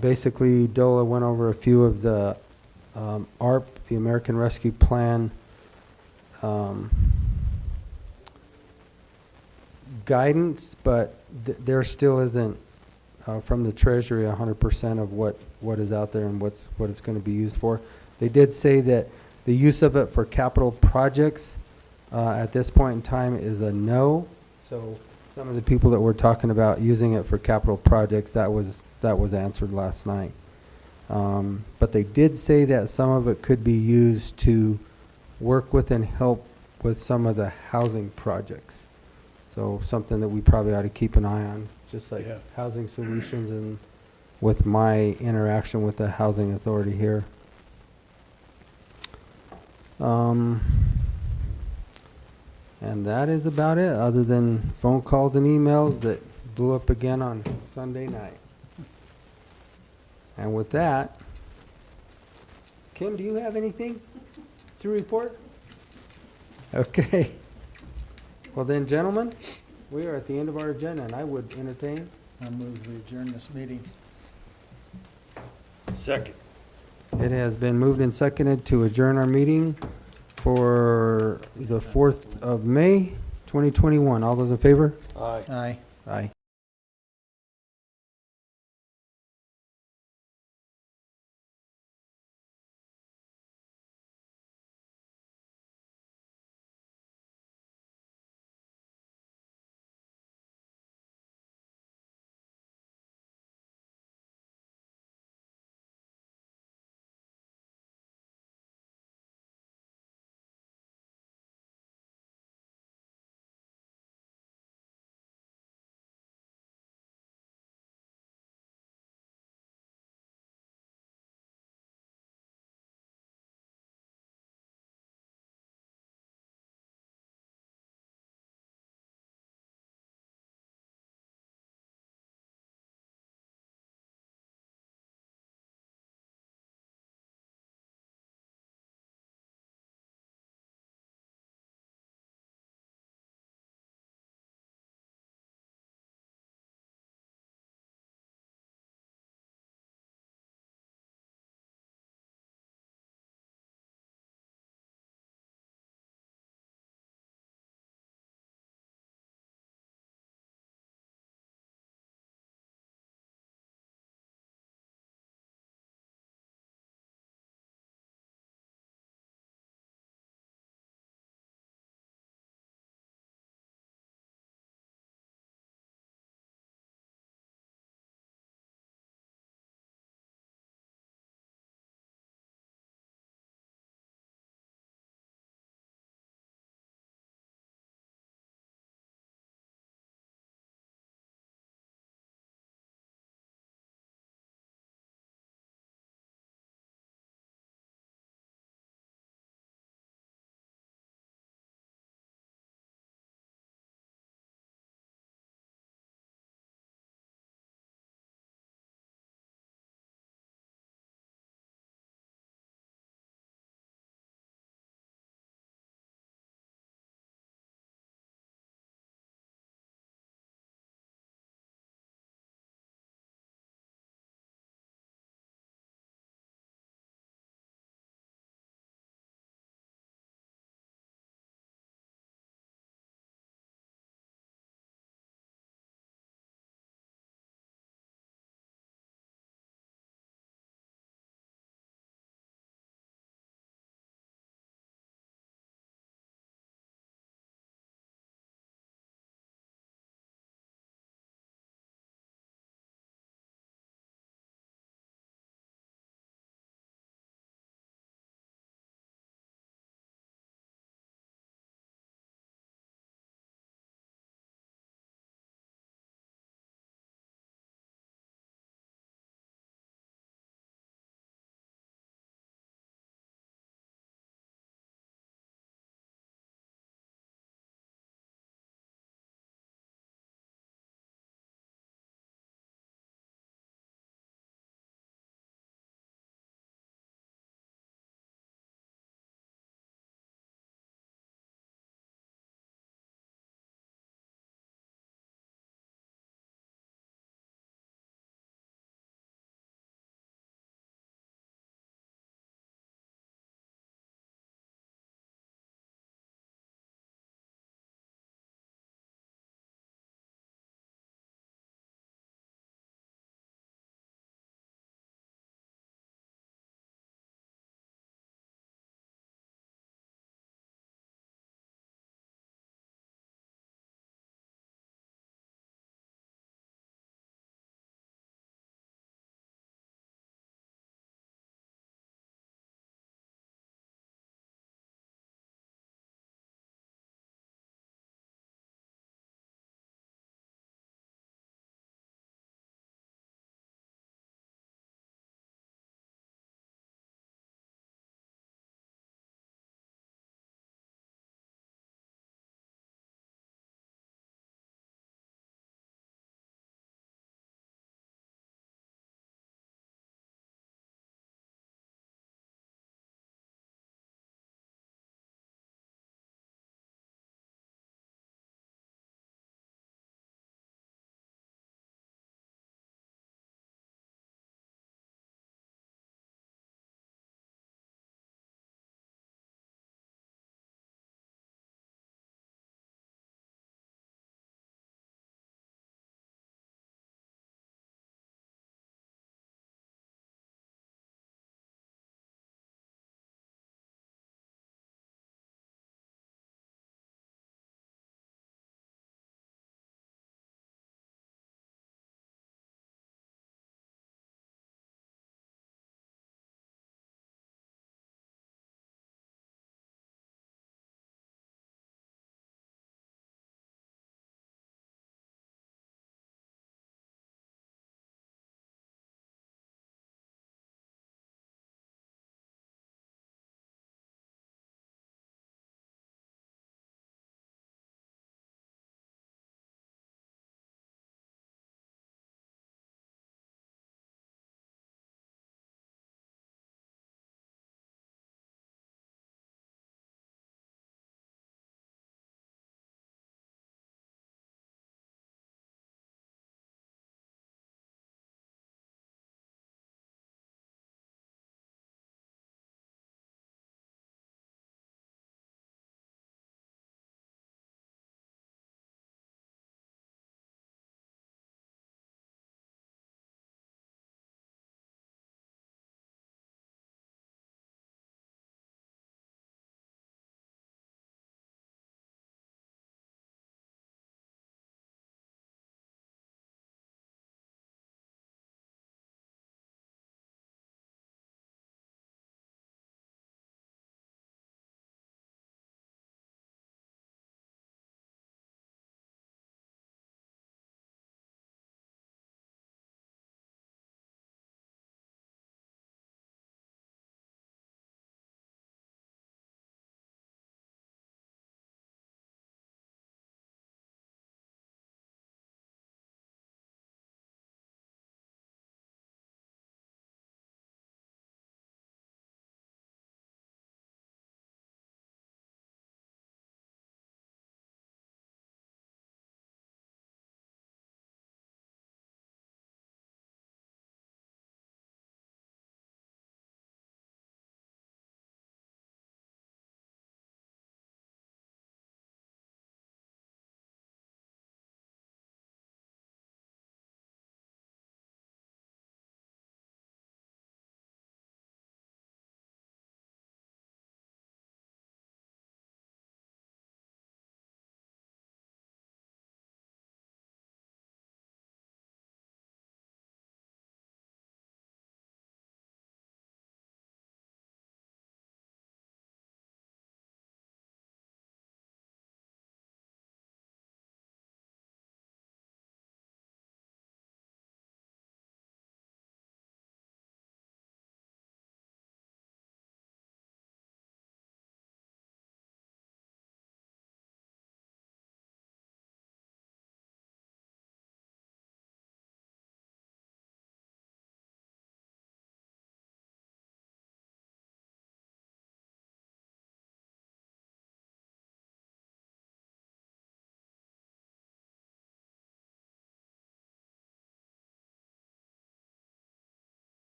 Basically, DOLA went over a few of the ARP, the American Rescue Plan, guidance, but there still isn't from the Treasury 100% of what is out there and what it's going to be used for. They did say that the use of it for capital projects at this point in time is a no. So some of the people that were talking about using it for capital projects, that was answered last night. But they did say that some of it could be used to work with and help with some of the housing projects. So something that we probably ought to keep an eye on, just like Housing Solutions and with my interaction with the Housing Authority here. And that is about it, other than phone calls and emails that blew up again on Sunday night. And with that, Kim, do you have anything to report? Okay. Well then, gentlemen, we are at the end of our agenda, and I would entertain. I move we adjourn this meeting. Second. It has been moved and seconded to adjourn our meeting for the 4th of May, 2021. All those in favor? Aye. Aye. Aye.